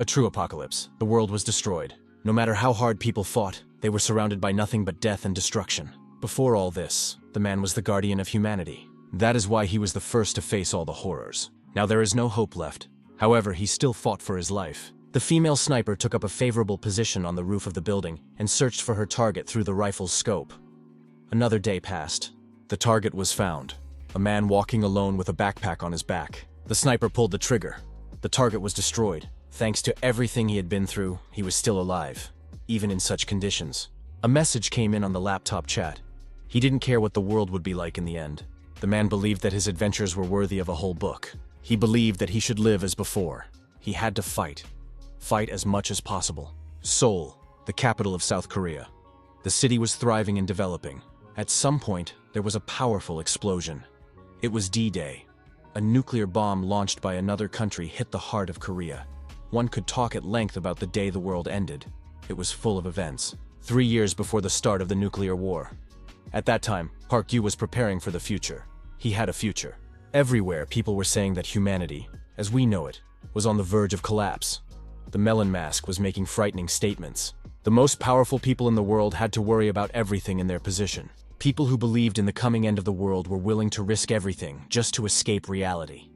A true apocalypse. The world was destroyed. No matter how hard people fought, they were surrounded by nothing but death and destruction. Before all this, the man was the guardian of humanity. That is why he was the first to face all the horrors. Now there is no hope left. However, he still fought for his life. The female sniper took up a favorable position on the roof of the building and searched for her target through the rifle's scope. Another day passed. The target was found. A man walking alone with a backpack on his back. The sniper pulled the trigger. The target was destroyed. Thanks to everything he had been through, he was still alive, even in such conditions. A message came in on the laptop chat. He didn't care what the world would be like in the end. The man believed that his adventures were worthy of a whole book. He believed that he should live as before. He had to fight. Fight as much as possible. Seoul, the capital of South Korea. The city was thriving and developing. At some point, there was a powerful explosion. It was D-Day. A nuclear bomb launched by another country hit the heart of Korea. One could talk at length about the day the world ended. It was full of events. 3 years before the start of the nuclear war. At that time, Park Yu was preparing for the future. He had a future. Everywhere, people were saying that humanity, as we know it, was on the verge of collapse. The melon mask was making frightening statements. The most powerful people in the world had to worry about everything in their position. People who believed in the coming end of the world were willing to risk everything just to escape reality.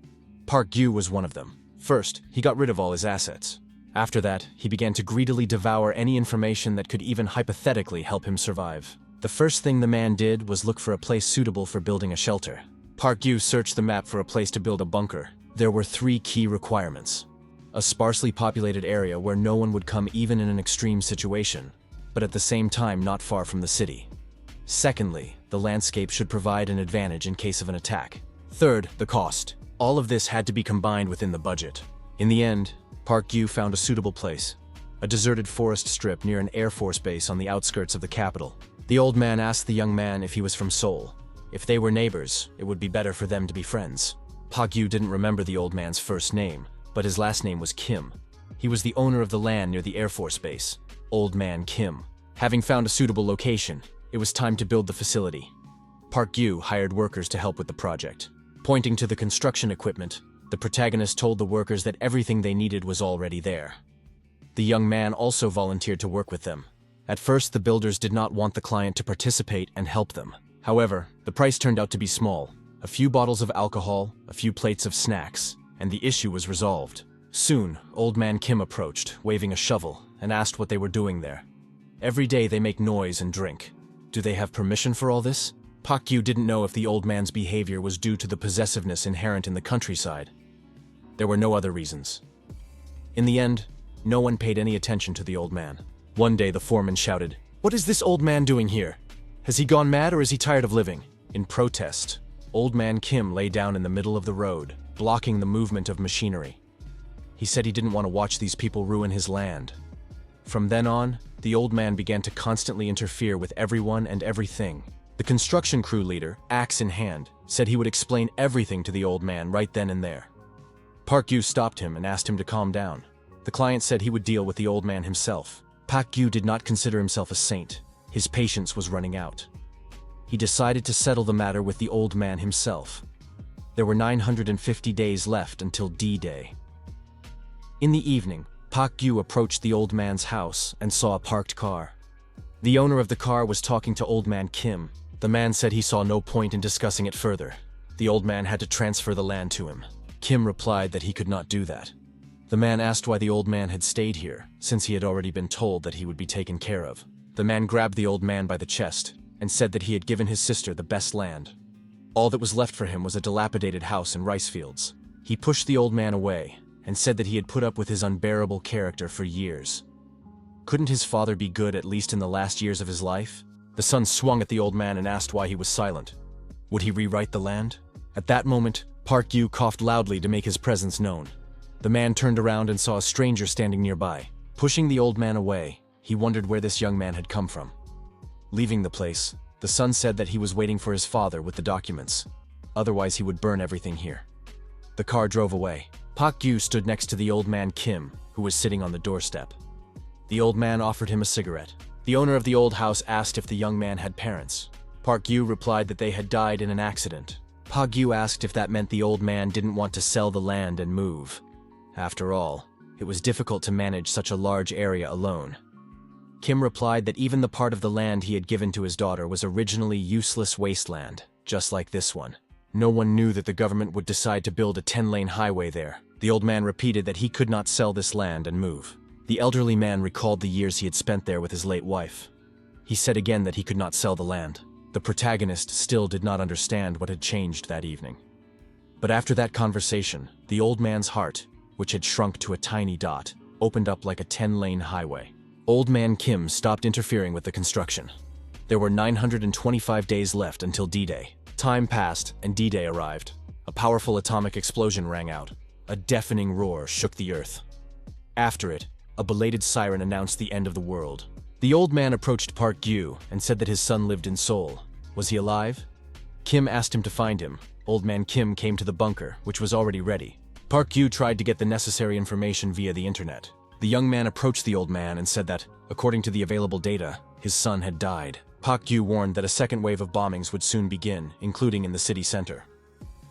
Park Yu was one of them. First, he got rid of all his assets. After that, he began to greedily devour any information that could even hypothetically help him survive. The first thing the man did was look for a place suitable for building a shelter. Park Yu searched the map for a place to build a bunker. There were 3 key requirements. A sparsely populated area where no one would come even in an extreme situation, but at the same time not far from the city. Secondly, the landscape should provide an advantage in case of an attack. Third, the cost. All of this had to be combined within the budget. In the end, Park Yu found a suitable place, a deserted forest strip near an Air Force base on the outskirts of the capital. The old man asked the young man if he was from Seoul. If they were neighbors, it would be better for them to be friends. Park Yu didn't remember the old man's first name, but his last name was Kim. He was the owner of the land near the Air Force base, Old Man Kim. Having found a suitable location, it was time to build the facility. Park Yu hired workers to help with the project. Pointing to the construction equipment, the protagonist told the workers that everything they needed was already there. The young man also volunteered to work with them. At first, the builders did not want the client to participate and help them. However, the price turned out to be small. A few bottles of alcohol, a few plates of snacks, and the issue was resolved. Soon, Old Man Kim approached, waving a shovel, and asked what they were doing there. Every day they make noise and drink. Do they have permission for all this? Park Yu didn't know if the old man's behavior was due to the possessiveness inherent in the countryside. There were no other reasons. In the end, no one paid any attention to the old man. One day the foreman shouted, "What is this old man doing here? Has he gone mad or is he tired of living?" In protest, Old Man Kim lay down in the middle of the road, blocking the movement of machinery. He said he didn't want to watch these people ruin his land. From then on, the old man began to constantly interfere with everyone and everything. The construction crew leader, axe in hand, said he would explain everything to the old man right then and there. Park Yu stopped him and asked him to calm down. The client said he would deal with the old man himself. Park Yu did not consider himself a saint. His patience was running out. He decided to settle the matter with the old man himself. There were 950 days left until D-Day. In the evening, Park Yu approached the old man's house and saw a parked car. The owner of the car was talking to Old Man Kim. The man said he saw no point in discussing it further. The old man had to transfer the land to him. Kim replied that he could not do that. The man asked why the old man had stayed here, since he had already been told that he would be taken care of. The man grabbed the old man by the chest and said that he had given his sister the best land. All that was left for him was a dilapidated house and rice fields. He pushed the old man away and said that he had put up with his unbearable character for years. Couldn't his father be good at least in the last years of his life? The son swung at the old man and asked why he was silent. Would he rewrite the land? At that moment, Park Yu coughed loudly to make his presence known. The man turned around and saw a stranger standing nearby. Pushing the old man away, he wondered where this young man had come from. Leaving the place, the son said that he was waiting for his father with the documents. Otherwise, he would burn everything here. The car drove away. Park Yu stood next to the old man Kim, who was sitting on the doorstep. The old man offered him a cigarette. The owner of the old house asked if the young man had parents. Park Yu replied that they had died in an accident. Park Yu asked if that meant the old man didn't want to sell the land and move. After all, It was difficult to manage such a large area alone. Kim replied that even the part of the land he had given to his daughter was originally useless wasteland, just like this one. No one knew that the government would decide to build a 10-lane highway there. The old man repeated that he could not sell this land and move. The elderly man recalled the years he had spent there with his late wife. He said again that he could not sell the land. The protagonist still did not understand what had changed that evening. But after that conversation, the old man's heart, which had shrunk to a tiny dot, opened up like a 10-lane highway. Old man Kim stopped interfering with the construction. There were 925 days left until D-Day. Time passed and D-Day arrived. A powerful atomic explosion rang out. A deafening roar shook the earth. After it, a belated siren announced the end of the world. The old man approached Park Gyu and said that his son lived in Seoul. Was he alive? Kim asked him to find him. Old man Kim came to the bunker, which was already ready. Park Gyu tried to get the necessary information via the internet. The young man approached the old man and said that, according to the available data, his son had died. Park Gyu warned that a second wave of bombings would soon begin, including in the city center.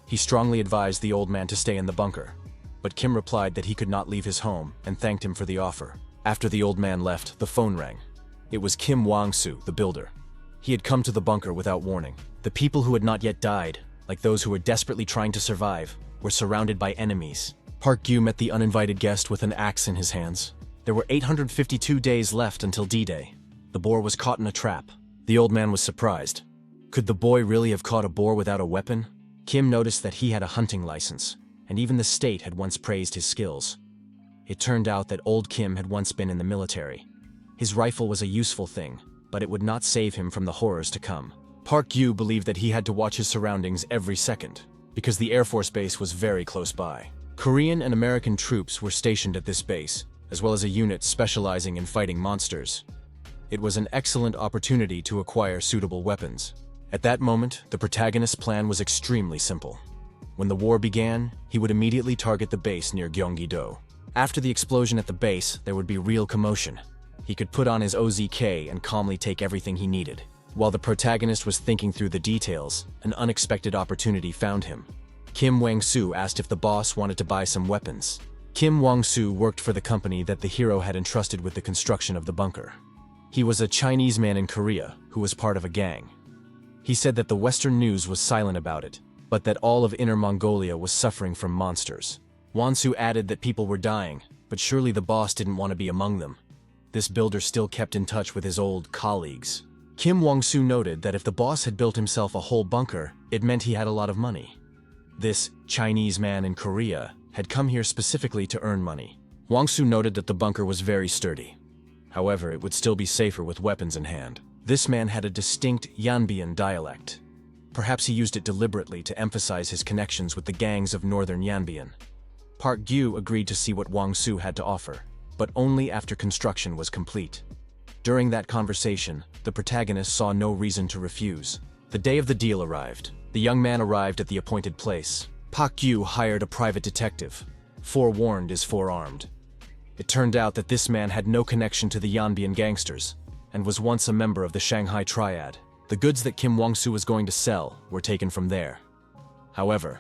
He strongly advised the old man to stay in the bunker, but Kim replied that he could not leave his home and thanked him for the offer. After the old man left, the phone rang. It was Kim Wang-soo, the builder. He had come to the bunker without warning. The people who had not yet died, like those who were desperately trying to survive, were surrounded by enemies. Park Gyu met the uninvited guest with an axe in his hands. There were 852 days left until D-Day. The boar was caught in a trap. The old man was surprised. Could the boy really have caught a boar without a weapon? Kim noticed that he had a hunting license, and even the state had once praised his skills. It turned out that old Kim had once been in the military. His rifle was a useful thing, but it would not save him from the horrors to come. Park Gyu believed that he had to watch his surroundings every second, because the Air Force base was very close by. Korean and American troops were stationed at this base, as well as a unit specializing in fighting monsters. It was an excellent opportunity to acquire suitable weapons. At that moment, the protagonist's plan was extremely simple. When the war began, he would immediately target the base near Gyeonggi-do. After the explosion at the base, there would be real commotion. He could put on his OZK and calmly take everything he needed. While the protagonist was thinking through the details, an unexpected opportunity found him. Kim Wang-soo asked if the boss wanted to buy some weapons. Kim Wang-soo worked for the company that the hero had entrusted with the construction of the bunker. He was a Chinese man in Korea who was part of a gang. He said that the Western news was silent about it, but that all of Inner Mongolia was suffering from monsters. Wang-soo added that people were dying, but surely the boss didn't want to be among them. This builder still kept in touch with his old colleagues. Kim Wang-soo noted that if the boss had built himself a whole bunker, it meant he had a lot of money. This Chinese man in Korea had come here specifically to earn money. Wang-soo noted that the bunker was very sturdy. However, it would still be safer with weapons in hand. This man had a distinct Yanbian dialect. Perhaps he used it deliberately to emphasize his connections with the gangs of northern Yanbian. Park Gyu agreed to see what Wang-soo had to offer, but only after construction was complete. During that conversation, the protagonist saw no reason to refuse. The day of the deal arrived. The young man arrived at the appointed place. Park Gyu hired a private detective. Forewarned is forearmed. It turned out that this man had no connection to the Yanbian gangsters, and was once a member of the Shanghai Triad. The goods that Kim Wang-soo was going to sell were taken from there. However,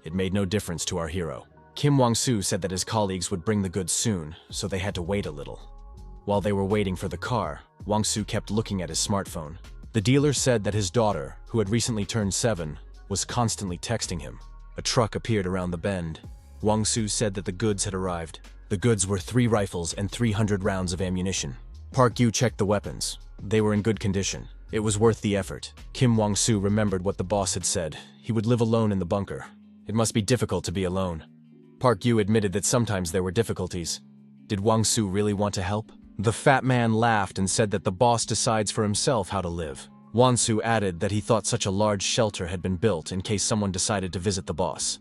it made no difference to our hero. Kim Wang-soo said that his colleagues would bring the goods soon, so they had to wait a little. While they were waiting for the car, Wang-soo kept looking at his smartphone. The dealer said that his daughter, who had recently turned 7, was constantly texting him. A truck appeared around the bend. Wang-soo said that the goods had arrived. The goods were 3 rifles and 300 rounds of ammunition. Park Gyu checked the weapons. They were in good condition. It was worth the effort. Kim Wang-soo remembered what the boss had said. He would live alone in the bunker. It must be difficult to be alone. Park Gyu admitted that sometimes there were difficulties. Did Wang-soo really want to help? The fat man laughed and said that the boss decides for himself how to live. Wang-soo added that he thought such a large shelter had been built in case someone decided to visit the boss.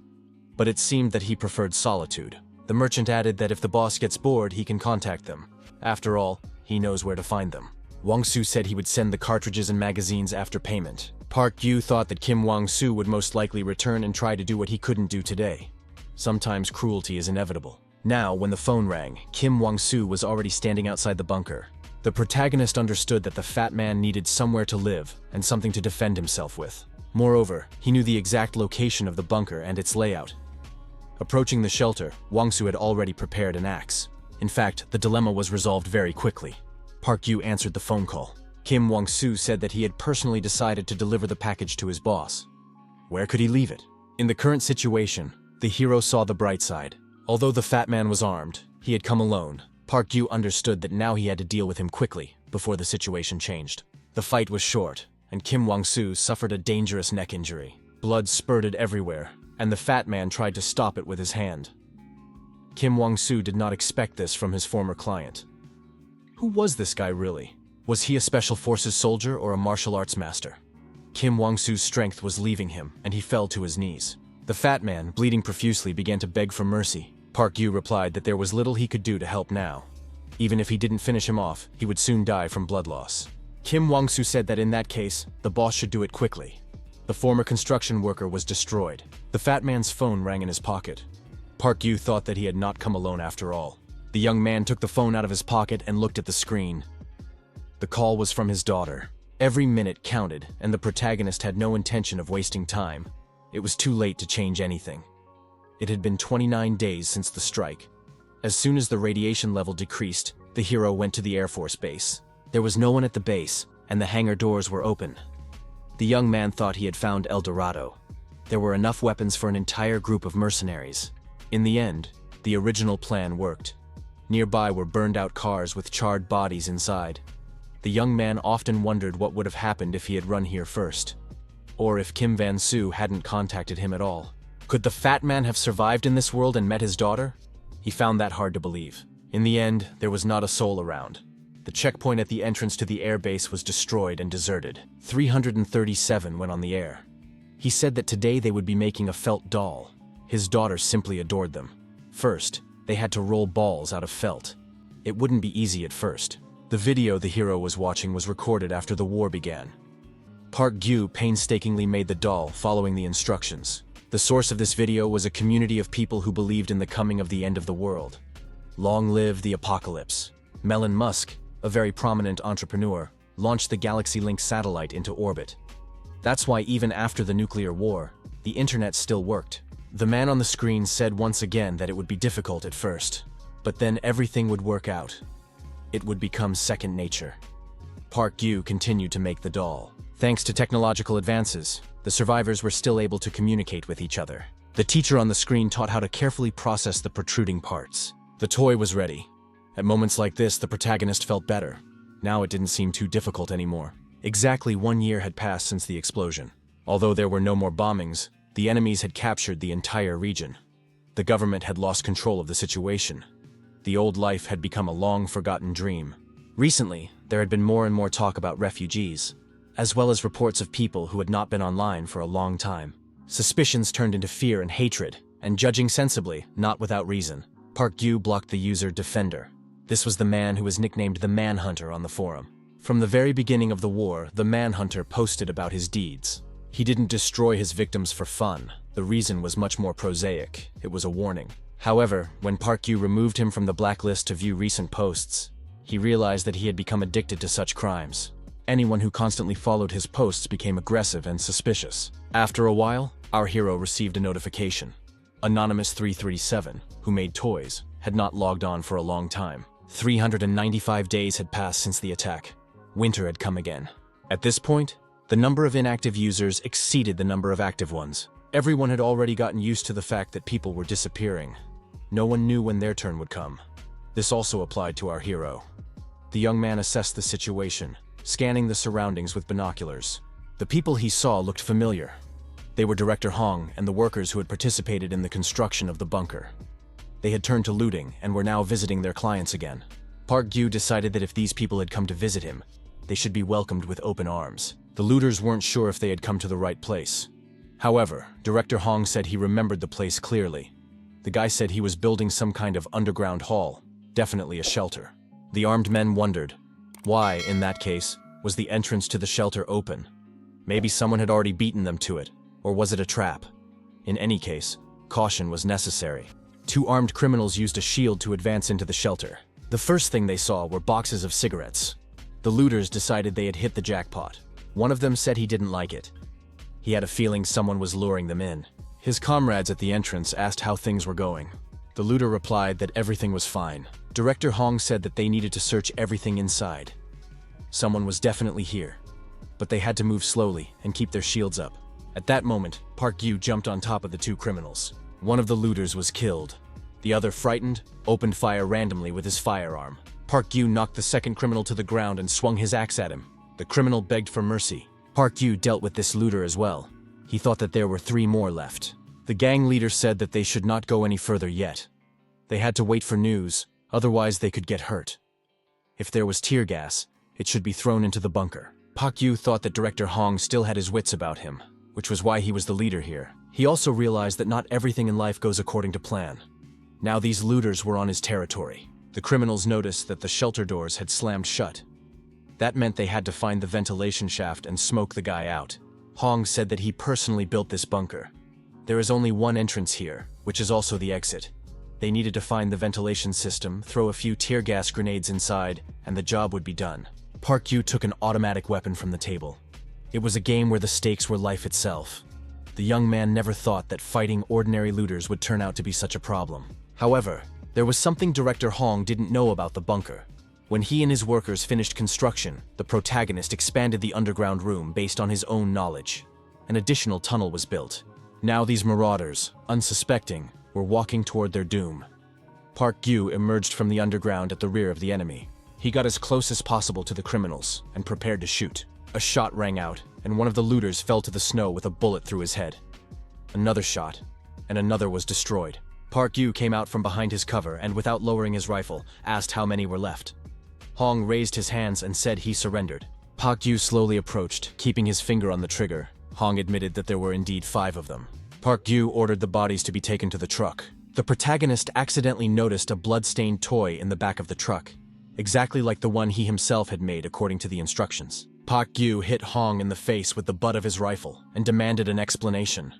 But it seemed that he preferred solitude. The merchant added that if the boss gets bored, he can contact them. After all, he knows where to find them. Wang-soo said he would send the cartridges and magazines after payment. Park Gyu thought that Kim Wang-soo would most likely return and try to do what he couldn't do today. Sometimes cruelty is inevitable. Now, when the phone rang, Kim Wang-soo was already standing outside the bunker. The protagonist understood that the fat man needed somewhere to live and something to defend himself with. Moreover, he knew the exact location of the bunker and its layout. Approaching the shelter, Wang-Soo had already prepared an axe. In fact, the dilemma was resolved very quickly. Park Yu answered the phone call. Kim Wang-Soo said that he had personally decided to deliver the package to his boss. Where could he leave it? In the current situation, the hero saw the bright side. Although the fat man was armed, he had come alone. Park Yu understood that now he had to deal with him quickly, before the situation changed. The fight was short, and Kim Wang-Soo suffered a dangerous neck injury. Blood spurted everywhere, and the fat man tried to stop it with his hand. Kim Wang-Soo did not expect this from his former client. Who was this guy really? Was he a special forces soldier or a martial arts master? Kim Wang-Soo's strength was leaving him, and he fell to his knees. The fat man, bleeding profusely, began to beg for mercy. Park Yu replied that there was little he could do to help now. Even if he didn't finish him off, he would soon die from blood loss. Kim Wang-Soo said that in that case, the boss should do it quickly. The former construction worker was destroyed. The fat man's phone rang in his pocket. Park Yu thought that he had not come alone after all. The young man took the phone out of his pocket and looked at the screen. The call was from his daughter. Every minute counted, and the protagonist had no intention of wasting time. It was too late to change anything. It had been 29 days since the strike. As soon as the radiation level decreased, the hero went to the Air Force base. There was no one at the base, and the hangar doors were open. The young man thought he had found El Dorado. There were enough weapons for an entire group of mercenaries. In the end, the original plan worked. Nearby were burned-out cars with charred bodies inside. The young man often wondered what would have happened if he had run here first. Or if Kim Wang-Soo hadn't contacted him at all. Could the fat man have survived in this world and met his daughter? He found that hard to believe. In the end, there was not a soul around. The checkpoint at the entrance to the airbase was destroyed and deserted. 337 went on the air. He said that today they would be making a felt doll. His daughter simply adored them. First, they had to roll balls out of felt. It wouldn't be easy at first. The video the hero was watching was recorded after the war began. Park Yu painstakingly made the doll following the instructions. The source of this video was a community of people who believed in the coming of the end of the world. Long live the apocalypse. Elon Musk, a very prominent entrepreneur, launched the Galaxy Link satellite into orbit. That's why even after the nuclear war, the internet still worked. The man on the screen said once again that it would be difficult at first, but then everything would work out. It would become second nature. Park Yu continued to make the doll. Thanks to technological advances, the survivors were still able to communicate with each other. The teacher on the screen taught how to carefully process the protruding parts. The toy was ready. At moments like this, the protagonist felt better. Now it didn't seem too difficult anymore. Exactly 1 year had passed since the explosion. Although there were no more bombings, the enemies had captured the entire region. The government had lost control of the situation. The old life had become a long-forgotten dream. Recently, there had been more and more talk about refugees, as well as reports of people who had not been online for a long time. Suspicions turned into fear and hatred, and judging sensibly, not without reason, Park Yu blocked the user Defender. This was the man who was nicknamed the Manhunter on the forum. From the very beginning of the war, the Manhunter posted about his deeds. He didn't destroy his victims for fun. The reason was much more prosaic. It was a warning. However, when Park Yu removed him from the blacklist to view recent posts, he realized that he had become addicted to such crimes. Anyone who constantly followed his posts became aggressive and suspicious. After a while, our hero received a notification. Anonymous 337, who made toys, had not logged on for a long time. 395 days had passed since the attack. Winter had come again. At this point, the number of inactive users exceeded the number of active ones. Everyone had already gotten used to the fact that people were disappearing. No one knew when their turn would come. This also applied to our hero. The young man assessed the situation, scanning the surroundings with binoculars. The people he saw looked familiar. They were Director Hong and the workers who had participated in the construction of the bunker. They had turned to looting and were now visiting their clients again. Park Yu decided that if these people had come to visit him, they should be welcomed with open arms. The looters weren't sure if they had come to the right place. However, Director Hong said he remembered the place clearly. The guy said he was building some kind of underground hall, definitely a shelter. The armed men wondered, why, in that case, was the entrance to the shelter open? Maybe someone had already beaten them to it, or was it a trap? In any case, caution was necessary. 2 armed criminals used a shield to advance into the shelter. The first thing they saw were boxes of cigarettes. The looters decided they had hit the jackpot. One of them said he didn't like it. He had a feeling someone was luring them in. His comrades at the entrance asked how things were going. The looter replied that everything was fine. Director Hong said that they needed to search everything inside. Someone was definitely here, but they had to move slowly and keep their shields up. At that moment, Park Yu jumped on top of the two criminals. One of the looters was killed. The other, frightened, opened fire randomly with his firearm. Park Yu knocked the second criminal to the ground and swung his axe at him. The criminal begged for mercy. Park Yu dealt with this looter as well. He thought that there were 3 more left. The gang leader said that they should not go any further yet. They had to wait for news, otherwise they could get hurt. If there was tear gas, it should be thrown into the bunker. Park Yu thought that Director Hong still had his wits about him, which was why he was the leader here. He also realized that not everything in life goes according to plan. Now these looters were on his territory. The criminals noticed that the shelter doors had slammed shut. That meant they had to find the ventilation shaft and smoke the guy out. Hong said that he personally built this bunker. There is only one entrance here, which is also the exit. They needed to find the ventilation system, throw a few tear gas grenades inside, and the job would be done. Park Yu took an automatic weapon from the table. It was a game where the stakes were life itself. The young man never thought that fighting ordinary looters would turn out to be such a problem. However, there was something Director Hong didn't know about the bunker. When he and his workers finished construction, the protagonist expanded the underground room based on his own knowledge. An additional tunnel was built. Now these marauders, unsuspecting, were walking toward their doom. Park Yu emerged from the underground at the rear of the enemy. He got as close as possible to the criminals and prepared to shoot. A shot rang out, and one of the looters fell to the snow with a bullet through his head. Another shot, and another was destroyed. Park Yu came out from behind his cover and, without lowering his rifle, asked how many were left. Hong raised his hands and said he surrendered. Park Yu slowly approached, keeping his finger on the trigger. Hong admitted that there were indeed 5 of them. Park Yu ordered the bodies to be taken to the truck. The protagonist accidentally noticed a blood-stained toy in the back of the truck, exactly like the one he himself had made according to the instructions. Park Yu hit Hong in the face with the butt of his rifle and demanded an explanation.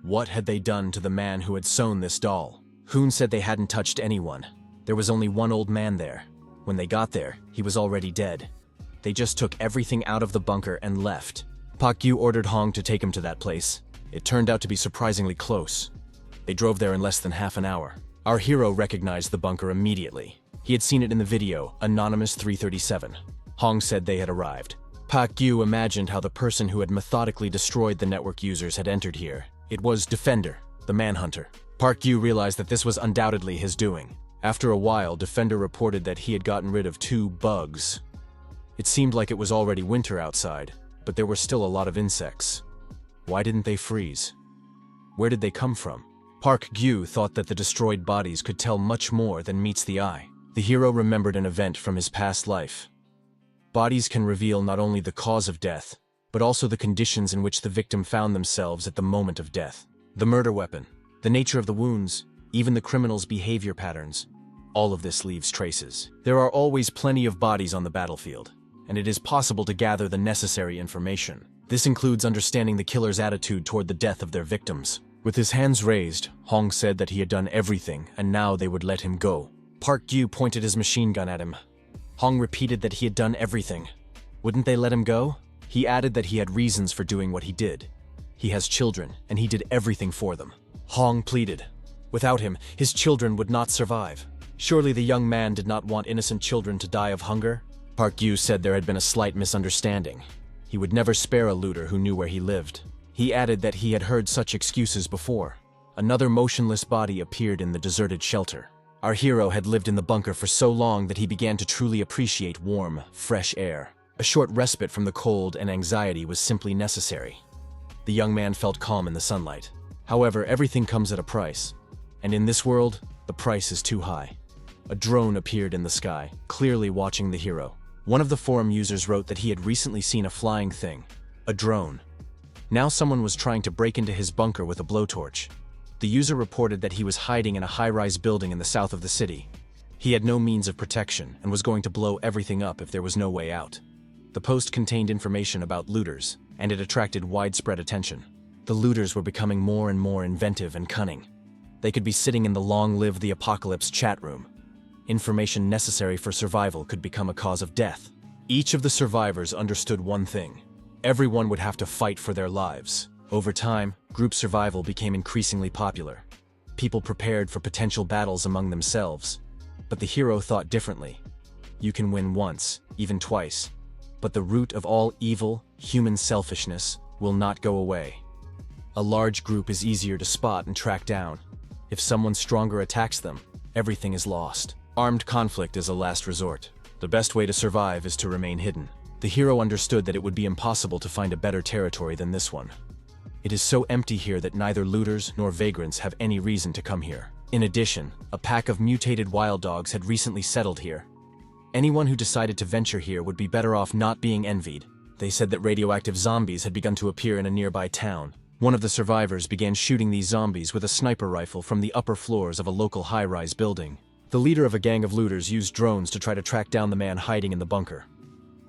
What had they done to the man who had sewn this doll? Hoon said they hadn't touched anyone. There was only one old man there. When they got there, he was already dead. They just took everything out of the bunker and left. Park Yu ordered Hong to take him to that place. It turned out to be surprisingly close. They drove there in less than half an hour. Our hero recognized the bunker immediately. He had seen it in the video, Anonymous 337. Hong said they had arrived. Park Yu imagined how the person who had methodically destroyed the network users had entered here. It was Defender, the Manhunter. Park Yu realized that this was undoubtedly his doing. After a while, Defender reported that he had gotten rid of 2 bugs. It seemed like it was already winter outside, but there were still a lot of insects. Why didn't they freeze? Where did they come from? Park Yu thought that the destroyed bodies could tell much more than meets the eye. The hero remembered an event from his past life. Bodies can reveal not only the cause of death, but also the conditions in which the victim found themselves at the moment of death. The murder weapon, the nature of the wounds, even the criminal's behavior patterns. All of this leaves traces. There are always plenty of bodies on the battlefield, and it is possible to gather the necessary information. This includes understanding the killer's attitude toward the death of their victims. With his hands raised, Hong said that he had done everything, and now they would let him go. Park Yu pointed his machine gun at him. Hong repeated that he had done everything. Wouldn't they let him go? He added that he had reasons for doing what he did. He has children, and he did everything for them. Hong pleaded. Without him, his children would not survive. Surely the young man did not want innocent children to die of hunger? Park Yu said there had been a slight misunderstanding. He would never spare a looter who knew where he lived. He added that he had heard such excuses before. Another motionless body appeared in the deserted shelter. Our hero had lived in the bunker for so long that he began to truly appreciate warm, fresh air. A short respite from the cold and anxiety was simply necessary. The young man felt calm in the sunlight. However, everything comes at a price. And in this world, the price is too high. A drone appeared in the sky, clearly watching the hero. One of the forum users wrote that he had recently seen a flying thing, a drone. Now someone was trying to break into his bunker with a blowtorch. The user reported that he was hiding in a high-rise building in the south of the city. He had no means of protection and was going to blow everything up if there was no way out. The post contained information about looters, and it attracted widespread attention. The looters were becoming more and more inventive and cunning. They could be sitting in the long-live the apocalypse chat room. Information necessary for survival could become a cause of death. Each of the survivors understood one thing. Everyone would have to fight for their lives. Over time, group survival became increasingly popular. People prepared for potential battles among themselves. But the hero thought differently. You can win once, even twice. But the root of all evil, human selfishness, will not go away. A large group is easier to spot and track down. If someone stronger attacks them, everything is lost. Armed conflict is a last resort. The best way to survive is to remain hidden. The hero understood that it would be impossible to find a better territory than this one. It is so empty here that neither looters nor vagrants have any reason to come here. In addition, a pack of mutated wild dogs had recently settled here. Anyone who decided to venture here would be better off not being envied. They said that radioactive zombies had begun to appear in a nearby town. One of the survivors began shooting these zombies with a sniper rifle from the upper floors of a local high-rise building. The leader of a gang of looters used drones to try to track down the man hiding in the bunker.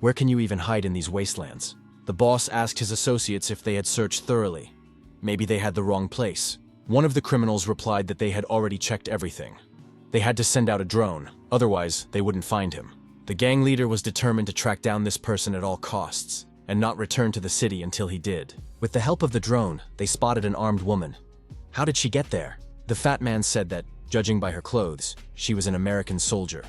Where can you even hide in these wastelands? The boss asked his associates if they had searched thoroughly. Maybe they had the wrong place. One of the criminals replied that they had already checked everything. They had to send out a drone, otherwise they wouldn't find him. The gang leader was determined to track down this person at all costs, and not return to the city until he did. With the help of the drone, they spotted an armed woman. How did she get there? The fat man said that, judging by her clothes, she was an American soldier.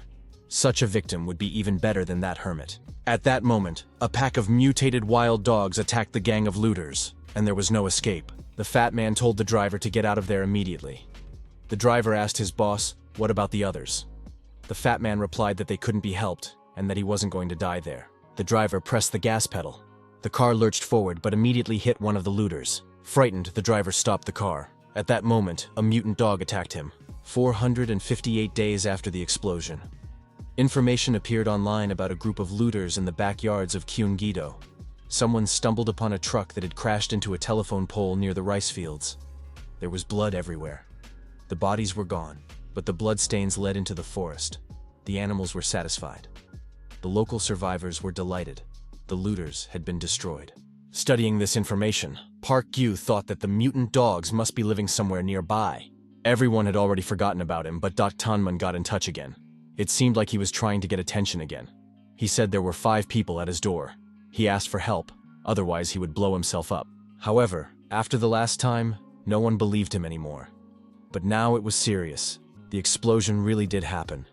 Such a victim would be even better than that hermit. At that moment, a pack of mutated wild dogs attacked the gang of looters, and there was no escape. The fat man told the driver to get out of there immediately. The driver asked his boss, "What about the others?" The fat man replied that they couldn't be helped, and that he wasn't going to die there. The driver pressed the gas pedal. The car lurched forward but immediately hit one of the looters. Frightened, the driver stopped the car. At that moment, a mutant dog attacked him, 458 days after the explosion. Information appeared online about a group of looters in the backyards of Gyeonggi-do. Someone stumbled upon a truck that had crashed into a telephone pole near the rice fields. There was blood everywhere. The bodies were gone, but the bloodstains led into the forest. The animals were satisfied. The local survivors were delighted. The looters had been destroyed. Studying this information, Park Gyu thought that the mutant dogs must be living somewhere nearby. Everyone had already forgotten about him, but Dok Tanmun got in touch again. It seemed like he was trying to get attention again. He said there were 5 people at his door. He asked for help, otherwise he would blow himself up. However, after the last time, no one believed him anymore. But now it was serious. The explosion really did happen.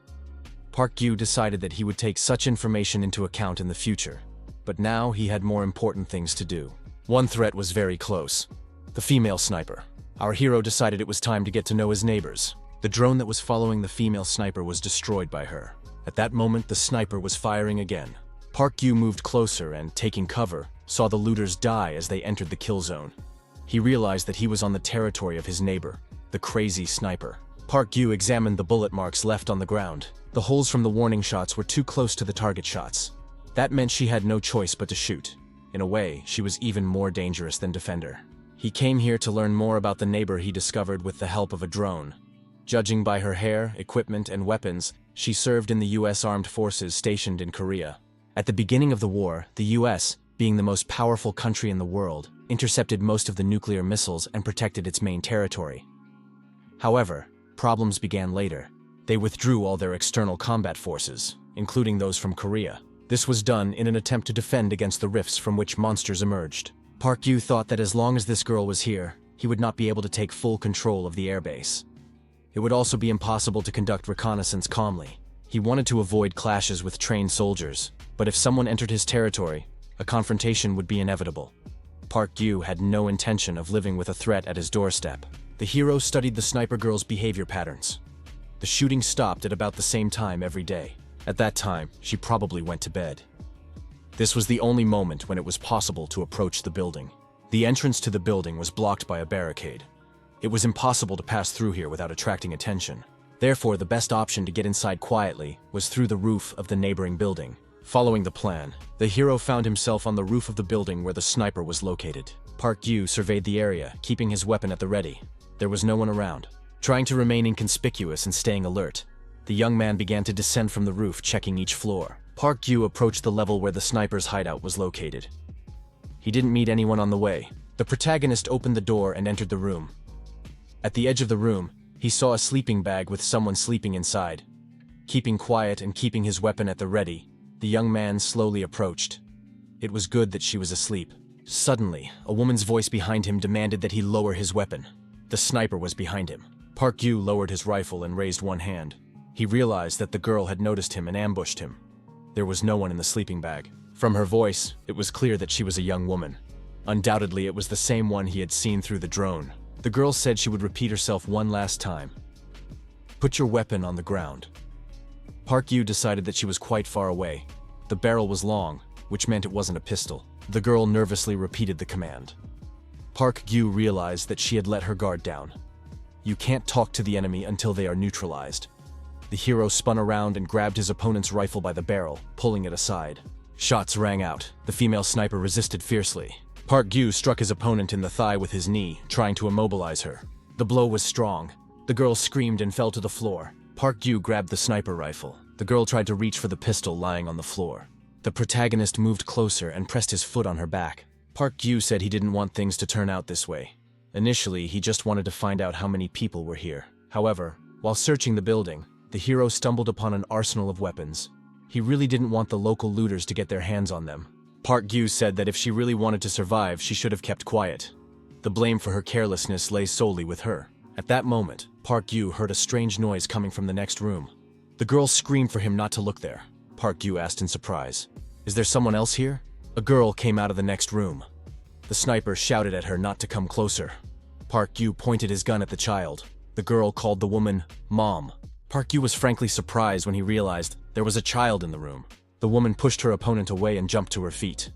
Park Gyu decided that he would take such information into account in the future. But now he had more important things to do. One threat was very close. The female sniper. Our hero decided it was time to get to know his neighbors. The drone that was following the female sniper was destroyed by her. At that moment, the sniper was firing again. Park Gyu moved closer and, taking cover, saw the looters die as they entered the kill zone. He realized that he was on the territory of his neighbor, the crazy sniper. Park Gyu examined the bullet marks left on the ground. The holes from the warning shots were too close to the target shots. That meant she had no choice but to shoot. In a way, she was even more dangerous than Defender. He came here to learn more about the neighbor he discovered with the help of a drone. Judging by her hair, equipment, and weapons, she served in the U.S. Armed Forces stationed in Korea. At the beginning of the war, the U.S., being the most powerful country in the world, intercepted most of the nuclear missiles and protected its main territory. However, problems began later. They withdrew all their external combat forces, including those from Korea. This was done in an attempt to defend against the rifts from which monsters emerged. Park Gyu thought that as long as this girl was here, he would not be able to take full control of the airbase. It would also be impossible to conduct reconnaissance calmly. He wanted to avoid clashes with trained soldiers, but if someone entered his territory, a confrontation would be inevitable. Park Gyu had no intention of living with a threat at his doorstep. The hero studied the sniper girl's behavior patterns. The shooting stopped at about the same time every day. At that time, she probably went to bed. This was the only moment when it was possible to approach the building. The entrance to the building was blocked by a barricade. It was impossible to pass through here without attracting attention. Therefore, the best option to get inside quietly was through the roof of the neighboring building. Following the plan, the hero found himself on the roof of the building where the sniper was located. Park Gyu surveyed the area, keeping his weapon at the ready. There was no one around. Trying to remain inconspicuous and staying alert, the young man began to descend from the roof, checking each floor. Park Gyu approached the level where the sniper's hideout was located. He didn't meet anyone on the way. The protagonist opened the door and entered the room. At the edge of the room, he saw a sleeping bag with someone sleeping inside. Keeping quiet and keeping his weapon at the ready, the young man slowly approached. It was good that she was asleep. Suddenly, a woman's voice behind him demanded that he lower his weapon. The sniper was behind him. Park Yu lowered his rifle and raised one hand. He realized that the girl had noticed him and ambushed him. There was no one in the sleeping bag. From her voice, it was clear that she was a young woman. Undoubtedly, it was the same one he had seen through the drone. The girl said she would repeat herself one last time. "Put your weapon on the ground." Park Yu decided that she was quite far away. The barrel was long, which meant it wasn't a pistol. The girl nervously repeated the command. Park Yu realized that she had let her guard down. You can't talk to the enemy until they are neutralized. The hero spun around and grabbed his opponent's rifle by the barrel, pulling it aside. Shots rang out. The female sniper resisted fiercely. Park Yu struck his opponent in the thigh with his knee, trying to immobilize her. The blow was strong. The girl screamed and fell to the floor. Park Yu grabbed the sniper rifle. The girl tried to reach for the pistol lying on the floor. The protagonist moved closer and pressed his foot on her back. Park Yu said he didn't want things to turn out this way. Initially, he just wanted to find out how many people were here. However, while searching the building, the hero stumbled upon an arsenal of weapons. He really didn't want the local looters to get their hands on them. Park Yu said that if she really wanted to survive, she should have kept quiet. The blame for her carelessness lay solely with her. At that moment, Park Yu heard a strange noise coming from the next room. The girl screamed for him not to look there. Park Yu asked in surprise, "Is there someone else here?" A girl came out of the next room. The sniper shouted at her not to come closer. Park Yu pointed his gun at the child. The girl called the woman Mom. Park Yu was frankly surprised when he realized there was a child in the room. The woman pushed her opponent away and jumped to her feet.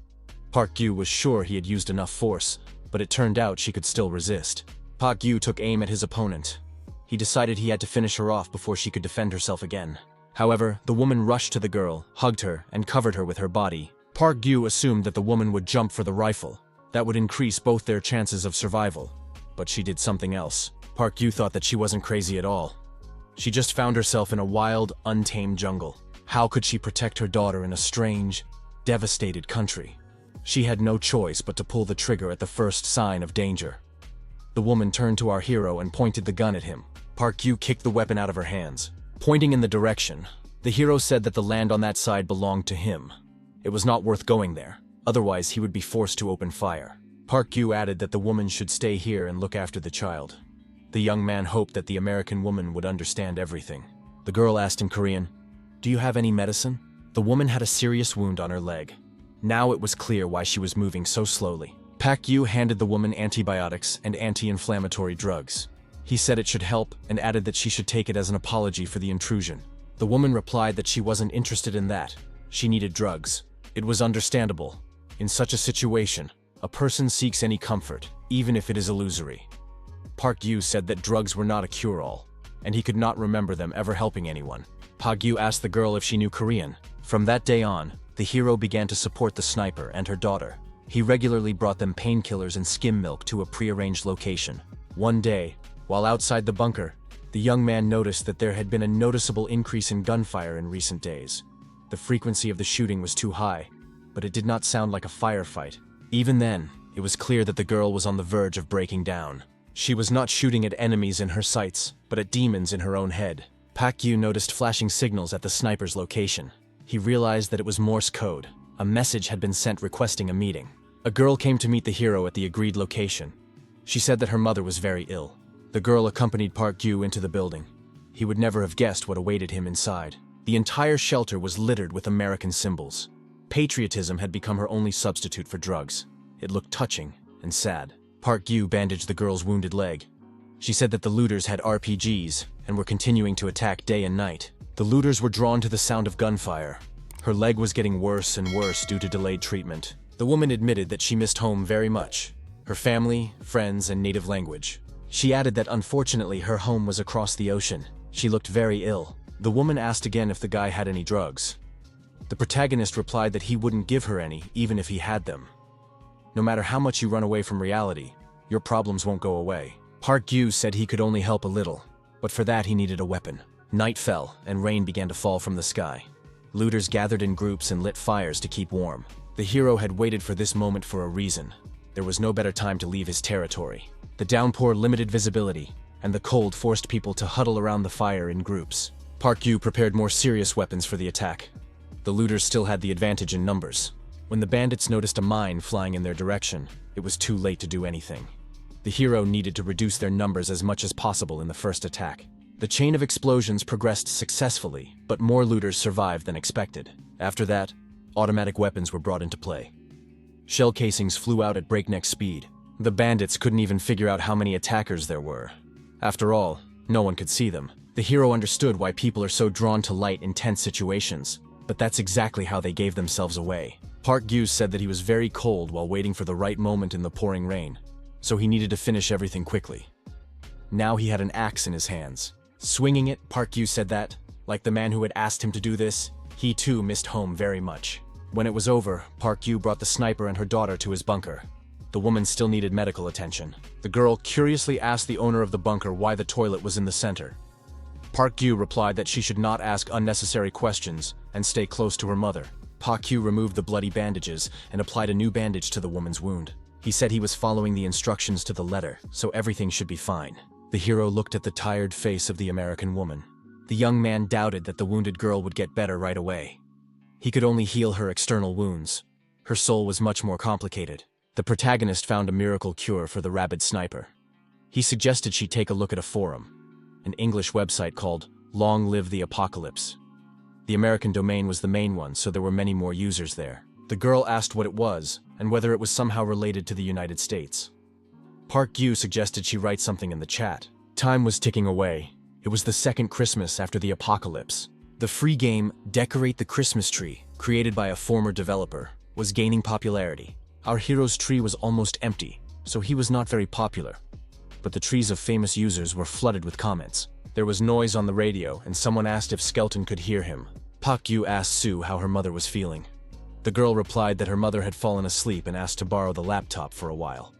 Park Yu was sure he had used enough force, but it turned out she could still resist. Park Yu took aim at his opponent. He decided he had to finish her off before she could defend herself again. However, the woman rushed to the girl, hugged her, and covered her with her body. Park Yu assumed that the woman would jump for the rifle. That would increase both their chances of survival. But she did something else. Park Yu thought that she wasn't crazy at all. She just found herself in a wild, untamed jungle. How could she protect her daughter in a strange, devastated country? She had no choice but to pull the trigger at the first sign of danger. The woman turned to our hero and pointed the gun at him. Park Yu kicked the weapon out of her hands. Pointing in the direction, the hero said that the land on that side belonged to him. It was not worth going there, otherwise he would be forced to open fire. Park Yu added that the woman should stay here and look after the child. The young man hoped that the American woman would understand everything. The girl asked in Korean, "Do you have any medicine?" The woman had a serious wound on her leg. Now it was clear why she was moving so slowly. Park Yu handed the woman antibiotics and anti-inflammatory drugs. He said it should help and added that she should take it as an apology for the intrusion. The woman replied that she wasn't interested in that. She needed drugs. It was understandable. In such a situation, a person seeks any comfort, even if it is illusory. Park Yu said that drugs were not a cure-all, and he could not remember them ever helping anyone. Park Yu asked the girl if she knew Korean. From that day on, the hero began to support the sniper and her daughter. He regularly brought them painkillers and skim milk to a prearranged location. One day, while outside the bunker, the young man noticed that there had been a noticeable increase in gunfire in recent days. The frequency of the shooting was too high, but it did not sound like a firefight. Even then, it was clear that the girl was on the verge of breaking down. She was not shooting at enemies in her sights, but at demons in her own head. Park Yu noticed flashing signals at the sniper's location. He realized that it was Morse code. A message had been sent requesting a meeting. A girl came to meet the hero at the agreed location. She said that her mother was very ill. The girl accompanied Park Yu into the building. He would never have guessed what awaited him inside. The entire shelter was littered with American symbols. Patriotism had become her only substitute for drugs. It looked touching and sad. Park Yu bandaged the girl's wounded leg. She said that the looters had RPGs and were continuing to attack day and night. The looters were drawn to the sound of gunfire. Her leg was getting worse and worse due to delayed treatment. The woman admitted that she missed home very much, her family, friends, and native language. She added that unfortunately her home was across the ocean. She looked very ill. The woman asked again if the guy had any drugs. The protagonist replied that he wouldn't give her any, even if he had them. No matter how much you run away from reality, your problems won't go away. Park Yu said he could only help a little, but for that he needed a weapon. Night fell, and rain began to fall from the sky. Looters gathered in groups and lit fires to keep warm. The hero had waited for this moment for a reason. There was no better time to leave his territory. The downpour limited visibility, and the cold forced people to huddle around the fire in groups. Park Yu prepared more serious weapons for the attack. The looters still had the advantage in numbers. When the bandits noticed a mine flying in their direction, it was too late to do anything. The hero needed to reduce their numbers as much as possible in the first attack. The chain of explosions progressed successfully, but more looters survived than expected. After that, automatic weapons were brought into play. Shell casings flew out at breakneck speed. The bandits couldn't even figure out how many attackers there were. After all, no one could see them. The hero understood why people are so drawn to light in tense situations, but that's exactly how they gave themselves away. Park Gyu said that he was very cold while waiting for the right moment in the pouring rain, so he needed to finish everything quickly. Now he had an axe in his hands. Swinging it, Park Gyu said that, like the man who had asked him to do this, he too missed home very much. When it was over, Park Gyu brought the sniper and her daughter to his bunker. The woman still needed medical attention. The girl curiously asked the owner of the bunker why the toilet was in the center. Park Gyu replied that she should not ask unnecessary questions and stay close to her mother. Park Gyu removed the bloody bandages and applied a new bandage to the woman's wound. He said he was following the instructions to the letter, so everything should be fine. The hero looked at the tired face of the American woman. The young man doubted that the wounded girl would get better right away. He could only heal her external wounds. Her soul was much more complicated. The protagonist found a miracle cure for the rabid sniper. He suggested she take a look at a forum, an English website called Long Live the Apocalypse. The American domain was the main one, so there were many more users there. The girl asked what it was, and whether it was somehow related to the United States. Park Gyu suggested she write something in the chat. Time was ticking away. It was the second Christmas after the apocalypse. The free game, Decorate the Christmas Tree, created by a former developer, was gaining popularity. Our hero's tree was almost empty, so he was not very popular. But the trees of famous users were flooded with comments. There was noise on the radio, and someone asked if Skelton could hear him. Park Gyu asked Sue how her mother was feeling. The girl replied that her mother had fallen asleep and asked to borrow the laptop for a while.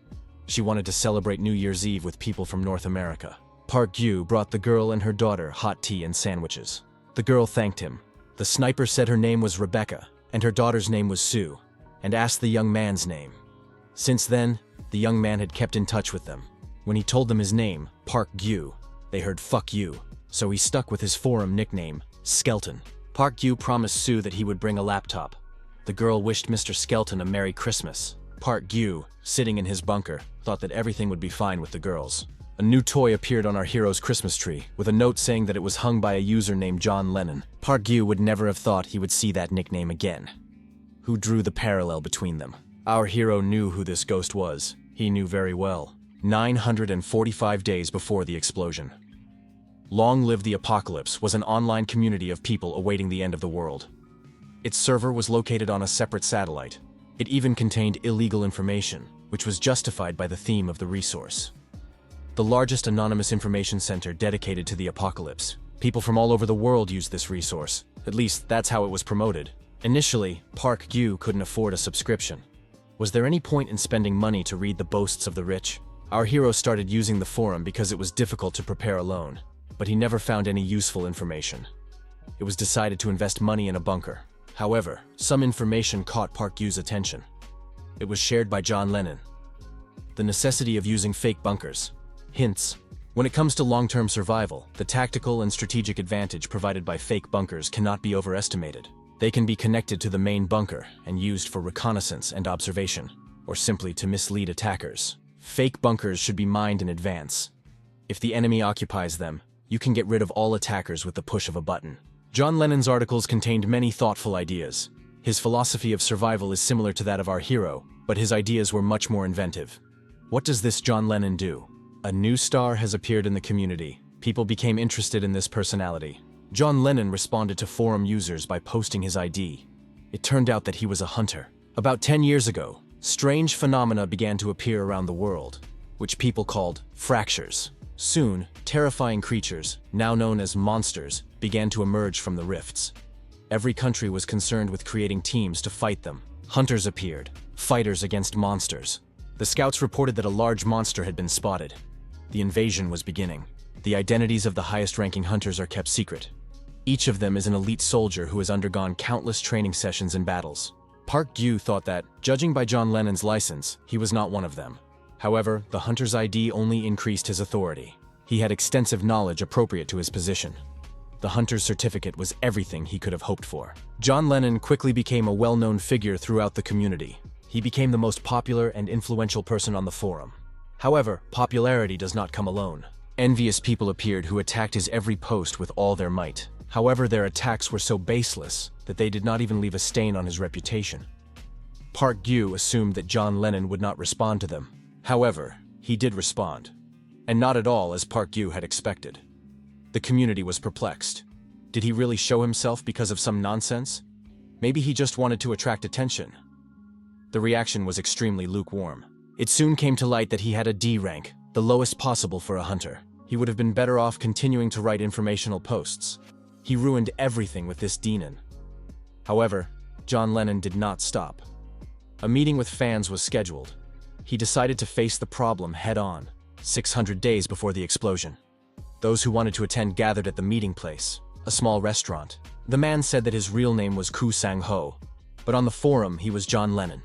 She wanted to celebrate New Year's Eve with people from North America. Park Gyu brought the girl and her daughter hot tea and sandwiches. The girl thanked him. The sniper said her name was Rebecca, and her daughter's name was Sue, and asked the young man's name. Since then, the young man had kept in touch with them. When he told them his name, Park Gyu, they heard "fuck you," so he stuck with his forum nickname, Skelton. Park Gyu promised Sue that he would bring a laptop. The girl wished Mr. Skelton a Merry Christmas. Park Gyu, sitting in his bunker, thought that everything would be fine with the girls. A new toy appeared on our hero's Christmas tree, with a note saying that it was hung by a user named John Lennon. Park Gyu would never have thought he would see that nickname again. Who drew the parallel between them? Our hero knew who this ghost was. He knew very well. 945 days before the explosion. Long Live the Apocalypse was an online community of people awaiting the end of the world. Its server was located on a separate satellite. It even contained illegal information, which was justified by the theme of the resource. The largest anonymous information center dedicated to the apocalypse. People from all over the world used this resource. At least, that's how it was promoted. Initially, Park Gyu couldn't afford a subscription. Was there any point in spending money to read the boasts of the rich? Our hero started using the forum because it was difficult to prepare alone, but he never found any useful information. It was decided to invest money in a bunker. However, some information caught Park Gyu's attention. It was shared by John Lennon. The necessity of using fake bunkers. Hints. When it comes to long-term survival, the tactical and strategic advantage provided by fake bunkers cannot be overestimated. They can be connected to the main bunker and used for reconnaissance and observation, or simply to mislead attackers. Fake bunkers should be mined in advance. If the enemy occupies them, you can get rid of all attackers with the push of a button. John Lennon's articles contained many thoughtful ideas. His philosophy of survival is similar to that of our hero, but his ideas were much more inventive. What does this John Lennon do? A new star has appeared in the community. People became interested in this personality. John Lennon responded to forum users by posting his ID. It turned out that he was a hunter. About 10 years ago, strange phenomena began to appear around the world, which people called fractures. Soon, terrifying creatures, now known as monsters, began to emerge from the rifts. Every country was concerned with creating teams to fight them. Hunters appeared, fighters against monsters. The scouts reported that a large monster had been spotted. The invasion was beginning. The identities of the highest-ranking hunters are kept secret. Each of them is an elite soldier who has undergone countless training sessions and battles. Park Gyu thought that, judging by John Lennon's license, he was not one of them. However, the hunter's ID only increased his authority. He had extensive knowledge appropriate to his position. The hunter's certificate was everything he could have hoped for. John Lennon quickly became a well-known figure throughout the community. He became the most popular and influential person on the forum. However, popularity does not come alone. Envious people appeared who attacked his every post with all their might. However, their attacks were so baseless that they did not even leave a stain on his reputation. Park Gyu assumed that John Lennon would not respond to them. However, he did respond, and not at all as Park Gyu had expected. The community was perplexed. Did he really show himself because of some nonsense? Maybe he just wanted to attract attention. The reaction was extremely lukewarm. It soon came to light that he had a D rank, the lowest possible for a hunter. He would have been better off continuing to write informational posts. He ruined everything with this demon. However, John Lennon did not stop. A meeting with fans was scheduled. He decided to face the problem head-on, 600 days before the explosion. Those who wanted to attend gathered at the meeting place, a small restaurant. The man said that his real name was Koo Sang-ho, but on the forum he was John Lennon.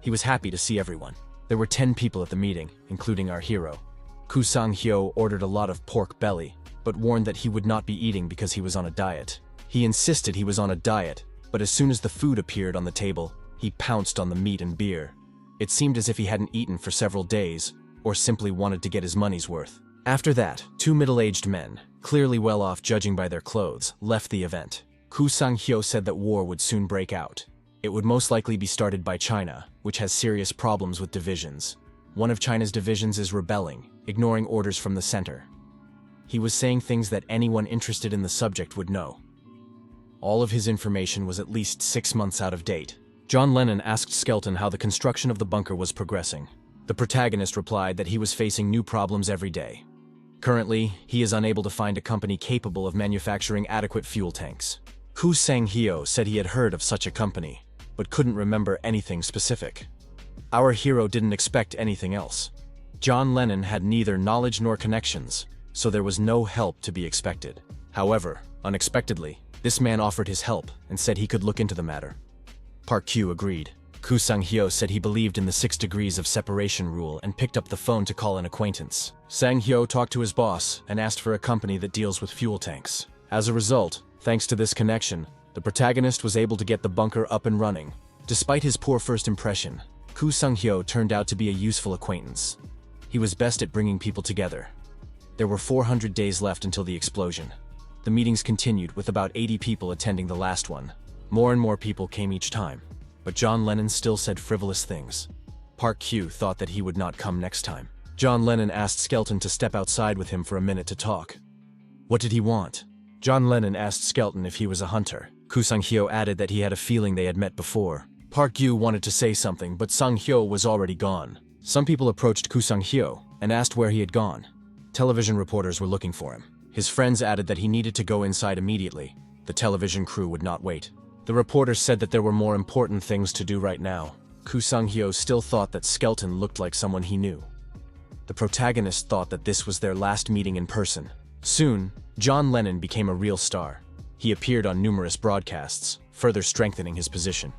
He was happy to see everyone. There were 10 people at the meeting, including our hero. Koo Sang-hyo ordered a lot of pork belly, but warned that he would not be eating because he was on a diet. He insisted he was on a diet, but as soon as the food appeared on the table, he pounced on the meat and beer. It seemed as if he hadn't eaten for several days, or simply wanted to get his money's worth. After that, 2 middle-aged men, clearly well off judging by their clothes, left the event. Koo Sang-hyo said that war would soon break out. It would most likely be started by China, which has serious problems with divisions. One of China's divisions is rebelling, ignoring orders from the center. He was saying things that anyone interested in the subject would know. All of his information was at least 6 months out of date. John Lennon asked Skelton how the construction of the bunker was progressing. The protagonist replied that he was facing new problems every day. Currently, he is unable to find a company capable of manufacturing adequate fuel tanks. Koo Sang-hyo said he had heard of such a company, but couldn't remember anything specific. Our hero didn't expect anything else. John Lennon had neither knowledge nor connections, so there was no help to be expected. However, unexpectedly, this man offered his help and said he could look into the matter. Park Gyu agreed. Koo Sang-hyo said he believed in the 6 degrees of separation rule and picked up the phone to call an acquaintance. Sang-hyo talked to his boss and asked for a company that deals with fuel tanks. As a result, thanks to this connection, the protagonist was able to get the bunker up and running. Despite his poor first impression, Koo Sang-hyo turned out to be a useful acquaintance. He was best at bringing people together. There were 400 days left until the explosion. The meetings continued with about 80 people attending the last one. More and more people came each time, but John Lennon still said frivolous things. Park Gyu thought that he would not come next time. John Lennon asked Skelton to step outside with him for a minute to talk. What did he want? John Lennon asked Skelton if he was a hunter. Koo Sang-hyo added that he had a feeling they had met before. Park Gyu wanted to say something, but Sang-hyo was already gone. Some people approached Koo Sang-hyo and asked where he had gone. Television reporters were looking for him. His friends added that he needed to go inside immediately. The television crew would not wait. The reporters said that there were more important things to do right now. Koo Sang-hyo still thought that Skelton looked like someone he knew. The protagonist thought that this was their last meeting in person. Soon, John Lennon became a real star. He appeared on numerous broadcasts, further strengthening his position.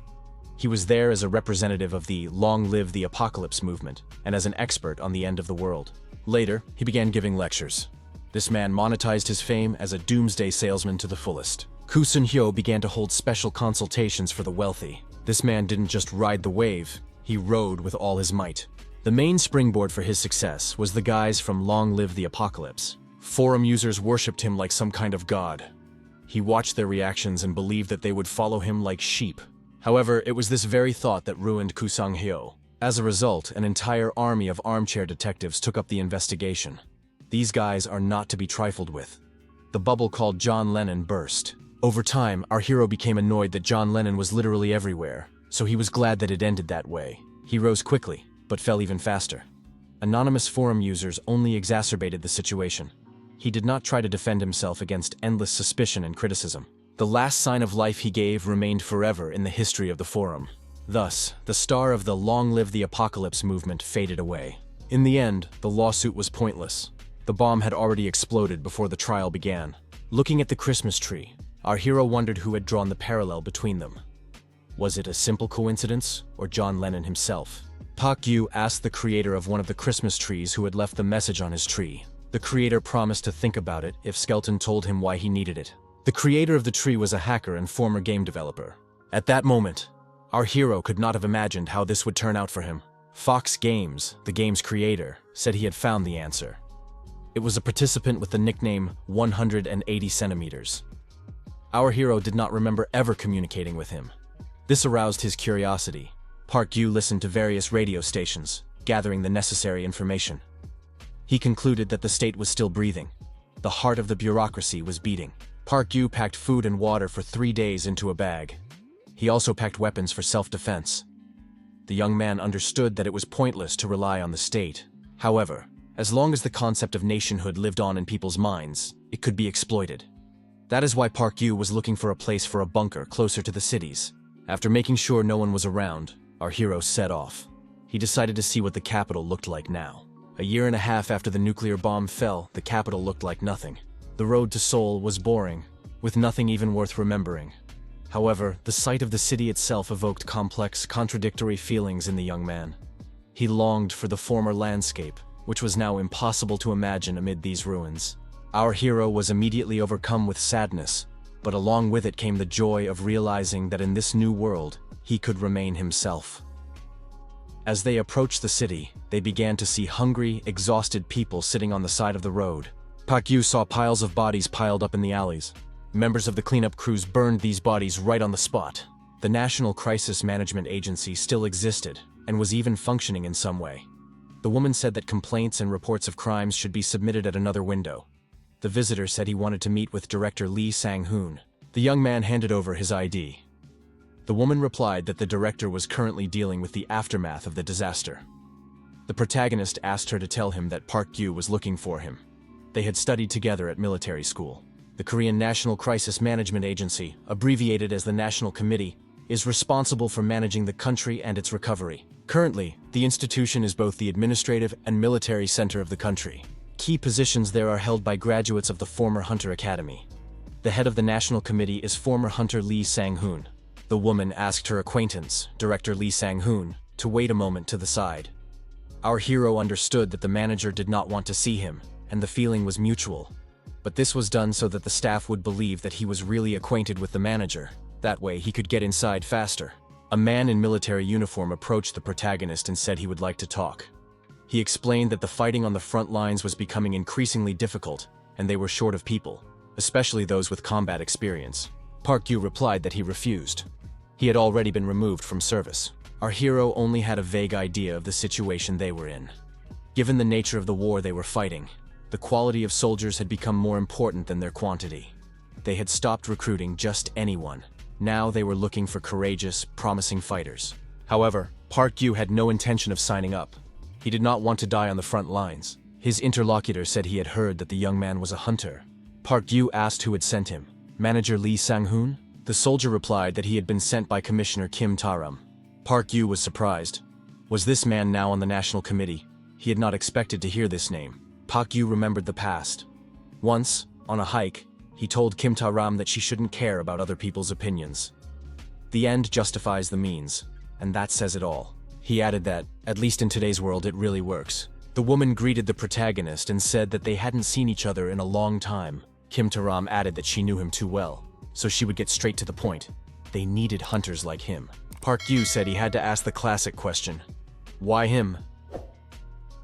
He was there as a representative of the Long Live the Apocalypse movement and as an expert on the end of the world. Later, he began giving lectures. This man monetized his fame as a doomsday salesman to the fullest. Koo Sang-hyo began to hold special consultations for the wealthy. This man didn't just ride the wave, he rode with all his might. The main springboard for his success was the guys from Long Live the Apocalypse. Forum users worshipped him like some kind of god. He watched their reactions and believed that they would follow him like sheep. However, it was this very thought that ruined Koo Sang-hyo. As a result, an entire army of armchair detectives took up the investigation. These guys are not to be trifled with. The bubble called John Lennon burst. Over time, our hero became annoyed that John Lennon was literally everywhere, so he was glad that it ended that way. He rose quickly, but fell even faster. Anonymous forum users only exacerbated the situation. He did not try to defend himself against endless suspicion and criticism. The last sign of life he gave remained forever in the history of the forum. Thus, the star of the Long Live the Apocalypse movement faded away. In the end, the lawsuit was pointless. The bomb had already exploded before the trial began. Looking at the Christmas tree, our hero wondered who had drawn the parallel between them. Was it a simple coincidence, or John Lennon himself? Park Gyu asked the creator of one of the Christmas trees who had left the message on his tree. The creator promised to think about it if Skelton told him why he needed it. The creator of the tree was a hacker and former game developer. At that moment, our hero could not have imagined how this would turn out for him. Fox Games, the game's creator, said he had found the answer. It was a participant with the nickname 180 centimeters. Our hero did not remember ever communicating with him. This aroused his curiosity. Park Yu listened to various radio stations, gathering the necessary information. He concluded that the state was still breathing. The heart of the bureaucracy was beating. Park Yu packed food and water for 3 days into a bag. He also packed weapons for self-defense. The young man understood that it was pointless to rely on the state. However, as long as the concept of nationhood lived on in people's minds, it could be exploited. That is why Park Yu was looking for a place for a bunker closer to the cities. After making sure no one was around, our hero set off. He decided to see what the capital looked like now. A year and a half after the nuclear bomb fell, the capital looked like nothing. The road to Seoul was boring, with nothing even worth remembering. However, the sight of the city itself evoked complex, contradictory feelings in the young man. He longed for the former landscape, which was now impossible to imagine amid these ruins. Our hero was immediately overcome with sadness, but along with it came the joy of realizing that in this new world, he could remain himself. As they approached the city, they began to see hungry, exhausted people sitting on the side of the road. Park Yu saw piles of bodies piled up in the alleys. Members of the cleanup crews burned these bodies right on the spot. The National Crisis Management Agency still existed, and was even functioning in some way. The woman said that complaints and reports of crimes should be submitted at another window. The visitor said he wanted to meet with director Lee Sang-hoon. The young man handed over his ID. The woman replied that the director was currently dealing with the aftermath of the disaster. The protagonist asked her to tell him that Park Yu was looking for him. They had studied together at military school. The Korean National Crisis Management Agency, abbreviated as the National Committee, is responsible for managing the country and its recovery. Currently, the institution is both the administrative and military center of the country. Key positions there are held by graduates of the former Hunter Academy. The head of the National Committee is former Hunter Lee Sang-hoon. The woman asked her acquaintance, Director Lee Sang-hoon, to wait a moment to the side. Our hero understood that the manager did not want to see him, and the feeling was mutual. But this was done so that the staff would believe that he was really acquainted with the manager. That way he could get inside faster. A man in military uniform approached the protagonist and said he would like to talk. He explained that the fighting on the front lines was becoming increasingly difficult, and they were short of people, especially those with combat experience. Park Yu replied that he refused. He had already been removed from service. Our hero only had a vague idea of the situation they were in. Given the nature of the war they were fighting, the quality of soldiers had become more important than their quantity. They had stopped recruiting just anyone. Now they were looking for courageous, promising fighters. However, Park Yu had no intention of signing up. He did not want to die on the front lines. His interlocutor said he had heard that the young man was a hunter. Park Yu asked who had sent him. Manager Lee Sang-hoon? The soldier replied that he had been sent by Commissioner Kim Ta-ram. Park Yu was surprised. Was this man now on the National Committee? He had not expected to hear this name. Park Yu remembered the past. Once, on a hike, he told Kim Ta-ram that she shouldn't care about other people's opinions. The end justifies the means, and that says it all. He added that, at least in today's world, it really works. The woman greeted the protagonist and said that they hadn't seen each other in a long time. Kim Ta-ram added that she knew him too well, so she would get straight to the point. They needed hunters like him. Park Yu said he had to ask the classic question, why him?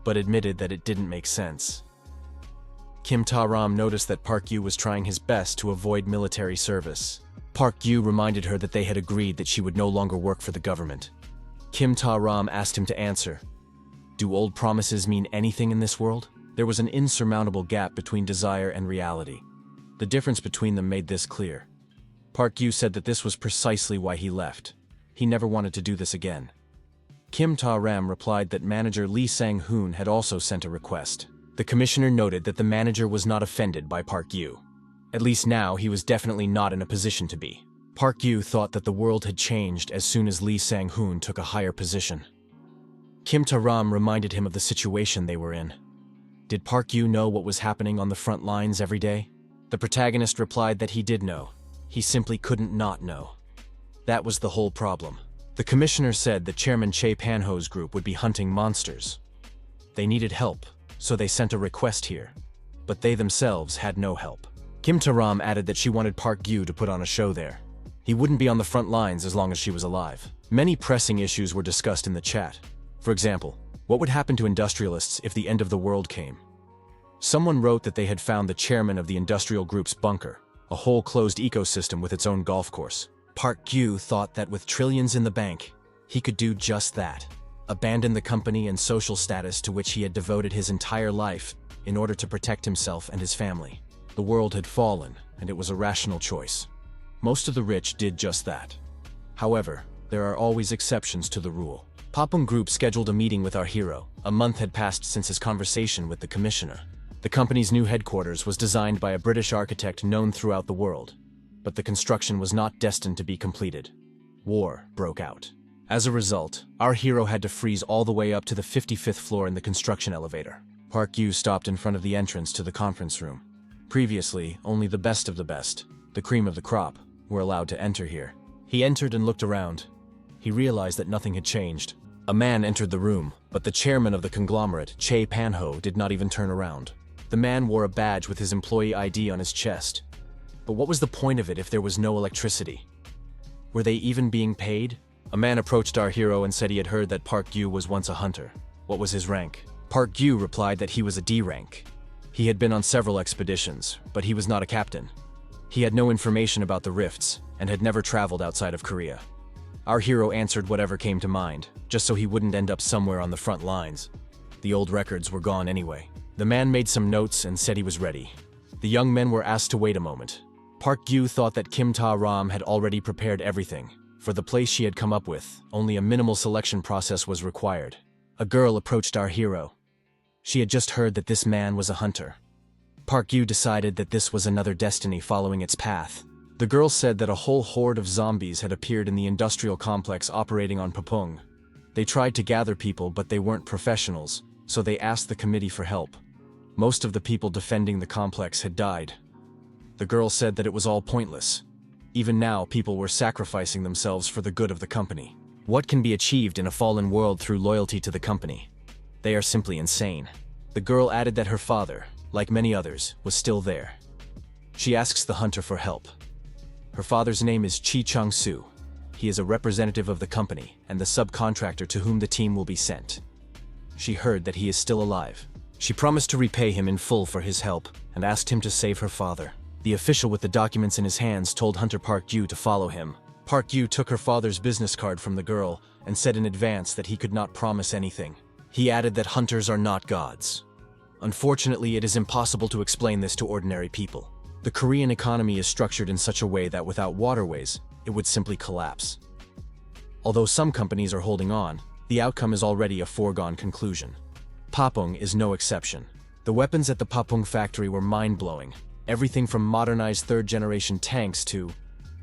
But admitted that it didn't make sense. Kim Ta-ram noticed that Park Yu was trying his best to avoid military service. Park Yu reminded her that they had agreed that she would no longer work for the government. Kim Ta-ram asked him to answer, do old promises mean anything in this world? There was an insurmountable gap between desire and reality. The difference between them made this clear. Park Yu said that this was precisely why he left. He never wanted to do this again. Kim Ta-ram replied that manager Lee Sang-hoon had also sent a request. The commissioner noted that the manager was not offended by Park Yu. At least now he was definitely not in a position to be. Park Yu thought that the world had changed as soon as Lee Sang-hoon took a higher position. Kim Ta-ram reminded him of the situation they were in. Did Park Yu know what was happening on the front lines every day? The protagonist replied that he did know. He simply couldn't not know. That was the whole problem. The commissioner said that Chairman Che Panho's group would be hunting monsters. They needed help, so they sent a request here. But they themselves had no help. Kim Ta-ram added that she wanted Park Gyu to put on a show there. He wouldn't be on the front lines as long as she was alive. Many pressing issues were discussed in the chat. For example, what would happen to industrialists if the end of the world came? Someone wrote that they had found the chairman of the industrial group's bunker, a whole closed ecosystem with its own golf course. Park Gyu thought that with trillions in the bank, he could do just that. Abandon the company and social status to which he had devoted his entire life in order to protect himself and his family. The world had fallen, and it was a rational choice. Most of the rich did just that. However, there are always exceptions to the rule. Papung Group scheduled a meeting with our hero. A month had passed since his conversation with the commissioner. The company's new headquarters was designed by a British architect known throughout the world, but the construction was not destined to be completed. War broke out. As a result, our hero had to freeze all the way up to the 55th floor in the construction elevator. Park Gyu stopped in front of the entrance to the conference room. Previously, only the best of the best, the cream of the crop, were allowed to enter here. He entered and looked around. He realized that nothing had changed. A man entered the room, but the chairman of the conglomerate, Che Panho, did not even turn around. The man wore a badge with his employee ID on his chest. But what was the point of it if there was no electricity? Were they even being paid? A man approached our hero and said he had heard that Park Gyu was once a hunter. What was his rank? Park Gyu replied that he was a D rank. He had been on several expeditions, but he was not a captain. He had no information about the rifts and had never traveled outside of Korea. Our hero answered whatever came to mind, just so he wouldn't end up somewhere on the front lines. The old records were gone anyway. The man made some notes and said he was ready. The young men were asked to wait a moment. Park Gyu thought that Kim Ta-ram had already prepared everything. For the place she had come up with, only a minimal selection process was required. A girl approached our hero. She had just heard that this man was a hunter. Park Gyu decided that this was another destiny following its path. The girl said that a whole horde of zombies had appeared in the industrial complex operating on Papung. They tried to gather people, but they weren't professionals, so they asked the committee for help. Most of the people defending the complex had died. The girl said that it was all pointless. Even now, people were sacrificing themselves for the good of the company. What can be achieved in a fallen world through loyalty to the company? They are simply insane. The girl added that her father, like many others, was still there. She asks the hunter for help. Her father's name is Chi Chang-soo. He is a representative of the company and the subcontractor to whom the team will be sent. She heard that he is still alive. She promised to repay him in full for his help and asked him to save her father. The official with the documents in his hands told Hunter Park Gyu to follow him. Park Gyu took her father's business card from the girl and said in advance that he could not promise anything. He added that hunters are not gods. Unfortunately, it is impossible to explain this to ordinary people. The Korean economy is structured in such a way that without waterways, it would simply collapse. Although some companies are holding on, the outcome is already a foregone conclusion. Papung is no exception. The weapons at the Papung factory were mind-blowing. Everything from modernized third-generation tanks to,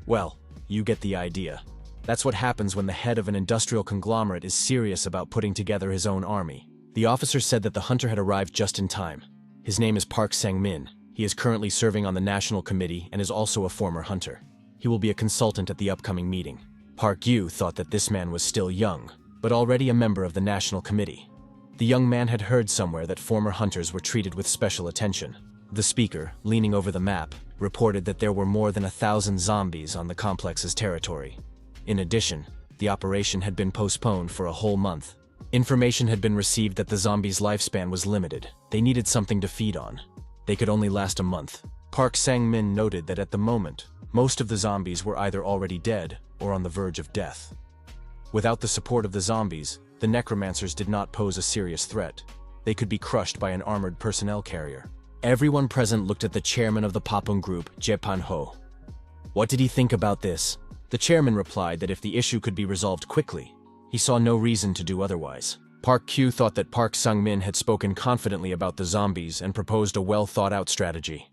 well, you get the idea. That's what happens when the head of an industrial conglomerate is serious about putting together his own army. The officer said that the hunter had arrived just in time. His name is Park Sang-min. He is currently serving on the National Committee and is also a former hunter. He will be a consultant at the upcoming meeting. Park Gyu thought that this man was still young, but already a member of the National Committee. The young man had heard somewhere that former hunters were treated with special attention. The speaker, leaning over the map, reported that there were more than 1,000 zombies on the complex's territory. In addition, the operation had been postponed for a whole month. Information had been received that the zombies' lifespan was limited. They needed something to feed on. They could only last a month. Park Sang-min noted that at the moment, most of the zombies were either already dead or on the verge of death. Without the support of the zombies, the necromancers did not pose a serious threat. They could be crushed by an armored personnel carrier. Everyone present looked at the chairman of the Papung Group, Je Pan-ho. What did he think about this? The chairman replied that if the issue could be resolved quickly, he saw no reason to do otherwise. Park Gyu thought that Park Sang-min had spoken confidently about the zombies and proposed a well-thought-out strategy.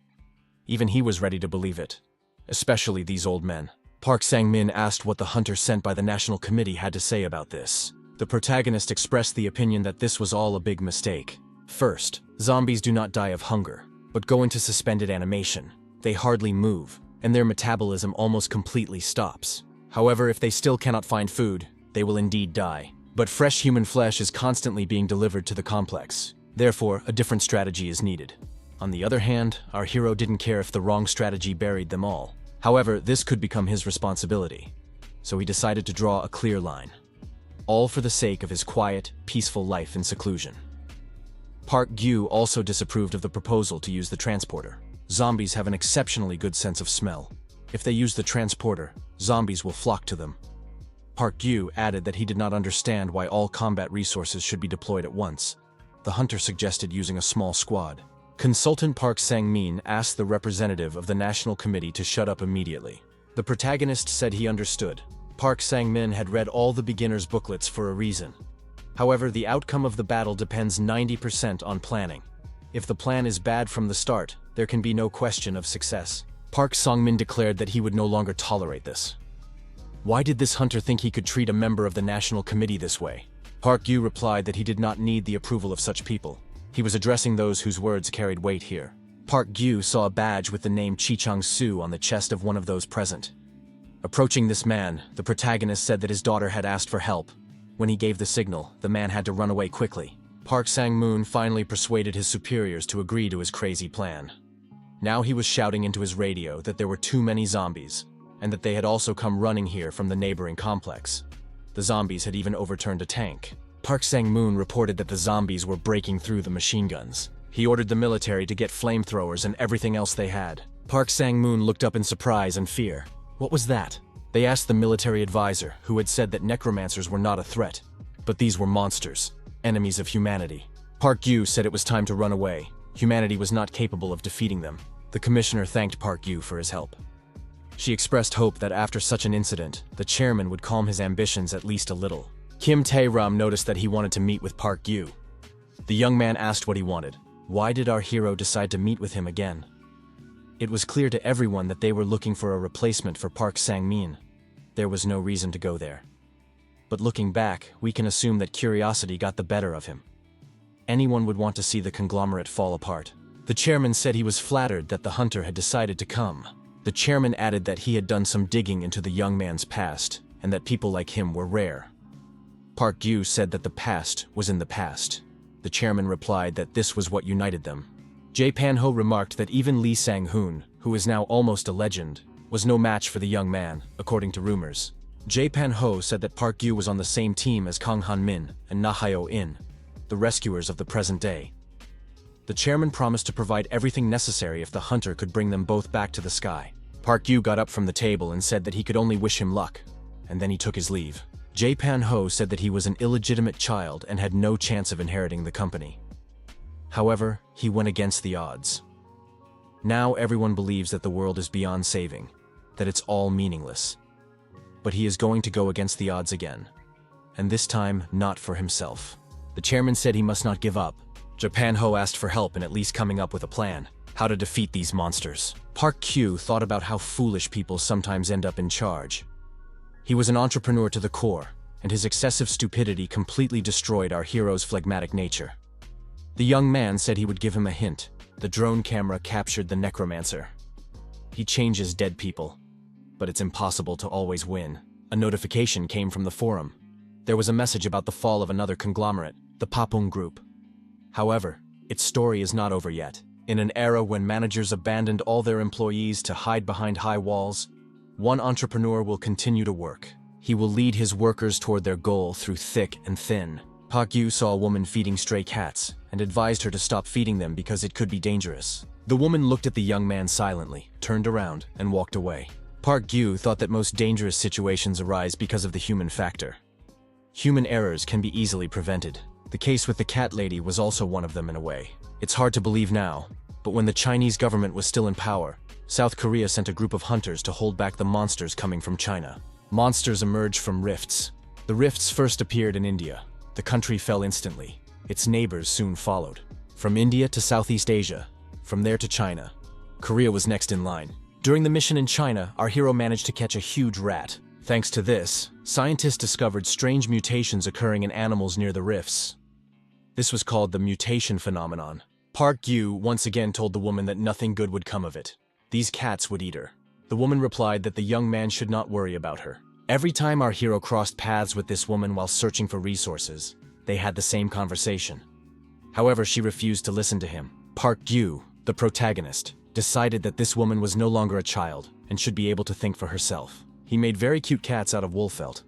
Even he was ready to believe it, especially these old men. Park Sang-min asked what the hunter sent by the National Committee had to say about this. The protagonist expressed the opinion that this was all a big mistake. First, zombies do not die of hunger, but go into suspended animation. They hardly move, and their metabolism almost completely stops. However, if they still cannot find food, they will indeed die. But fresh human flesh is constantly being delivered to the complex. Therefore, a different strategy is needed. On the other hand, our hero didn't care if the wrong strategy buried them all. However, this could become his responsibility. So he decided to draw a clear line. All for the sake of his quiet, peaceful life in seclusion. Park Gyu also disapproved of the proposal to use the transporter. Zombies have an exceptionally good sense of smell. If they use the transporter, zombies will flock to them. Park Gyu added that he did not understand why all combat resources should be deployed at once. The hunter suggested using a small squad. Consultant Park Sang-min asked the representative of the National Committee to shut up immediately. The protagonist said he understood. Park Sang-min had read all the beginner's booklets for a reason. However, the outcome of the battle depends 90% on planning. If the plan is bad from the start, there can be no question of success. Park Sang-min declared that he would no longer tolerate this. Why did this hunter think he could treat a member of the National Committee this way? Park Gyu replied that he did not need the approval of such people. He was addressing those whose words carried weight here. Park Gyu saw a badge with the name Chi Chang-soo on the chest of one of those present. Approaching this man, the protagonist said that his daughter had asked for help. When he gave the signal, the man had to run away quickly. Park Sang-moon finally persuaded his superiors to agree to his crazy plan. Now he was shouting into his radio that there were too many zombies, and that they had also come running here from the neighboring complex. The zombies had even overturned a tank. Park Sang-moon reported that the zombies were breaking through the machine guns. He ordered the military to get flamethrowers and everything else they had. Park Sang-moon looked up in surprise and fear. What was that? They asked the military advisor, who had said that necromancers were not a threat, but these were monsters, enemies of humanity. Park Gyu said it was time to run away. Humanity was not capable of defeating them. The commissioner thanked Park Gyu for his help. She expressed hope that after such an incident, the chairman would calm his ambitions at least a little. Kim Tae-ram noticed that he wanted to meet with Park Gyu. The young man asked what he wanted. Why did our hero decide to meet with him again? It was clear to everyone that they were looking for a replacement for Park Sang-min. There was no reason to go there. But looking back, we can assume that curiosity got the better of him. Anyone would want to see the conglomerate fall apart. The chairman said he was flattered that the hunter had decided to come. The chairman added that he had done some digging into the young man's past, and that people like him were rare. Park Gyu said that the past was in the past. The chairman replied that this was what united them. Jae Pan-ho remarked that even Lee Sang-hoon, who is now almost a legend, was no match for the young man, according to rumors. Jae Pan-ho said that Park Gyu was on the same team as Kang Han-min and Na Hyo-in, the rescuers of the present day. The chairman promised to provide everything necessary if the hunter could bring them both back to the sky. Park Gyu got up from the table and said that he could only wish him luck, and then he took his leave. Jae Pan-ho said that he was an illegitimate child and had no chance of inheriting the company. However, he went against the odds. Now everyone believes that the world is beyond saving, that it's all meaningless. But he is going to go against the odds again, and this time not for himself. The chairman said he must not give up. Jae Pan-ho asked for help in at least coming up with a plan, how to defeat these monsters. Park Gyu thought about how foolish people sometimes end up in charge. He was an entrepreneur to the core, and his excessive stupidity completely destroyed our hero's phlegmatic nature. The young man said he would give him a hint. The drone camera captured the necromancer. He changes dead people, but it's impossible to always win. A notification came from the forum. There was a message about the fall of another conglomerate, the Papung Group. However, its story is not over yet. In an era when managers abandoned all their employees to hide behind high walls, one entrepreneur will continue to work. He will lead his workers toward their goal through thick and thin. Park Gyu saw a woman feeding stray cats and advised her to stop feeding them because it could be dangerous. The woman looked at the young man silently, turned around, and walked away. Park Gyu thought that most dangerous situations arise because of the human factor. Human errors can be easily prevented. The case with the cat lady was also one of them in a way. It's hard to believe now, but when the Chinese government was still in power, South Korea sent a group of hunters to hold back the monsters coming from China. Monsters emerged from rifts. The rifts first appeared in India. The country fell instantly. Its neighbors soon followed. From India to Southeast Asia, from there to China. Korea was next in line. During the mission in China, our hero managed to catch a huge rat. Thanks to this, scientists discovered strange mutations occurring in animals near the rifts. This was called the mutation phenomenon. Park Gyu once again told the woman that nothing good would come of it. These cats would eat her. The woman replied that the young man should not worry about her. Every time our hero crossed paths with this woman while searching for resources, they had the same conversation. However, she refused to listen to him. Park Gyu, The protagonist decided that this woman was no longer a child and should be able to think for herself. He made very cute cats out of wool felt.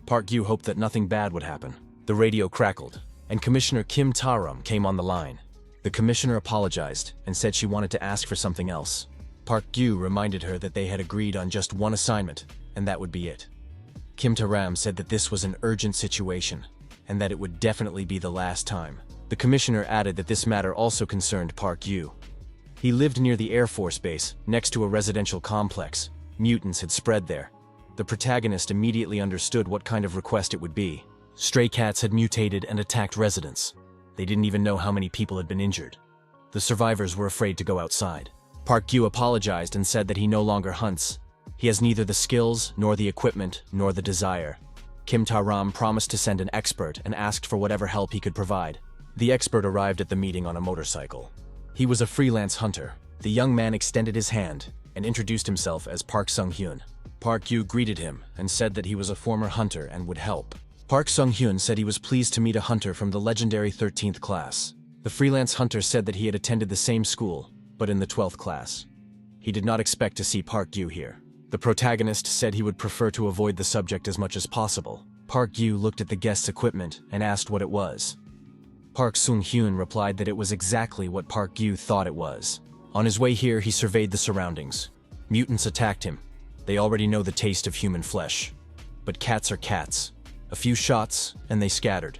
Park Gyu hoped that nothing bad would happen. The radio crackled, and Commissioner Kim Ta-rum came on the line. The commissioner apologized and said she wanted to ask for something else. Park Gyu reminded her that they had agreed on just one assignment, and that would be it. Kim Ta-ram said that this was an urgent situation, and that it would definitely be the last time. The commissioner added that this matter also concerned Park Gyu. He lived near the Air Force Base, next to a residential complex. Mutants had spread there. The protagonist immediately understood what kind of request it would be. Stray cats had mutated and attacked residents. They didn't even know how many people had been injured. The survivors were afraid to go outside. Park Gyu apologized and said that he no longer hunts. He has neither the skills, nor the equipment, nor the desire. Kim Ta-ram promised to send an expert and asked for whatever help he could provide. The expert arrived at the meeting on a motorcycle. He was a freelance hunter. The young man extended his hand and introduced himself as Park Sung-hyun. Park Gyu greeted him and said that he was a former hunter and would help. Park Sung-hyun said he was pleased to meet a hunter from the legendary 13th class. The freelance hunter said that he had attended the same school, but in the 12th class. He did not expect to see Park Gyu here. The protagonist said he would prefer to avoid the subject as much as possible. Park Gyu looked at the guest's equipment and asked what it was. Park Sung-hyun replied that it was exactly what Park Gyu thought it was. On his way here, he surveyed the surroundings. Mutants attacked him. They already know the taste of human flesh. But cats are cats. A few shots, and they scattered.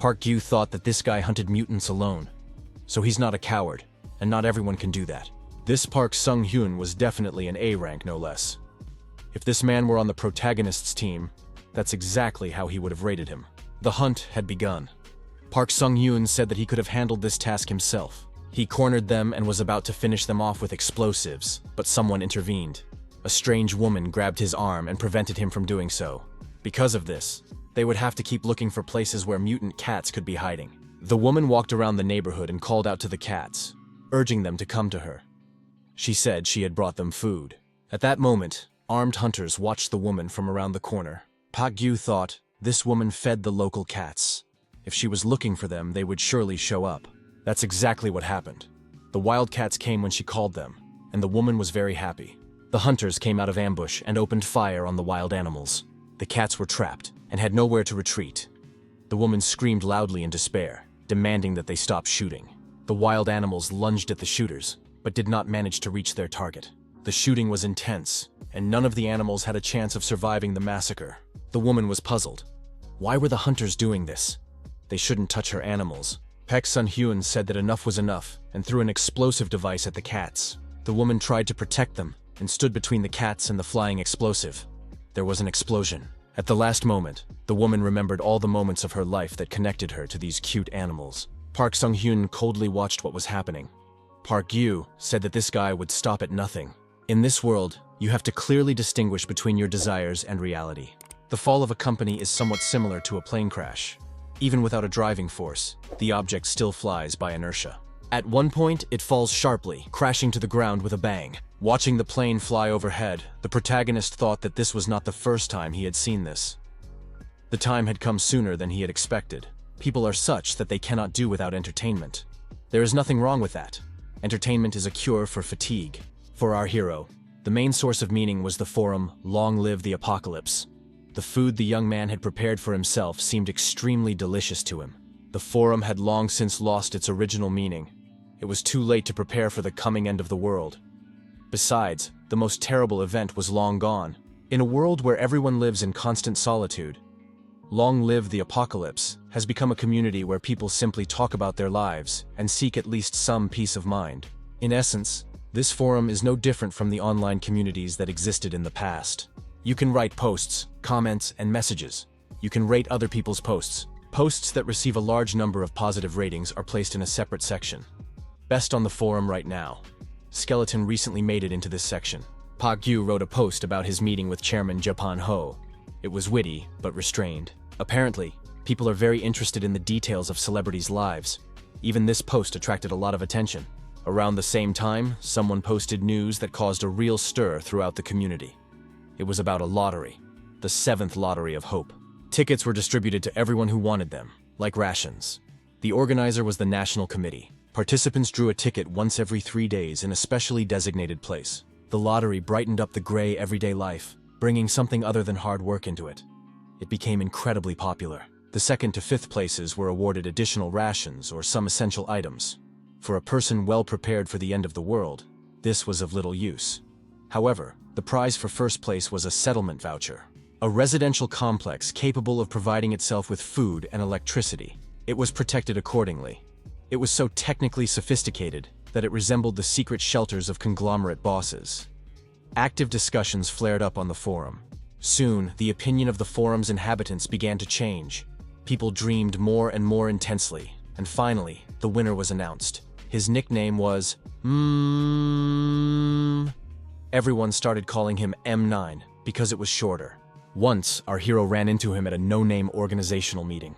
Park Gyu thought that this guy hunted mutants alone. So he's not a coward, and not everyone can do that. This Park Sung-hyun was definitely an A rank, no less. If this man were on the protagonist's team, that's exactly how he would have rated him. The hunt had begun. Park Sung-hyun said that he could have handled this task himself. He cornered them and was about to finish them off with explosives, but someone intervened. A strange woman grabbed his arm and prevented him from doing so. Because of this, they would have to keep looking for places where mutant cats could be hiding. The woman walked around the neighborhood and called out to the cats, urging them to come to her. She said she had brought them food. At that moment, armed hunters watched the woman from around the corner. Park Gyu thought, this woman fed the local cats. If she was looking for them, they would surely show up. That's exactly what happened. The wild cats came when she called them, and the woman was very happy. The hunters came out of ambush and opened fire on the wild animals. The cats were trapped and had nowhere to retreat. The woman screamed loudly in despair, demanding that they stop shooting. The wild animals lunged at the shooters, but did not manage to reach their target. The shooting was intense, and none of the animals had a chance of surviving the massacre. The woman was puzzled. Why were the hunters doing this? They shouldn't touch her animals. Park Sung-hyun said that enough was enough and threw an explosive device at the cats. The woman tried to protect them and stood between the cats and the flying explosive. There was an explosion. At the last moment, the woman remembered all the moments of her life that connected her to these cute animals. Park Sung-hyun coldly watched what was happening. Park Gyu said that this guy would stop at nothing. In this world, you have to clearly distinguish between your desires and reality. The fall of a company is somewhat similar to a plane crash. Even without a driving force, the object still flies by inertia. At one point, it falls sharply, crashing to the ground with a bang. Watching the plane fly overhead, the protagonist thought that this was not the first time he had seen this. The time had come sooner than he had expected. People are such that they cannot do without entertainment. There is nothing wrong with that. Entertainment is a cure for fatigue. For our hero, the main source of meaning was the forum, "Long live the apocalypse." The food the young man had prepared for himself seemed extremely delicious to him. The forum had long since lost its original meaning. It was too late to prepare for the coming end of the world. Besides, the most terrible event was long gone. In a world where everyone lives in constant solitude, Long Live the Apocalypse has become a community where people simply talk about their lives and seek at least some peace of mind. In essence, this forum is no different from the online communities that existed in the past. You can write posts, comments, and messages. You can rate other people's posts. Posts that receive a large number of positive ratings are placed in a separate section. Best on the forum right now. Skeleton recently made it into this section. Park Gyu wrote a post about his meeting with Chairman Japan Ho. It was witty, but restrained. Apparently, people are very interested in the details of celebrities' lives. Even this post attracted a lot of attention. Around the same time, someone posted news that caused a real stir throughout the community. It was about a lottery, the 7th lottery of hope. Tickets were distributed to everyone who wanted them, like rations. The organizer was the National Committee. Participants drew a ticket once every 3 days in a specially designated place. The lottery brightened up the gray everyday life, bringing something other than hard work into it. It became incredibly popular. The 2nd to 5th places were awarded additional rations or some essential items. For a person well prepared for the end of the world, this was of little use. However, the prize for 1st place was a settlement voucher, a residential complex capable of providing itself with food and electricity. It was protected accordingly. It was so technically sophisticated that it resembled the secret shelters of conglomerate bosses. Active discussions flared up on the forum. Soon, the opinion of the forum's inhabitants began to change. People dreamed more and more intensely, and finally, the winner was announced. His nickname was Everyone started calling him M9 because it was shorter. Once, our hero ran into him at a no-name organizational meeting.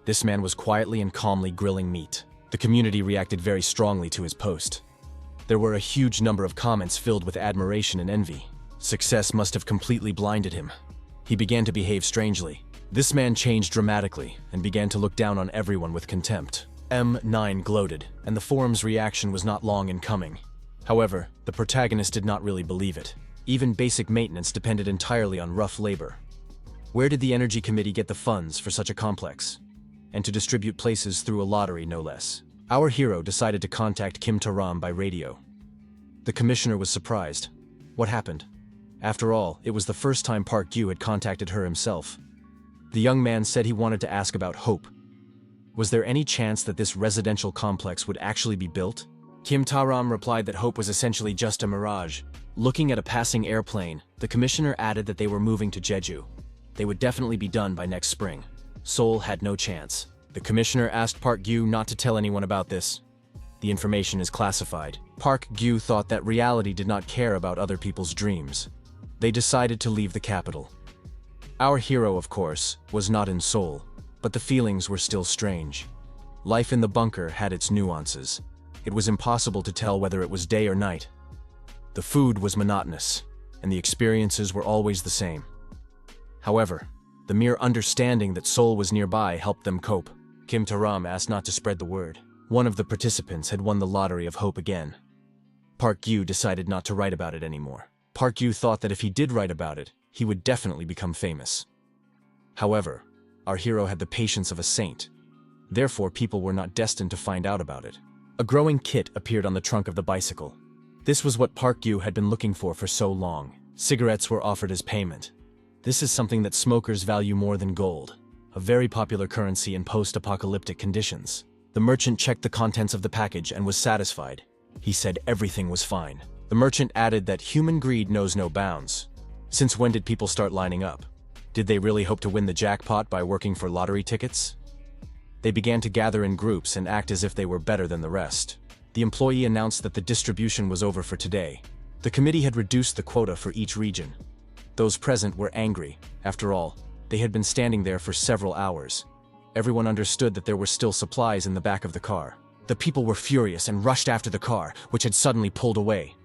This man was quietly and calmly grilling meat. The community reacted very strongly to his post. There were a huge number of comments filled with admiration and envy. Success must have completely blinded him. He began to behave strangely. This man changed dramatically and began to look down on everyone with contempt. M9 gloated, and the forum's reaction was not long in coming. However, the protagonist did not really believe it. Even basic maintenance depended entirely on rough labor. Where did the Energy Committee get the funds for such a complex? And to distribute places through a lottery, no less. Our hero decided to contact Kim Taram by radio. The commissioner was surprised. What happened? After all, it was the first time Park Gyu had contacted her himself. The young man said he wanted to ask about hope. Was there any chance that this residential complex would actually be built? Kim Taram replied that hope was essentially just a mirage. Looking at a passing airplane, the commissioner added that they were moving to Jeju. They would definitely be done by next spring. Seoul had no chance. The commissioner asked Park Gyu not to tell anyone about this. The information is classified. Park Gyu thought that reality did not care about other people's dreams. They decided to leave the capital. Our hero, of course, was not in Seoul, but the feelings were still strange. Life in the bunker had its nuances. It was impossible to tell whether it was day or night. The food was monotonous, and the experiences were always the same. However, the mere understanding that Seoul was nearby helped them cope. Kim Taram asked not to spread the word. One of the participants had won the lottery of hope again. Park Gyu decided not to write about it anymore. Park Gyu thought that if he did write about it, he would definitely become famous. However, our hero had the patience of a saint. Therefore, people were not destined to find out about it. A growing kit appeared on the trunk of the bicycle. This was what Park Gyu had been looking for so long. Cigarettes were offered as payment. This is something that smokers value more than gold, a very popular currency in post-apocalyptic conditions. The merchant checked the contents of the package and was satisfied. He said everything was fine. The merchant added that human greed knows no bounds. Since when did people start lining up? Did they really hope to win the jackpot by working for lottery tickets? They began to gather in groups and act as if they were better than the rest. The employee announced that the distribution was over for today. The committee had reduced the quota for each region. Those present were angry. After all, they had been standing there for several hours. Everyone understood that there were still supplies in the back of the car. The people were furious and rushed after the car, which had suddenly pulled away.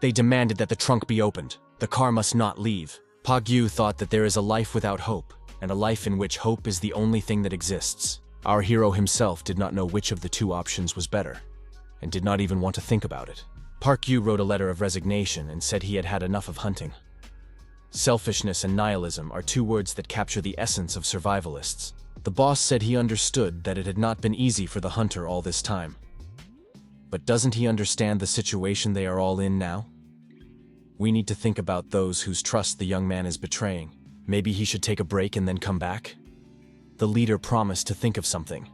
They demanded that the trunk be opened. The car must not leave. Park Gyu thought that there is a life without hope, and a life in which hope is the only thing that exists. Our hero himself did not know which of the two options was better, and did not even want to think about it. Park Gyu wrote a letter of resignation and said he had had enough of hunting. Selfishness and nihilism are two words that capture the essence of survivalists. The boss said he understood that it had not been easy for the hunter all this time. But doesn't he understand the situation they are all in now? We need to think about those whose trust the young man is betraying. Maybe he should take a break and then come back? The leader promised to think of something.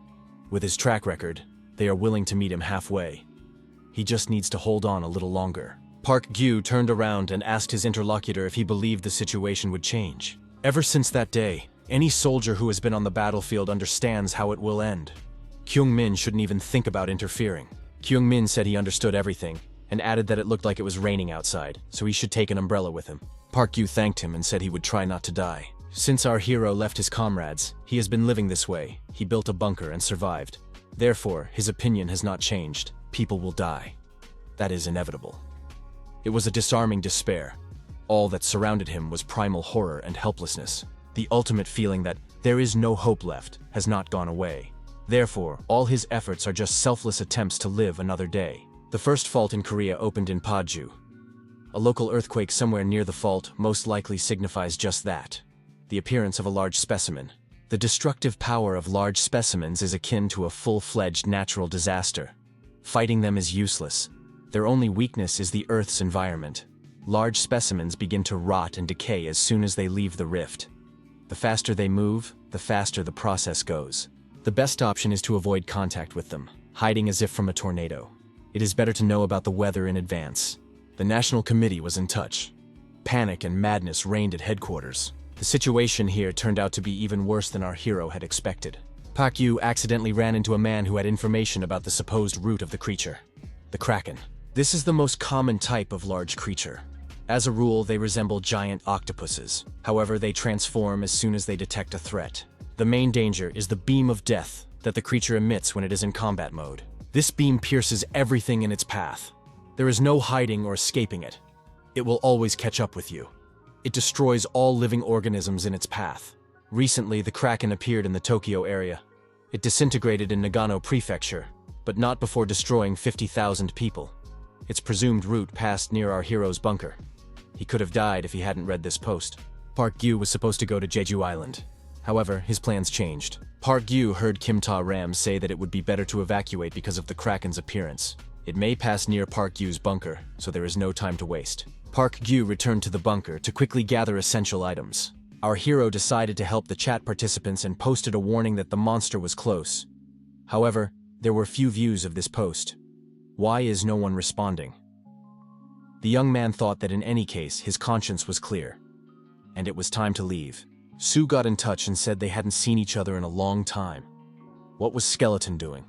With his track record, they are willing to meet him halfway. He just needs to hold on a little longer. Park Gyu turned around and asked his interlocutor if he believed the situation would change. Ever since that day, any soldier who has been on the battlefield understands how it will end. Kyung-min shouldn't even think about interfering. Kyung-min said he understood everything, and added that it looked like it was raining outside, so he should take an umbrella with him. Park Gyu thanked him and said he would try not to die. Since our hero left his comrades, he has been living this way. He built a bunker and survived. Therefore, his opinion has not changed. People will die. That is inevitable. It was a disarming despair. All that surrounded him was primal horror and helplessness. The ultimate feeling that there is no hope left has not gone away. Therefore, all his efforts are just selfless attempts to live another day. The first fault in Korea opened in Paju. A local earthquake somewhere near the fault most likely signifies just that: the appearance of a large specimen. The destructive power of large specimens is akin to a full-fledged natural disaster. Fighting them is useless. Their only weakness is the Earth's environment. Large specimens begin to rot and decay as soon as they leave the rift. The faster they move, the faster the process goes. The best option is to avoid contact with them, hiding as if from a tornado. It is better to know about the weather in advance. The National Committee was in touch. Panic and madness reigned at headquarters. The situation here turned out to be even worse than our hero had expected. Park Yu accidentally ran into a man who had information about the supposed root of the creature: the Kraken. This is the most common type of large creature. As a rule, they resemble giant octopuses. However, they transform as soon as they detect a threat. The main danger is the beam of death that the creature emits when it is in combat mode. This beam pierces everything in its path. There is no hiding or escaping it. It will always catch up with you. It destroys all living organisms in its path. Recently, the Kraken appeared in the Tokyo area. It disintegrated in Nagano Prefecture, but not before destroying 50,000 people. Its presumed route passed near our hero's bunker. He could have died if he hadn't read this post. Park Gyu was supposed to go to Jeju Island. However, his plans changed. Park Gyu heard Kim Ta-ram say that it would be better to evacuate because of the Kraken's appearance. It may pass near Park Gyu's bunker, so there is no time to waste. Park Gyu returned to the bunker to quickly gather essential items. Our hero decided to help the chat participants and posted a warning that the monster was close. However, there were few views of this post. Why is no one responding? The young man thought that in any case, his conscience was clear, and it was time to leave. Sue got in touch and said they hadn't seen each other in a long time. What was Skeleton doing?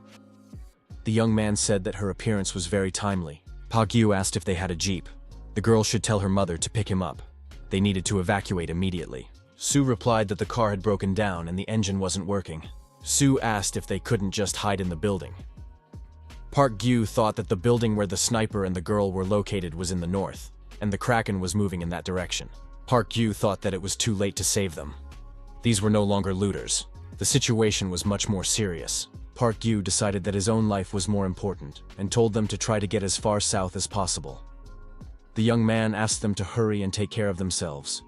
The young man said that her appearance was very timely. Park Gyu asked if they had a jeep. The girl should tell her mother to pick him up. They needed to evacuate immediately. Sue replied that the car had broken down and the engine wasn't working. Sue asked if they couldn't just hide in the building. Park Gyu thought that the building where the sniper and the girl were located was in the north, and the Kraken was moving in that direction. Park Gyu thought that it was too late to save them. These were no longer looters. The situation was much more serious. Park Gyu decided that his own life was more important and told them to try to get as far south as possible. The young man asked them to hurry and take care of themselves.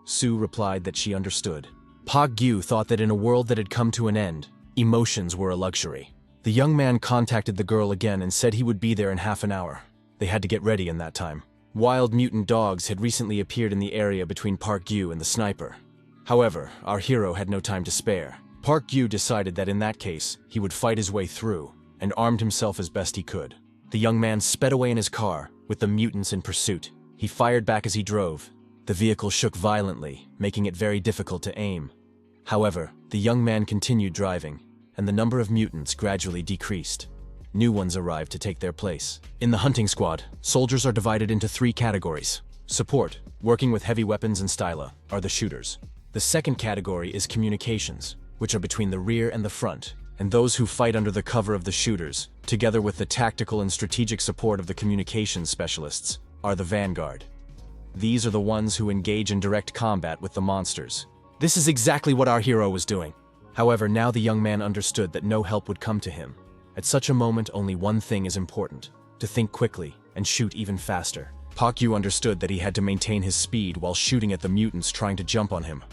Sue replied that she understood. Park Gyu thought that in a world that had come to an end, emotions were a luxury. The young man contacted the girl again and said he would be there in half an hour. They had to get ready in that time. Wild mutant dogs had recently appeared in the area between Park Gyu and the sniper. However, our hero had no time to spare. Park Gyu decided that in that case, he would fight his way through, and armed himself as best he could. The young man sped away in his car, with the mutants in pursuit. He fired back as he drove. The vehicle shook violently, making it very difficult to aim. However, the young man continued driving, and the number of mutants gradually decreased. New ones arrived to take their place. In the hunting squad, soldiers are divided into 3 categories. Support, working with heavy weapons and styla, are the shooters. The second category is communications, which are between the rear and the front, and those who fight under the cover of the shooters, together with the tactical and strategic support of the communications specialists, are the vanguard. These are the ones who engage in direct combat with the monsters. This is exactly what our hero was doing. However, now the young man understood that no help would come to him. At such a moment, only one thing is important: to think quickly and shoot even faster. Park Gyu understood that he had to maintain his speed while shooting at the mutants trying to jump on him.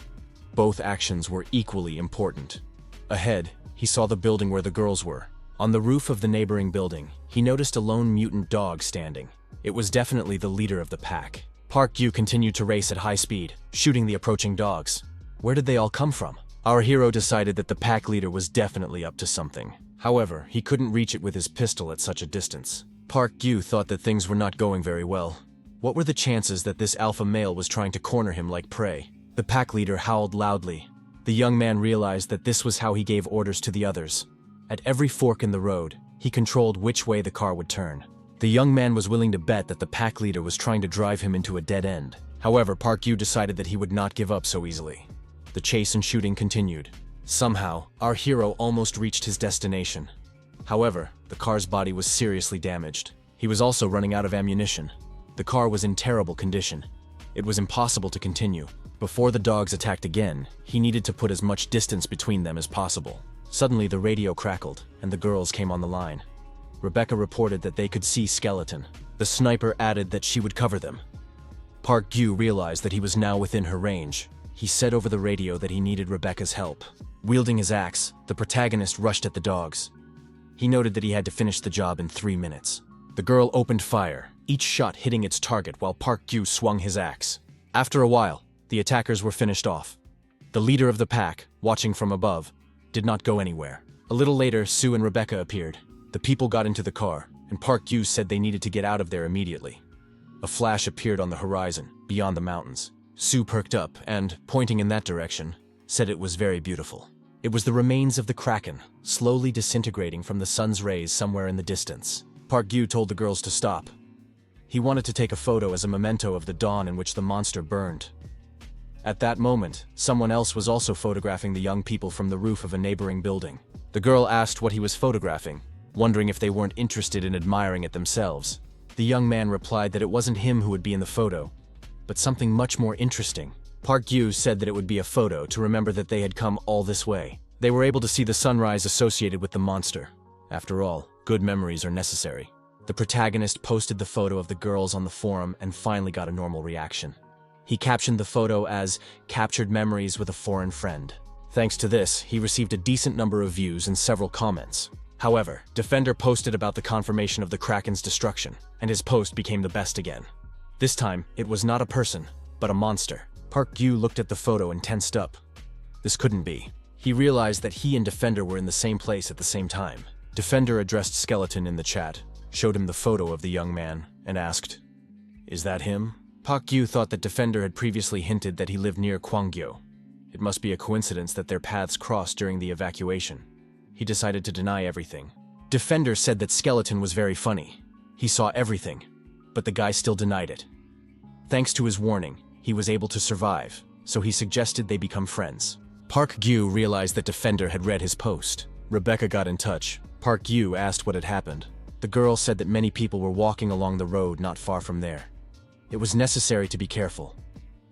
Both actions were equally important. Ahead, he saw the building where the girls were. On the roof of the neighboring building, he noticed a lone mutant dog standing. It was definitely the leader of the pack. Park Gyu continued to race at high speed, shooting the approaching dogs. Where did they all come from? Our hero decided that the pack leader was definitely up to something. However, he couldn't reach it with his pistol at such a distance. Park Gyu thought that things were not going very well. What were the chances that this alpha male was trying to corner him like prey? The pack leader howled loudly. The young man realized that this was how he gave orders to the others. At every fork in the road, he controlled which way the car would turn. The young man was willing to bet that the pack leader was trying to drive him into a dead end. However, Park Gyu decided that he would not give up so easily. The chase and shooting continued. Somehow, our hero almost reached his destination. However, the car's body was seriously damaged. He was also running out of ammunition. The car was in terrible condition. It was impossible to continue. Before the dogs attacked again, he needed to put as much distance between them as possible. Suddenly, the radio crackled, and the girls came on the line. Rebecca reported that they could see Skeleton. The sniper added that she would cover them. Park Gyu realized that he was now within her range. He said over the radio that he needed Rebecca's help. Wielding his axe, the protagonist rushed at the dogs. He noted that he had to finish the job in 3 minutes. The girl opened fire, each shot hitting its target while Park Gyu swung his axe. After a while, the attackers were finished off. The leader of the pack, watching from above, did not go anywhere. A little later, Sue and Rebecca appeared. The people got into the car, and Park Gyu said they needed to get out of there immediately. A flash appeared on the horizon, beyond the mountains. Sue perked up and, pointing in that direction, said it was very beautiful. It was the remains of the Kraken, slowly disintegrating from the sun's rays somewhere in the distance. Park Gyu told the girls to stop. He wanted to take a photo as a memento of the dawn in which the monster burned. At that moment, someone else was also photographing the young people from the roof of a neighboring building. The girl asked what he was photographing, wondering if they weren't interested in admiring it themselves. The young man replied that it wasn't him who would be in the photo, but something much more interesting. Park Gyu said that it would be a photo to remember that they had come all this way. They were able to see the sunrise associated with the monster. After all, good memories are necessary. The protagonist posted the photo of the girls on the forum and finally got a normal reaction. He captioned the photo as "Captured Memories with a Foreign Friend." Thanks to this, he received a decent number of views and several comments. However, Defender posted about the confirmation of the Kraken's destruction, and his post became the best again. This time, it was not a person, but a monster. Park Gyu looked at the photo and tensed up. This couldn't be. He realized that he and Defender were in the same place at the same time. Defender addressed Skeleton in the chat, showed him the photo of the young man, and asked, "Is that him?" Park Gyu thought that Defender had previously hinted that he lived near Kwangyo. It must be a coincidence that their paths crossed during the evacuation. He decided to deny everything. Defender said that Skeleton was very funny. He saw everything, but the guy still denied it. Thanks to his warning, he was able to survive, so he suggested they become friends. Park Gyu realized that Defender had read his post. Rebecca got in touch. Park Gyu asked what had happened. The girl said that many people were walking along the road not far from there. It was necessary to be careful.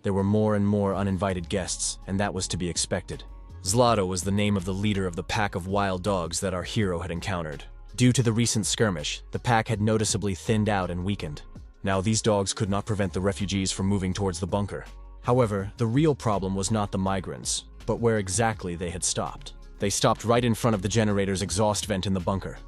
There were more and more uninvited guests, and that was to be expected. Zlato was the name of the leader of the pack of wild dogs that our hero had encountered. Due to the recent skirmish, the pack had noticeably thinned out and weakened. Now these dogs could not prevent the refugees from moving towards the bunker. However, the real problem was not the migrants, but where exactly they had stopped. They stopped right in front of the generator's exhaust vent in the bunker.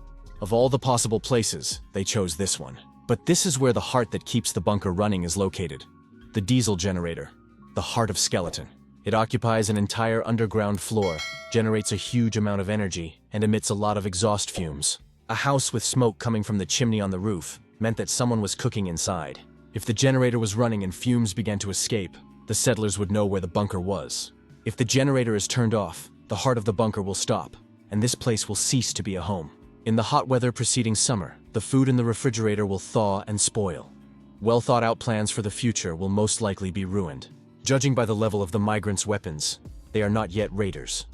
Of all the possible places, they chose this one. But this is where the heart that keeps the bunker running is located. The diesel generator, the heart of Skeleton. It occupies an entire underground floor, generates a huge amount of energy, and emits a lot of exhaust fumes. A house with smoke coming from the chimney on the roof meant that someone was cooking inside. If the generator was running and fumes began to escape, the settlers would know where the bunker was. If the generator is turned off, the heart of the bunker will stop, and this place will cease to be a home. In the hot weather preceding summer, the food in the refrigerator will thaw and spoil. Well-thought-out plans for the future will most likely be ruined. Judging by the level of the migrants' weapons, they are not yet raiders.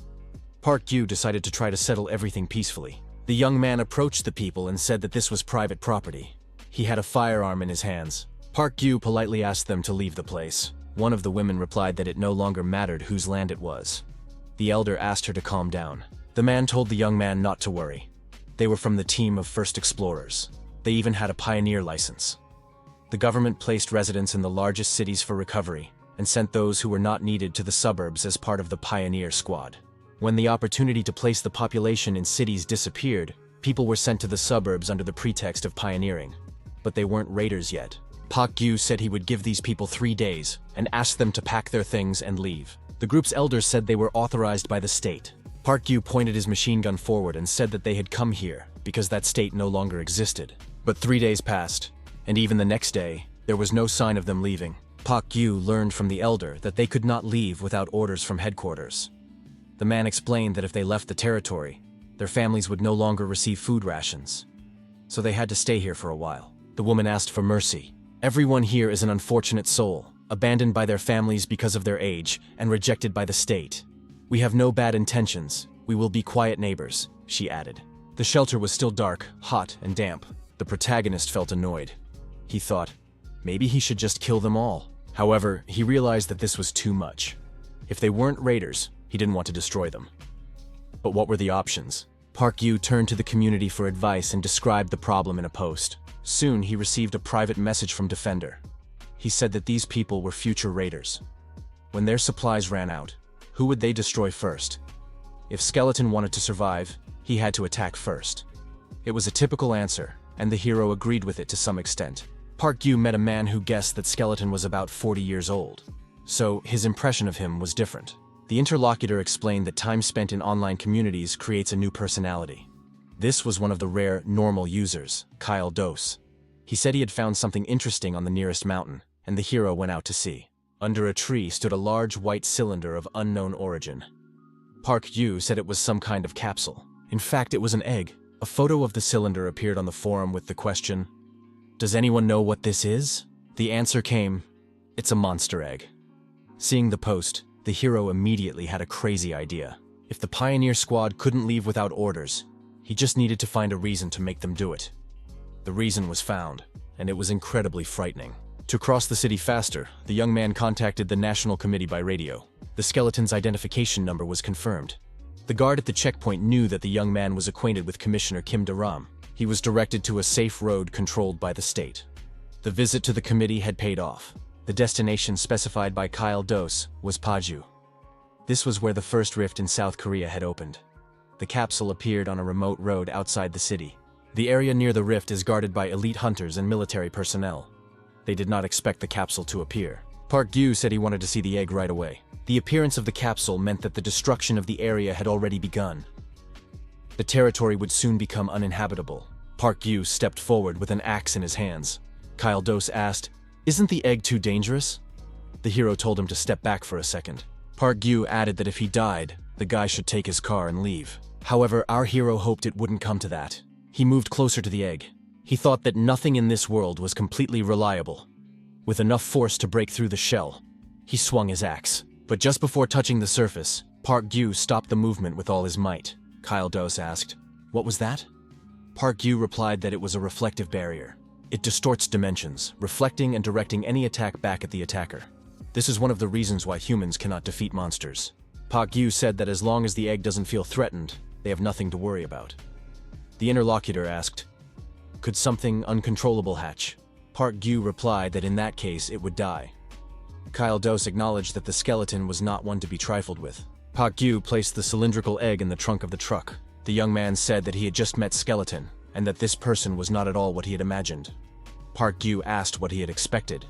Park Gyu decided to try to settle everything peacefully. The young man approached the people and said that this was private property. He had a firearm in his hands. Park Gyu politely asked them to leave the place. One of the women replied that it no longer mattered whose land it was. The elder asked her to calm down. The man told the young man not to worry. They were from the team of first explorers. They even had a pioneer license. The government placed residents in the largest cities for recovery and sent those who were not needed to the suburbs as part of the pioneer squad. When the opportunity to place the population in cities disappeared, people were sent to the suburbs under the pretext of pioneering. But they weren't raiders yet. Park Gyu said he would give these people 3 days and asked them to pack their things and leave. The group's elders said they were authorized by the state. Park Gyu pointed his machine gun forward and said that they had come here because that state no longer existed. But 3 days passed, and even the next day, there was no sign of them leaving. Park Gyu learned from the elder that they could not leave without orders from headquarters. The man explained that if they left the territory, their families would no longer receive food rations. So they had to stay here for a while. The woman asked for mercy. Everyone here is an unfortunate soul, abandoned by their families because of their age and rejected by the state. We have no bad intentions. We will be quiet neighbors, she added. The shelter was still dark, hot, and damp. The protagonist felt annoyed. He thought, maybe he should just kill them all. However, he realized that this was too much. If they weren't raiders, he didn't want to destroy them. But what were the options? Park Yu turned to the community for advice and described the problem in a post. Soon, he received a private message from Defender. He said that these people were future raiders. When their supplies ran out, who would they destroy first? If Skeleton wanted to survive, he had to attack first. It was a typical answer, and the hero agreed with it to some extent. Park Yu met a man who guessed that Skeleton was about 40 years old. So, his impression of him was different. The interlocutor explained that time spent in online communities creates a new personality. This was one of the rare, normal users, Kyle Dose. He said he had found something interesting on the nearest mountain, and the hero went out to see. Under a tree stood a large white cylinder of unknown origin. Park Yu said it was some kind of capsule. In fact, it was an egg. A photo of the cylinder appeared on the forum with the question, "Does anyone know what this is?" The answer came, "It's a monster egg." Seeing the post, the hero immediately had a crazy idea. If the pioneer squad couldn't leave without orders, he just needed to find a reason to make them do it. The reason was found, and it was incredibly frightening. To cross the city faster, the young man contacted the National Committee by radio. The skeleton's identification number was confirmed. The guard at the checkpoint knew that the young man was acquainted with Commissioner Kim Da-ram. He was directed to a safe road controlled by the state. The visit to the committee had paid off. The destination specified by Kyle Dose was Paju. This was where the first rift in South Korea had opened. The capsule appeared on a remote road outside the city. The area near the rift is guarded by elite hunters and military personnel. They did not expect the capsule to appear. Park Yu said he wanted to see the egg right away. The appearance of the capsule meant that the destruction of the area had already begun. The territory would soon become uninhabitable. Park Yu stepped forward with an axe in his hands. Kyle Dose asked, "Isn't the egg too dangerous?" The hero told him to step back for a second. Park Yu added that if he died, the guy should take his car and leave. However, our hero hoped it wouldn't come to that. He moved closer to the egg. He thought that nothing in this world was completely reliable. With enough force to break through the shell, he swung his axe. But just before touching the surface, Park Yu stopped the movement with all his might. Kyle Dose asked, "What was that?" Park Yu replied that it was a reflective barrier. It distorts dimensions, reflecting and directing any attack back at the attacker. This is one of the reasons why humans cannot defeat monsters. Park Yu said that as long as the egg doesn't feel threatened, they have nothing to worry about. The interlocutor asked, "Could something uncontrollable hatch?" Park Yu replied that in that case it would die. Kyle Dose acknowledged that the skeleton was not one to be trifled with. Park Yu placed the cylindrical egg in the trunk of the truck. The young man said that he had just met Skeleton, and that this person was not at all what he had imagined. Park Yu asked what he had expected.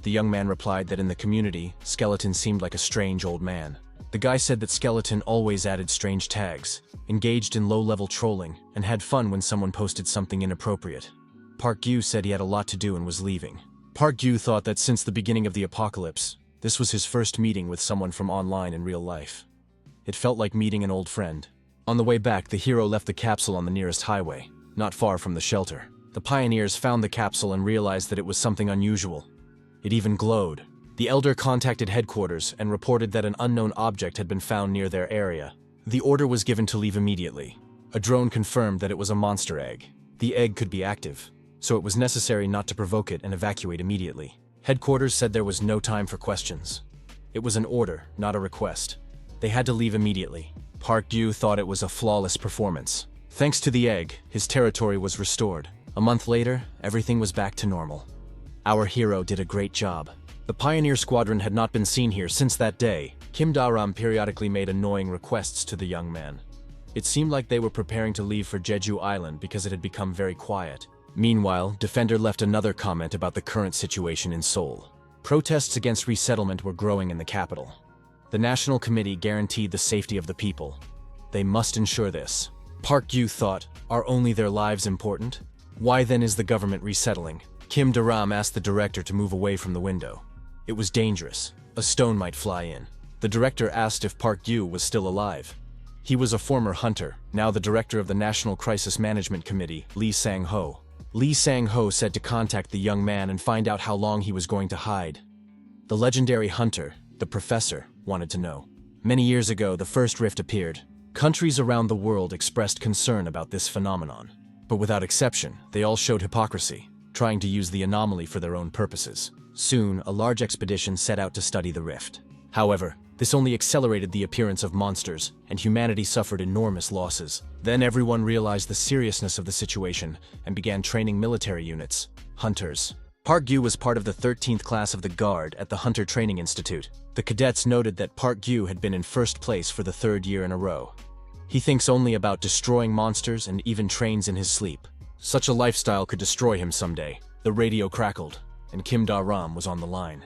The young man replied that in the community, Skeleton seemed like a strange old man. The guy said that Skeleton always added strange tags, engaged in low-level trolling, and had fun when someone posted something inappropriate. Park Yu said he had a lot to do and was leaving. Park Yu thought that since the beginning of the apocalypse, this was his first meeting with someone from online in real life. It felt like meeting an old friend. On the way back, the hero left the capsule on the nearest highway, not far from the shelter. The pioneers found the capsule and realized that it was something unusual. It even glowed. The elder contacted headquarters and reported that an unknown object had been found near their area. The order was given to leave immediately. A drone confirmed that it was a monster egg. The egg could be active, so it was necessary not to provoke it and evacuate immediately. Headquarters said there was no time for questions. It was an order, not a request. They had to leave immediately. Park Yu thought it was a flawless performance. Thanks to the egg, his territory was restored. A month later, everything was back to normal. Our hero did a great job. The Pioneer Squadron had not been seen here since that day. Kim Da-ram periodically made annoying requests to the young man. It seemed like they were preparing to leave for Jeju Island because it had become very quiet. Meanwhile, Defender left another comment about the current situation in Seoul. Protests against resettlement were growing in the capital. The National Committee guaranteed the safety of the people. They must ensure this. Park Yu thought, are only their lives important? Why then is the government resettling? Kim Da-ram asked the director to move away from the window. It was dangerous. A stone might fly in. The director asked if Park Yu was still alive. He was a former hunter, now the director of the National Crisis Management Committee, Lee Sang-ho. Lee Sang-ho said to contact the young man and find out how long he was going to hide. The legendary hunter, the professor, wanted to know. Many years ago, the first rift appeared. Countries around the world expressed concern about this phenomenon. But without exception, they all showed hypocrisy, trying to use the anomaly for their own purposes. Soon, a large expedition set out to study the rift. However, this only accelerated the appearance of monsters, and humanity suffered enormous losses. Then everyone realized the seriousness of the situation and began training military units, hunters. Park Gyu was part of the 13th class of the Guard at the Hunter Training Institute. The cadets noted that Park Gyu had been in first place for the 3rd year in a row. He thinks only about destroying monsters and even trains in his sleep. Such a lifestyle could destroy him someday. The radio crackled, and Kim Da-ram was on the line.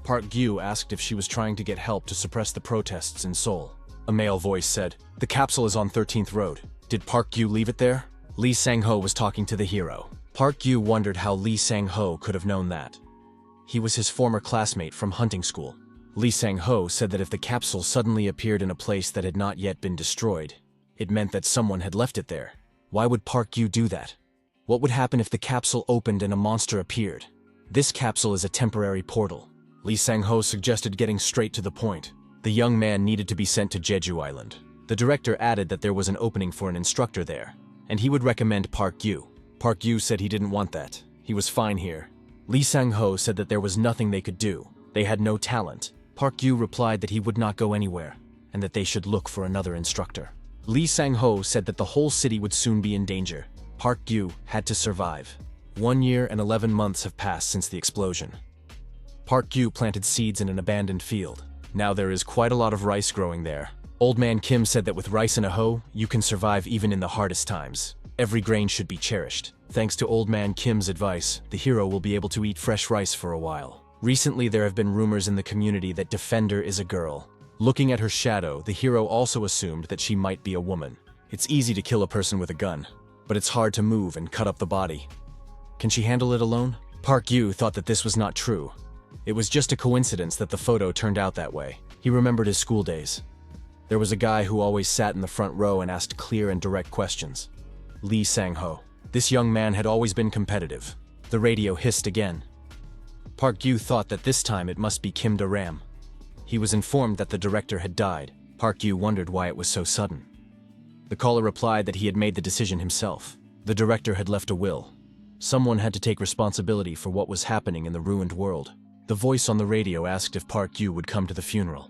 Park Gyu asked if she was trying to get help to suppress the protests in Seoul. A male voice said, "The capsule is on 13th Road. Did Park Gyu leave it there?" Lee Sang-ho was talking to the hero. Park Gyu wondered how Lee Sang-ho could have known that. He was his former classmate from hunting school. Lee Sang-ho said that if the capsule suddenly appeared in a place that had not yet been destroyed, it meant that someone had left it there. Why would Park Gyu do that? What would happen if the capsule opened and a monster appeared? This capsule is a temporary portal. Lee Sang-ho suggested getting straight to the point. The young man needed to be sent to Jeju Island. The director added that there was an opening for an instructor there, and he would recommend Park Gyu. Park Gyu said he didn't want that. He was fine here. Lee Sang-ho said that there was nothing they could do. They had no talent. Park Gyu replied that he would not go anywhere, and that they should look for another instructor. Lee Sang-ho said that the whole city would soon be in danger. Park Gyu had to survive. 1 year and 11 months have passed since the explosion. Park Gyu planted seeds in an abandoned field. Now there is quite a lot of rice growing there. Old man Kim said that with rice and a hoe, you can survive even in the hardest times. Every grain should be cherished. Thanks to old man Kim's advice, the hero will be able to eat fresh rice for a while. Recently, there have been rumors in the community that Defender is a girl. Looking at her shadow, the hero also assumed that she might be a woman. It's easy to kill a person with a gun, but it's hard to move and cut up the body. Can she handle it alone? Park Gyu thought that this was not true. It was just a coincidence that the photo turned out that way. He remembered his school days. There was a guy who always sat in the front row and asked clear and direct questions. Lee Sang-ho. This young man had always been competitive. The radio hissed again. Park Gyu thought that this time it must be Kim Da-ram. He was informed that the director had died. Park Gyu wondered why it was so sudden. The caller replied that he had made the decision himself. The director had left a will. Someone had to take responsibility for what was happening in the ruined world. The voice on the radio asked if Park Gyu would come to the funeral.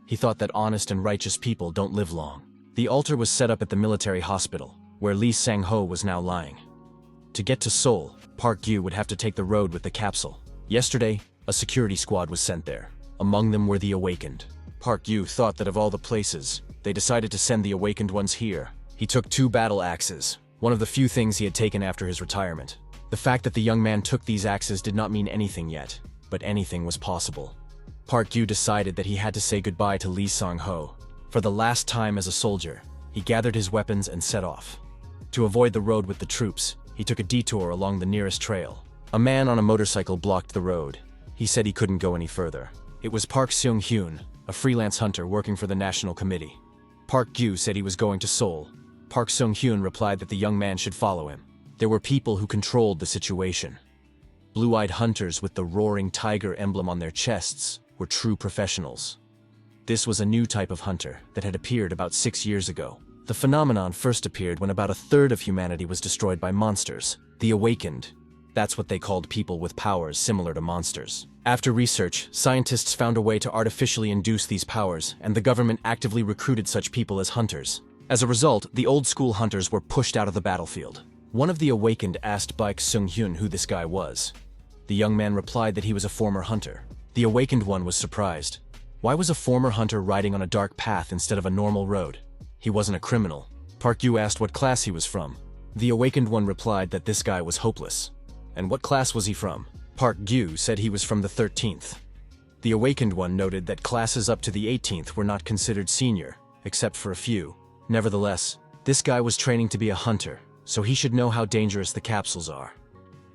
He thought that honest and righteous people don't live long. The altar was set up at the military hospital, where Lee Sang-ho was now lying. To get to Seoul, Park Gyu would have to take the road with the capsule. Yesterday, a security squad was sent there. Among them were the Awakened. Park Gyu thought that of all the places, they decided to send the Awakened ones here. He took 2 battle axes, one of the few things he had taken after his retirement. The fact that the young man took these axes did not mean anything yet, but anything was possible. Park Gyu decided that he had to say goodbye to Lee Sang-ho. For the last time as a soldier, he gathered his weapons and set off. To avoid the road with the troops, he took a detour along the nearest trail. A man on a motorcycle blocked the road. He said he couldn't go any further. It was Park Seung-hyun, a freelance hunter working for the National Committee. Park Gyu said he was going to Seoul. Park Seung-hyun replied that the young man should follow him. There were people who controlled the situation. Blue-eyed hunters with the roaring tiger emblem on their chests were true professionals. This was a new type of hunter that had appeared about 6 years ago. The phenomenon first appeared when about 1/3 of humanity was destroyed by monsters, the Awakened. That's what they called people with powers similar to monsters. After research, scientists found a way to artificially induce these powers, and the government actively recruited such people as hunters. As a result, the old-school hunters were pushed out of the battlefield. One of the Awakened asked Park Seung-hyun who this guy was. The young man replied that he was a former hunter. The Awakened one was surprised. Why was a former hunter riding on a dark path instead of a normal road? He wasn't a criminal. Park Gyu asked what class he was from. The Awakened one replied that this guy was hopeless. And what class was he from? Park Gyu said he was from the 13th. The Awakened one noted that classes up to the 18th were not considered senior, except for a few. Nevertheless, this guy was training to be a hunter, so he should know how dangerous the capsules are.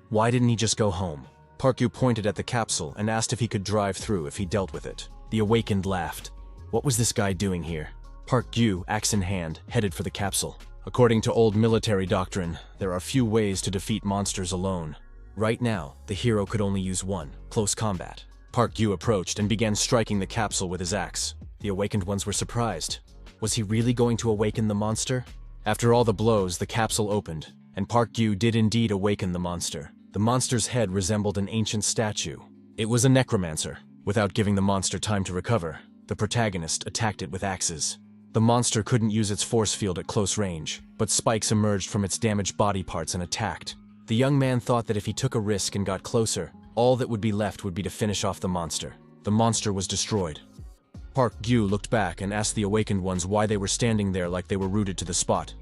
Why didn't he just go home? Park Gyu pointed at the capsule and asked if he could drive through if he dealt with it. The Awakened laughed. What was this guy doing here? Park Gyu, axe in hand, headed for the capsule. According to old military doctrine, there are few ways to defeat monsters alone. Right now, the hero could only use one, close combat. Park Gyu approached and began striking the capsule with his axe. The Awakened ones were surprised. Was he really going to awaken the monster? After all the blows, the capsule opened, and Park Gyu did indeed awaken the monster. The monster's head resembled an ancient statue. It was a necromancer. Without giving the monster time to recover, the protagonist attacked it with axes. The monster couldn't use its force field at close range, but spikes emerged from its damaged body parts and attacked. The young man thought that if he took a risk and got closer, all that would be left would be to finish off the monster. The monster was destroyed. Park Gyu looked back and asked the awakened ones why they were standing there like they were rooted to the spot.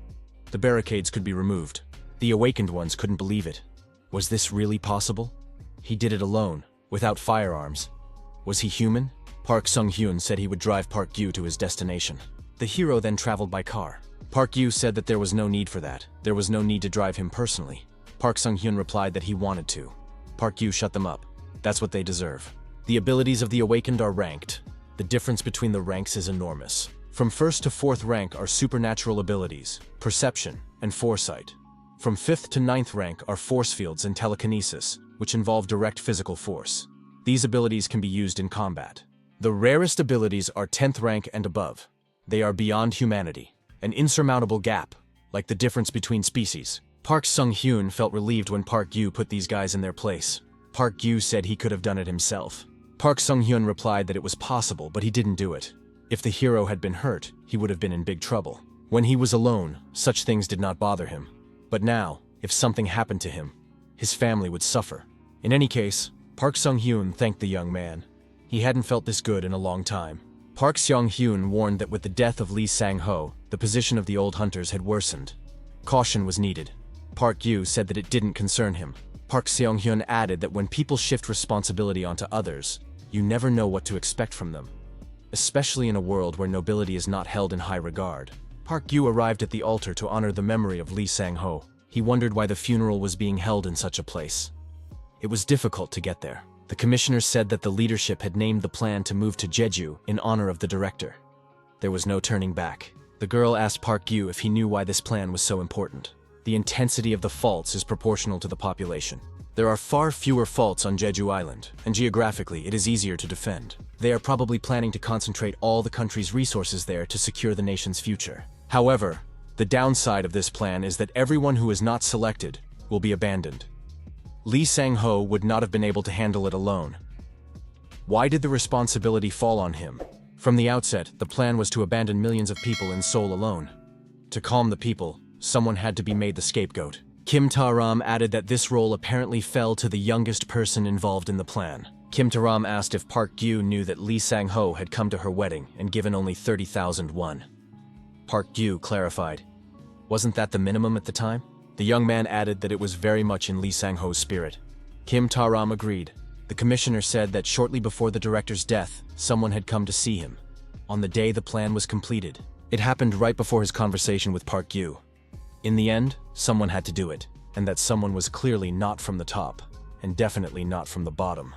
The barricades could be removed. The awakened ones couldn't believe it. Was this really possible? He did it alone, without firearms. Was he human? Park Sung-hyun said he would drive Park Gyu to his destination. The hero then traveled by car. Park Gyu said that there was no need for that. There was no need to drive him personally. Park Sung-hyun replied that he wanted to. Park Gyu shut them up. That's what they deserve. The abilities of the awakened are ranked. The difference between the ranks is enormous. From 1st to 4th rank are supernatural abilities, perception, and foresight. From 5th to 9th rank are force fields and telekinesis, which involve direct physical force. These abilities can be used in combat. The rarest abilities are 10th rank and above. They are beyond humanity, an insurmountable gap, like the difference between species. Park Sung-hyun felt relieved when Park Gyu put these guys in their place. Park Gyu said he could have done it himself. Park Sung-hyun replied that it was possible, but he didn't do it. If the hero had been hurt, he would have been in big trouble. When he was alone, such things did not bother him. But now, if something happened to him, his family would suffer. In any case, Park Sung-hyun thanked the young man. He hadn't felt this good in a long time. Park Seong-hyun warned that with the death of Lee Sang-ho, the position of the old hunters had worsened. Caution was needed. Park Gyu said that it didn't concern him. Park Seong-hyun added that when people shift responsibility onto others, you never know what to expect from them. Especially in a world where nobility is not held in high regard. Park Gyu arrived at the altar to honor the memory of Lee Sang-ho. He wondered why the funeral was being held in such a place. It was difficult to get there. The commissioner said that the leadership had named the plan to move to Jeju in honor of the director. There was no turning back. The girl asked Park Gyu if he knew why this plan was so important. The intensity of the faults is proportional to the population. There are far fewer faults on Jeju Island, and geographically it is easier to defend. They are probably planning to concentrate all the country's resources there to secure the nation's future. However, the downside of this plan is that everyone who is not selected will be abandoned. Lee Sang-ho would not have been able to handle it alone. Why did the responsibility fall on him? From the outset, the plan was to abandon millions of people in Seoul alone. To calm the people, someone had to be made the scapegoat. Kim Ta-ram added that this role apparently fell to the youngest person involved in the plan. Kim Ta-ram asked if Park Gyu knew that Lee Sang-ho had come to her wedding and given only 30,000 won. Park Gyu clarified. Wasn't that the minimum at the time? The young man added that it was very much in Lee Sang-ho's spirit. Kim Ta-ram agreed. The commissioner said that shortly before the director's death, someone had come to see him. On the day the plan was completed. It happened right before his conversation with Park Gyu. In the end, someone had to do it, and that someone was clearly not from the top, and definitely not from the bottom.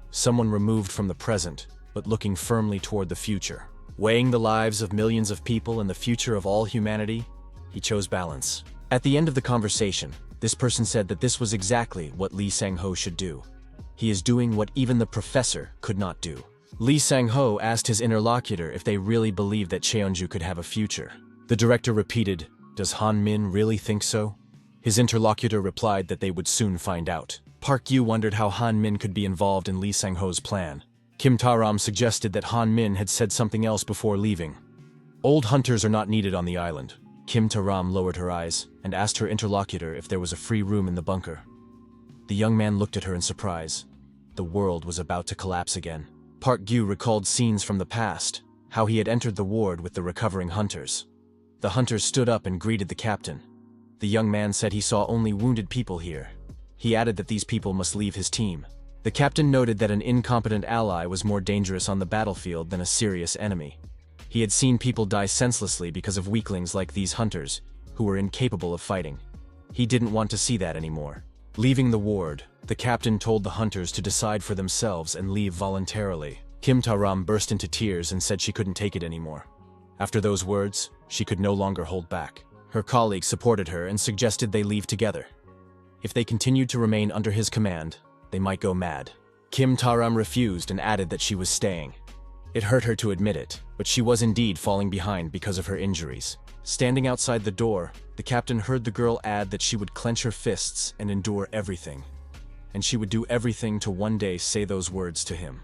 Someone removed from the present, but looking firmly toward the future. Weighing the lives of millions of people and the future of all humanity, he chose balance. At the end of the conversation, this person said that this was exactly what Lee Sang-ho should do. He is doing what even the professor could not do. Lee Sang-ho asked his interlocutor if they really believed that Cheonju could have a future. The director repeated, "Does Han Min really think so?" His interlocutor replied that they would soon find out. Park Gyu wondered how Han Min could be involved in Lee Sang-ho's plan. Kim Ta-ram suggested that Han Min had said something else before leaving. Old hunters are not needed on the island. Kim Ta-ram lowered her eyes and asked her interlocutor if there was a free room in the bunker. The young man looked at her in surprise. The world was about to collapse again. Park Gyu recalled scenes from the past, how he had entered the ward with the recovering hunters. The hunters stood up and greeted the captain. The young man said he saw only wounded people here. He added that these people must leave his team. The captain noted that an incompetent ally was more dangerous on the battlefield than a serious enemy. He had seen people die senselessly because of weaklings like these hunters, who were incapable of fighting. He didn't want to see that anymore. Leaving the ward, the captain told the hunters to decide for themselves and leave voluntarily. Kim Ta-ram burst into tears and said she couldn't take it anymore. After those words, she could no longer hold back. Her colleagues supported her and suggested they leave together. If they continued to remain under his command, they might go mad. Kim Ta-ram refused and added that she was staying. It hurt her to admit it, but she was indeed falling behind because of her injuries. Standing outside the door, the captain heard the girl add that she would clench her fists and endure everything. and she would do everything to one day say those words to him.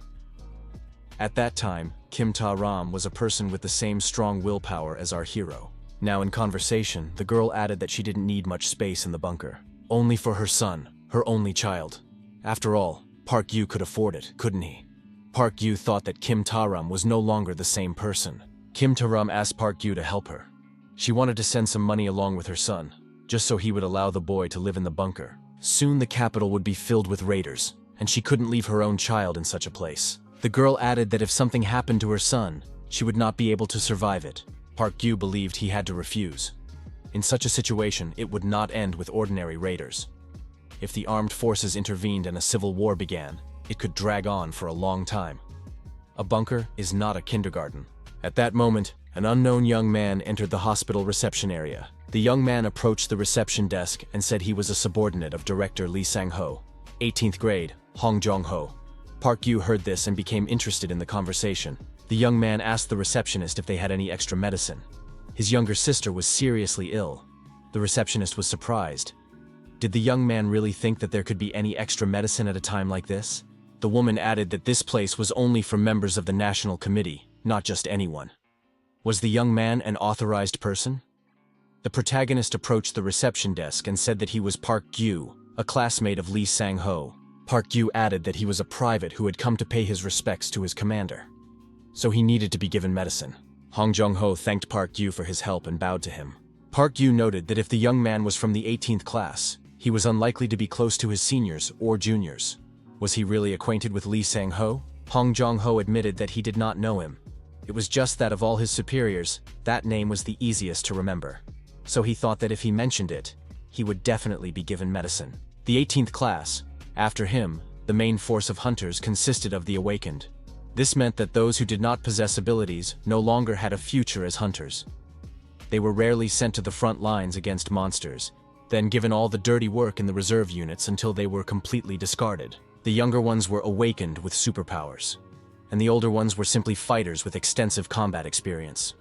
At that time, Kim Ta-ram was a person with the same strong willpower as our hero. Now in conversation, the girl added that she didn't need much space in the bunker. Only for her son, her only child. After all, Park Yu could afford it, couldn't he? Park Yu thought that Kim Ta-ram was no longer the same person. Kim Ta-ram asked Park Yu to help her. She wanted to send some money along with her son, just so he would allow the boy to live in the bunker. Soon the capital would be filled with raiders, and she couldn't leave her own child in such a place. The girl added that if something happened to her son, she would not be able to survive it. Park Yu believed he had to refuse. In such a situation, it would not end with ordinary raiders. If the armed forces intervened and a civil war began, it could drag on for a long time. A bunker is not a kindergarten. At that moment, an unknown young man entered the hospital reception area. The young man approached the reception desk and said he was a subordinate of Director Lee Sang-ho, 18th grade, Hong Jong-ho. Park Yu heard this and became interested in the conversation. The young man asked the receptionist if they had any extra medicine. His younger sister was seriously ill. The receptionist was surprised. Did the young man really think that there could be any extra medicine at a time like this? The woman added that this place was only for members of the National Committee, not just anyone. Was the young man an authorized person? The protagonist approached the reception desk and said that he was Park Yu, a classmate of Lee Sang-ho. Park Yu added that he was a private who had come to pay his respects to his commander. So he needed to be given medicine. Hong Jong-ho thanked Park Yu for his help and bowed to him. Park Yu noted that if the young man was from the 18th class, he was unlikely to be close to his seniors or juniors. Was he really acquainted with Lee Sang-ho? Hong Jong-ho admitted that he did not know him. It was just that of all his superiors, that name was the easiest to remember. So he thought that if he mentioned it, he would definitely be given medicine. The 18th class, after him, the main force of hunters consisted of the awakened. This meant that those who did not possess abilities no longer had a future as hunters. They were rarely sent to the front lines against monsters, then given all the dirty work in the reserve units until they were completely discarded. The younger ones were awakened with superpowers, and the older ones were simply fighters with extensive combat experience.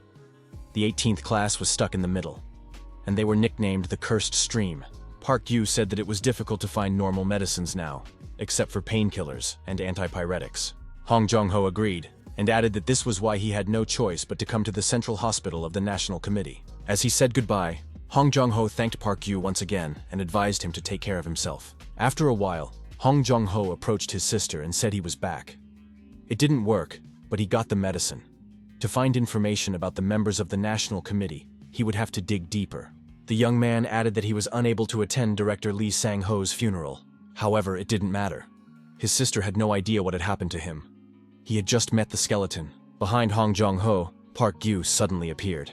The 18th class was stuck in the middle, and they were nicknamed the Cursed Stream. Park Yu said that it was difficult to find normal medicines now, except for painkillers and antipyretics. Hong Jong-ho agreed, and added that this was why he had no choice but to come to the Central Hospital of the National Committee. As he said goodbye, Hong Jong-ho thanked Park Yu once again and advised him to take care of himself. After a while, Hong Jong-ho approached his sister and said he was back. It didn't work, but he got the medicine. To find information about the members of the National Committee, he would have to dig deeper. The young man added that he was unable to attend Director Lee Sang-ho's funeral. However, it didn't matter. His sister had no idea what had happened to him. He had just met the skeleton. Behind Hong Jong-ho, Park Yu suddenly appeared.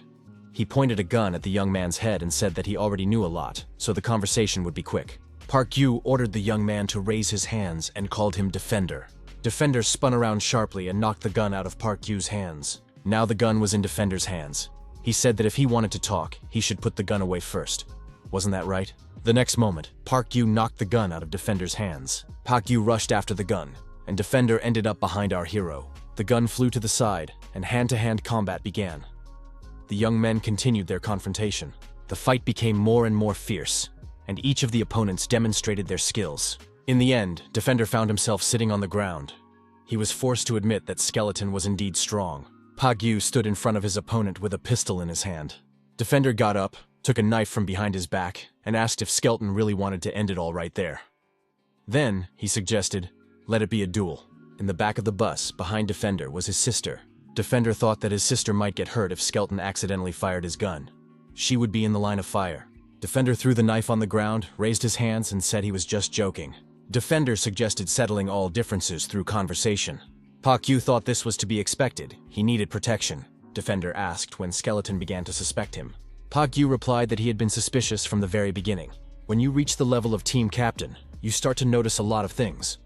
He pointed a gun at the young man's head and said that he already knew a lot, so the conversation would be quick. Park Yu ordered the young man to raise his hands and called him Defender. Defender spun around sharply and knocked the gun out of Park Yu's hands. Now the gun was in Defender's hands. He said that if he wanted to talk, he should put the gun away first. Wasn't that right? The next moment, Park Yu knocked the gun out of Defender's hands. Park Yu rushed after the gun, and Defender ended up behind our hero. The gun flew to the side, and hand-to-hand combat began. The young men continued their confrontation. The fight became more and more fierce, and each of the opponents demonstrated their skills. In the end, Defender found himself sitting on the ground. He was forced to admit that Skeleton was indeed strong. Park Yu stood in front of his opponent with a pistol in his hand. Defender got up, took a knife from behind his back, and asked if Skeleton really wanted to end it all right there. Then, he suggested, let it be a duel. In the back of the bus, behind Defender, was his sister. Defender thought that his sister might get hurt if Skeleton accidentally fired his gun. She would be in the line of fire. Defender threw the knife on the ground, raised his hands, and said he was just joking. Defender suggested settling all differences through conversation. Park Yu thought this was to be expected. He needed protection. Defender asked when Skeleton began to suspect him. Park Yu replied that he had been suspicious from the very beginning. When you reach the level of team captain, you start to notice a lot of things.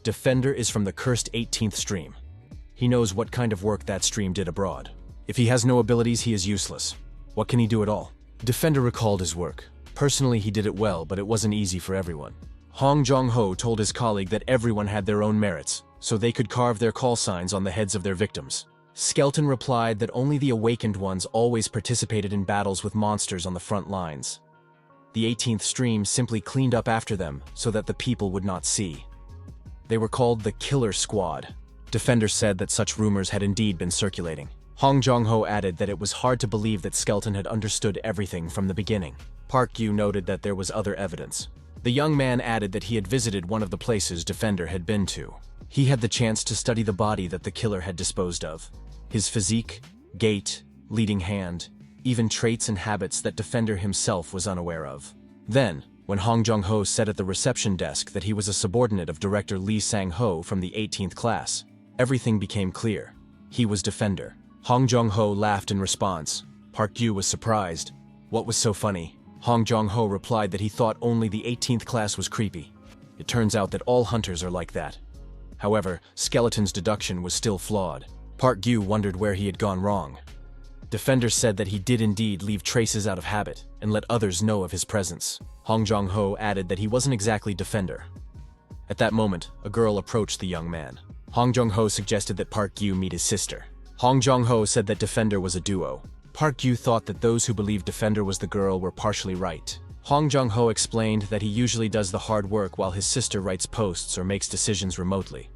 Defender is from the cursed 18th stream. He knows what kind of work that stream did abroad. If he has no abilities, he is useless. What can he do at all? Defender recalled his work. Personally, he did it well, but it wasn't easy for everyone. Hong Jong-ho told his colleague that everyone had their own merits, so they could carve their call signs on the heads of their victims. Skeleton replied that only the awakened ones always participated in battles with monsters on the front lines. The 18th stream simply cleaned up after them so that the people would not see. They were called the Killer Squad. Defender said that such rumors had indeed been circulating. Hong Jong-ho added that it was hard to believe that Skeleton had understood everything from the beginning. Park Yu noted that there was other evidence. The young man added that he had visited one of the places Defender had been to. He had the chance to study the body that the killer had disposed of. His physique, gait, leading hand, even traits and habits that Defender himself was unaware of. Then, when Hong Jong-ho said at the reception desk that he was a subordinate of Director Lee Sang-ho from the 18th class, everything became clear. He was Defender. Hong Jong-ho laughed in response. Park Yu was surprised. What was so funny? Hong Jong-ho replied that he thought only the 18th class was creepy. It turns out that all hunters are like that. However, Skeleton's deduction was still flawed. Park Yu wondered where he had gone wrong. Defender said that he did indeed leave traces out of habit and let others know of his presence. Hong Jong-ho added that he wasn't exactly Defender. At that moment, a girl approached the young man. Hong Jong-ho suggested that Park Yu meet his sister. Hong Jong-ho said that Defender was a duo. Park Yu thought that those who believed Defender was the girl were partially right. Hong Jong-ho explained that he usually does the hard work while his sister writes posts or makes decisions remotely.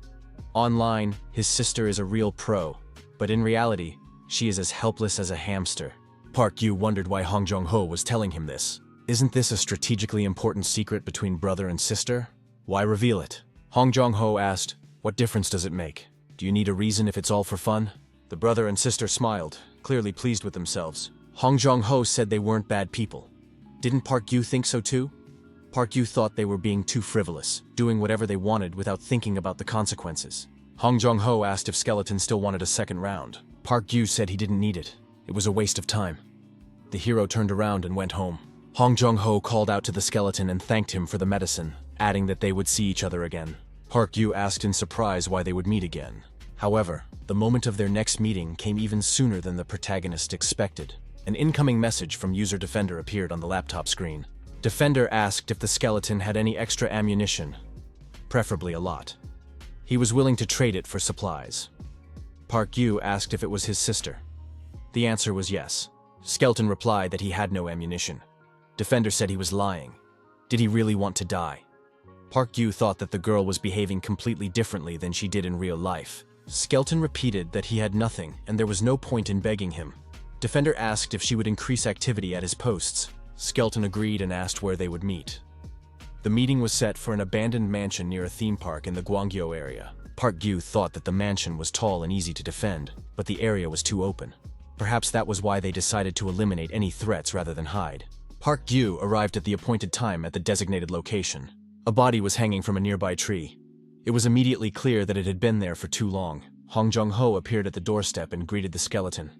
Online, his sister is a real pro, but in reality, she is as helpless as a hamster. Park Yu wondered why Hong Jong-ho was telling him this. Isn't this a strategically important secret between brother and sister? Why reveal it? Hong Jong-ho asked, "What difference does it make? Do you need a reason if it's all for fun?" The brother and sister smiled, clearly pleased with themselves. Hong Jong-ho said they weren't bad people. Didn't Park Yu think so too? Park Yu thought they were being too frivolous, doing whatever they wanted without thinking about the consequences. Hong Jong-ho asked if Skeleton still wanted a second round. Park Yu said he didn't need it. It was a waste of time. The hero turned around and went home. Hong Jong-ho called out to the Skeleton and thanked him for the medicine, adding that they would see each other again. Park Yu asked in surprise why they would meet again. However, the moment of their next meeting came even sooner than the protagonist expected. An incoming message from user Defender appeared on the laptop screen. Defender asked if the Skeleton had any extra ammunition, preferably a lot. He was willing to trade it for supplies. Park Yu asked if it was his sister. The answer was yes. Skeleton replied that he had no ammunition. Defender said he was lying. Did he really want to die? Park Yu thought that the girl was behaving completely differently than she did in real life. Skeleton repeated that he had nothing and there was no point in begging him. Defender asked if she would increase activity at his posts. Skeleton agreed and asked where they would meet. The meeting was set for an abandoned mansion near a theme park in the Gwangyo area. Park Yu thought that the mansion was tall and easy to defend, but the area was too open. Perhaps that was why they decided to eliminate any threats rather than hide. Park Yu arrived at the appointed time at the designated location. A body was hanging from a nearby tree. It was immediately clear that it had been there for too long. Hong Jong-ho appeared at the doorstep and greeted the Skeleton.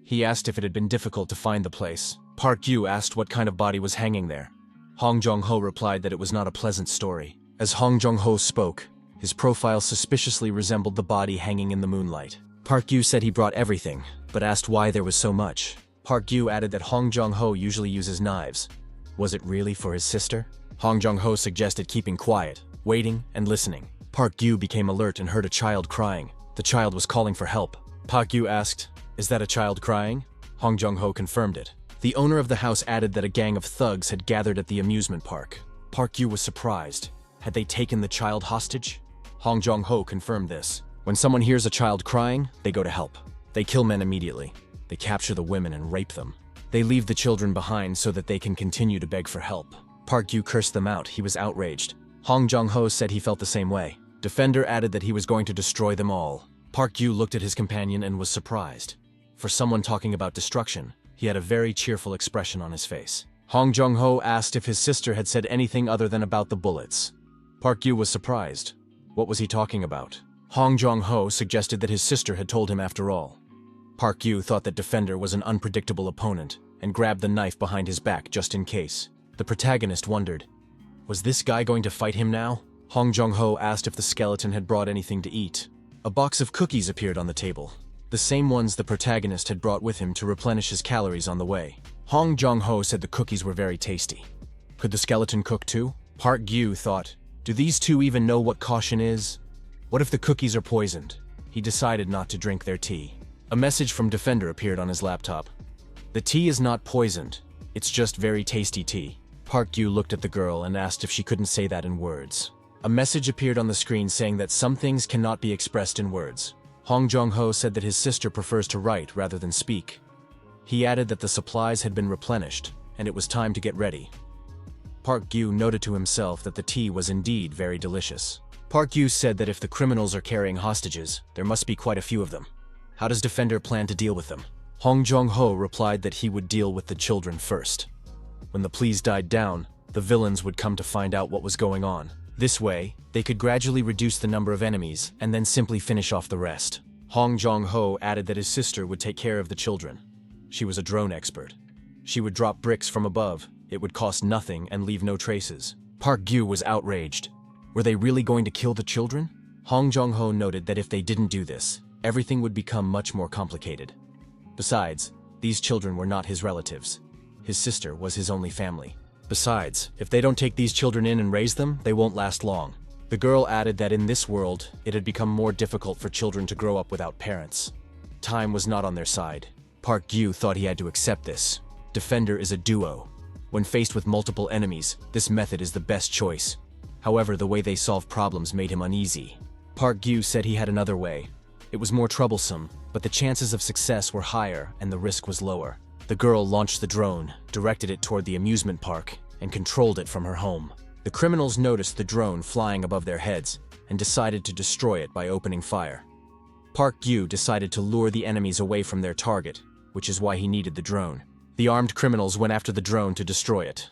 He asked if it had been difficult to find the place. Park Yu asked what kind of body was hanging there. Hong Jong-ho replied that it was not a pleasant story. As Hong Jong-ho spoke, his profile suspiciously resembled the body hanging in the moonlight. Park Yu said he brought everything, but asked why there was so much. Park Yu added that Hong Jong-ho usually uses knives. Was it really for his sister? Hong Jong-ho suggested keeping quiet, waiting, and listening. Park Yu became alert and heard a child crying. The child was calling for help. Park Yu asked, "Is that a child crying?" Hong Jong-ho confirmed it. The owner of the house added that a gang of thugs had gathered at the amusement park. Park Yu was surprised. Had they taken the child hostage? Hong Jong-ho confirmed this. When someone hears a child crying, they go to help. They kill men immediately. They capture the women and rape them. They leave the children behind so that they can continue to beg for help. Park Yu cursed them out. He was outraged. Hong Jong-ho said he felt the same way. Defender added that he was going to destroy them all. Park Yu looked at his companion and was surprised. For someone talking about destruction, he had a very cheerful expression on his face. Hong Jong-ho asked if his sister had said anything other than about the bullets. Park Yu was surprised. What was he talking about? Hong Jong-ho suggested that his sister had told him after all. Park Yu thought that Defender was an unpredictable opponent and grabbed the knife behind his back just in case. The protagonist wondered, was this guy going to fight him now? Hong Jong-ho asked if the Skeleton had brought anything to eat. A box of cookies appeared on the table, the same ones the protagonist had brought with him to replenish his calories on the way. Hong Jong-ho said the cookies were very tasty. Could the Skeleton cook too? Park Yu thought, do these two even know what caution is? What if the cookies are poisoned? He decided not to drink their tea. A message from Defender appeared on his laptop. The tea is not poisoned. It's just very tasty tea. Park Gyu looked at the girl and asked if she couldn't say that in words. A message appeared on the screen saying that some things cannot be expressed in words. Hong Jong-ho said that his sister prefers to write rather than speak. He added that the supplies had been replenished, and it was time to get ready. Park Gyu noted to himself that the tea was indeed very delicious. Park Gyu said that if the criminals are carrying hostages, there must be quite a few of them. How does Defender plan to deal with them? Hong Jong-ho replied that he would deal with the children first. When the pleas died down, the villains would come to find out what was going on. This way, they could gradually reduce the number of enemies and then simply finish off the rest. Hong Jong-ho added that his sister would take care of the children. She was a drone expert. She would drop bricks from above. It would cost nothing and leave no traces. Park Gyu was outraged. Were they really going to kill the children? Hong Jong-ho noted that if they didn't do this, everything would become much more complicated. Besides, these children were not his relatives. His sister was his only family. Besides, if they don't take these children in and raise them, they won't last long. The girl added that in this world, it had become more difficult for children to grow up without parents. Time was not on their side. Park Gyu thought he had to accept this. Defender is a duo. When faced with multiple enemies, this method is the best choice. However, the way they solve problems made him uneasy. Park Gyu said he had another way. It was more troublesome, but the chances of success were higher and the risk was lower. The girl launched the drone, directed it toward the amusement park, and controlled it from her home. The criminals noticed the drone flying above their heads and decided to destroy it by opening fire. Park Gyu decided to lure the enemies away from their target, which is why he needed the drone. The armed criminals went after the drone to destroy it.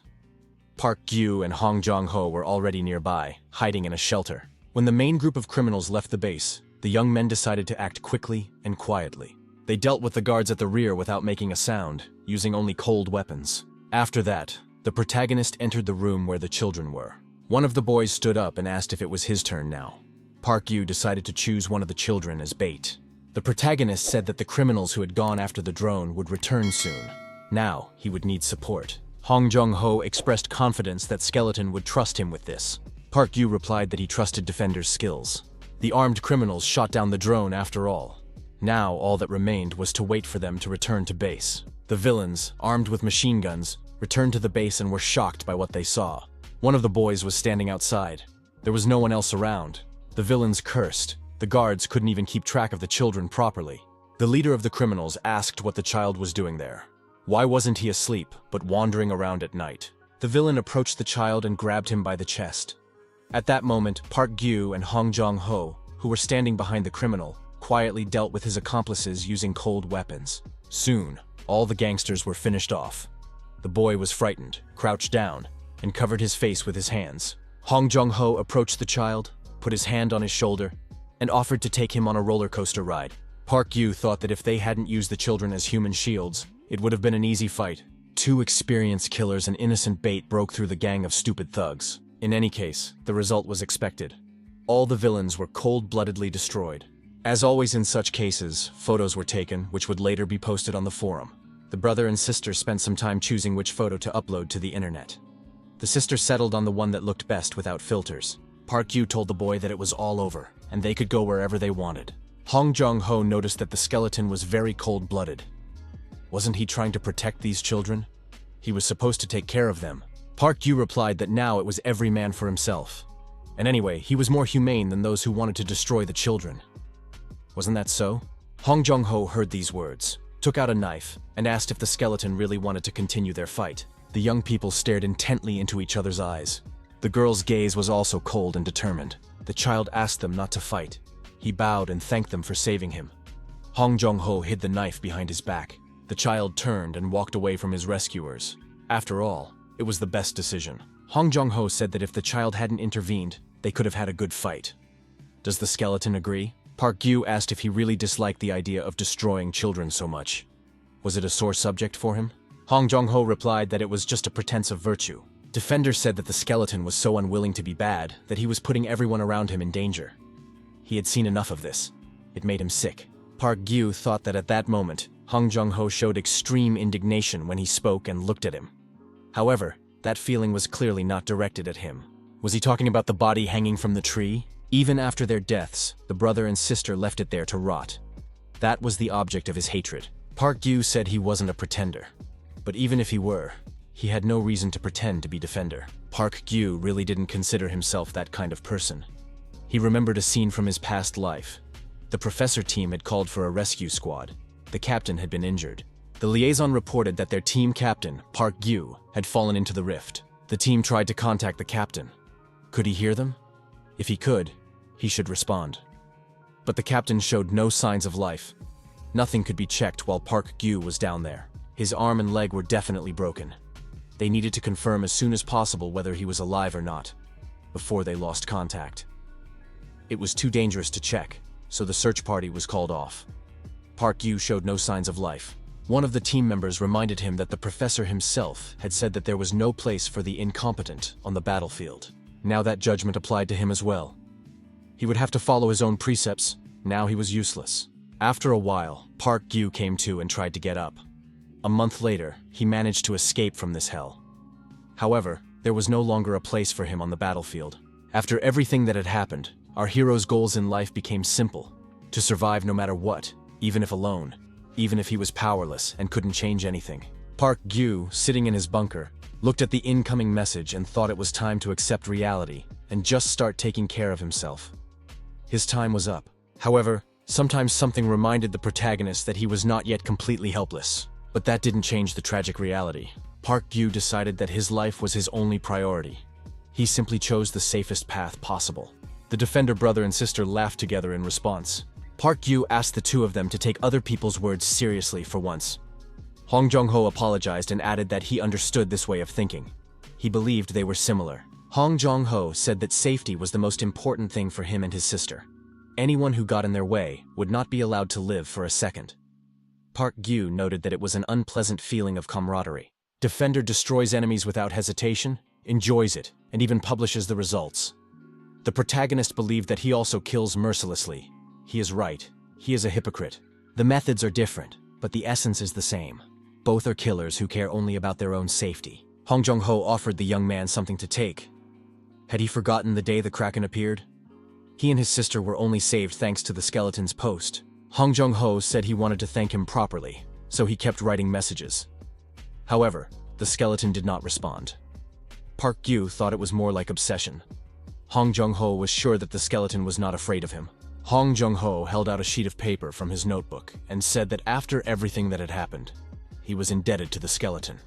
Park Gyu and Hong Jong-ho were already nearby, hiding in a shelter. When the main group of criminals left the base, the young men decided to act quickly and quietly. They dealt with the guards at the rear without making a sound, using only cold weapons. After that, the protagonist entered the room where the children were. One of the boys stood up and asked if it was his turn now. Park Gyu decided to choose one of the children as bait. The protagonist said that the criminals who had gone after the drone would return soon. Now, he would need support. Hong Jong-ho expressed confidence that Skeleton would trust him with this. Park Gyu replied that he trusted Defender's skills. The armed criminals shot down the drone after all. Now, all that remained was to wait for them to return to base. The villains, armed with machine guns, returned to the base and were shocked by what they saw. One of the boys was standing outside. There was no one else around. The villains cursed. The guards couldn't even keep track of the children properly. The leader of the criminals asked what the child was doing there. Why wasn't he asleep, but wandering around at night? The villain approached the child and grabbed him by the chest. At that moment, Park Gyu and Hong Jong-ho, who were standing behind the criminal, quietly dealt with his accomplices using cold weapons. Soon, all the gangsters were finished off. The boy was frightened, crouched down, and covered his face with his hands. Hong Jong-ho approached the child, put his hand on his shoulder, and offered to take him on a roller coaster ride. Park Gyu thought that if they hadn't used the children as human shields, it would have been an easy fight. Two experienced killers and innocent bait broke through the gang of stupid thugs. In any case, the result was expected. All the villains were cold-bloodedly destroyed. As always in such cases, photos were taken, which would later be posted on the forum. The brother and sister spent some time choosing which photo to upload to the internet. The sister settled on the one that looked best without filters. Park Gyu told the boy that it was all over, and they could go wherever they wanted. Hong Jong-ho noticed that the skeleton was very cold-blooded. Wasn't he trying to protect these children? He was supposed to take care of them. Park Gyu replied that now it was every man for himself. And anyway, he was more humane than those who wanted to destroy the children. Wasn't that so? Hong Jong-ho heard these words, took out a knife, and asked if the skeleton really wanted to continue their fight. The young people stared intently into each other's eyes. The girl's gaze was also cold and determined. The child asked them not to fight. He bowed and thanked them for saving him. Hong Jong-ho hid the knife behind his back. The child turned and walked away from his rescuers. After all, it was the best decision. Hong Jong-ho said that if the child hadn't intervened, they could have had a good fight. Does the skeleton agree? Park Gyu asked if he really disliked the idea of destroying children so much. Was it a sore subject for him? Hong Jong-ho replied that it was just a pretense of virtue. Defender said that the skeleton was so unwilling to be bad that he was putting everyone around him in danger. He had seen enough of this. It made him sick. Park Gyu thought that at that moment, Hong Jong-ho showed extreme indignation when he spoke and looked at him. However, that feeling was clearly not directed at him. Was he talking about the body hanging from the tree? Even after their deaths, the brother and sister left it there to rot. That was the object of his hatred. Park Gyu said he wasn't a pretender. But even if he were, He had no reason to pretend to be Defender. Park Gyu really didn't consider himself that kind of person. He remembered a scene from his past life. The professor team had called for a rescue squad. The captain had been injured. The liaison reported that their team captain, Park Gyu, had fallen into the rift. The team tried to contact the captain. Could he hear them? If he could, he should respond. But the captain showed no signs of life. Nothing could be checked while Park Gyu was down there. His arm and leg were definitely broken. They needed to confirm as soon as possible whether he was alive or not, before they lost contact. It was too dangerous to check, so the search party was called off. Park Gyu showed no signs of life. One of the team members reminded him that the professor himself had said that there was no place for the incompetent on the battlefield. Now that judgment applied to him as well. He would have to follow his own precepts. Now he was useless. After a while, Park Gyu came to and tried to get up. A month later, he managed to escape from this hell. However, there was no longer a place for him on the battlefield. After everything that had happened, our hero's goals in life became simple: to survive no matter what, even if alone, even if he was powerless and couldn't change anything. Park Gyu, sitting in his bunker, looked at the incoming message and thought it was time to accept reality and just start taking care of himself. His time was up. However, sometimes something reminded the protagonist that he was not yet completely helpless. But that didn't change the tragic reality. Park Gyu decided that his life was his only priority. He simply chose the safest path possible. The Defender brother and sister laughed together in response. Park Gyu asked the two of them to take other people's words seriously for once. Hong Jong-ho apologized and added that he understood this way of thinking. He believed they were similar. Hong Jong-ho said that safety was the most important thing for him and his sister. Anyone who got in their way would not be allowed to live for a second. Park Gyu noted that it was an unpleasant feeling of camaraderie. Defender destroys enemies without hesitation, enjoys it, and even publishes the results. The protagonist believed that he also kills mercilessly. He is right. He is a hypocrite. The methods are different, but the essence is the same. Both are killers who care only about their own safety. Hong Jong-ho offered the young man something to take. Had he forgotten the day the Kraken appeared? He and his sister were only saved thanks to the skeleton's post. Hong Jong-ho said he wanted to thank him properly, so he kept writing messages. However, the skeleton did not respond. Park Gyu thought it was more like obsession. Hong Jong-ho was sure that the skeleton was not afraid of him. Hong Jong-ho held out a sheet of paper from his notebook and said that after everything that had happened, he was indebted to the skeleton.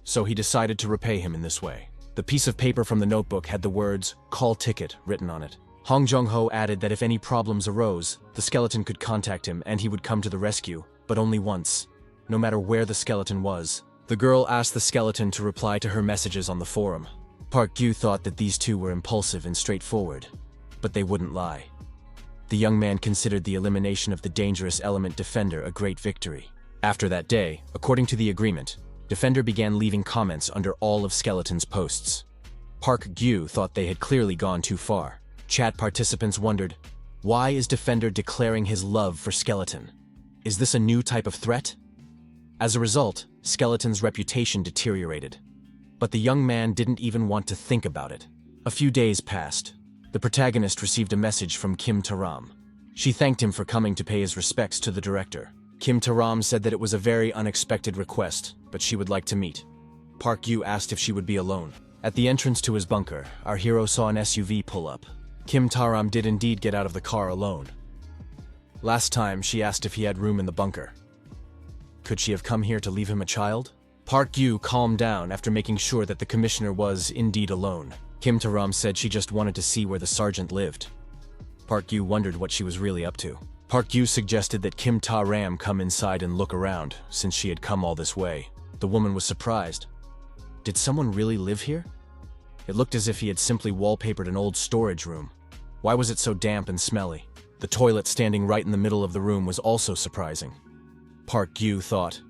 So he decided to repay him in this way. The piece of paper from the notebook had the words, "Call ticket," written on it. Hong Jong-ho added that if any problems arose, the skeleton could contact him and he would come to the rescue, but only once, no matter where the skeleton was. The girl asked the skeleton to reply to her messages on the forum. Park Gyu thought that these two were impulsive and straightforward, but they wouldn't lie. The young man considered the elimination of the dangerous element Defender a great victory. After that day, according to the agreement, Defender began leaving comments under all of Skeleton's posts. Park Gyu thought they had clearly gone too far. Chat participants wondered, why is Defender declaring his love for Skeleton? Is this a new type of threat? As a result, Skeleton's reputation deteriorated. But the young man didn't even want to think about it. A few days passed. The protagonist received a message from Kim Taram. She thanked him for coming to pay his respects to the director. Kim Taram said that it was a very unexpected request, but she would like to meet. Park Gyu asked if she would be alone. At the entrance to his bunker, our hero saw an SUV pull up. Kim Taram did indeed get out of the car alone. Last time, she asked if he had room in the bunker. Could she have come here to leave him a child? Park Gyu calmed down after making sure that the commissioner was indeed alone. Kim Taram said she just wanted to see where the sergeant lived. Park Gyu wondered what she was really up to. Park Gyu suggested that Kim Taram come inside and look around, since she had come all this way. The woman was surprised. Did someone really live here? It looked as if he had simply wallpapered an old storage room. Why was it so damp and smelly? The toilet standing right in the middle of the room was also surprising. Park Gyu thought,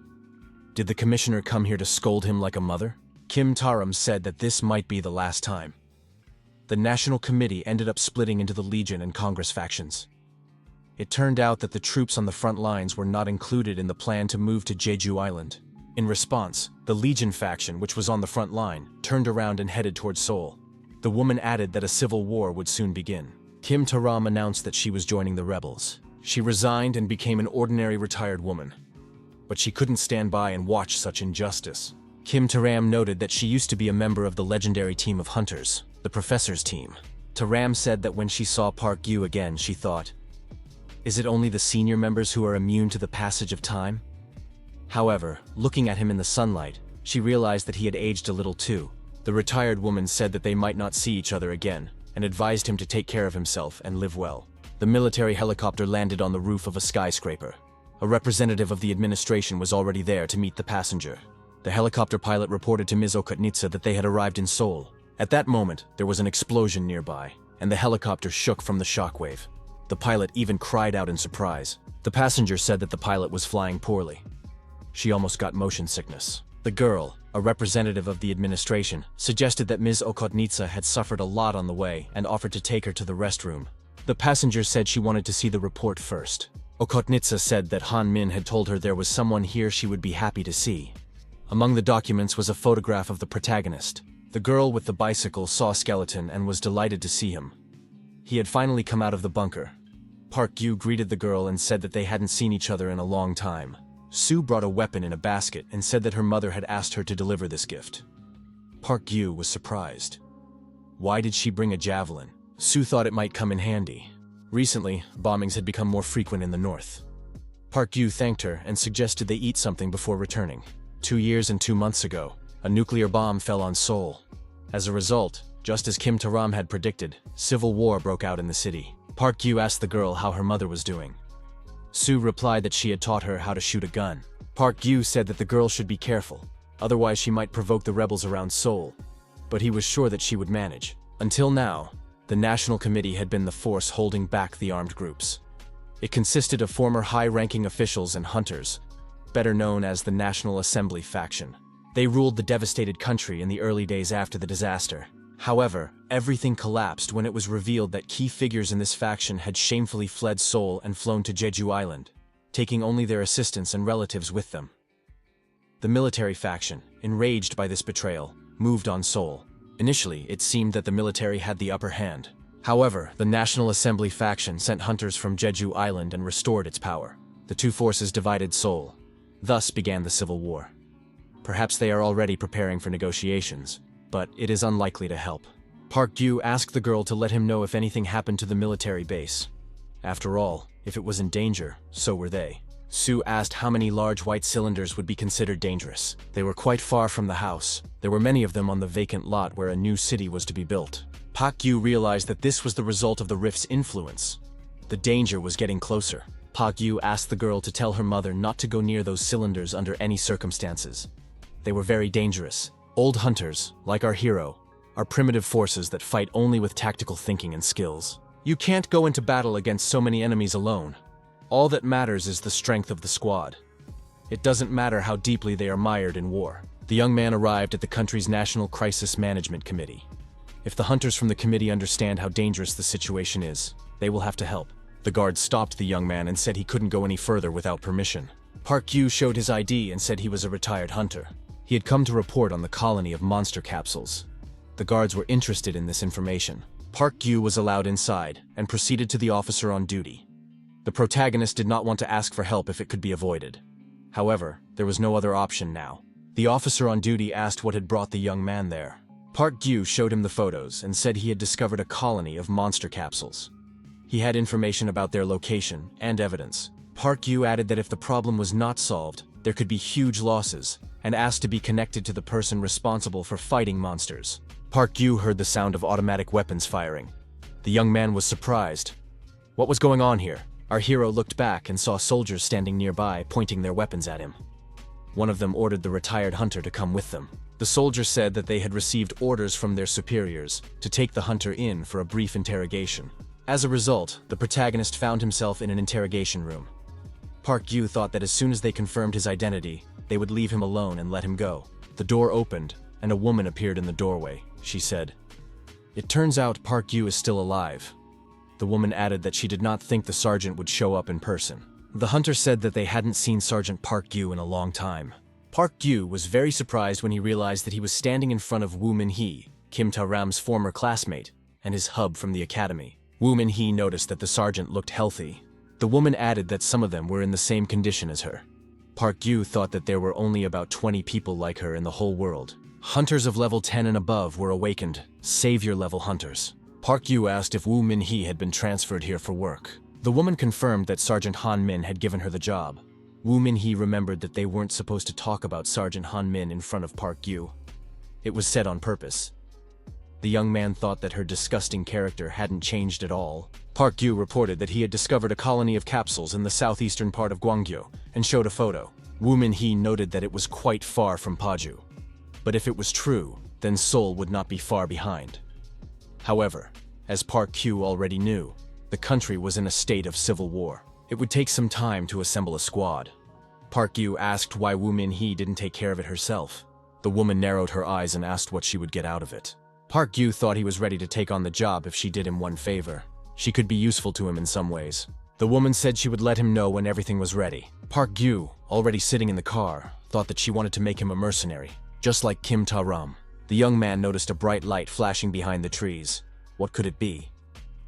did the commissioner come here to scold him like a mother? Kim Taram said that this might be the last time. The National Committee ended up splitting into the Legion and Congress factions. It turned out that the troops on the front lines were not included in the plan to move to Jeju Island. In response, the Legion faction, which was on the front line, turned around and headed towards Seoul. The woman added that a civil war would soon begin. Kim Taram announced that she was joining the rebels. She resigned and became an ordinary retired woman. But she couldn't stand by and watch such injustice. Kim Taram noted that she used to be a member of the legendary team of hunters, the Professor's team. Taram said that when she saw Park Yu again, she thought, "Is it only the senior members who are immune to the passage of time?" However, looking at him in the sunlight, she realized that he had aged a little too. The retired woman said that they might not see each other again, and advised him to take care of himself and live well. The military helicopter landed on the roof of a skyscraper. A representative of the administration was already there to meet the passenger. The helicopter pilot reported to Ms. Okhotnitsa that they had arrived in Seoul. At that moment, there was an explosion nearby, and the helicopter shook from the shockwave. The pilot even cried out in surprise. The passenger said that the pilot was flying poorly. She almost got motion sickness. The girl, a representative of the administration, suggested that Ms. Okhotnitsa had suffered a lot on the way and offered to take her to the restroom. The passenger said she wanted to see the report first. Okhotnitsa said that Han Min had told her there was someone here she would be happy to see. Among the documents was a photograph of the protagonist. The girl with the bicycle saw Skeleton and was delighted to see him. He had finally come out of the bunker. Park Yu greeted the girl and said that they hadn't seen each other in a long time. Sue brought a weapon in a basket and said that her mother had asked her to deliver this gift. Park Yu was surprised. Why did she bring a javelin? Sue thought it might come in handy. Recently, bombings had become more frequent in the north. Park Yu thanked her and suggested they eat something before returning. 2 years and 2 months ago, a nuclear bomb fell on Seoul. As a result, just as Kim Taram had predicted, civil war broke out in the city. Park Yu asked the girl how her mother was doing. Sue replied that she had taught her how to shoot a gun. Park Yu said that the girl should be careful, otherwise she might provoke the rebels around Seoul. But he was sure that she would manage. Until now, the National Committee had been the force holding back the armed groups. It consisted of former high-ranking officials and hunters, better known as the National Assembly faction. They ruled the devastated country in the early days after the disaster. However, everything collapsed when it was revealed that key figures in this faction had shamefully fled Seoul and flown to Jeju Island, taking only their assistants and relatives with them. The military faction, enraged by this betrayal, moved on Seoul. Initially, it seemed that the military had the upper hand. However, the National Assembly faction sent hunters from Jeju Island and restored its power. The two forces divided Seoul. Thus began the civil war. Perhaps they are already preparing for negotiations, but it is unlikely to help. Park Yu asked the girl to let him know if anything happened to the military base. After all, if it was in danger, so were they. Sue asked how many large white cylinders would be considered dangerous. They were quite far from the house. There were many of them on the vacant lot where a new city was to be built. Park Yu realized that this was the result of the rift's influence. The danger was getting closer. Park Yu asked the girl to tell her mother not to go near those cylinders under any circumstances. They were very dangerous. Old hunters, like our hero, are primitive forces that fight only with tactical thinking and skills. You can't go into battle against so many enemies alone. All that matters is the strength of the squad. It doesn't matter how deeply they are mired in war. The young man arrived at the country's National Crisis Management Committee. If the hunters from the committee understand how dangerous the situation is, they will have to help. The guard stopped the young man and said he couldn't go any further without permission. Park Yu showed his ID and said he was a retired hunter. He had come to report on the colony of monster capsules. The guards were interested in this information. Park Yu was allowed inside and proceeded to the officer on duty. The protagonist did not want to ask for help if it could be avoided. However, there was no other option now. The officer on duty asked what had brought the young man there. Park Yu showed him the photos and said he had discovered a colony of monster capsules. He had information about their location and evidence. Park Yu added that if the problem was not solved, there could be huge losses, and asked to be connected to the person responsible for fighting monsters. Park Yu heard the sound of automatic weapons firing. The young man was surprised. What was going on here? Our hero looked back and saw soldiers standing nearby, pointing their weapons at him. One of them ordered the retired hunter to come with them. The soldier said that they had received orders from their superiors to take the hunter in for a brief interrogation. As a result, the protagonist found himself in an interrogation room. Park Yu thought that as soon as they confirmed his identity, they would leave him alone and let him go. The door opened, and a woman appeared in the doorway. She said, "It turns out Park Yu is still alive." The woman added that she did not think the sergeant would show up in person. The hunter said that they hadn't seen Sergeant Park Yu in a long time. Park Yu was very surprised when he realized that he was standing in front of Woo Min-hee, Kim Ta-ram's former classmate, and his hub from the academy. Woo Min-hee noticed that the sergeant looked healthy. The woman added that some of them were in the same condition as her. Park Gyu thought that there were only about 20 people like her in the whole world. Hunters of level 10 and above were awakened, savior-level hunters. Park Gyu asked if Woo Min-hee had been transferred here for work. The woman confirmed that Sergeant Han Min had given her the job. Woo Min-hee remembered that they weren't supposed to talk about Sergeant Han Min in front of Park Gyu. It was said on purpose. The young man thought that her disgusting character hadn't changed at all. Park Gyu reported that he had discovered a colony of capsules in the southeastern part of Gwangju and showed a photo. Woo Min-hee noted that it was quite far from Paju. But if it was true, then Seoul would not be far behind. However, as Park Gyu already knew, the country was in a state of civil war. It would take some time to assemble a squad. Park Gyu asked why Woo Min-hee didn't take care of it herself. The woman narrowed her eyes and asked what she would get out of it. Park Gyu thought he was ready to take on the job if she did him one favor. She could be useful to him in some ways. The woman said she would let him know when everything was ready. Park Gyu, already sitting in the car, thought that she wanted to make him a mercenary, just like Kim Ta-ram. The young man noticed a bright light flashing behind the trees. What could it be?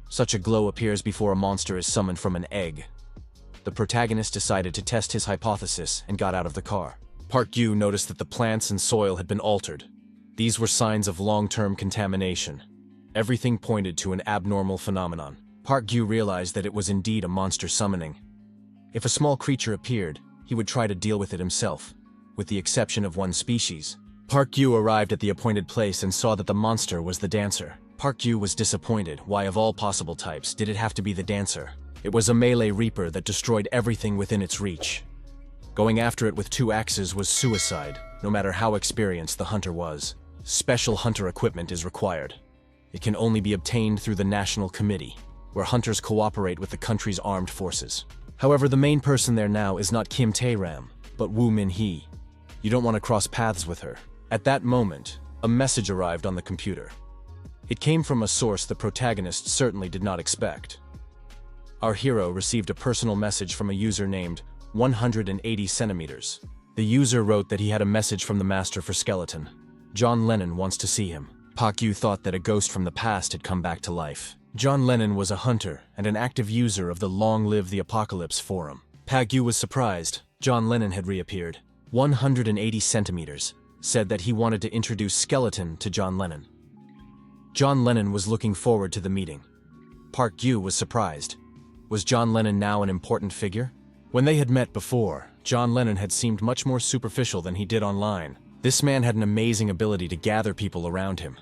Such a glow appears before a monster is summoned from an egg. The protagonist decided to test his hypothesis and got out of the car. Park Gyu noticed that the plants and soil had been altered. These were signs of long-term contamination. Everything pointed to an abnormal phenomenon. Park Gyu realized that it was indeed a monster summoning. If a small creature appeared, he would try to deal with it himself, with the exception of one species. Park Gyu arrived at the appointed place and saw that the monster was the dancer. Park Gyu was disappointed. Why of all possible types did it have to be the dancer? It was a melee reaper that destroyed everything within its reach. Going after it with 2 axes was suicide, no matter how experienced the hunter was. Special hunter equipment is required. It can only be obtained through the National Committee, where hunters cooperate with the country's armed forces. However, the main person there now is not Kim Tae-ram, but Woo Min-hee. You don't want to cross paths with her. At that moment, a message arrived on the computer. It came from a source the protagonist certainly did not expect. Our hero received a personal message from a user named 180 centimeters. The user wrote that he had a message from the master for skeleton. John Lennon wants to see him. Park Gyu thought that a ghost from the past had come back to life. John Lennon was a hunter and an active user of the Long Live the Apocalypse forum. Park Gyu was surprised. John Lennon had reappeared. 180 centimeters said that he wanted to introduce Skeleton to John Lennon. John Lennon was looking forward to the meeting. Park Gyu was surprised. Was John Lennon now an important figure? When they had met before, John Lennon had seemed much more superficial than he did online. This man had an amazing ability to gather people around him.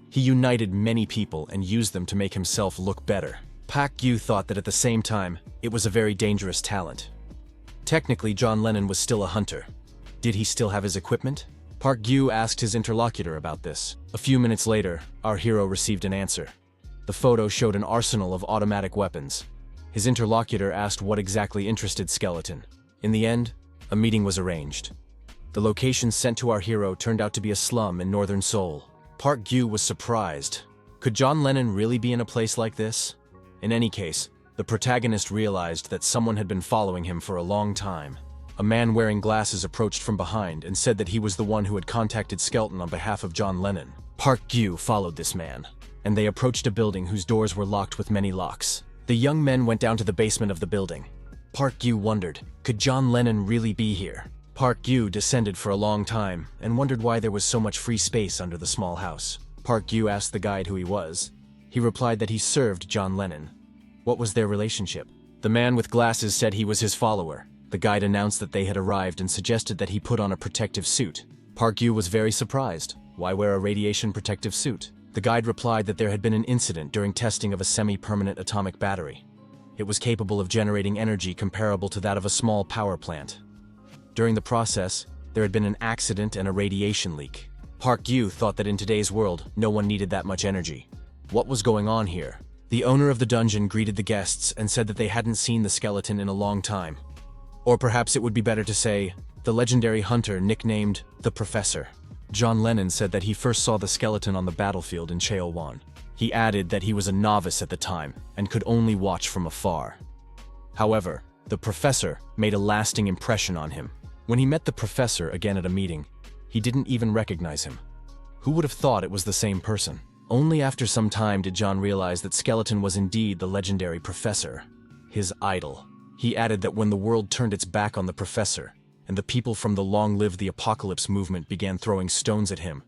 He united many people and used them to make himself look better. Park Gyu thought that at the same time, it was a very dangerous talent. Technically, John Lennon was still a hunter. Did he still have his equipment? Park Gyu asked his interlocutor about this. A few minutes later, our hero received an answer. The photo showed an arsenal of automatic weapons. His interlocutor asked what exactly interested Skeleton. In the end, a meeting was arranged. The location sent to our hero turned out to be a slum in northern Seoul. Park Gyu was surprised. Could John Lennon really be in a place like this? In any case, the protagonist realized that someone had been following him for a long time. A man wearing glasses approached from behind and said that he was the one who had contacted Skeleton on behalf of John Lennon. Park Gyu followed this man, and they approached a building whose doors were locked with many locks. The young men went down to the basement of the building. Park Gyu wondered, could John Lennon really be here? Park Gyu descended for a long time and wondered why there was so much free space under the small house. Park Gyu asked the guide who he was. He replied that he served John Lennon. What was their relationship? The man with glasses said he was his follower. The guide announced that they had arrived and suggested that he put on a protective suit. Park Gyu was very surprised. Why wear a radiation protective suit? The guide replied that there had been an incident during testing of a semi-permanent atomic battery. It was capable of generating energy comparable to that of a small power plant. During the process, there had been an accident and a radiation leak. Park Gyu thought that in today's world, no one needed that much energy. What was going on here? The owner of the dungeon greeted the guests and said that they hadn't seen the skeleton in a long time. Or perhaps it would be better to say, the legendary hunter nicknamed the Professor. John Lennon said that he first saw the skeleton on the battlefield in Cheowan. He added that he was a novice at the time and could only watch from afar. However, the Professor made a lasting impression on him. When he met the Professor again at a meeting, he didn't even recognize him. Who would have thought it was the same person? Only after some time did John realize that Skeleton was indeed the legendary Professor, his idol. He added that when the world turned its back on the Professor, and the people from the Long Live the Apocalypse movement began throwing stones at him.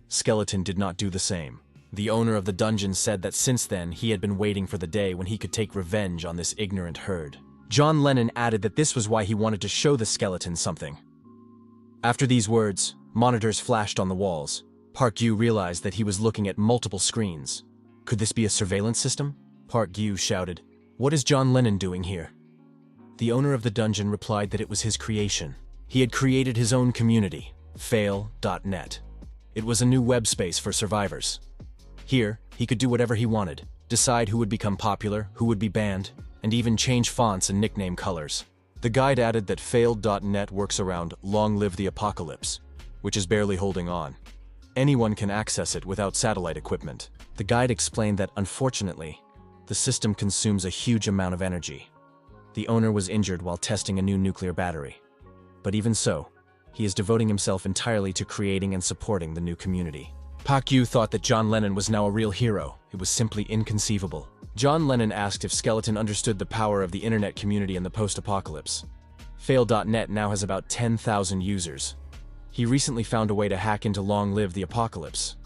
Skeleton did not do the same. The owner of the dungeon said that since then he had been waiting for the day when he could take revenge on this ignorant herd. John Lennon added that this was why he wanted to show the skeleton something. After these words, monitors flashed on the walls. Park Gyu realized that he was looking at multiple screens. Could this be a surveillance system? Park Gyu shouted, "What is John Lennon doing here?" The owner of the dungeon replied that it was his creation. He had created his own community, fail.net. It was a new web space for survivors. Here, he could do whatever he wanted, decide who would become popular, who would be banned, and even change fonts and nickname colors. The guide added that failed.net works around Long Live the Apocalypse, which is barely holding on. Anyone can access it without satellite equipment. The guide explained that, unfortunately, the system consumes a huge amount of energy. The owner was injured while testing a new nuclear battery. But even so, he is devoting himself entirely to creating and supporting the new community. Park Gyu thought that John Lennon was now a real hero. It was simply inconceivable. John Lennon asked if Skeleton understood the power of the internet community in the post-apocalypse. Fail.net now has about 10,000 users. He recently found a way to hack into Long Live the Apocalypse.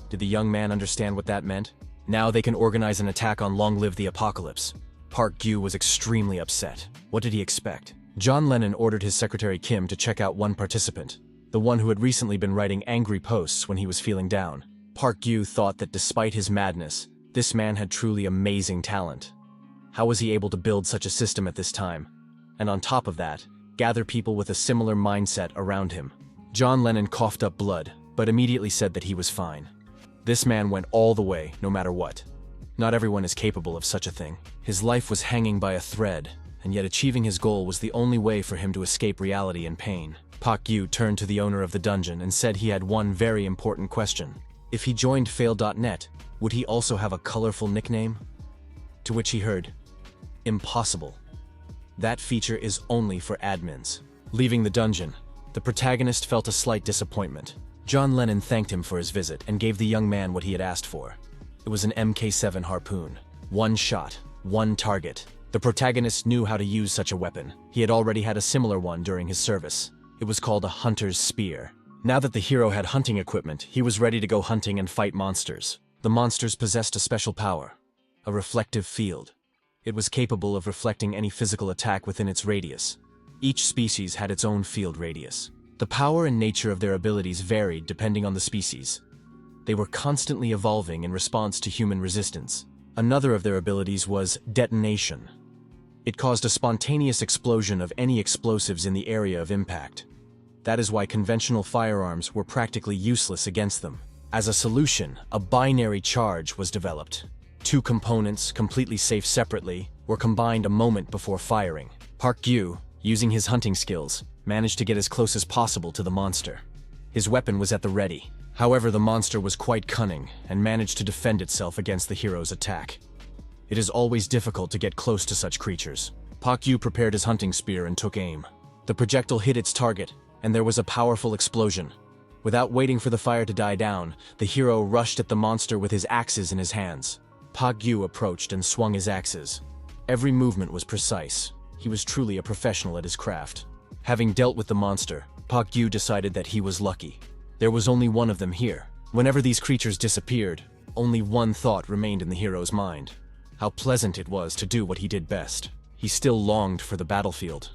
Did the young man understand what that meant? Now they can organize an attack on Long Live the Apocalypse. Park Gyu was extremely upset. What did he expect? John Lennon ordered his secretary Kim to check out one participant, the one who had recently been writing angry posts when he was feeling down. Park Gyu thought that despite his madness, this man had truly amazing talent. How was he able to build such a system at this time? And on top of that, gather people with a similar mindset around him. John Lennon coughed up blood, but immediately said that he was fine. This man went all the way, no matter what. Not everyone is capable of such a thing. His life was hanging by a thread, and yet achieving his goal was the only way for him to escape reality and pain. Park Gyu turned to the owner of the dungeon and said he had one very important question. If he joined fail.net, would he also have a colorful nickname? To which he heard, "Impossible. That feature is only for admins." Leaving the dungeon, the protagonist felt a slight disappointment. John Lennon thanked him for his visit and gave the young man what he had asked for. It was an MK7 harpoon. One shot, one target. The protagonist knew how to use such a weapon. He had already had a similar one during his service. It was called a hunter's spear. Now that the hero had hunting equipment, he was ready to go hunting and fight monsters. The monsters possessed a special power, a reflective field. It was capable of reflecting any physical attack within its radius. Each species had its own field radius. The power and nature of their abilities varied depending on the species. They were constantly evolving in response to human resistance. Another of their abilities was detonation. It caused a spontaneous explosion of any explosives in the area of impact. That is why conventional firearms were practically useless against them. As a solution, a binary charge was developed. Two components, completely safe separately, were combined a moment before firing. Park Gyu, using his hunting skills, managed to get as close as possible to the monster. His weapon was at the ready. However, the monster was quite cunning and managed to defend itself against the hero's attack. It is always difficult to get close to such creatures. Park Gyu prepared his hunting spear and took aim. The projectile hit its target, and there was a powerful explosion. Without waiting for the fire to die down, the hero rushed at the monster with his axes in his hands. Park Gyu approached and swung his axes. Every movement was precise. He was truly a professional at his craft. Having dealt with the monster, Park Gyu decided that he was lucky. There was only one of them here. Whenever these creatures disappeared, only one thought remained in the hero's mind. How pleasant it was to do what he did best. He still longed for the battlefield.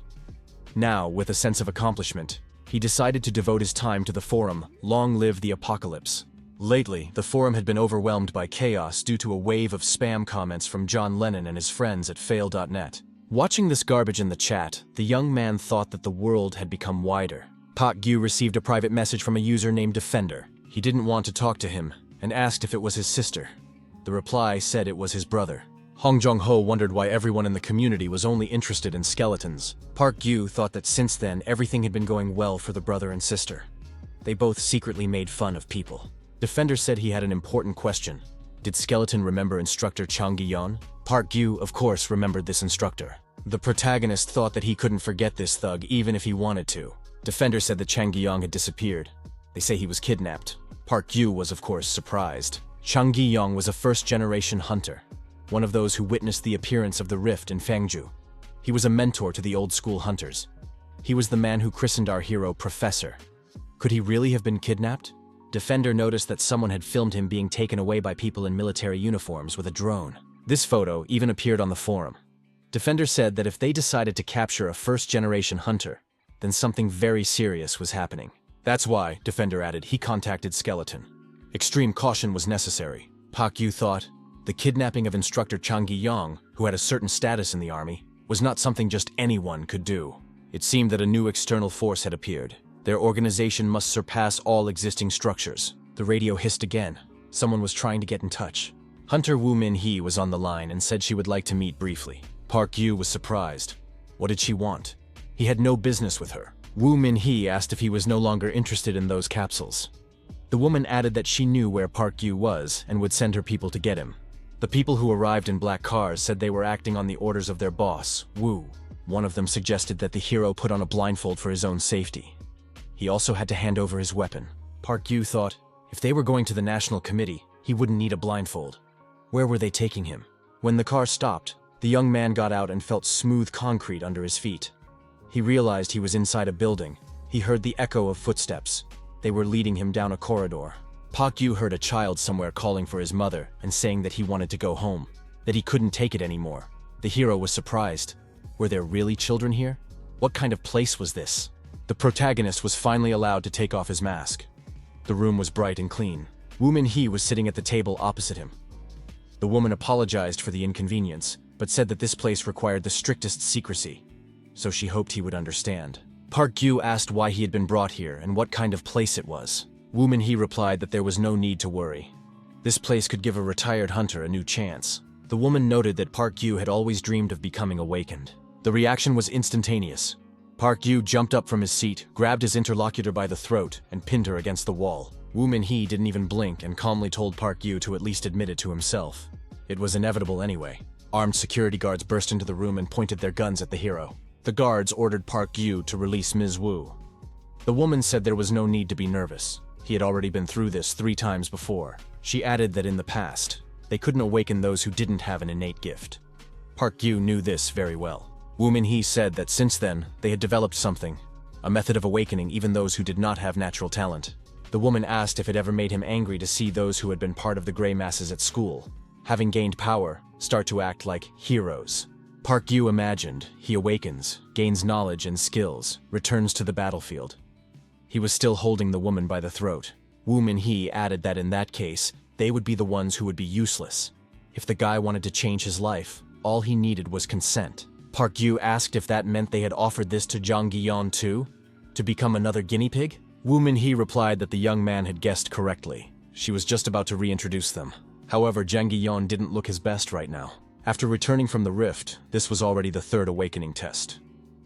Now, with a sense of accomplishment, he decided to devote his time to the forum, Long Live the Apocalypse. Lately, the forum had been overwhelmed by chaos due to a wave of spam comments from John Lennon and his friends at fail.net. Watching this garbage in the chat, the young man thought that the world had become wider. Park Gyu received a private message from a user named Defender. He didn't want to talk to him and asked if it was his sister. The reply said it was his brother. Hong Jong-ho wondered why everyone in the community was only interested in skeletons. Park Gyu thought that since then everything had been going well for the brother and sister. They both secretly made fun of people. Defender said he had an important question. Did Skeleton remember instructor Chang Gi-yeon? Park Gyu, of course, remembered this instructor. The protagonist thought that he couldn't forget this thug even if he wanted to. Defender said that Chang Gi-yeon had disappeared. They say he was kidnapped. Park Gyu was, of course, surprised. Chang Gi-yeon was a first-generation hunter, one of those who witnessed the appearance of the rift in Fangju. He was a mentor to the old-school hunters. He was the man who christened our hero Professor. Could he really have been kidnapped? Defender noticed that someone had filmed him being taken away by people in military uniforms with a drone. This photo even appeared on the forum. Defender said that if they decided to capture a first-generation hunter, then something very serious was happening. That's why, Defender added, he contacted Skeleton. Extreme caution was necessary. Park Yu thought. The kidnapping of instructor Chang Gi-yong, who had a certain status in the army, was not something just anyone could do. It seemed that a new external force had appeared. Their organization must surpass all existing structures. The radio hissed again. Someone was trying to get in touch. Hunter Woo Min-hee was on the line and said she would like to meet briefly. Park Yu was surprised. What did she want? He had no business with her. Woo Min-hee asked if he was no longer interested in those capsules. The woman added that she knew where Park Yu was and would send her people to get him. The people who arrived in black cars said they were acting on the orders of their boss, Woo. One of them suggested that the hero put on a blindfold for his own safety. He also had to hand over his weapon. Park Yu thought, if they were going to the National Committee, he wouldn't need a blindfold. Where were they taking him? When the car stopped, the young man got out and felt smooth concrete under his feet. He realized he was inside a building. He heard the echo of footsteps. They were leading him down a corridor. Park Yu heard a child somewhere calling for his mother and saying that he wanted to go home, that he couldn't take it anymore. The hero was surprised. Were there really children here? What kind of place was this? The protagonist was finally allowed to take off his mask. The room was bright and clean. Woo Min-hee was sitting at the table opposite him. The woman apologized for the inconvenience, but said that this place required the strictest secrecy, so she hoped he would understand. Park Yu asked why he had been brought here and what kind of place it was. Woo Min-hee replied that there was no need to worry. This place could give a retired hunter a new chance. The woman noted that Park Yu had always dreamed of becoming awakened. The reaction was instantaneous. Park Yu jumped up from his seat, grabbed his interlocutor by the throat, and pinned her against the wall. Woo Min-hee didn't even blink and calmly told Park Yu to at least admit it to himself. It was inevitable anyway. Armed security guards burst into the room and pointed their guns at the hero. The guards ordered Park Yu to release Ms. Woo. The woman said there was no need to be nervous. He had already been through this 3 times before. She added that in the past, they couldn't awaken those who didn't have an innate gift. Park Yu knew this very well. Woo Min-hee said that since then, they had developed something, a method of awakening even those who did not have natural talent. The woman asked if it ever made him angry to see those who had been part of the gray masses at school, having gained power, start to act like heroes. Park Yu imagined, he awakens, gains knowledge and skills, returns to the battlefield. He was still holding the woman by the throat. Woo Min-hee added that in that case, they would be the ones who would be useless. If the guy wanted to change his life, all he needed was consent. Park Yu asked if that meant they had offered this to Jang Gi-yeon too? To become another guinea pig? Woo Min-hee replied that the young man had guessed correctly. She was just about to reintroduce them. However, Jang Gi-yeon didn't look his best right now. After returning from the rift, this was already the 3rd awakening test.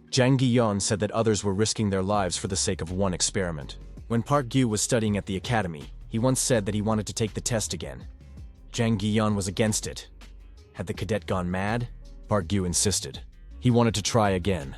Jang Gi-yeon said that others were risking their lives for the sake of one experiment. When Park Yu was studying at the academy, he once said that he wanted to take the test again. Jang Gi-yeon was against it. Had the cadet gone mad? Park Yu insisted. He wanted to try again.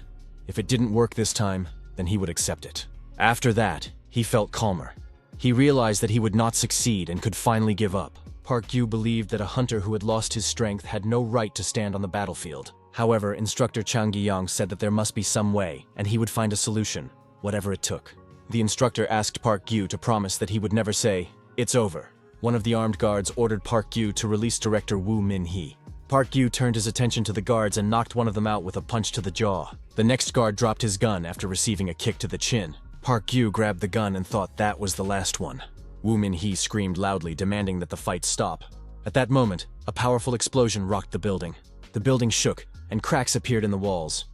If it didn't work this time, then he would accept it. After that, he felt calmer. He realized that he would not succeed and could finally give up. Park Yu believed that a hunter who had lost his strength had no right to stand on the battlefield. However, instructor Chang Gi-yong said that there must be some way, and he would find a solution, whatever it took. The instructor asked Park Yu to promise that he would never say, "It's over." One of the armed guards ordered Park Yu to release director Woo Min-hee. Park Yu turned his attention to the guards and knocked one of them out with a punch to the jaw. The next guard dropped his gun after receiving a kick to the chin. Park Yu grabbed the gun and thought that was the last one. Woo Min-hee screamed loudly, demanding that the fight stop. At that moment, a powerful explosion rocked the building. The building shook, and cracks appeared in the walls.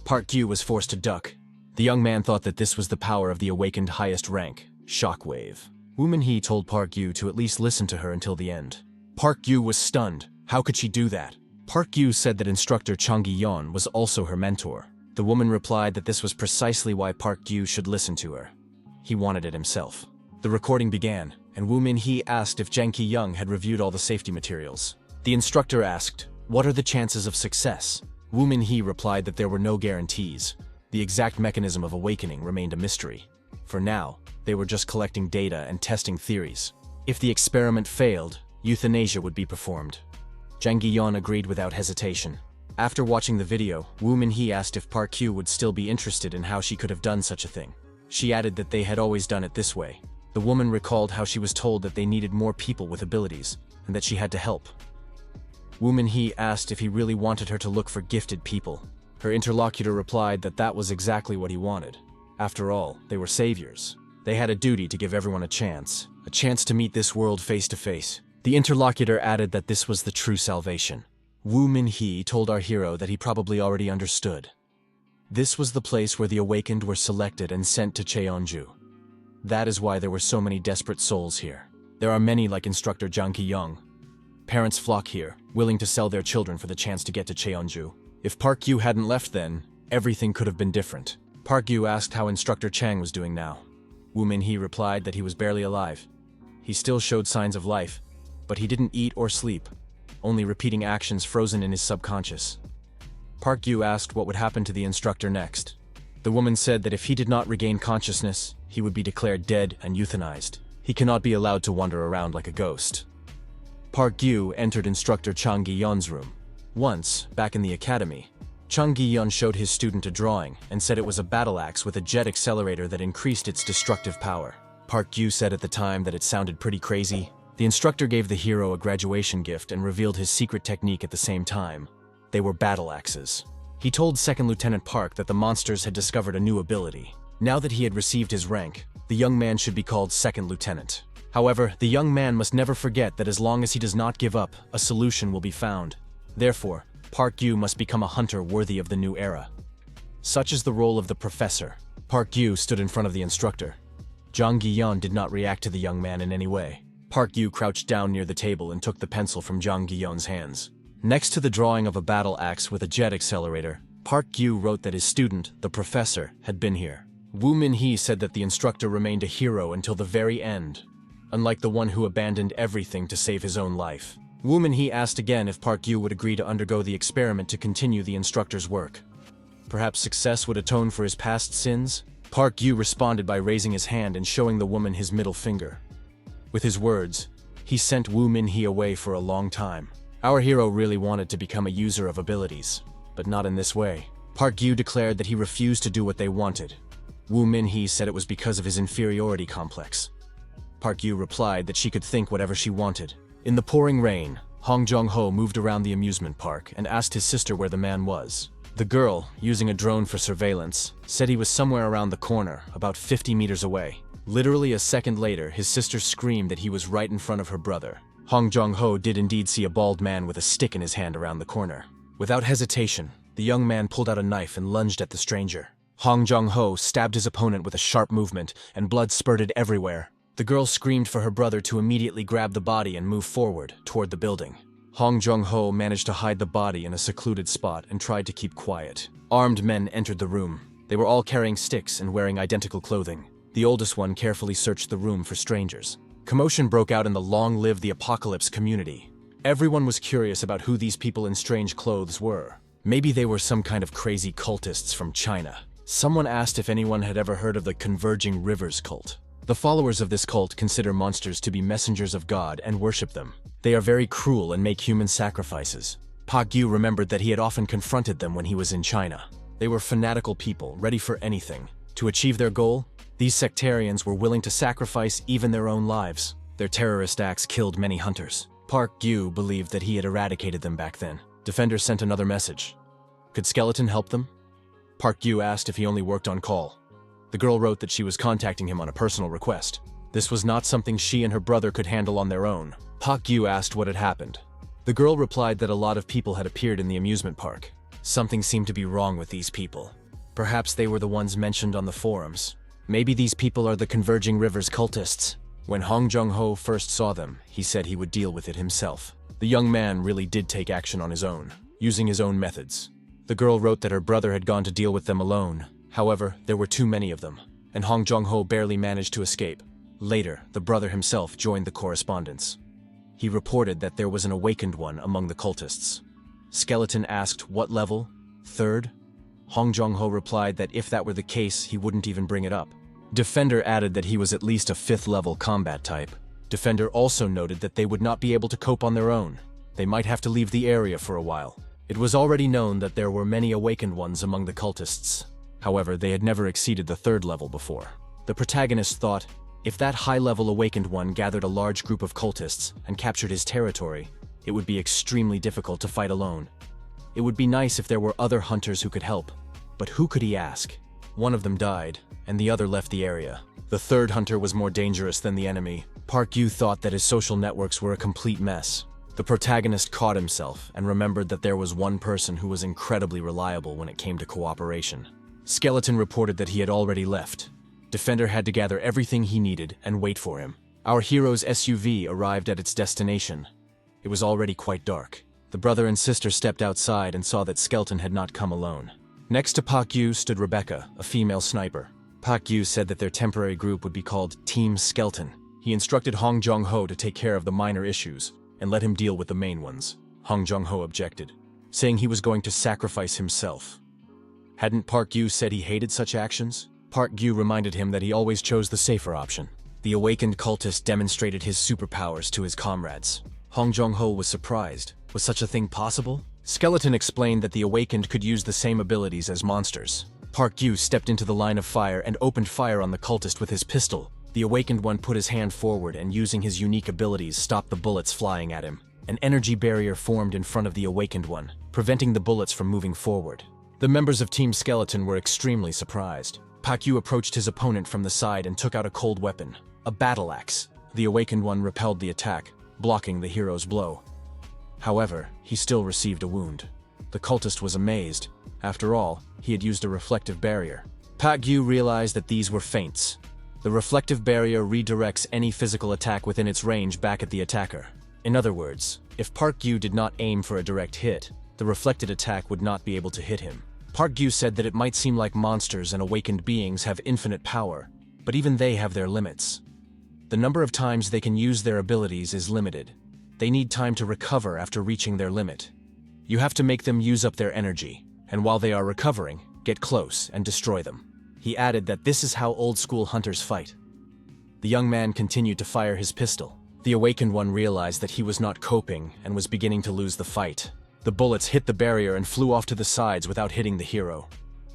Park Yu was forced to duck. The young man thought that this was the power of the awakened highest rank, Shockwave. Woo Min-hee told Park Yu to at least listen to her until the end. Park Yu was stunned. How could she do that? Park Yu said that instructor Chang Gi-yeon was also her mentor. The woman replied that this was precisely why Park Yu should listen to her. He wanted it himself. The recording began, and Woo Min-hee asked if Jang Ki-young had reviewed all the safety materials. The instructor asked, "What are the chances of success?" Woo Min-hee replied that there were no guarantees. The exact mechanism of awakening remained a mystery. For now, they were just collecting data and testing theories. If the experiment failed, euthanasia would be performed. Jang Gi-yeon agreed without hesitation. After watching the video, Woo Min-hee asked if Park Kyu would still be interested in how she could have done such a thing. She added that they had always done it this way. The woman recalled how she was told that they needed more people with abilities, and that she had to help. Woo Min-hee asked if he really wanted her to look for gifted people. Her interlocutor replied that that was exactly what he wanted. After all, they were saviors. They had a duty to give everyone a chance to meet this world face to face. The interlocutor added that this was the true salvation. Woo Min-hee told our hero that he probably already understood. This was the place where the awakened were selected and sent to Cheonju. That is why there were so many desperate souls here. There are many like instructor Jang Ki-young. Parents flock here, willing to sell their children for the chance to get to Cheonju. If Park Kyu hadn't left then, everything could have been different. Park Kyu asked how instructor Chang was doing now. Woo Min-hee replied that he was barely alive. He still showed signs of life, but he didn't eat or sleep, only repeating actions frozen in his subconscious. Park Kyu asked what would happen to the instructor next. The woman said that if he did not regain consciousness, he would be declared dead and euthanized. He cannot be allowed to wander around like a ghost. Park Kyu entered instructor Chang Gi-yeon's room. Once, back in the academy, Chang Gi-yeon showed his student a drawing and said it was a battle axe with a jet accelerator that increased its destructive power. Park Kyu said at the time that it sounded pretty crazy. The instructor gave the hero a graduation gift and revealed his secret technique at the same time. They were battle axes. He told Second Lieutenant Park that the monsters had discovered a new ability. Now that he had received his rank, the young man should be called Second Lieutenant. However, the young man must never forget that as long as he does not give up, a solution will be found. Therefore, Park Kyu must become a hunter worthy of the new era. Such is the role of the professor. Park Kyu stood in front of the instructor. Jang Gi-yeon did not react to the young man in any way. Park Kyu crouched down near the table and took the pencil from Jang Gi-yeon's hands. Next to the drawing of a battle axe with a jet accelerator, Park Kyu wrote that his student, the professor, had been here. Woo Min-hee said that the instructor remained a hero until the very end, unlike the one who abandoned everything to save his own life. Woo Min-hee asked again if Park Kyu would agree to undergo the experiment to continue the instructor's work. Perhaps success would atone for his past sins? Park Kyu responded by raising his hand and showing the woman his middle finger. With his words, he sent Woo Min-hee away for a long time. Our hero really wanted to become a user of abilities, but not in this way. Park Kyu declared that he refused to do what they wanted. Woo Min-hee said it was because of his inferiority complex. Park Kyu replied that she could think whatever she wanted. In the pouring rain, Hong Jong-ho moved around the amusement park and asked his sister where the man was. The girl, using a drone for surveillance, said he was somewhere around the corner, about 50 meters away. Literally a second later, his sister screamed that he was right in front of her brother. Hong Jong-ho did indeed see a bald man with a stick in his hand around the corner. Without hesitation, the young man pulled out a knife and lunged at the stranger. Hong Jong-ho stabbed his opponent with a sharp movement, and blood spurted everywhere. The girl screamed for her brother to immediately grab the body and move forward, toward the building. Hong Jong-ho managed to hide the body in a secluded spot and tried to keep quiet. Armed men entered the room. They were all carrying sticks and wearing identical clothing. The oldest one carefully searched the room for strangers. Commotion broke out in the Long Live the Apocalypse community. Everyone was curious about who these people in strange clothes were. Maybe they were some kind of crazy cultists from China. Someone asked if anyone had ever heard of the Converging Rivers cult. The followers of this cult consider monsters to be messengers of God and worship them. They are very cruel and make human sacrifices. Park Kyu remembered that he had often confronted them when he was in China. They were fanatical people, ready for anything. To achieve their goal, these sectarians were willing to sacrifice even their own lives. Their terrorist acts killed many hunters. Park Kyu believed that he had eradicated them back then. Defender sent another message. Could Skeleton help them? Park Kyu asked if he only worked on call. The girl wrote that she was contacting him on a personal request. This was not something she and her brother could handle on their own. Park Kyu asked what had happened. The girl replied that a lot of people had appeared in the amusement park. Something seemed to be wrong with these people. Perhaps they were the ones mentioned on the forums. Maybe these people are the Converging Rivers cultists. When Hong Jong-ho first saw them, he said he would deal with it himself. The young man really did take action on his own, using his own methods. The girl wrote that her brother had gone to deal with them alone. However, there were too many of them, and Hong Jong-ho barely managed to escape. Later, the brother himself joined the correspondence. He reported that there was an awakened one among the cultists. Skeleton asked what level? Third? Hong Jong-ho replied that if that were the case, he wouldn't even bring it up. Defender added that he was at least a 5th level combat type. Defender also noted that they would not be able to cope on their own. They might have to leave the area for a while. It was already known that there were many awakened ones among the cultists. However, they had never exceeded the 3rd level before. The protagonist thought, if that high-level awakened one gathered a large group of cultists and captured his territory, it would be extremely difficult to fight alone. It would be nice if there were other hunters who could help, but who could he ask? One of them died, and the other left the area. The 3rd hunter was more dangerous than the enemy. Park Yu thought that his social networks were a complete mess. The protagonist caught himself and remembered that there was one person who was incredibly reliable when it came to cooperation. Skeleton reported that he had already left. Defender had to gather everything he needed and wait for him. Our hero's SUV arrived at its destination. It was already quite dark. The brother and sister stepped outside and saw that Skeleton had not come alone. Next to Park Yu stood Rebecca, a female sniper. Park Yu said that their temporary group would be called Team Skeleton. He instructed Hong Jong-ho to take care of the minor issues and let him deal with the main ones. Hong Jong-ho objected, saying he was going to sacrifice himself. Hadn't Park Yu said he hated such actions? Park Yu reminded him that he always chose the safer option. The awakened cultist demonstrated his superpowers to his comrades. Hong Jong-ho was surprised. Was such a thing possible? Skeleton explained that the awakened could use the same abilities as monsters. Park Yu stepped into the line of fire and opened fire on the cultist with his pistol. The awakened one put his hand forward and using his unique abilities stopped the bullets flying at him. An energy barrier formed in front of the awakened one, preventing the bullets from moving forward. The members of Team Skeleton were extremely surprised. Park Yu approached his opponent from the side and took out a cold weapon, a battle axe. The awakened one repelled the attack, blocking the hero's blow. However, he still received a wound. The cultist was amazed. After all, he had used a reflective barrier. Park Yu realized that these were feints. The reflective barrier redirects any physical attack within its range back at the attacker. In other words, if Park Yu did not aim for a direct hit, the reflected attack would not be able to hit him. Park Yu said that it might seem like monsters and awakened beings have infinite power, but even they have their limits. The number of times they can use their abilities is limited. They need time to recover after reaching their limit. You have to make them use up their energy, and while they are recovering, get close and destroy them. He added that this is how old-school hunters fight. The young man continued to fire his pistol. The awakened one realized that he was not coping and was beginning to lose the fight. The bullets hit the barrier and flew off to the sides without hitting the hero.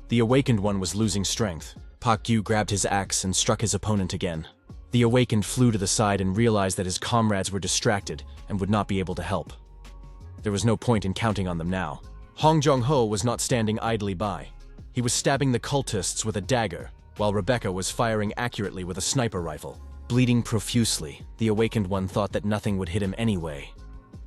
The awakened one was losing strength. Park Yu grabbed his axe and struck his opponent again. The awakened flew to the side and realized that his comrades were distracted and would not be able to help. There was no point in counting on them now. Hong Jong-ho was not standing idly by. He was stabbing the cultists with a dagger, while Rebecca was firing accurately with a sniper rifle. Bleeding profusely, the awakened one thought that nothing would hit him anyway.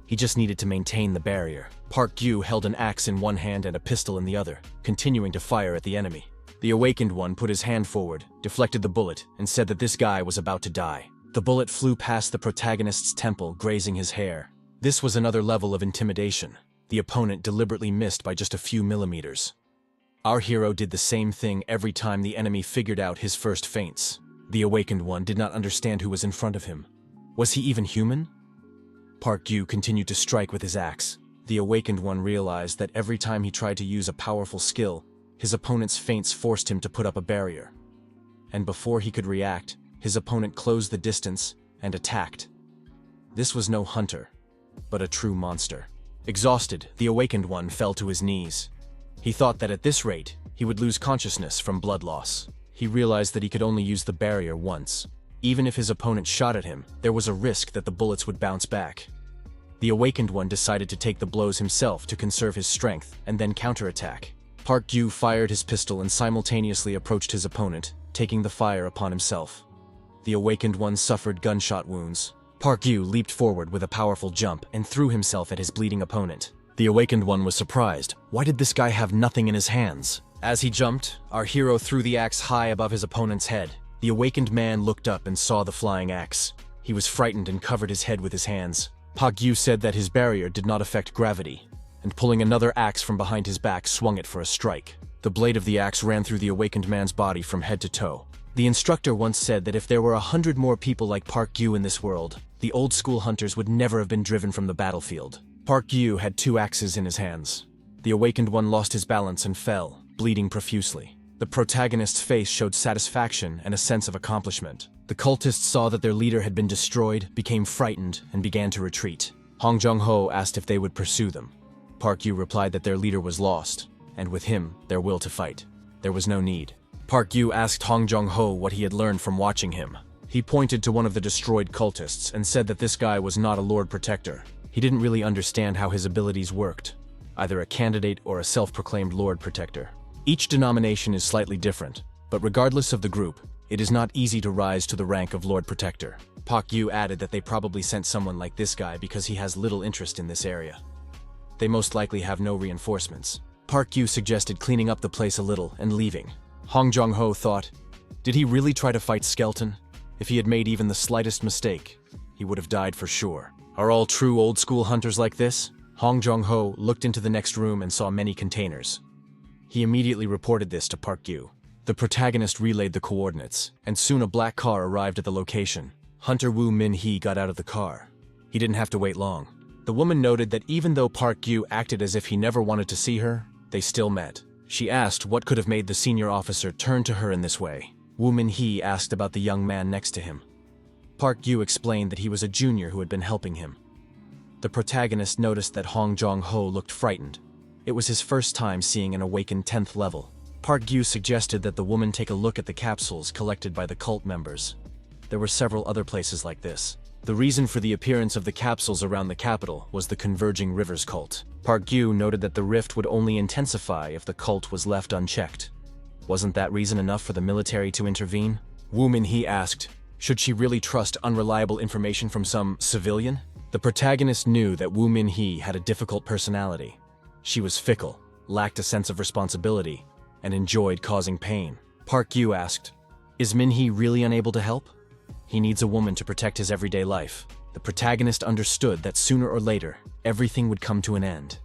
He just needed to maintain the barrier. Park Yu held an axe in one hand and a pistol in the other, continuing to fire at the enemy. The awakened one put his hand forward, deflected the bullet, and said that this guy was about to die. The bullet flew past the protagonist's temple, grazing his hair. This was another level of intimidation. The opponent deliberately missed by just a few millimeters. Our hero did the same thing every time the enemy figured out his first feints. The awakened one did not understand who was in front of him. Was he even human? Park Yu continued to strike with his axe. The awakened one realized that every time he tried to use a powerful skill, his opponent's feints forced him to put up a barrier. And before he could react, his opponent closed the distance and attacked. This was no hunter, but a true monster. Exhausted, the awakened one fell to his knees. He thought that at this rate, he would lose consciousness from blood loss. He realized that he could only use the barrier once. Even if his opponent shot at him, there was a risk that the bullets would bounce back. The awakened one decided to take the blows himself to conserve his strength and then counterattack. Park Yu fired his pistol and simultaneously approached his opponent, taking the fire upon himself. The awakened one suffered gunshot wounds. Park Yu leaped forward with a powerful jump and threw himself at his bleeding opponent. The awakened one was surprised. Why did this guy have nothing in his hands? As he jumped, our hero threw the axe high above his opponent's head. The awakened man looked up and saw the flying axe. He was frightened and covered his head with his hands. Park Yu said that his barrier did not affect gravity, and pulling another axe from behind his back, swung it for a strike. The blade of the axe ran through the awakened man's body from head to toe. The instructor once said that if there were 100 more people like Park Yu in this world, the old-school hunters would never have been driven from the battlefield. Park Yu had 2 axes in his hands. The awakened one lost his balance and fell, bleeding profusely. The protagonist's face showed satisfaction and a sense of accomplishment. The cultists saw that their leader had been destroyed, became frightened, and began to retreat. Hong Jong-ho asked if they would pursue them. Park Yu replied that their leader was lost, and with him, their will to fight. There was no need. Park Yu asked Hong Jong-ho what he had learned from watching him. He pointed to one of the destroyed cultists and said that this guy was not a Lord Protector. He didn't really understand how his abilities worked, either a candidate or a self-proclaimed Lord Protector. Each denomination is slightly different, but regardless of the group, it is not easy to rise to the rank of Lord Protector. Park Yu added that they probably sent someone like this guy because he has little interest in this area. They most likely have no reinforcements. Park Yu suggested cleaning up the place a little and leaving. Hong Jong-ho thought, did he really try to fight Skeleton? If he had made even the slightest mistake, he would have died for sure. Are all true old-school hunters like this? Hong Jong-ho looked into the next room and saw many containers. He immediately reported this to Park Yu. The protagonist relayed the coordinates, and soon a black car arrived at the location. Hunter Woo Min-hee got out of the car. He didn't have to wait long. The woman noted that even though Park Yu acted as if he never wanted to see her, they still met. She asked what could have made the senior officer turn to her in this way. Woo Min-hee asked about the young man next to him. Park Yu explained that he was a junior who had been helping him. The protagonist noticed that Hong Jong-ho looked frightened. It was his first time seeing an awakened 10th level. Park Yu suggested that the woman take a look at the capsules collected by the cult members. There were several other places like this. The reason for the appearance of the capsules around the capital was the Converging Rivers cult. Park Yu noted that the rift would only intensify if the cult was left unchecked. Wasn't that reason enough for the military to intervene? Woo Min-hee asked, should she really trust unreliable information from some civilian? The protagonist knew that Woo Min-hee had a difficult personality. She was fickle, lacked a sense of responsibility, and enjoyed causing pain. Park Yu asked, is Min-hee really unable to help? He needs a woman to protect his everyday life. The protagonist understood that sooner or later, everything would come to an end.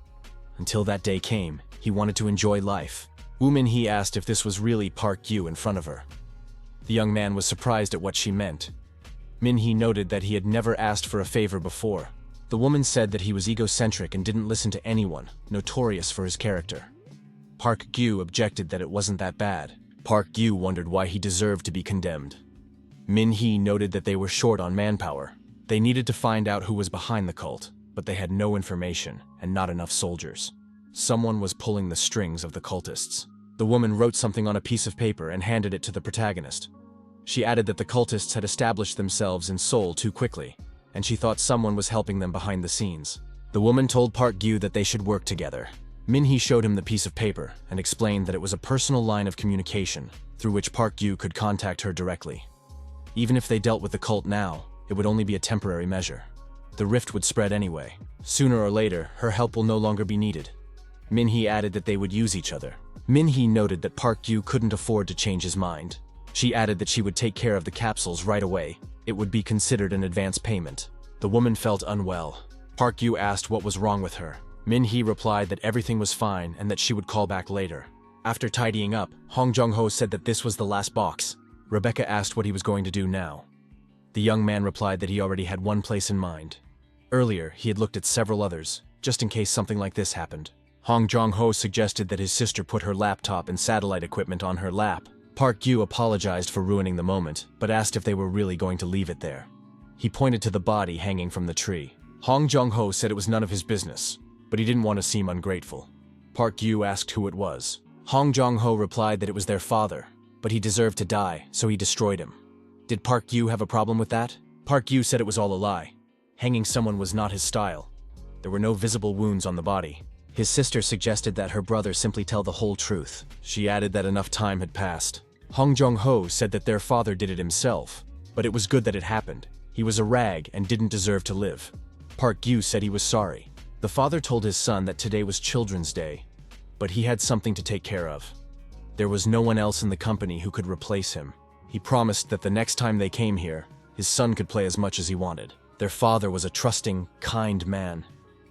Until that day came, he wanted to enjoy life. Woo Min-hee asked if this was really Park Yu in front of her. The young man was surprised at what she meant. Min-hee noted that he had never asked for a favor before. The woman said that he was egocentric and didn't listen to anyone, notorious for his character. Park Yu objected that it wasn't that bad. Park Yu wondered why he deserved to be condemned. Min-hee noted that they were short on manpower. They needed to find out who was behind the cult, but they had no information and not enough soldiers. Someone was pulling the strings of the cultists. The woman wrote something on a piece of paper and handed it to the protagonist. She added that the cultists had established themselves in Seoul too quickly, and she thought someone was helping them behind the scenes. The woman told Park Yu that they should work together. Min-hee showed him the piece of paper and explained that it was a personal line of communication through which Park Yu could contact her directly. Even if they dealt with the cult now, it would only be a temporary measure. The rift would spread anyway. Sooner or later, her help will no longer be needed. Min-hee added that they would use each other. Min-hee noted that Park Yu couldn't afford to change his mind. She added that she would take care of the capsules right away. It would be considered an advance payment. The woman felt unwell. Park Yu asked what was wrong with her. Min-hee replied that everything was fine and that she would call back later. After tidying up, Hong Jong-ho said that this was the last box. Rebecca asked what he was going to do now. The young man replied that he already had one place in mind. Earlier, he had looked at several others, just in case something like this happened. Hong Jong-ho suggested that his sister put her laptop and satellite equipment on her lap. Park Yu apologized for ruining the moment, but asked if they were really going to leave it there. He pointed to the body hanging from the tree. Hong Jong-ho said it was none of his business, but he didn't want to seem ungrateful. Park Yu asked who it was. Hong Jong-ho replied that it was their father, but he deserved to die, so he destroyed him. Did Park Yu have a problem with that? Park Yu said it was all a lie. Hanging someone was not his style. There were no visible wounds on the body. His sister suggested that her brother simply tell the whole truth. She added that enough time had passed. Hong Jong-ho said that their father did it himself, but it was good that it happened. He was a rag and didn't deserve to live. Park Yu said he was sorry. The father told his son that today was Children's Day, but he had something to take care of. There was no one else in the company who could replace him. He promised that the next time they came here, his son could play as much as he wanted. Their father was a trusting, kind man.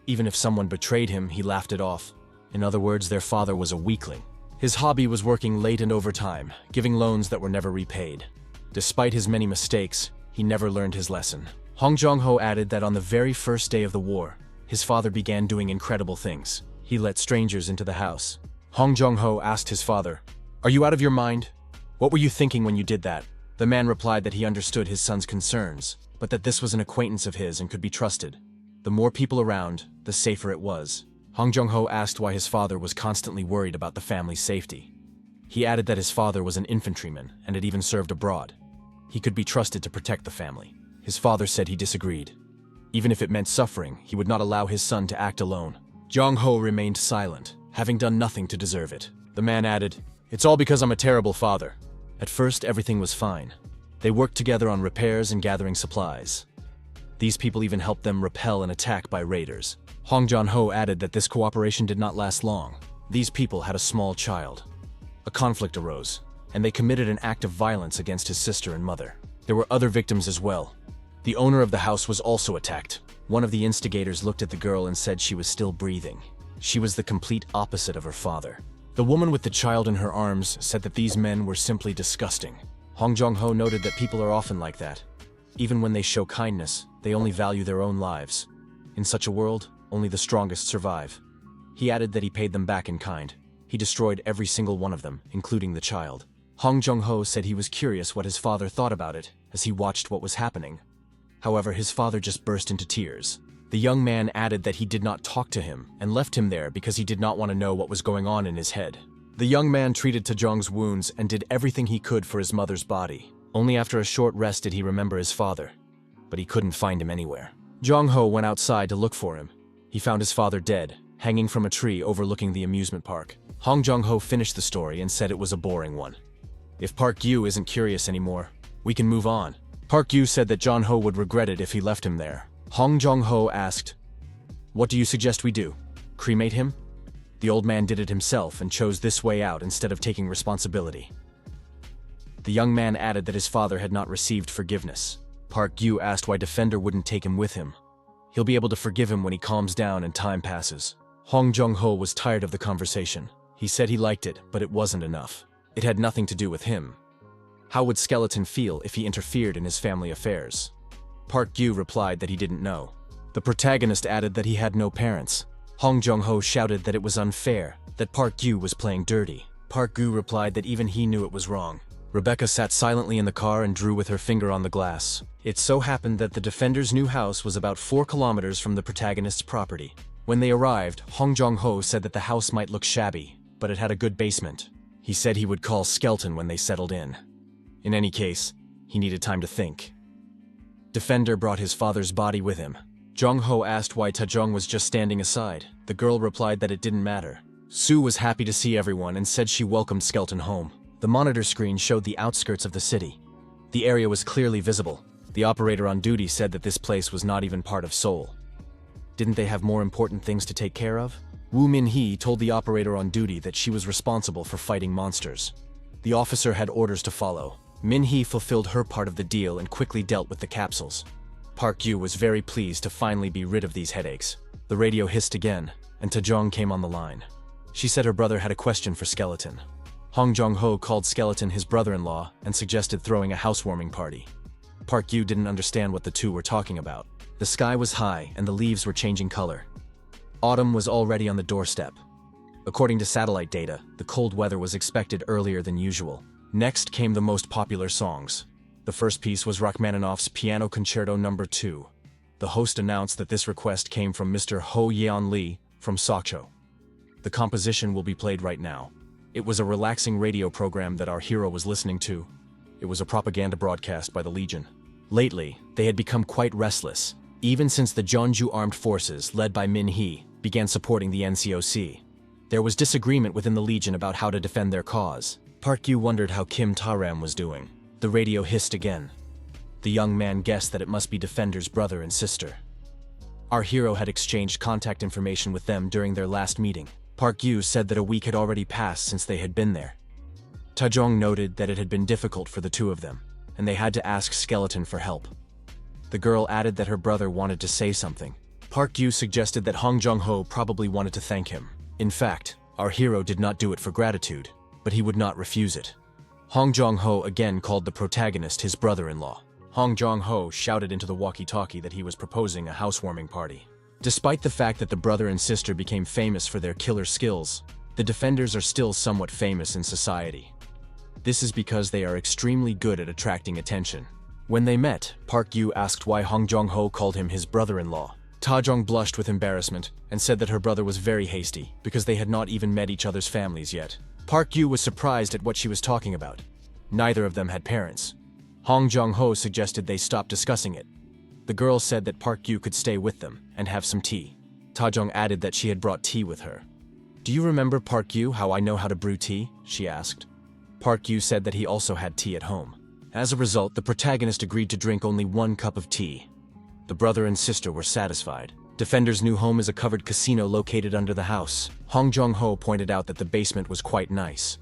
Even if someone betrayed him, he laughed it off. In other words, their father was a weakling. His hobby was working late and overtime, giving loans that were never repaid. Despite his many mistakes, he never learned his lesson. Hong Jong-ho added that on the very first day of the war, his father began doing incredible things. He let strangers into the house. Hong Jong-ho asked his father, "Are you out of your mind? What were you thinking when you did that?" The man replied that he understood his son's concerns, but that this was an acquaintance of his and could be trusted. The more people around, the safer it was. Hong Jong-ho asked why his father was constantly worried about the family's safety. He added that his father was an infantryman and had even served abroad. He could be trusted to protect the family. His father said he disagreed. Even if it meant suffering, he would not allow his son to act alone. Jong-ho remained silent, having done nothing to deserve it. The man added, "It's all because I'm a terrible father." At first, everything was fine. They worked together on repairs and gathering supplies. These people even helped them repel an attack by raiders. Hong Jong-ho added that this cooperation did not last long. These people had a small child. A conflict arose, and they committed an act of violence against his sister and mother. There were other victims as well. The owner of the house was also attacked. One of the instigators looked at the girl and said she was still breathing. She was the complete opposite of her father. The woman with the child in her arms said that these men were simply disgusting. Hong Jong-ho noted that people are often like that. Even when they show kindness, they only value their own lives. In such a world, only the strongest survive. He added that he paid them back in kind. He destroyed every single one of them, including the child. Hong Jong-ho said he was curious what his father thought about it as he watched what was happening. However, his father just burst into tears. The young man added that he did not talk to him and left him there because he did not want to know what was going on in his head. The young man treated Taejong's wounds and did everything he could for his mother's body. Only after a short rest did he remember his father, but he couldn't find him anywhere. Jong-ho went outside to look for him. He found his father dead, hanging from a tree overlooking the amusement park. Hong Jong-ho finished the story and said it was a boring one. If Park Yu isn't curious anymore, we can move on. Park Yu said that Jong-ho would regret it if he left him there. Hong Jong-ho asked, "What do you suggest we do? Cremate him?" The old man did it himself and chose this way out instead of taking responsibility. The young man added that his father had not received forgiveness. Park Yu asked why Defender wouldn't take him with him. He'll be able to forgive him when he calms down and time passes. Hong Jong-ho was tired of the conversation. He said he liked it, but it wasn't enough. It had nothing to do with him. How would Skeleton feel if he interfered in his family affairs? Park Yu replied that he didn't know. The protagonist added that he had no parents. Hong Jong-ho shouted that it was unfair, that Park Yu was playing dirty. Park Yu replied that even he knew it was wrong. Rebecca sat silently in the car and drew with her finger on the glass. It so happened that the Defender's new house was about 4 kilometers from the protagonist's property. When they arrived, Hong Jong-ho said that the house might look shabby, but it had a good basement. He said he would call Skeleton when they settled in. In any case, he needed time to think. Defender brought his father's body with him. Jong-ho asked why Taejong was just standing aside. The girl replied that it didn't matter. Sue was happy to see everyone and said she welcomed Skeleton home. The monitor screen showed the outskirts of the city. The area was clearly visible. The operator on duty said that this place was not even part of Seoul. Didn't they have more important things to take care of? Woo Min-hee told the operator on duty that she was responsible for fighting monsters. The officer had orders to follow. Min-hee fulfilled her part of the deal and quickly dealt with the capsules. Park Yu was very pleased to finally be rid of these headaches. The radio hissed again, and Taejong came on the line. She said her brother had a question for Skeleton. Hong Jong-ho called Skeleton his brother-in-law and suggested throwing a housewarming party. Park Yu didn't understand what the two were talking about. The sky was high and the leaves were changing color. Autumn was already on the doorstep. According to satellite data, the cold weather was expected earlier than usual. Next came the most popular songs. The first piece was Rachmaninoff's Piano Concerto No. 2. The host announced that this request came from Mr. Ho Yeon Lee from Sokcho. The composition will be played right now. It was a relaxing radio program that our hero was listening to. It was a propaganda broadcast by the Legion. Lately, they had become quite restless, even since the Jeonju Armed Forces, led by Min-hee, began supporting the NCOC. There was disagreement within the Legion about how to defend their cause. Park Yu wondered how Kim Taram was doing. The radio hissed again. The young man guessed that it must be Defender's brother and sister. Our hero had exchanged contact information with them during their last meeting. Park Yu said that a week had already passed since they had been there. Taejong noted that it had been difficult for the two of them, and they had to ask Skeleton for help. The girl added that her brother wanted to say something. Park Yu suggested that Hong Jong-ho probably wanted to thank him. In fact, our hero did not do it for gratitude, but he would not refuse it. Hong Jong-ho again called the protagonist his brother-in-law. Hong Jong-ho shouted into the walkie-talkie that he was proposing a housewarming party. Despite the fact that the brother and sister became famous for their killer skills, the Defenders are still somewhat famous in society. This is because they are extremely good at attracting attention. When they met, Park Yu asked why Hong Jong-ho called him his brother-in-law. Ta-jong blushed with embarrassment and said that her brother was very hasty because they had not even met each other's families yet. Park Yu was surprised at what she was talking about. Neither of them had parents. Hong Jong-ho suggested they stop discussing it. The girl said that Park Yu could stay with them and have some tea. Ta-jong added that she had brought tea with her. "Do you remember, Park Yu, how I know how to brew tea?" she asked. Park Yu said that he also had tea at home. As a result, the protagonist agreed to drink only 1 cup of tea. The brother and sister were satisfied. Defender's new home is a covered casino located under the house. Hong Jong-ho pointed out that the basement was quite nice.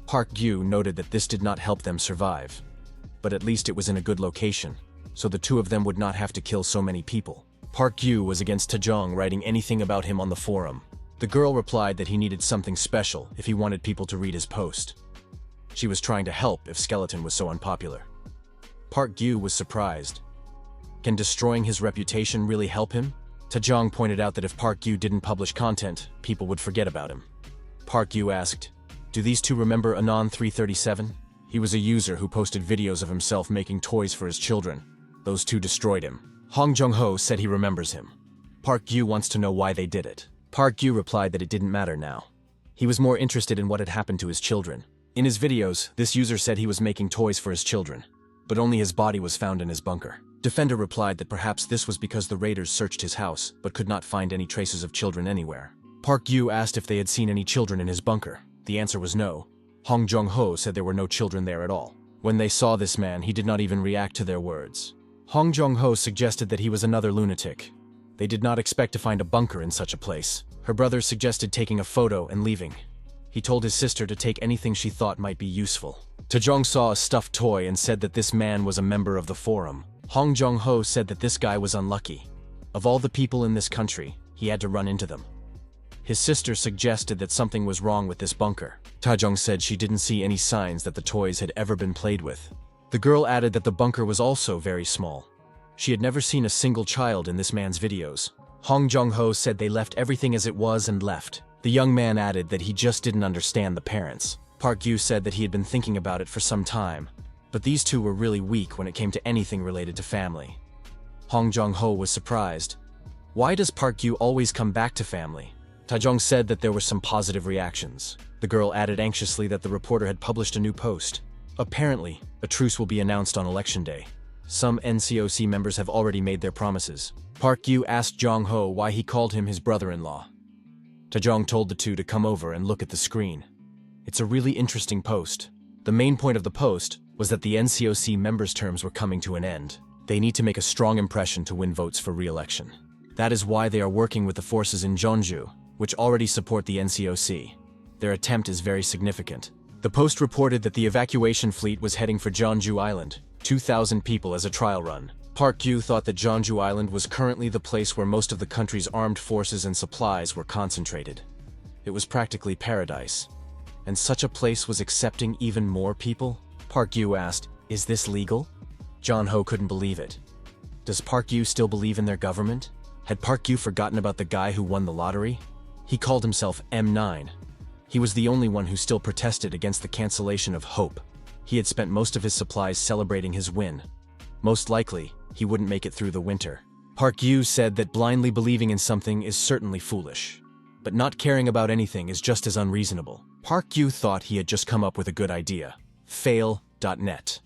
Park Yu noted that this did not help them survive. But at least it was in a good location, so the two of them would not have to kill so many people. Park Yu was against Ta-jong writing anything about him on the forum. The girl replied that he needed something special if he wanted people to read his post. She was trying to help if Skeleton was so unpopular. Park Yu was surprised. Can destroying his reputation really help him? Ta-jong pointed out that if Park Yu didn't publish content, people would forget about him. Park Yu asked, "Do these two remember Anon 337? He was a user who posted videos of himself making toys for his children. Those two destroyed him." Hong Jong-ho said he remembers him. Park Yu wants to know why they did it. Park Yu replied that it didn't matter now. He was more interested in what had happened to his children. In his videos, this user said he was making toys for his children, but only his body was found in his bunker. Defender replied that perhaps this was because the raiders searched his house, but could not find any traces of children anywhere. Park Yu asked if they had seen any children in his bunker. The answer was no. Hong Jong-ho said there were no children there at all. When they saw this man, he did not even react to their words. Hong Jong-ho suggested that he was another lunatic. They did not expect to find a bunker in such a place. Her brother suggested taking a photo and leaving. He told his sister to take anything she thought might be useful. Ta-jong saw a stuffed toy and said that this man was a member of the forum. Hong Jong-ho said that this guy was unlucky. Of all the people in this country, he had to run into them. His sister suggested that something was wrong with this bunker. Ta-jong said she didn't see any signs that the toys had ever been played with. The girl added that the bunker was also very small. She had never seen a single child in this man's videos. Hong Jong-ho said they left everything as it was and left. The young man added that he just didn't understand the parents. Park Yu said that he had been thinking about it for some time, but these two were really weak when it came to anything related to family. Hong Jong-ho was surprised. Why does Park Yu always come back to family? Ta-jong said that there were some positive reactions. The girl added anxiously that the reporter had published a new post. Apparently, a truce will be announced on election day. Some NCOC members have already made their promises. Park Yu asked Jong-ho why he called him his brother-in-law. Ta-jong told the two to come over and look at the screen. It's a really interesting post. The main point of the post was that the NCOC members' terms were coming to an end. They need to make a strong impression to win votes for re-election. That is why they are working with the forces in Jeonju, which already support the NCOC. Their attempt is very significant. The post reported that the evacuation fleet was heading for Jeonju Island, 2,000 people as a trial run. Park Yu thought that Jeonju Island was currently the place where most of the country's armed forces and supplies were concentrated. It was practically paradise. And such a place was accepting even more people? Park Yu asked, "Is this legal?" Jong-ho couldn't believe it. Does Park Yu still believe in their government? Had Park Yu forgotten about the guy who won the lottery? He called himself M9. He was the only one who still protested against the cancellation of Hope. He had spent most of his supplies celebrating his win. Most likely, he wouldn't make it through the winter. Park Yu said that blindly believing in something is certainly foolish, but not caring about anything is just as unreasonable. Park Yu thought he had just come up with a good idea. Fail.net.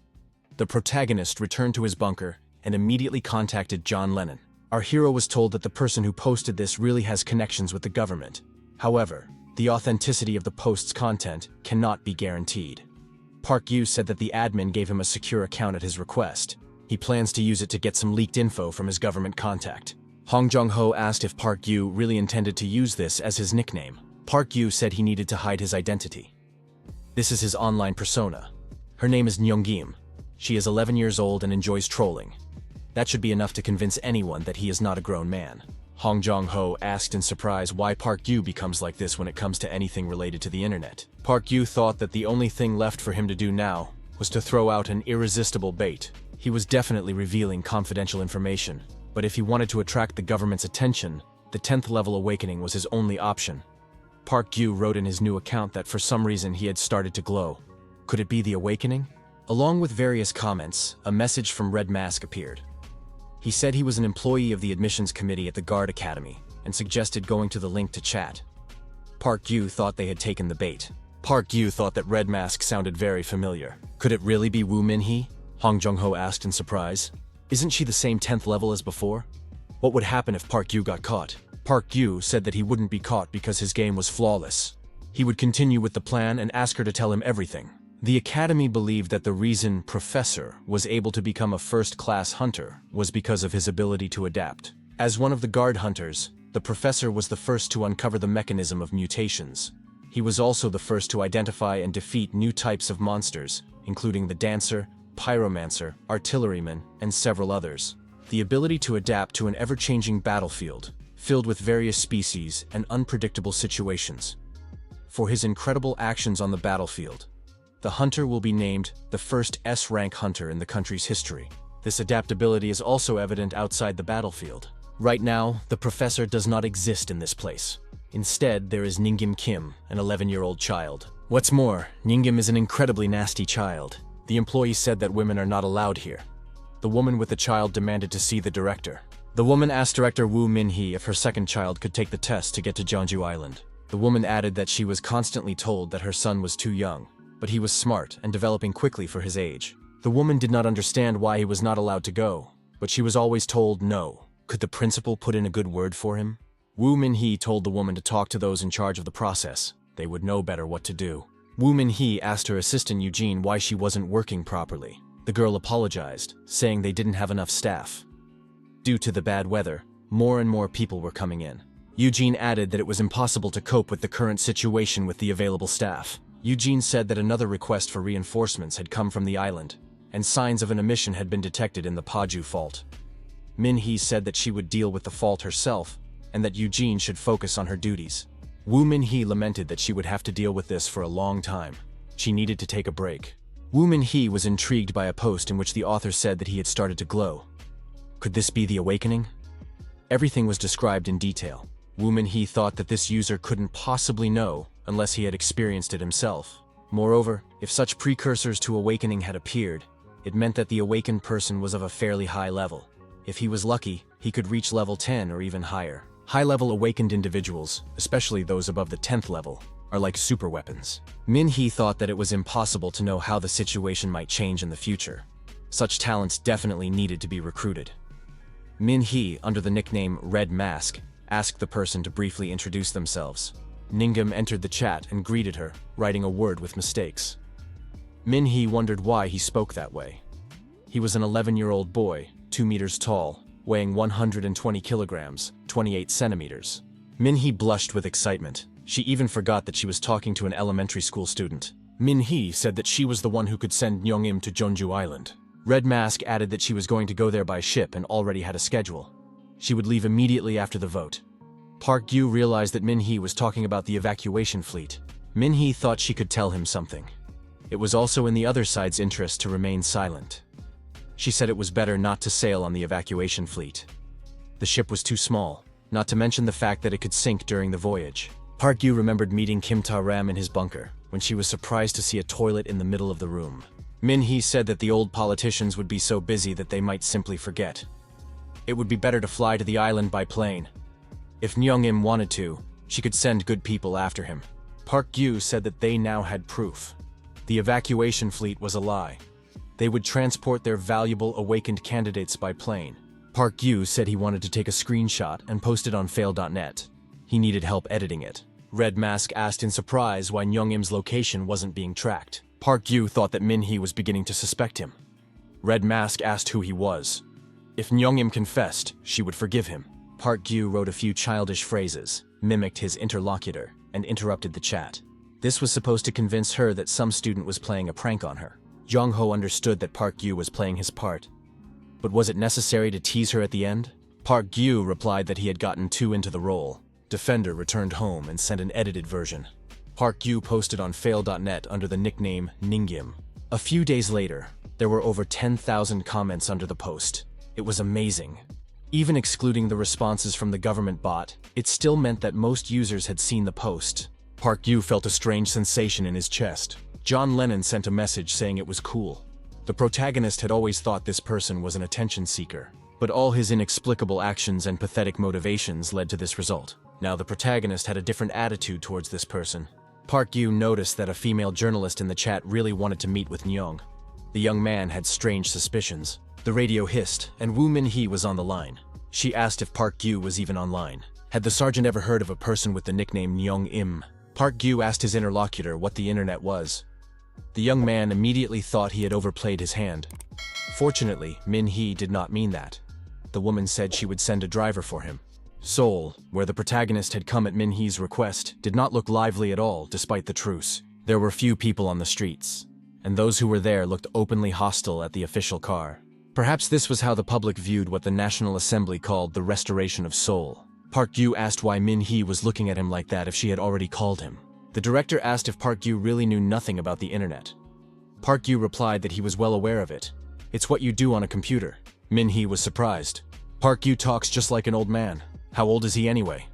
The protagonist returned to his bunker and immediately contacted John Lennon. Our hero was told that the person who posted this really has connections with the government. However, the authenticity of the post's content cannot be guaranteed. Park Yu said that the admin gave him a secure account at his request. He plans to use it to get some leaked info from his government contact. Hong Jong-ho asked if Park Yu really intended to use this as his nickname. Park Yu said he needed to hide his identity. This is his online persona. Her name is Nyonggim. She is 11 years old and enjoys trolling. That should be enough to convince anyone that he is not a grown man. Hong Jong-ho asked in surprise why Park Yu becomes like this when it comes to anything related to the internet. Park Yu thought that the only thing left for him to do now was to throw out an irresistible bait. He was definitely revealing confidential information, but if he wanted to attract the government's attention, the 10th level awakening was his only option. Park Yu wrote in his new account that for some reason he had started to glow. Could it be the awakening? Along with various comments, a message from Red Mask appeared. He said he was an employee of the admissions committee at the Guard Academy and suggested going to the link to chat. Park Yu thought they had taken the bait. Park Yu thought that Red Mask sounded very familiar. Could it really be Woo Min-hee? Hong Jung-ho asked in surprise. Isn't she the same 10th level as before? What would happen if Park Yu got caught? Park Yu said that he wouldn't be caught because his game was flawless. He would continue with the plan and ask her to tell him everything. The Academy believed that the reason Professor was able to become a first-class hunter was because of his ability to adapt. As one of the guard hunters, the Professor was the first to uncover the mechanism of mutations. He was also the first to identify and defeat new types of monsters, including the Dancer, Pyromancer, Artilleryman, and several others. The ability to adapt to an ever-changing battlefield, filled with various species and unpredictable situations. For his incredible actions on the battlefield, the hunter will be named the first S-rank hunter in the country's history. This adaptability is also evident outside the battlefield. Right now, the Professor does not exist in this place. Instead, there is Ningyam Kim, an 11-year-old child. What's more, Ningyam is an incredibly nasty child. The employee said that women are not allowed here. The woman with the child demanded to see the director. The woman asked Director Woo Min-hee if her second child could take the test to get to Jeonju Island. The woman added that she was constantly told that her son was too young, but he was smart and developing quickly for his age. The woman did not understand why he was not allowed to go, but she was always told no. Could the principal put in a good word for him? Woo Min-hee told the woman to talk to those in charge of the process. They would know better what to do. Woo Min-hee asked her assistant Eugene why she wasn't working properly. The girl apologized, saying they didn't have enough staff. Due to the bad weather, more and more people were coming in. Eugene added that it was impossible to cope with the current situation with the available staff. Eugene said that another request for reinforcements had come from the island, and signs of an emission had been detected in the Paju Fault. Min-hee said that she would deal with the fault herself, and that Eugene should focus on her duties. Woo Min-hee lamented that she would have to deal with this for a long time. She needed to take a break. Woo Min-hee was intrigued by a post in which the author said that he had started to glow. Could this be the awakening? Everything was described in detail. Woo Min-hee thought that this user couldn't possibly know unless he had experienced it himself. Moreover, if such precursors to awakening had appeared, it meant that the awakened person was of a fairly high level. If he was lucky, he could reach level 10 or even higher. High-level awakened individuals, especially those above the 10th level, are like superweapons. Min-hee thought that it was impossible to know how the situation might change in the future. Such talents definitely needed to be recruited. Min-hee, under the nickname Red Mask, asked the person to briefly introduce themselves. Ningyam entered the chat and greeted her, writing a word with mistakes. Min-hee wondered why he spoke that way. He was an 11-year-old boy, 2 meters tall, weighing 120 kilograms, 28 centimeters. Min-hee blushed with excitement. She even forgot that she was talking to an elementary school student. Min-hee said that she was the one who could send Nyongim to Jeonju Island. Red Mask added that she was going to go there by ship and already had a schedule. She would leave immediately after the vote. Park Yu realized that Min-hee was talking about the evacuation fleet. Min-hee thought she could tell him something. It was also in the other side's interest to remain silent. She said it was better not to sail on the evacuation fleet. The ship was too small, not to mention the fact that it could sink during the voyage. Park Yu remembered meeting Kim Ta-ram in his bunker, when she was surprised to see a toilet in the middle of the room. Min-hee said that the old politicians would be so busy that they might simply forget. It would be better to fly to the island by plane. If Nyongim wanted to, she could send good people after him. Park Yu said that they now had proof. The evacuation fleet was a lie. They would transport their valuable awakened candidates by plane. Park Yu said he wanted to take a screenshot and post it on fail.net. He needed help editing it. Red Mask asked in surprise why Nyongim's location wasn't being tracked. Park Yu thought that Min-hee was beginning to suspect him. Red Mask asked who he was. If Nyongim confessed, she would forgive him. Park Yu wrote a few childish phrases, mimicked his interlocutor, and interrupted the chat. This was supposed to convince her that some student was playing a prank on her. Jong-ho understood that Park Yu was playing his part. But was it necessary to tease her at the end? Park Yu replied that he had gotten too into the role. Defender returned home and sent an edited version. Park Yu posted on fail.net under the nickname Ningyam. A few days later, there were over 10,000 comments under the post. It was amazing. Even excluding the responses from the government bot, it still meant that most users had seen the post. Park Yu felt a strange sensation in his chest. John Lennon sent a message saying it was cool. The protagonist had always thought this person was an attention seeker. But all his inexplicable actions and pathetic motivations led to this result. Now the protagonist had a different attitude towards this person. Park Gyu noticed that a female journalist in the chat really wanted to meet with Nyong. The young man had strange suspicions. The radio hissed, and Woo Min-hee was on the line. She asked if Park Gyu was even online. Had the sergeant ever heard of a person with the nickname Nyong Im? Park Gyu asked his interlocutor what the internet was. The young man immediately thought he had overplayed his hand. Fortunately, Min-hee did not mean that. The woman said she would send a driver for him. Seoul, where the protagonist had come at Min-hee's request, did not look lively at all despite the truce. There were few people on the streets, and those who were there looked openly hostile at the official car. Perhaps this was how the public viewed what the National Assembly called the restoration of Seoul. Park Gyu asked why Min-hee was looking at him like that if she had already called him. The director asked if Park Gyu really knew nothing about the internet. Park Gyu replied that he was well aware of it. It's what you do on a computer. Min-hee was surprised. Park Gyu talks just like an old man. How old is he anyway?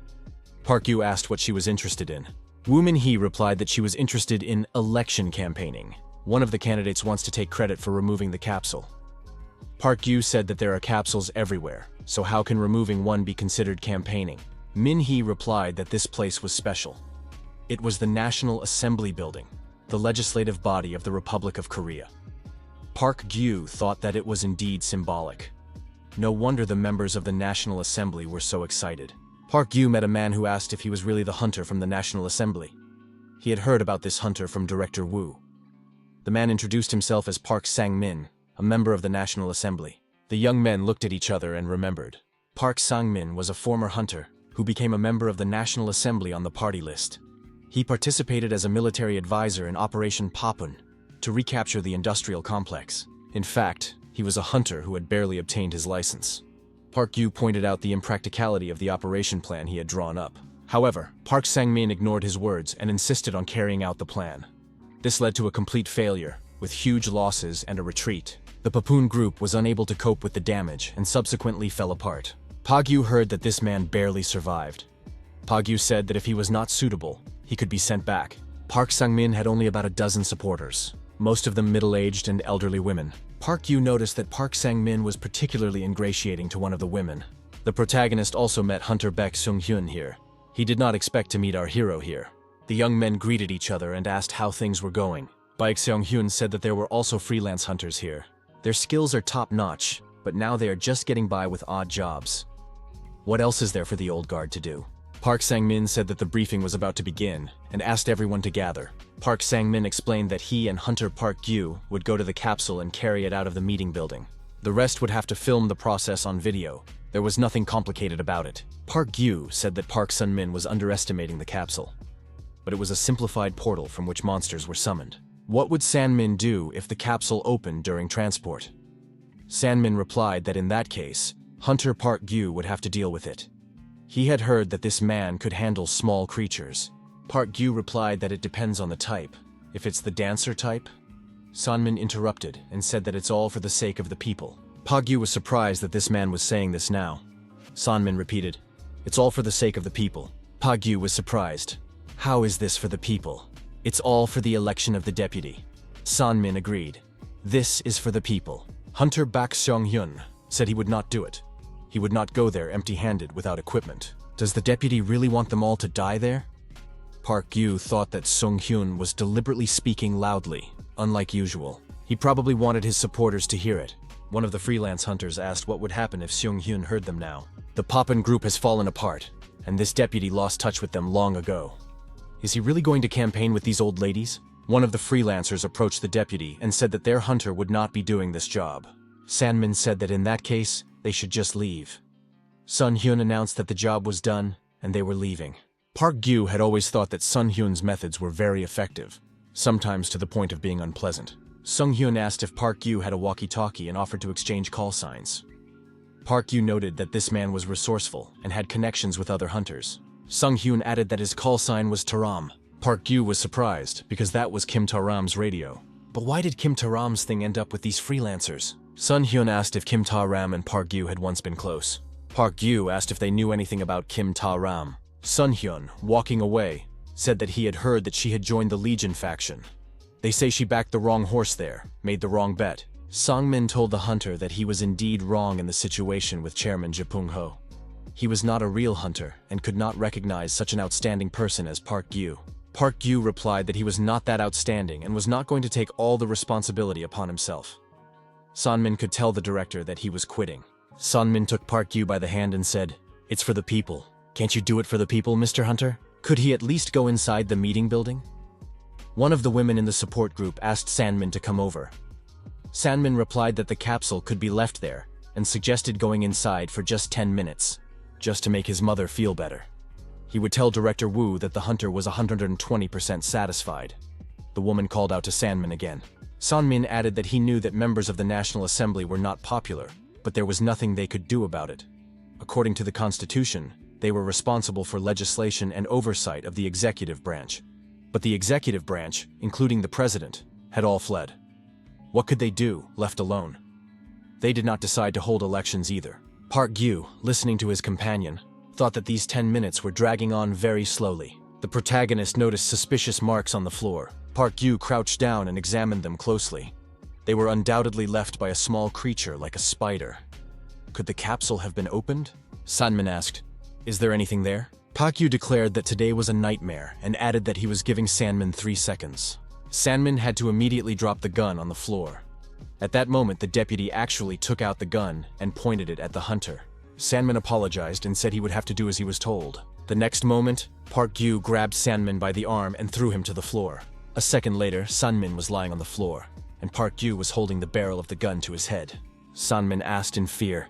Park Gyu asked what she was interested in. Woo Min-hee replied that she was interested in election campaigning. One of the candidates wants to take credit for removing the capsule. Park Gyu said that there are capsules everywhere, so how can removing one be considered campaigning? Min-hee replied that this place was special. It was the National Assembly building, the legislative body of the Republic of Korea. Park Gyu thought that it was indeed symbolic. No wonder the members of the National Assembly were so excited. Park Gyu met a man who asked if he was really the hunter from the National Assembly. He had heard about this hunter from Director Woo. The man introduced himself as Park Sang-min, a member of the National Assembly. The young men looked at each other and remembered. Park Sang-min was a former hunter who became a member of the National Assembly on the party list. He participated as a military advisor in Operation Papun to recapture the industrial complex. In fact, he was a hunter who had barely obtained his license. Park Gyu pointed out the impracticality of the operation plan he had drawn up. However, Park Sang-min ignored his words and insisted on carrying out the plan. This led to a complete failure, with huge losses and a retreat. The Papun group was unable to cope with the damage and subsequently fell apart. Park Gyu heard that this man barely survived. Park Gyu said that if he was not suitable, he could be sent back. Park Sang-min had only about a dozen supporters, most of them middle-aged and elderly women. Park Gyu noticed that Park Sang-min was particularly ingratiating to one of the women. The protagonist also met Hunter Baek Seung-hyun here. He did not expect to meet our hero here. The young men greeted each other and asked how things were going. Baek Seung-hyun said that there were also freelance hunters here. Their skills are top-notch, but now they are just getting by with odd jobs. What else is there for the old guard to do? Park Sang-min said that the briefing was about to begin and asked everyone to gather. Park Sang-min explained that he and Hunter Park Gyu would go to the capsule and carry it out of the meeting building. The rest would have to film the process on video. There was nothing complicated about it. Park Gyu said that Park Sun-min was underestimating the capsule, but it was a simplified portal from which monsters were summoned. What would San-min do if the capsule opened during transport? San-min replied that in that case, Hunter Park Gyu would have to deal with it. He had heard that this man could handle small creatures. Park Gyu replied that it depends on the type. If it's the dancer type? San-min interrupted and said that it's all for the sake of the people. Park Gyu was surprised that this man was saying this now. San-min repeated, "It's all for the sake of the people." Park Gyu was surprised. "How is this for the people?" "It's all for the election of the deputy." San-min agreed. "This is for the people." Hunter Baek Seung-hyun said he would not do it. He would not go there empty-handed without equipment. Does the deputy really want them all to die there? Park Gyu thought that Seung-hyun was deliberately speaking loudly, unlike usual. He probably wanted his supporters to hear it. One of the freelance hunters asked what would happen if Seung-hyun heard them now. The Papun group has fallen apart, and this deputy lost touch with them long ago. Is he really going to campaign with these old ladies? One of the freelancers approached the deputy and said that their hunter would not be doing this job. San-min said that in that case, they should just leave. Sun-hyun announced that the job was done, and they were leaving. Park Gyu had always thought that Sun-hyun's methods were very effective, sometimes to the point of being unpleasant. Sung-hyun asked if Park Gyu had a walkie-talkie and offered to exchange call signs. Park Gyu noted that this man was resourceful and had connections with other hunters. Sung-hyun added that his call sign was Taram. Park Gyu was surprised because that was Kim Taram's radio. But why did Kim Taram's thing end up with these freelancers? Sun-hyun asked if Kim Taram and Park Gyu had once been close. Park Gyu asked if they knew anything about Kim Taram. Sun-hyun, walking away, said that he had heard that she had joined the Legion faction. They say she backed the wrong horse there, made the wrong bet. Songmin told the hunter that he was indeed wrong in the situation with Chairman Jepung Ho. He was not a real hunter and could not recognize such an outstanding person as Park Gyu. Park Gyu replied that he was not that outstanding and was not going to take all the responsibility upon himself. Sonmin could tell the director that he was quitting. Sonmin took Park Gyu by the hand and said, "It's for the people. Can't you do it for the people, Mr. Hunter? Could he at least go inside the meeting building?" One of the women in the support group asked Sandmin to come over. Sandmin replied that the capsule could be left there and suggested going inside for just 10 minutes, just to make his mother feel better. He would tell Director Wu that the hunter was 120% satisfied. The woman called out to Sandmin again. Sonmin added that he knew that members of the National Assembly were not popular, but there was nothing they could do about it. According to the Constitution, they were responsible for legislation and oversight of the executive branch. But the executive branch, including the president, had all fled. What could they do, left alone? They did not decide to hold elections either. Park Gyu, listening to his companion, thought that these 10 minutes were dragging on very slowly. The protagonist noticed suspicious marks on the floor. Park Gyu crouched down and examined them closely. They were undoubtedly left by a small creature like a spider. Could the capsule have been opened? Sanmin asked, "Is there anything there?" Park Gyu declared that today was a nightmare and added that he was giving Sanmin 3 seconds. Sanmin had to immediately drop the gun on the floor. At that moment, the deputy actually took out the gun and pointed it at the hunter. Sanmin apologized and said he would have to do as he was told. The next moment, Park Gyu grabbed Sanmin by the arm and threw him to the floor. A second later, Sanmin was lying on the floor, and Park Gyu was holding the barrel of the gun to his head. Sanmin asked in fear,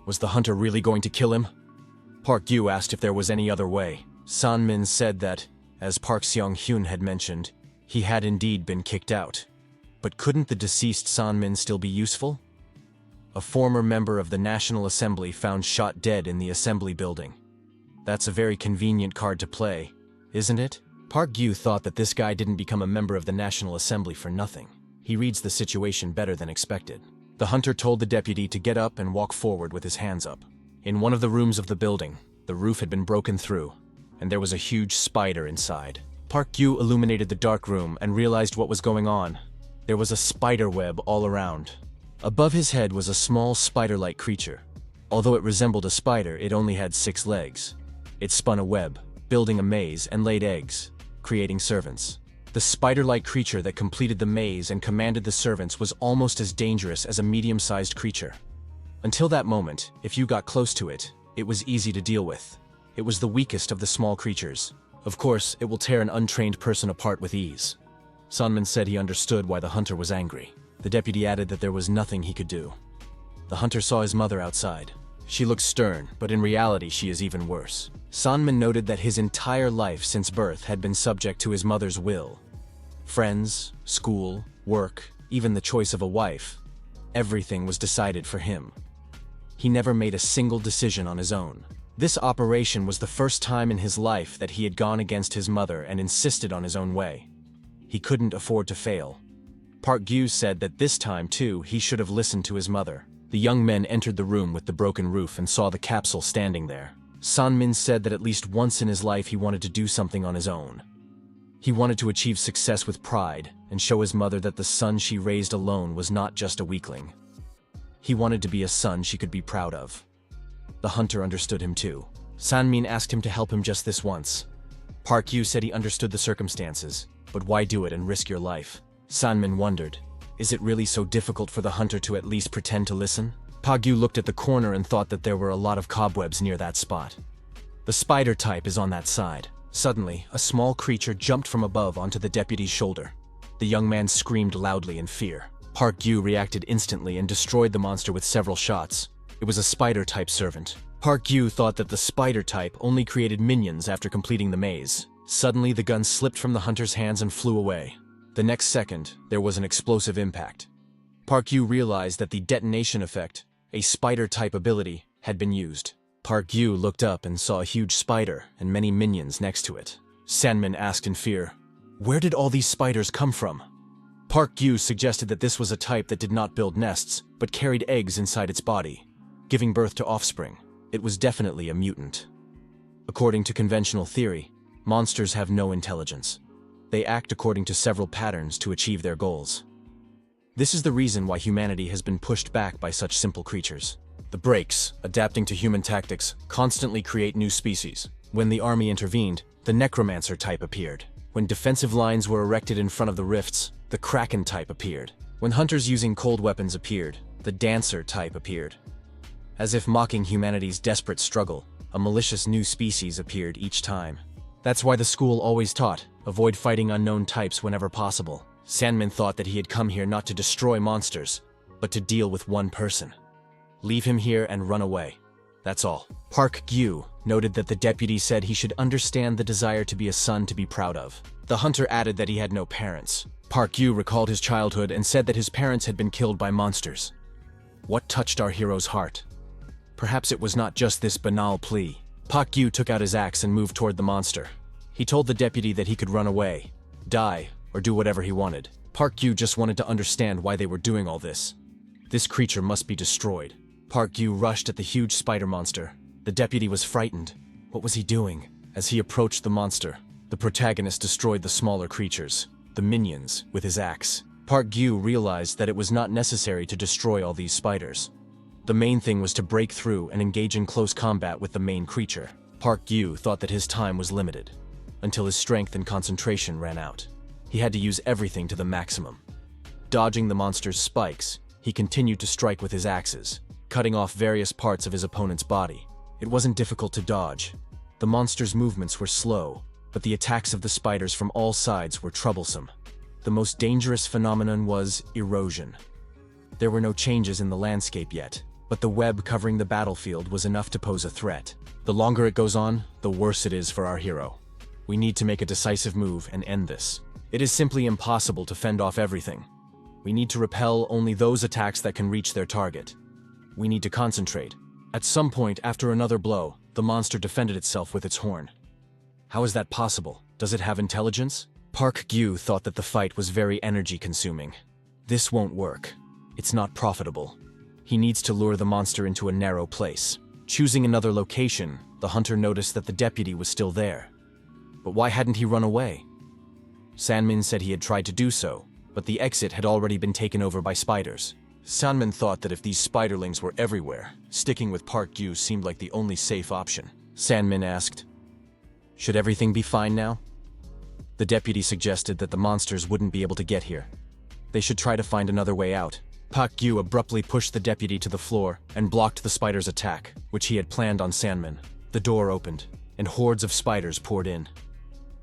"Was the hunter really going to kill him?" Park Gyu asked if there was any other way. Sanmin said that, as Park Seong-hyun had mentioned, he had indeed been kicked out. But couldn't the deceased Sanmin still be useful? A former member of the National Assembly found shot dead in the assembly building. That's a very convenient card to play, isn't it? Park Gyu thought that this guy didn't become a member of the National Assembly for nothing. He reads the situation better than expected. The hunter told the deputy to get up and walk forward with his hands up. In one of the rooms of the building, the roof had been broken through, and there was a huge spider inside. Park Gyu illuminated the dark room and realized what was going on. There was a spider web all around. Above his head was a small spider-like creature. Although it resembled a spider, it only had 6 legs. It spun a web, building a maze, and laid eggs, creating servants. The spider-like creature that completed the maze and commanded the servants was almost as dangerous as a medium-sized creature. Until that moment, if you got close to it, it was easy to deal with. It was the weakest of the small creatures. Of course, it will tear an untrained person apart with ease. Sonmin said he understood why the hunter was angry. The deputy added that there was nothing he could do. The hunter saw his mother outside. She looked stern, but in reality she is even worse. Sonmin noted that his entire life since birth had been subject to his mother's will. Friends, school, work, even the choice of a wife. Everything was decided for him. He never made a single decision on his own. This operation was the first time in his life that he had gone against his mother and insisted on his own way. He couldn't afford to fail. Park Gyu said that this time, too, he should have listened to his mother. The young men entered the room with the broken roof and saw the capsule standing there. Sonmin said that at least once in his life he wanted to do something on his own. He wanted to achieve success with pride and show his mother that the son she raised alone was not just a weakling. He wanted to be a son she could be proud of. The hunter understood him too. Sanmin asked him to help him just this once. Park Gyu said he understood the circumstances, but why do it and risk your life? Sanmin wondered, is it really so difficult for the hunter to at least pretend to listen? Park Gyu looked at the corner and thought that there were a lot of cobwebs near that spot. The spider type is on that side. Suddenly, a small creature jumped from above onto the deputy's shoulder. The young man screamed loudly in fear. Park Gyu reacted instantly and destroyed the monster with several shots. It was a spider-type servant. Park Gyu thought that the spider type only created minions after completing the maze. Suddenly, the gun slipped from the hunter's hands and flew away. The next second, there was an explosive impact. Park Gyu realized that the detonation effect, a spider-type ability, had been used. Park Gyu looked up and saw a huge spider and many minions next to it. Sanmin asked in fear, "Where did all these spiders come from?" Park Gyu suggested that this was a type that did not build nests, but carried eggs inside its body, giving birth to offspring. It was definitely a mutant. According to conventional theory, monsters have no intelligence. They act according to several patterns to achieve their goals. This is the reason why humanity has been pushed back by such simple creatures. The breaks, adapting to human tactics, constantly create new species. When the army intervened, the necromancer type appeared. When defensive lines were erected in front of the rifts, the kraken type appeared. When hunters using cold weapons appeared, the dancer type appeared. As if mocking humanity's desperate struggle, a malicious new species appeared each time. That's why the school always taught, avoid fighting unknown types whenever possible. Sandman thought that he had come here not to destroy monsters, but to deal with one person. Leave him here and run away. That's all. Park Gyu noted that the deputy said he should understand the desire to be a son to be proud of. The hunter added that he had no parents. Park Gyu recalled his childhood and said that his parents had been killed by monsters. What touched our hero's heart? Perhaps it was not just this banal plea. Park Gyu took out his axe and moved toward the monster. He told the deputy that he could run away, die, or do whatever he wanted. Park Gyu just wanted to understand why they were doing all this. This creature must be destroyed. Park Gyu rushed at the huge spider monster. The deputy was frightened. What was he doing? As he approached the monster, the protagonist destroyed the smaller creatures, the minions, with his axe. Park Gyu realized that it was not necessary to destroy all these spiders. The main thing was to break through and engage in close combat with the main creature. Park Gyu thought that his time was limited, until his strength and concentration ran out. He had to use everything to the maximum. Dodging the monster's spikes, he continued to strike with his axes, cutting off various parts of his opponent's body. It wasn't difficult to dodge. The monster's movements were slow, but the attacks of the spiders from all sides were troublesome. The most dangerous phenomenon was erosion. There were no changes in the landscape yet, but the web covering the battlefield was enough to pose a threat. The longer it goes on, the worse it is for our hero. We need to make a decisive move and end this. It is simply impossible to fend off everything. We need to repel only those attacks that can reach their target. We need to concentrate. At some point after another blow, the monster defended itself with its horn. How is that possible? Does it have intelligence? Park Gyu thought that the fight was very energy-consuming. This won't work. It's not profitable. He needs to lure the monster into a narrow place. Choosing another location, the hunter noticed that the deputy was still there. But why hadn't he run away? Sanmin said he had tried to do so, but the exit had already been taken over by spiders. Sanmin thought that if these spiderlings were everywhere, sticking with Park Gyu seemed like the only safe option. Sanmin asked, "Should everything be fine now?" The deputy suggested that the monsters wouldn't be able to get here. They should try to find another way out. Park Gyu abruptly pushed the deputy to the floor and blocked the spider's attack, which he had planned on Sanmin. The door opened, and hordes of spiders poured in.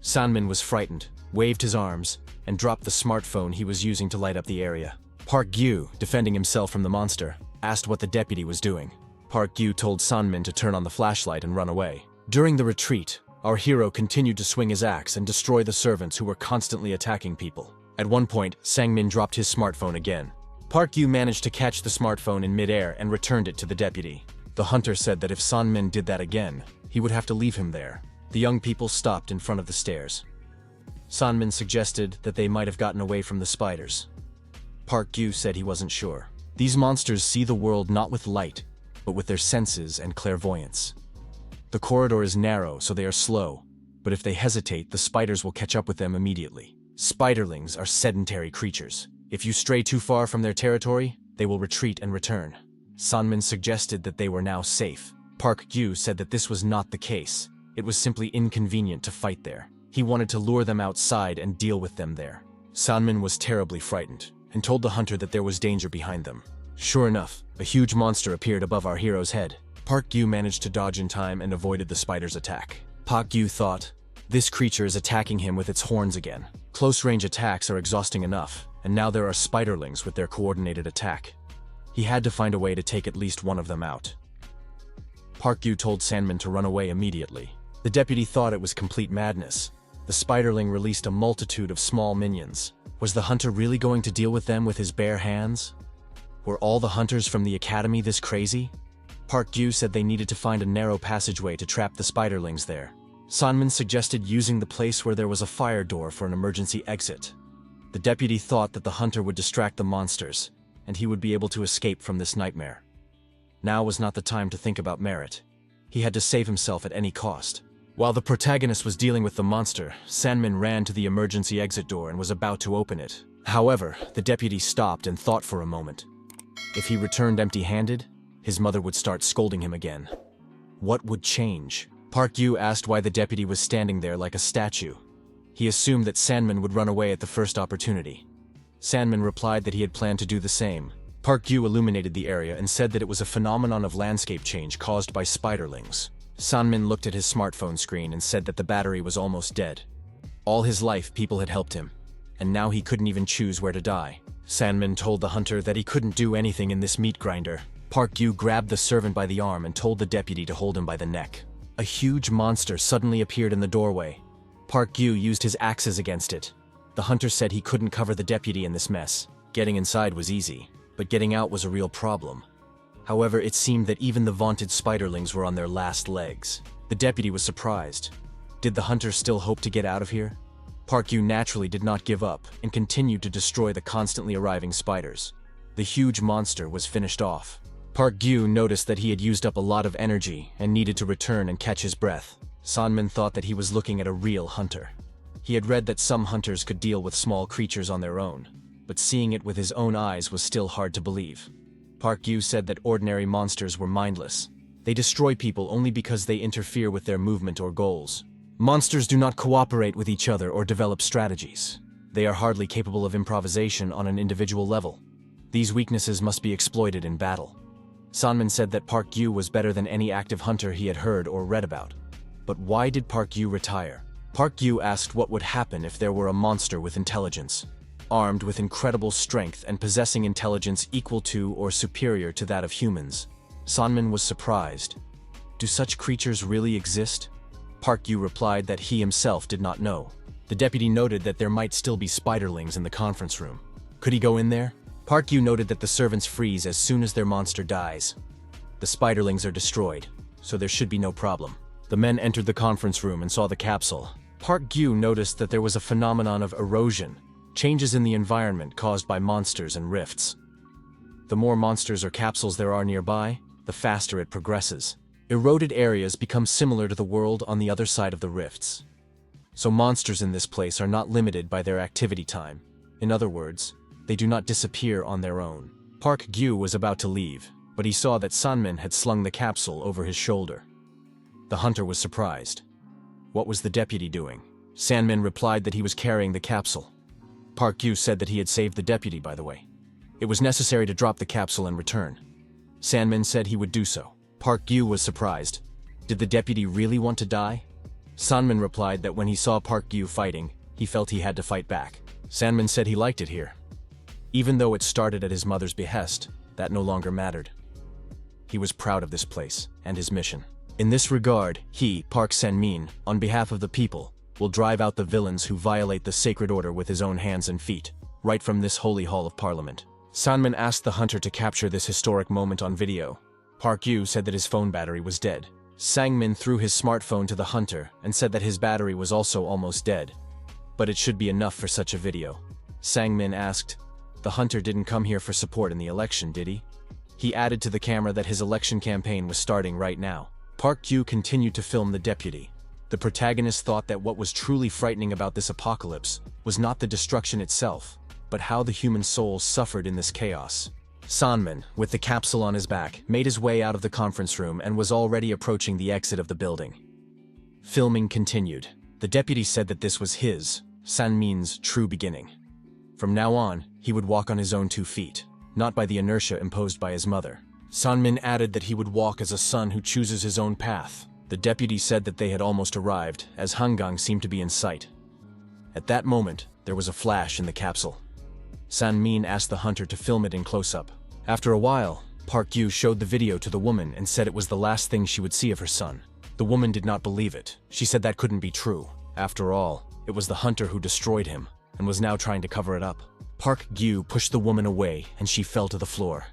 Sanmin was frightened, waved his arms, and dropped the smartphone he was using to light up the area. Park Gyu, defending himself from the monster, asked what the deputy was doing. Park Gyu told Sanmin to turn on the flashlight and run away. During the retreat, our hero continued to swing his axe and destroy the servants who were constantly attacking people. At one point, Sangmin dropped his smartphone again. Park Gyu managed to catch the smartphone in midair and returned it to the deputy. The hunter said that if Sanmin did that again, he would have to leave him there. The young people stopped in front of the stairs. Sanmin suggested that they might have gotten away from the spiders. Park Gyu said he wasn't sure. These monsters see the world not with light, but with their senses and clairvoyance. The corridor is narrow, so they are slow, but if they hesitate, the spiders will catch up with them immediately. Spiderlings are sedentary creatures. If you stray too far from their territory, they will retreat and return. Sanmin suggested that they were now safe. Park Gyu said that this was not the case. It was simply inconvenient to fight there. He wanted to lure them outside and deal with them there. Sanmin was terribly frightened and told the hunter that there was danger behind them. Sure enough, a huge monster appeared above our hero's head. Park Gyu managed to dodge in time and avoided the spider's attack. Park Gyu thought, this creature is attacking him with its horns again. Close-range attacks are exhausting enough, and now there are spiderlings with their coordinated attack. He had to find a way to take at least one of them out. Park Gyu told Sanmin to run away immediately. The deputy thought it was complete madness. The spiderling released a multitude of small minions. Was the hunter really going to deal with them with his bare hands? Were all the hunters from the academy this crazy? Park Gyu said they needed to find a narrow passageway to trap the spiderlings there. Sanmin suggested using the place where there was a fire door for an emergency exit. The deputy thought that the hunter would distract the monsters, and he would be able to escape from this nightmare. Now was not the time to think about merit. He had to save himself at any cost. While the protagonist was dealing with the monster, Sanmin ran to the emergency exit door and was about to open it. However, the deputy stopped and thought for a moment. If he returned empty-handed, his mother would start scolding him again. What would change? Park Yu asked why the deputy was standing there like a statue. He assumed that Sandman would run away at the first opportunity. Sandman replied that he had planned to do the same. Park Yu illuminated the area and said that it was a phenomenon of landscape change caused by spiderlings. Sandman looked at his smartphone screen and said that the battery was almost dead. All his life, people had helped him, and now he couldn't even choose where to die. Sandman told the hunter that he couldn't do anything in this meat grinder. Park Yu grabbed the servant by the arm and told the deputy to hold him by the neck. A huge monster suddenly appeared in the doorway. Park Yu used his axes against it. The hunter said he couldn't cover the deputy in this mess. Getting inside was easy, but getting out was a real problem. However, it seemed that even the vaunted spiderlings were on their last legs. The deputy was surprised. Did the hunter still hope to get out of here? Park Yu naturally did not give up and continued to destroy the constantly arriving spiders. The huge monster was finished off. Park Yu noticed that he had used up a lot of energy and needed to return and catch his breath. Sanmin thought that he was looking at a real hunter. He had read that some hunters could deal with small creatures on their own, but seeing it with his own eyes was still hard to believe. Park Yu said that ordinary monsters were mindless. They destroy people only because they interfere with their movement or goals. Monsters do not cooperate with each other or develop strategies. They are hardly capable of improvisation on an individual level. These weaknesses must be exploited in battle. Sanmin said that Park Yu was better than any active hunter he had heard or read about. But why did Park Yu retire? Park Yu asked what would happen if there were a monster with intelligence, armed with incredible strength and possessing intelligence equal to or superior to that of humans. Sanmin was surprised. Do such creatures really exist? Park Yu replied that he himself did not know. The deputy noted that there might still be spiderlings in the conference room. Could he go in there? Park Yu noted that the servants freeze as soon as their monster dies. The spiderlings are destroyed, so there should be no problem. The men entered the conference room and saw the capsule. Park Yu noticed that there was a phenomenon of erosion, changes in the environment caused by monsters and rifts. The more monsters or capsules there are nearby, the faster it progresses. Eroded areas become similar to the world on the other side of the rifts. So monsters in this place are not limited by their activity time. In other words, they do not disappear on their own. Park Yu was about to leave, but he saw that Sanmin had slung the capsule over his shoulder. The hunter was surprised. What was the deputy doing? Sanmin replied that he was carrying the capsule. Park Yu said that he had saved the deputy, by the way. It was necessary to drop the capsule and return. Sanmin said he would do so. Park Yu was surprised. Did the deputy really want to die? Sanmin replied that when he saw Park Yu fighting, he felt he had to fight back. Sanmin said he liked it here. Even though it started at his mother's behest, that no longer mattered. He was proud of this place and his mission. In this regard, he, Park Sanmin, on behalf of the people, will drive out the villains who violate the sacred order with his own hands and feet, right from this holy hall of parliament. Sanmin asked the hunter to capture this historic moment on video. Park Yu said that his phone battery was dead. Sangmin threw his smartphone to the hunter and said that his battery was also almost dead. But it should be enough for such a video. Sangmin asked, "The hunter didn't come here for support in the election, did he?" He added to the camera that his election campaign was starting right now. Park Yu continued to film the deputy. The protagonist thought that what was truly frightening about this apocalypse was not the destruction itself, but how the human soul suffered in this chaos. Sanmin, with the capsule on his back, made his way out of the conference room and was already approaching the exit of the building. Filming continued. The deputy said that this was his, Sanmin's, true beginning. From now on, he would walk on his own 2 feet, not by the inertia imposed by his mother. Sanmin added that he would walk as a son who chooses his own path. The deputy said that they had almost arrived, as Hangang seemed to be in sight. At that moment, there was a flash in the capsule. Sanmin asked the hunter to film it in close-up. After a while, Park Yu showed the video to the woman and said it was the last thing she would see of her son. The woman did not believe it. She said that couldn't be true. After all, it was the hunter who destroyed him, and was now trying to cover it up. Park Yu pushed the woman away, and she fell to the floor.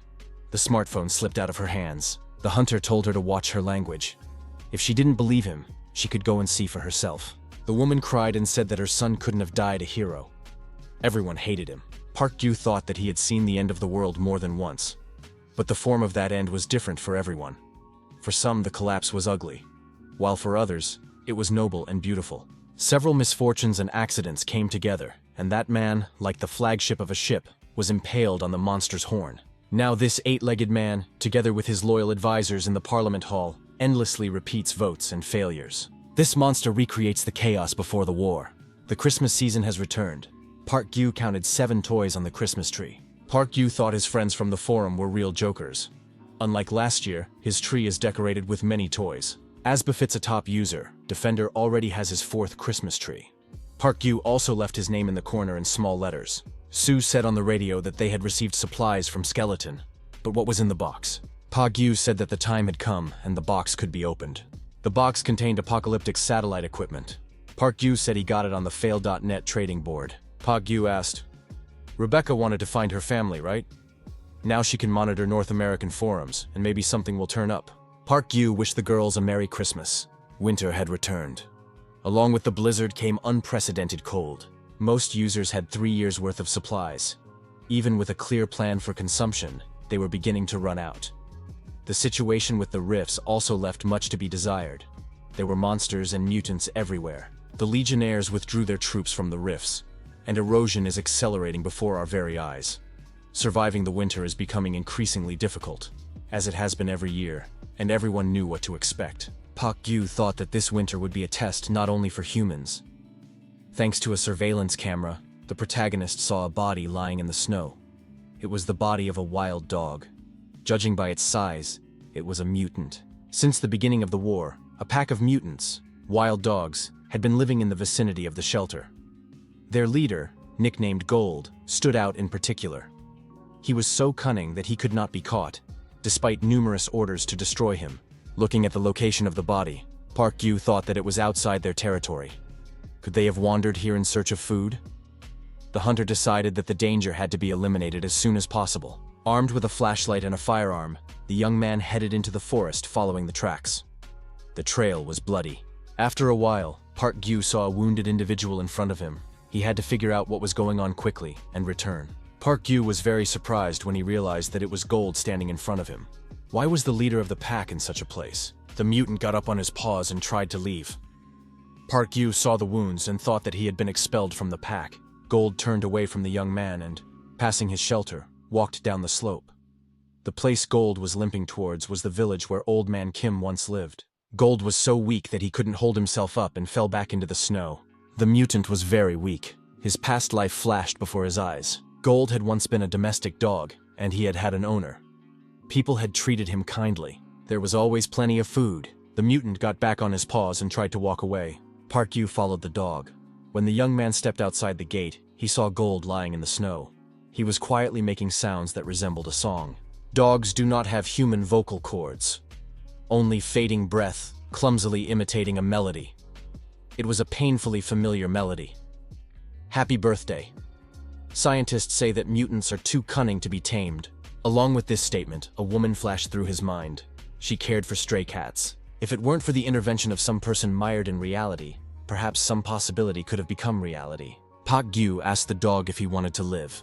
The smartphone slipped out of her hands. The hunter told her to watch her language. If she didn't believe him, she could go and see for herself. The woman cried and said that her son couldn't have died a hero. Everyone hated him. Park Yu thought that he had seen the end of the world more than once. But the form of that end was different for everyone. For some, the collapse was ugly, while for others, it was noble and beautiful. Several misfortunes and accidents came together, and that man, like the flagship of a ship, was impaled on the monster's horn. Now this eight-legged man, together with his loyal advisors in the Parliament Hall, endlessly repeats votes and failures. This monster recreates the chaos before the war. The Christmas season has returned. Park Gyu counted 7 toys on the Christmas tree. Park Gyu thought his friends from the forum were real jokers. Unlike last year, his tree is decorated with many toys. As befits a top user, Defender already has his 4th Christmas tree. Park Gyu also left his name in the corner in small letters. Sue said on the radio that they had received supplies from Skeleton. But what was in the box? Park Gyu said that the time had come and the box could be opened. The box contained apocalyptic satellite equipment. Park Gyu said he got it on the fail.net trading board. Park Gyu asked, "Rebecca wanted to find her family, right? Now she can monitor North American forums, and maybe something will turn up." Park Gyu wished the girls a Merry Christmas. Winter had returned. Along with the blizzard came unprecedented cold. Most users had 3 years' worth of supplies. Even with a clear plan for consumption, they were beginning to run out. The situation with the rifts also left much to be desired. There were monsters and mutants everywhere. The Legionnaires withdrew their troops from the rifts, and erosion is accelerating before our very eyes. Surviving the winter is becoming increasingly difficult, as it has been every year, and everyone knew what to expect. Park Gyu thought that this winter would be a test not only for humans. Thanks to a surveillance camera, the protagonist saw a body lying in the snow. It was the body of a wild dog. Judging by its size, it was a mutant. Since the beginning of the war, a pack of mutants, wild dogs, had been living in the vicinity of the shelter. Their leader, nicknamed Gold, stood out in particular. He was so cunning that he could not be caught, despite numerous orders to destroy him. Looking at the location of the body, Park Gyu thought that it was outside their territory. Could they have wandered here in search of food? The hunter decided that the danger had to be eliminated as soon as possible. Armed with a flashlight and a firearm, the young man headed into the forest following the tracks. The trail was bloody. After a while, Park Gyu saw a wounded individual in front of him. He had to figure out what was going on quickly and return. Park Gyu was very surprised when he realized that it was Gold standing in front of him. Why was the leader of the pack in such a place? The mutant got up on his paws and tried to leave. Park Gyu saw the wounds and thought that he had been expelled from the pack. Gold turned away from the young man and, passing his shelter, walked down the slope. The place Gold was limping towards was the village where Old Man Kim once lived. Gold was so weak that he couldn't hold himself up and fell back into the snow. The mutant was very weak. His past life flashed before his eyes. Gold had once been a domestic dog, and he had had an owner. People had treated him kindly. There was always plenty of food. The mutant got back on his paws and tried to walk away. Park Gyu followed the dog. When the young man stepped outside the gate, he saw Gold lying in the snow. He was quietly making sounds that resembled a song. Dogs do not have human vocal cords. Only fading breath, clumsily imitating a melody. It was a painfully familiar melody. Happy birthday. Scientists say that mutants are too cunning to be tamed. Along with this statement, a woman flashed through his mind. She cared for stray cats. If it weren't for the intervention of some person mired in reality, perhaps some possibility could have become reality. Park Gyu asked the dog if he wanted to live.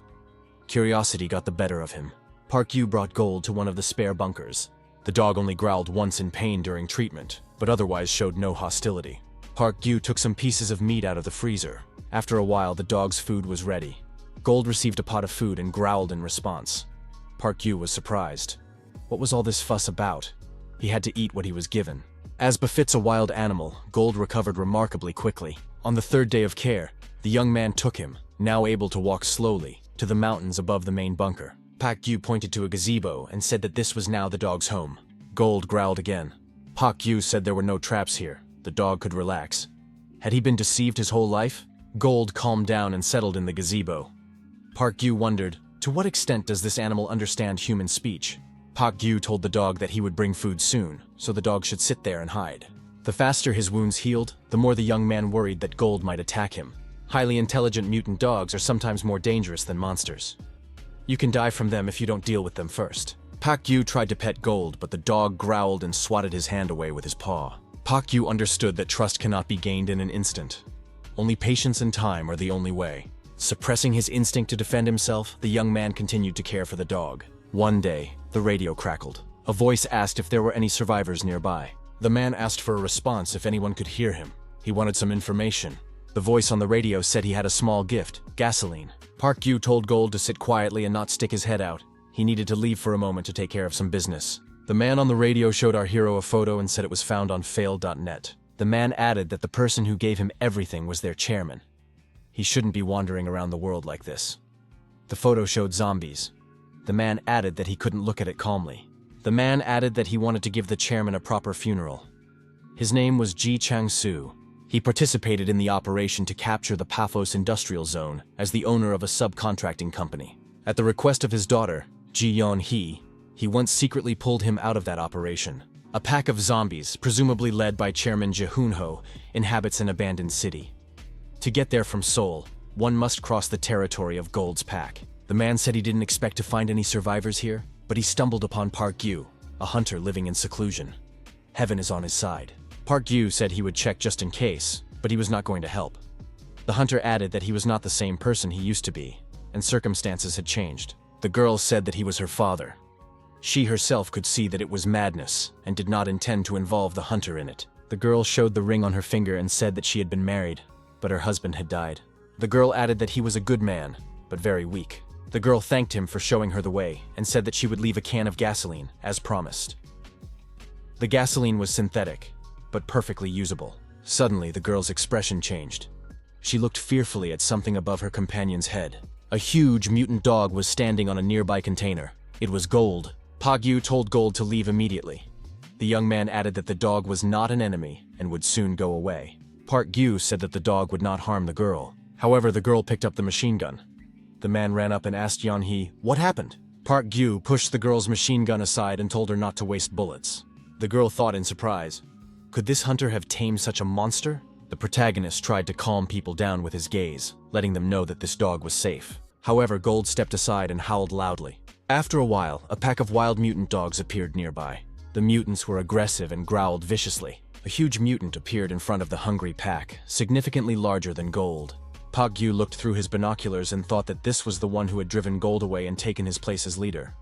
Curiosity got the better of him. Park Gyu brought Gold to one of the spare bunkers. The dog only growled once in pain during treatment, but otherwise showed no hostility. Park Gyu took some pieces of meat out of the freezer. After a while, the dog's food was ready. Gold received a pot of food and growled in response. Park Gyu was surprised. What was all this fuss about? He had to eat what he was given. As befits a wild animal, Gold recovered remarkably quickly. On the 3rd day of care, the young man took him, now able to walk slowly, to the mountains above the main bunker. Park Gyu pointed to a gazebo and said that this was now the dog's home. Gold growled again. Park Gyu said there were no traps here. The dog could relax. Had he been deceived his whole life? Gold calmed down and settled in the gazebo. Park Gyu wondered, to what extent does this animal understand human speech? Park Gyu told the dog that he would bring food soon, so the dog should sit there and hide. The faster his wounds healed, the more the young man worried that Gold might attack him. Highly intelligent mutant dogs are sometimes more dangerous than monsters. You can die from them if you don't deal with them first. Park Gyu tried to pet Gold, but the dog growled and swatted his hand away with his paw. Park Gyu understood that trust cannot be gained in an instant. Only patience and time are the only way. Suppressing his instinct to defend himself, the young man continued to care for the dog. One day, the radio crackled. A voice asked if there were any survivors nearby. The man asked for a response if anyone could hear him. He wanted some information. The voice on the radio said he had a small gift, gasoline. Park Gyu told Gold to sit quietly and not stick his head out. He needed to leave for a moment to take care of some business. The man on the radio showed our hero a photo and said it was found on fail.net. The man added that the person who gave him everything was their chairman. He shouldn't be wandering around the world like this. The photo showed zombies. The man added that he couldn't look at it calmly. The man added that he wanted to give the chairman a proper funeral. His name was Ji Chang-soo. He participated in the operation to capture the Paphos industrial zone as the owner of a subcontracting company. At the request of his daughter, Ji Yeon-hee, he once secretly pulled him out of that operation. A pack of zombies, presumably led by Chairman Je Hoon-ho, inhabits an abandoned city. To get there from Seoul, one must cross the territory of Gold's pack. The man said he didn't expect to find any survivors here, but he stumbled upon Park Gyu, a hunter living in seclusion. Heaven is on his side. Park Gyu said he would check just in case, but he was not going to help. The hunter added that he was not the same person he used to be, and circumstances had changed. The girl said that he was her father. She herself could see that it was madness, and did not intend to involve the hunter in it. The girl showed the ring on her finger and said that she had been married, but her husband had died. The girl added that he was a good man, but very weak. The girl thanked him for showing her the way, and said that she would leave a can of gasoline, as promised. The gasoline was synthetic, but perfectly usable. Suddenly, the girl's expression changed. She looked fearfully at something above her companion's head. A huge mutant dog was standing on a nearby container. It was Gold. Park Gyu told Gold to leave immediately. The young man added that the dog was not an enemy and would soon go away. Park Gyu said that the dog would not harm the girl. However, the girl picked up the machine gun. The man ran up and asked Yeon-hee, "What happened?" Park Gyu pushed the girl's machine gun aside and told her not to waste bullets. The girl thought in surprise, could this hunter have tamed such a monster? The protagonist tried to calm people down with his gaze, letting them know that this dog was safe. However, Gold stepped aside and howled loudly. After a while, a pack of wild mutant dogs appeared nearby. The mutants were aggressive and growled viciously. A huge mutant appeared in front of the hungry pack, significantly larger than Gold. Park Gyu looked through his binoculars and thought that this was the one who had driven Gold away and taken his place as leader.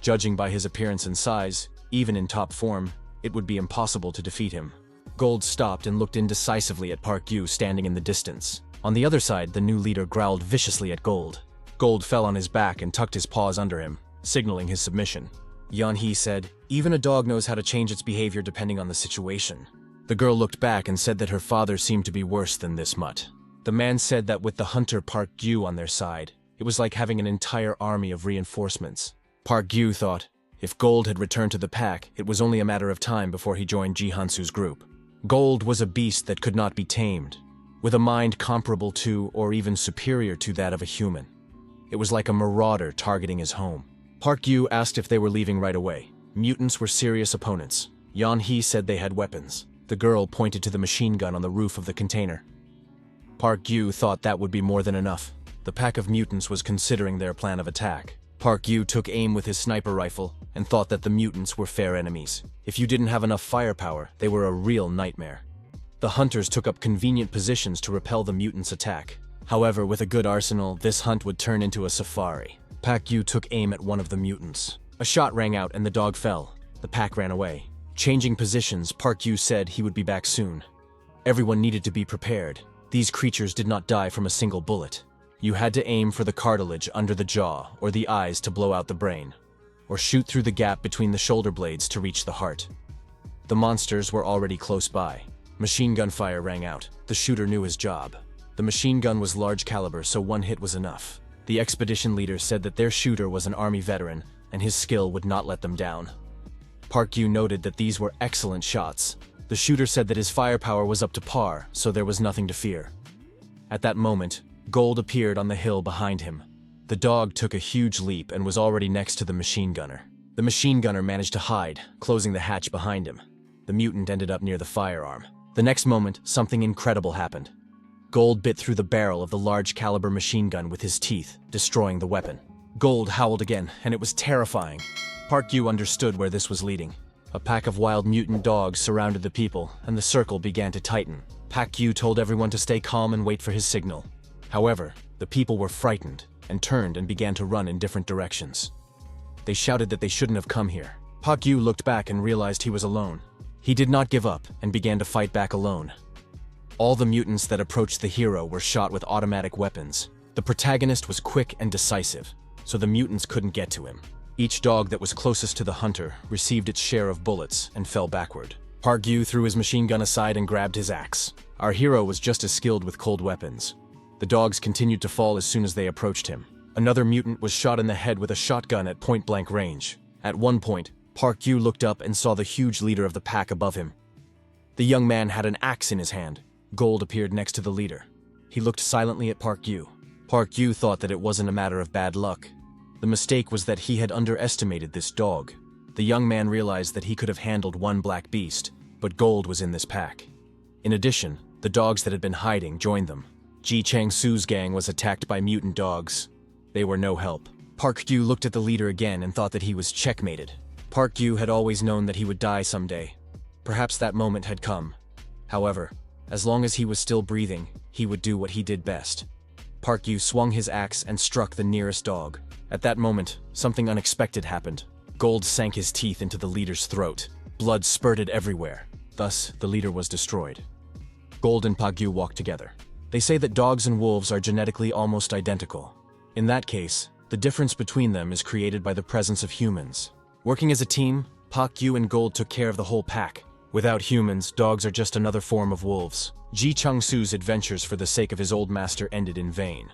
Judging by his appearance and size, even in top form, it would be impossible to defeat him. Gold stopped and looked indecisively at Park Gyu standing in the distance. On the other side, the new leader growled viciously at Gold. Gold fell on his back and tucked his paws under him, signaling his submission. Yeon-hee said, "Even a dog knows how to change its behavior depending on the situation." The girl looked back and said that her father seemed to be worse than this mutt. The man said that with the hunter Park Gyu on their side, it was like having an entire army of reinforcements. Park Gyu thought, if Gold had returned to the pack, it was only a matter of time before he joined Ji Han-soo's group. Gold was a beast that could not be tamed, with a mind comparable to or even superior to that of a human. It was like a marauder targeting his home. Park Gyu asked if they were leaving right away. Mutants were serious opponents. Yeon-hee said they had weapons. The girl pointed to the machine gun on the roof of the container. Park Gyu thought that would be more than enough. The pack of mutants was considering their plan of attack. Park Gyu took aim with his sniper rifle and thought that the mutants were fair enemies. If you didn't have enough firepower, they were a real nightmare. The hunters took up convenient positions to repel the mutants' attack. However, with a good arsenal, this hunt would turn into a safari. Park Gyu took aim at one of the mutants. A shot rang out and the dog fell. The pack ran away. Changing positions, Park Gyu said he would be back soon. Everyone needed to be prepared. These creatures did not die from a single bullet. You had to aim for the cartilage under the jaw or the eyes to blow out the brain, or shoot through the gap between the shoulder blades to reach the heart. The monsters were already close by. Machine gun fire rang out. The shooter knew his job. The machine gun was large caliber, so one hit was enough. The expedition leader said that their shooter was an army veteran, and his skill would not let them down. Park Gyu noted that these were excellent shots. The shooter said that his firepower was up to par, so there was nothing to fear. At that moment, Gold appeared on the hill behind him. The dog took a huge leap and was already next to the machine gunner. The machine gunner managed to hide, closing the hatch behind him. The mutant ended up near the firearm. The next moment, something incredible happened. Gold bit through the barrel of the large caliber machine gun with his teeth, destroying the weapon. Gold howled again, and it was terrifying. Park Gyu understood where this was leading. A pack of wild mutant dogs surrounded the people, and the circle began to tighten. Park Gyu told everyone to stay calm and wait for his signal. However, the people were frightened and turned and began to run in different directions. They shouted that they shouldn't have come here. Park Gyu looked back and realized he was alone. He did not give up and began to fight back alone. All the mutants that approached the hero were shot with automatic weapons. The protagonist was quick and decisive, so the mutants couldn't get to him. Each dog that was closest to the hunter received its share of bullets and fell backward. Park Gyu threw his machine gun aside and grabbed his axe. Our hero was just as skilled with cold weapons. The dogs continued to fall as soon as they approached him. Another mutant was shot in the head with a shotgun at point-blank range. At one point, Park Gyu looked up and saw the huge leader of the pack above him. The young man had an axe in his hand. Gold appeared next to the leader. He looked silently at Park Gyu. Park Gyu thought that it wasn't a matter of bad luck. The mistake was that he had underestimated this dog. The young man realized that he could have handled one black beast, but Gold was in this pack. In addition, the dogs that had been hiding joined them. Ji Chang-su's gang was attacked by mutant dogs. They were no help. Park Gyu looked at the leader again and thought that he was checkmated. Park Gyu had always known that he would die someday. Perhaps that moment had come. However, as long as he was still breathing, he would do what he did best. Park Gyu swung his axe and struck the nearest dog. At that moment, something unexpected happened. Gold sank his teeth into the leader's throat. Blood spurted everywhere. Thus, the leader was destroyed. Gold and Park Gyu walked together. They say that dogs and wolves are genetically almost identical. In that case, the difference between them is created by the presence of humans. Working as a team, Park Gyu and Gold took care of the whole pack. Without humans, dogs are just another form of wolves. Ji Chang-su's adventures for the sake of his old master ended in vain.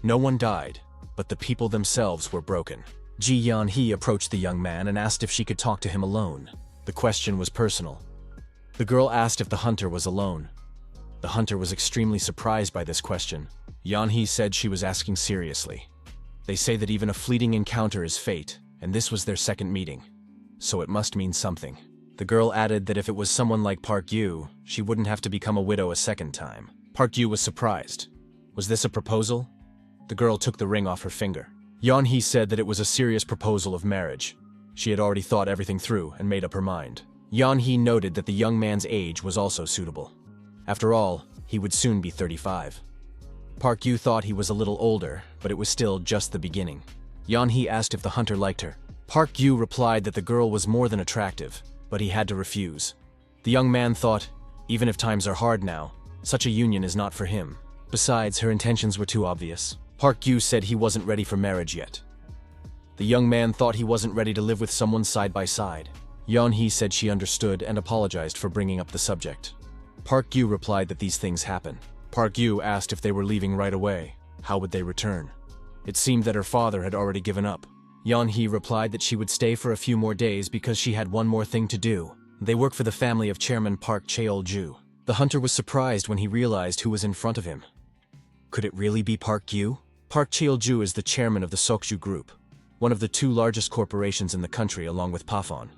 No one died, but the people themselves were broken. Ji Yan-hee approached the young man and asked if she could talk to him alone. The question was personal. The girl asked if the hunter was alone. The hunter was extremely surprised by this question. Yan-hee said she was asking seriously. They say that even a fleeting encounter is fate, and this was their second meeting. So it must mean something. The girl added that if it was someone like Park Gyu, she wouldn't have to become a widow a second time. Park Gyu was surprised. Was this a proposal? The girl took the ring off her finger. Yan-hee said that it was a serious proposal of marriage. She had already thought everything through and made up her mind. Yan-hee noted that the young man's age was also suitable. After all, he would soon be 35. Park Gyu thought he was a little older, but it was still just the beginning. Yan-hee asked if the hunter liked her. Park Gyu replied that the girl was more than attractive, but he had to refuse. The young man thought, even if times are hard now, such a union is not for him. Besides, her intentions were too obvious. Park Gyu said he wasn't ready for marriage yet. The young man thought he wasn't ready to live with someone side by side. Yan-hee said she understood and apologized for bringing up the subject. Park Gyu replied that these things happen. Park Gyu asked if they were leaving right away. How would they return? It seemed that her father had already given up. Yan-hee replied that she would stay for a few more days because she had one more thing to do. They work for the family of Chairman Park Cheol-ju. The hunter was surprised when he realized who was in front of him. Could it really be Park Gyu? Park Cheol-ju is the chairman of the Sokju Group, one of the two largest corporations in the country along with Pafon.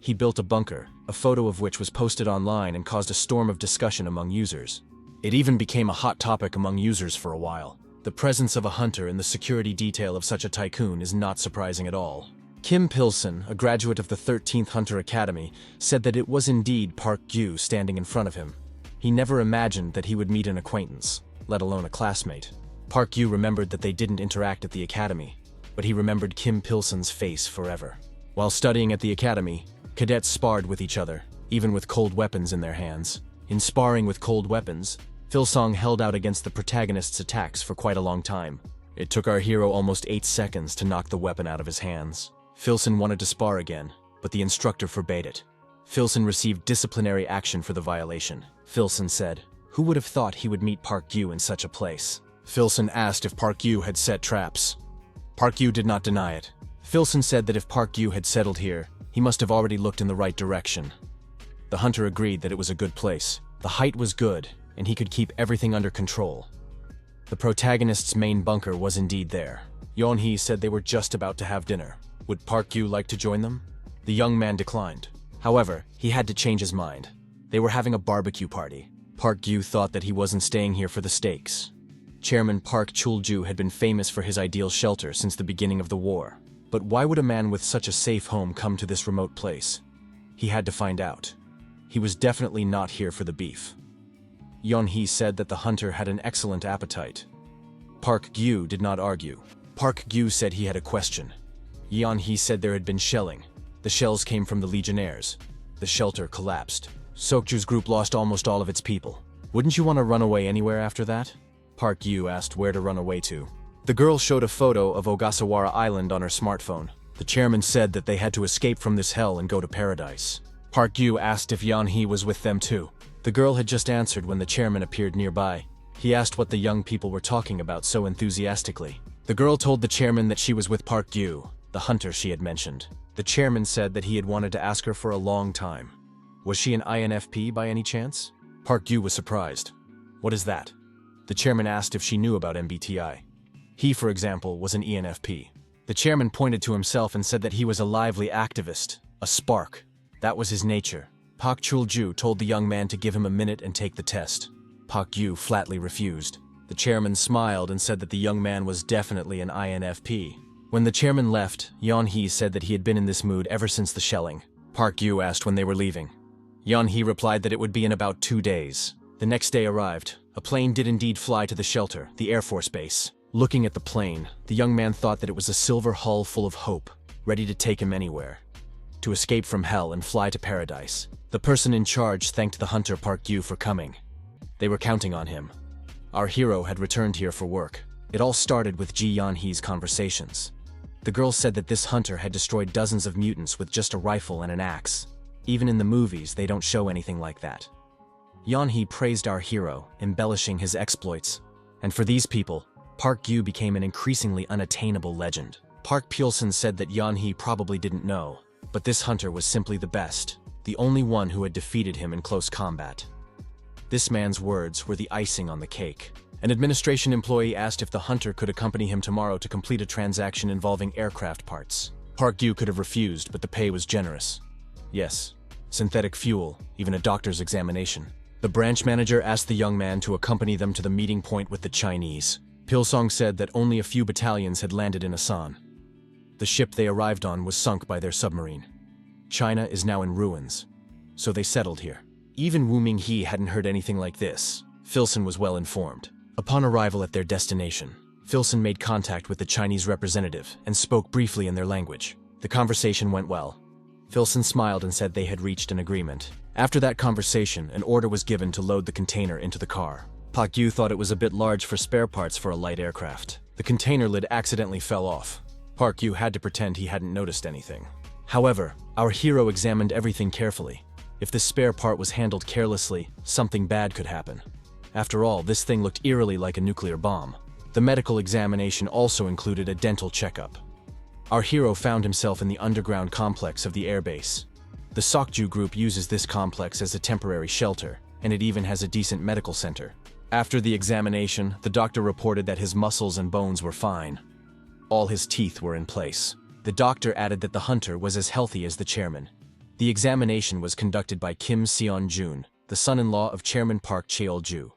He built a bunker, a photo of which was posted online and caused a storm of discussion among users. It even became a hot topic among users for a while. The presence of a hunter in the security detail of such a tycoon is not surprising at all. Kim Pilson, a graduate of the 13th Hunter Academy, said that it was indeed Park Gyu standing in front of him. He never imagined that he would meet an acquaintance, let alone a classmate. Park Gyu remembered that they didn't interact at the academy, but he remembered Kim Pilson's face forever. While studying at the academy, cadets sparred with each other, even with cold weapons in their hands. In sparring with cold weapons, Filsong held out against the protagonist's attacks for quite a long time. It took our hero almost 8 seconds to knock the weapon out of his hands. Filson wanted to spar again, but the instructor forbade it. Filson received disciplinary action for the violation. Filson said, "Who would have thought he would meet Park Gyu in such a place?" Filson asked if Park Gyu had set traps. Park Gyu did not deny it. Filson said that if Park Gyu had settled here, he must have already looked in the right direction. The hunter agreed that it was a good place. The height was good, and he could keep everything under control. The protagonist's main bunker was indeed there. Yeon-hee said they were just about to have dinner. Would Park Gyu like to join them? The young man declined. However, he had to change his mind. They were having a barbecue party. Park Gyu thought that he wasn't staying here for the steaks. Chairman Park Chul-ju had been famous for his ideal shelter since the beginning of the war. But why would a man with such a safe home come to this remote place? He had to find out. He was definitely not here for the beef. Yeon-hee said that the hunter had an excellent appetite. Park Gyu did not argue. Park Gyu said he had a question. Yeon-hee said there had been shelling. The shells came from the Legionnaires. The shelter collapsed. Sokju's group lost almost all of its people. Wouldn't you want to run away anywhere after that? Park Yu asked where to run away to. The girl showed a photo of Ogasawara Island on her smartphone. The chairman said that they had to escape from this hell and go to paradise. Park Yu asked if Yeon-hee was with them too. The girl had just answered when the chairman appeared nearby. He asked what the young people were talking about so enthusiastically. The girl told the chairman that she was with Park Yu, the hunter she had mentioned. The chairman said that he had wanted to ask her for a long time. Was she an INFP by any chance? Park Yu was surprised. What is that? The chairman asked if she knew about MBTI. He, for example, was an ENFP. The chairman pointed to himself and said that he was a lively activist, a spark. That was his nature. Park Chul-ju told the young man to give him a minute and take the test. Park Yu flatly refused. The chairman smiled and said that the young man was definitely an INFP. When the chairman left, Yeon-hee said that he had been in this mood ever since the shelling. Park Yu asked when they were leaving. Yeon-hee replied that it would be in about 2 days. The next day arrived. A plane did indeed fly to the shelter, the Air Force base. Looking at the plane, the young man thought that it was a silver hull full of hope, ready to take him anywhere. To escape from hell and fly to paradise. The person in charge thanked the hunter Park Yu for coming. They were counting on him. Our hero had returned here for work. It all started with Ji Yeon-hee's conversations. The girl said that this hunter had destroyed dozens of mutants with just a rifle and an axe. Even in the movies, they don't show anything like that. Yeon-hee praised our hero, embellishing his exploits. And for these people, Park Yu became an increasingly unattainable legend. Park Pyulson said that Yeon-hee probably didn't know, but this hunter was simply the best, the only one who had defeated him in close combat. This man's words were the icing on the cake. An administration employee asked if the hunter could accompany him tomorrow to complete a transaction involving aircraft parts. Park Yu could have refused, but the pay was generous. Yes, synthetic fuel, even a doctor's examination. The branch manager asked the young man to accompany them to the meeting point with the Chinese. Pilsong said that only a few battalions had landed in Asan. The ship they arrived on was sunk by their submarine. China is now in ruins, so they settled here. Even Wu Ming-hee hadn't heard anything like this. Filson was well informed. Upon arrival at their destination, Filson made contact with the Chinese representative and spoke briefly in their language. The conversation went well. Filson smiled and said they had reached an agreement. After that conversation, an order was given to load the container into the car. Park Yu thought it was a bit large for spare parts for a light aircraft. The container lid accidentally fell off. Park Yu had to pretend he hadn't noticed anything. However, our hero examined everything carefully. If this spare part was handled carelessly, something bad could happen. After all, this thing looked eerily like a nuclear bomb. The medical examination also included a dental checkup. Our hero found himself in the underground complex of the airbase. The Sokju group uses this complex as a temporary shelter, and it even has a decent medical center. After the examination, the doctor reported that his muscles and bones were fine. All his teeth were in place. The doctor added that the hunter was as healthy as the chairman. The examination was conducted by Kim Seon-jun, the son-in-law of Chairman Park Cheol-ju.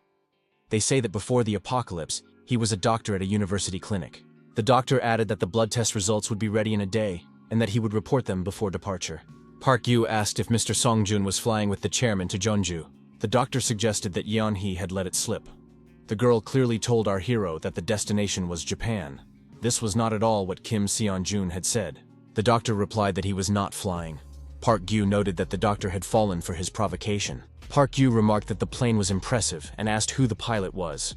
They say that before the apocalypse, he was a doctor at a university clinic. The doctor added that the blood test results would be ready in a day, and that he would report them before departure. Park Yu asked if Mr. Song-jun was flying with the chairman to Jeonju. The doctor suggested that Yeon-hee had let it slip. The girl clearly told our hero that the destination was Japan. This was not at all what Kim Seon-jun had said. The doctor replied that he was not flying. Park Yu noted that the doctor had fallen for his provocation. Park Yu remarked that the plane was impressive and asked who the pilot was.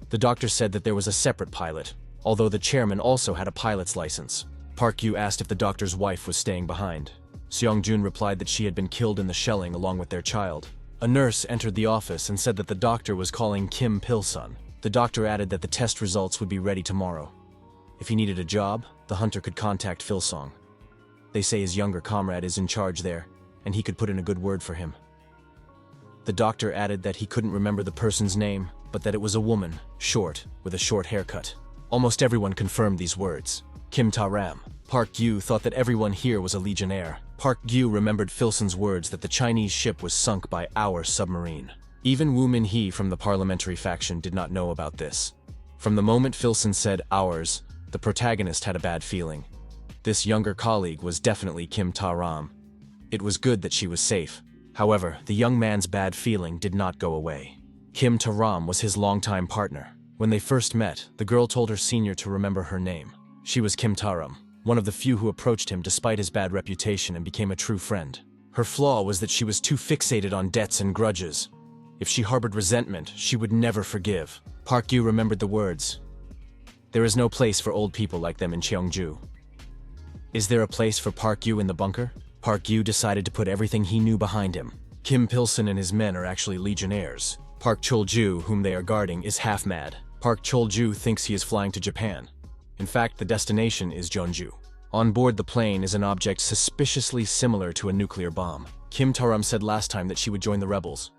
The doctor said that there was a separate pilot, although the chairman also had a pilot's license. Park Yu asked if the doctor's wife was staying behind. Seong-jun replied that she had been killed in the shelling along with their child. A nurse entered the office and said that the doctor was calling Kim Pil-sun. The doctor added that the test results would be ready tomorrow. If he needed a job, the hunter could contact Phil-song. They say his younger comrade is in charge there, and he could put in a good word for him. The doctor added that he couldn't remember the person's name, but that it was a woman, short, with a short haircut. Almost everyone confirmed these words. Kim Ta-ram. Park Yu thought that everyone here was a legionnaire. Park Yu remembered Filson's words that the Chinese ship was sunk by our submarine. Even Wu Min-hee from the parliamentary faction did not know about this. From the moment Filson said ours, the protagonist had a bad feeling. This younger colleague was definitely Kim Ta-ram. It was good that she was safe. However, the young man's bad feeling did not go away. Kim Ta-ram was his longtime partner. When they first met, the girl told her senior to remember her name. She was Kim Ta-ram, one of the few who approached him despite his bad reputation and became a true friend. Her flaw was that she was too fixated on debts and grudges. If she harbored resentment, she would never forgive. Park Yu remembered the words. There is no place for old people like them in Cheongju. Is there a place for Park Yu in the bunker? Park Yu decided to put everything he knew behind him. Kim Pilson and his men are actually legionnaires. Park Chol-ju, whom they are guarding, is half mad. Park Chol-ju thinks he is flying to Japan. In fact, the destination is Jeonju. On board the plane is an object suspiciously similar to a nuclear bomb. Kim Tarum said last time that she would join the rebels.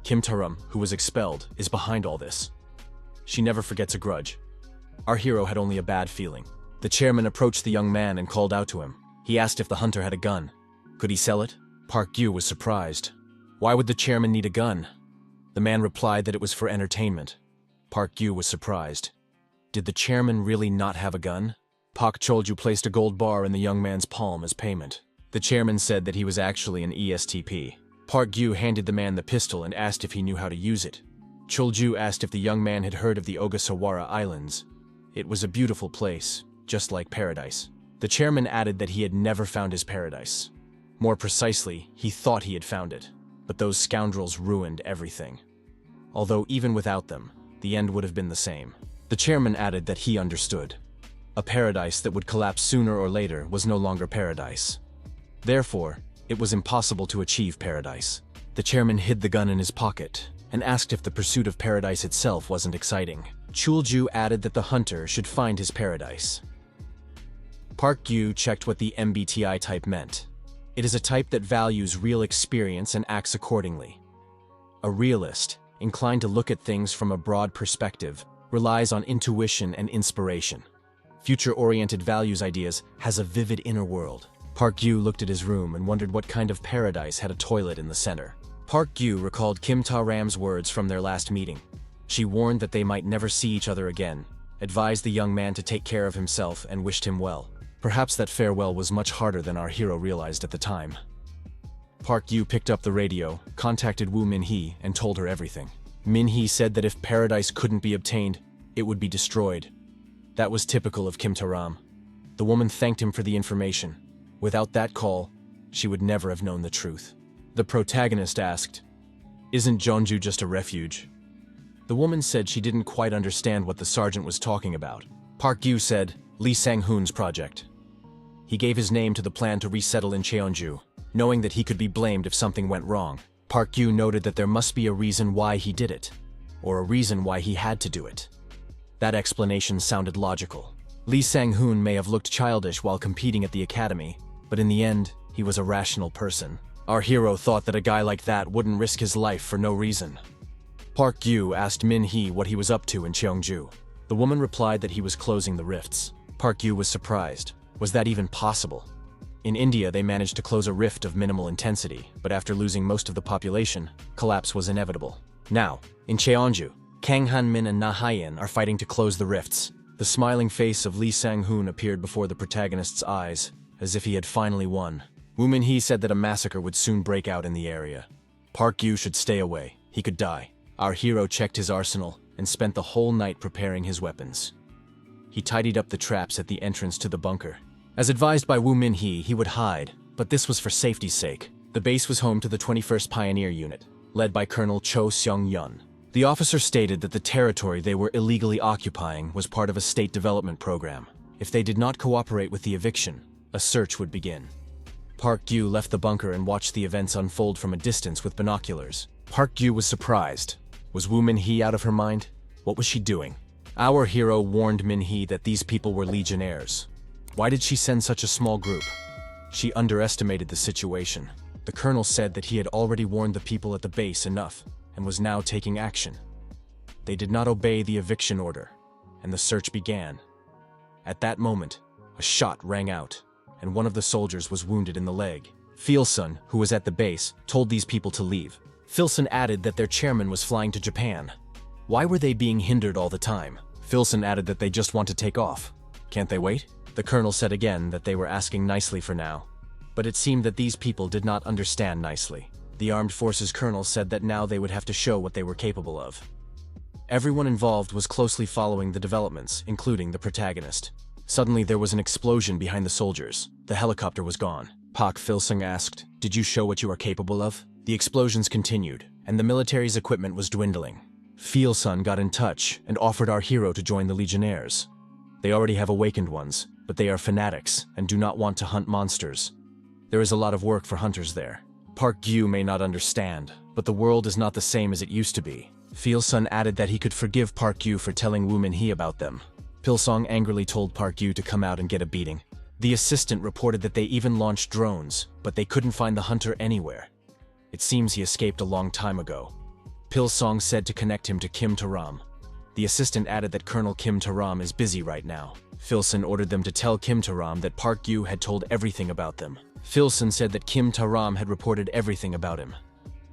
Kim Tarum, who was expelled, is behind all this. She never forgets a grudge. Our hero had only a bad feeling. The chairman approached the young man and called out to him. He asked if the hunter had a gun. Could he sell it? Park Yu was surprised. Why would the chairman need a gun? The man replied that it was for entertainment. Park Yu was surprised. Did the chairman really not have a gun? Park Chol-ju placed a gold bar in the young man's palm as payment. The chairman said that he was actually an ESTP. Park Yu handed the man the pistol and asked if he knew how to use it. Chol-ju asked if the young man had heard of the Ogasawara Islands. It was a beautiful place, just like paradise. The chairman added that he had never found his paradise. More precisely, he thought he had found it, but those scoundrels ruined everything. Although even without them, the end would have been the same. The chairman added that he understood. A paradise that would collapse sooner or later was no longer paradise. Therefore, it was impossible to achieve paradise. The chairman hid the gun in his pocket and asked if the pursuit of paradise itself wasn't exciting. Chul-ju added that the hunter should find his paradise. Park Yu checked what the MBTI type meant. It is a type that values real experience and acts accordingly. A realist, inclined to look at things from a broad perspective, relies on intuition and inspiration. Future-oriented values ideas has a vivid inner world. Park Yu looked at his room and wondered what kind of paradise had a toilet in the center. Park Yu recalled Kim Ta-ram's words from their last meeting. She warned that they might never see each other again, advised the young man to take care of himself, and wished him well. Perhaps that farewell was much harder than our hero realized at the time. Park Yu picked up the radio, contacted Woo Min-hee, and told her everything. Min-hee said that if paradise couldn't be obtained, it would be destroyed. That was typical of Kim Ta-ram. The woman thanked him for the information. Without that call, she would never have known the truth. The protagonist asked, "Isn't Jeonju just a refuge?" The woman said she didn't quite understand what the sergeant was talking about. Park Yu said, Lee Sang-hoon's project. He gave his name to the plan to resettle in Cheonju, knowing that he could be blamed if something went wrong. Park Yu noted that there must be a reason why he did it, or a reason why he had to do it. That explanation sounded logical. Lee Sang-hoon may have looked childish while competing at the academy, but in the end, he was a rational person. Our hero thought that a guy like that wouldn't risk his life for no reason. Park Yu asked Min-hee what he was up to in Cheongju. The woman replied that he was closing the rifts. Park Yu was surprised. Was that even possible? In India, they managed to close a rift of minimal intensity, but after losing most of the population, collapse was inevitable. Now, in Cheongju, Kang Han-min and Na Hyein are fighting to close the rifts. The smiling face of Lee Sang-hoon appeared before the protagonist's eyes, as if he had finally won. Woo Min-hee said that a massacre would soon break out in the area. Park Yu should stay away. He could die. Our hero checked his arsenal and spent the whole night preparing his weapons. He tidied up the traps at the entrance to the bunker. As advised by Woo Min-hee, he would hide, but this was for safety's sake. The base was home to the 21st Pioneer Unit, led by Colonel Cho Seong-yun. The officer stated that the territory they were illegally occupying was part of a state development program. If they did not cooperate with the eviction, a search would begin. Park Yu left the bunker and watched the events unfold from a distance with binoculars. Park Yu was surprised. Was Woo Min-hee out of her mind? What was she doing? Our hero warned Min-hee that these people were legionnaires. Why did she send such a small group? She underestimated the situation. The colonel said that he had already warned the people at the base enough and was now taking action. They did not obey the eviction order, and the search began. At that moment, a shot rang out, and one of the soldiers was wounded in the leg. Filson, who was at the base, told these people to leave. Filson added that their chairman was flying to Japan. Why were they being hindered all the time? Filson added that they just want to take off. Can't they wait? The colonel said again that they were asking nicely for now, but it seemed that these people did not understand nicely. The armed forces colonel said that now they would have to show what they were capable of. Everyone involved was closely following the developments, including the protagonist. Suddenly there was an explosion behind the soldiers. The helicopter was gone. Pak Filsung asked, "Did you show what you are capable of?" The explosions continued, and the military's equipment was dwindling. Feel-sun got in touch and offered our hero to join the Legionnaires. They already have awakened ones, but they are fanatics and do not want to hunt monsters. There is a lot of work for hunters there. Park Gyu may not understand, but the world is not the same as it used to be. Feel-sun added that he could forgive Park Gyu for telling Woo Min-hee about them. Pilsong angrily told Park Gyu to come out and get a beating. The assistant reported that they even launched drones, but they couldn't find the hunter anywhere. It seems he escaped a long time ago. Pilsong said to connect him to Kim Taram. The assistant added that Colonel Kim Taram is busy right now. Filson ordered them to tell Kim Taram that Park Gyu had told everything about them. Filson said that Kim Taram had reported everything about him.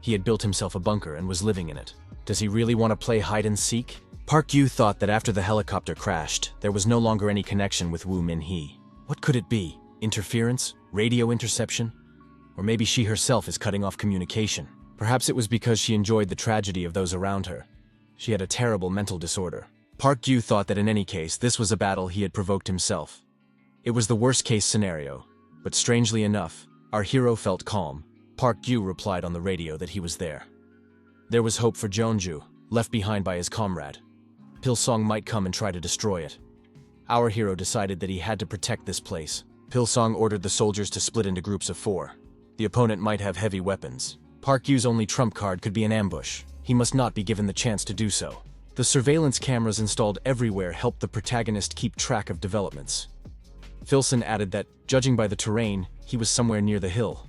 He had built himself a bunker and was living in it. Does he really want to play hide-and-seek? Park Gyu thought that after the helicopter crashed, there was no longer any connection with Woo Min-hee. What could it be? Interference? Radio interception? Or maybe she herself is cutting off communication. Perhaps it was because she enjoyed the tragedy of those around her. She had a terrible mental disorder. Park Gyu thought that in any case, this was a battle he had provoked himself. It was the worst-case scenario, but strangely enough, our hero felt calm. Park Gyu replied on the radio that he was there. There was hope for Jeonju, left behind by his comrade. Pilsong might come and try to destroy it. Our hero decided that he had to protect this place. Pilsong ordered the soldiers to split into groups of 4. The opponent might have heavy weapons. Park Gyu's only trump card could be an ambush. He must not be given the chance to do so. The surveillance cameras installed everywhere helped the protagonist keep track of developments. Filson added that, judging by the terrain, he was somewhere near the hill.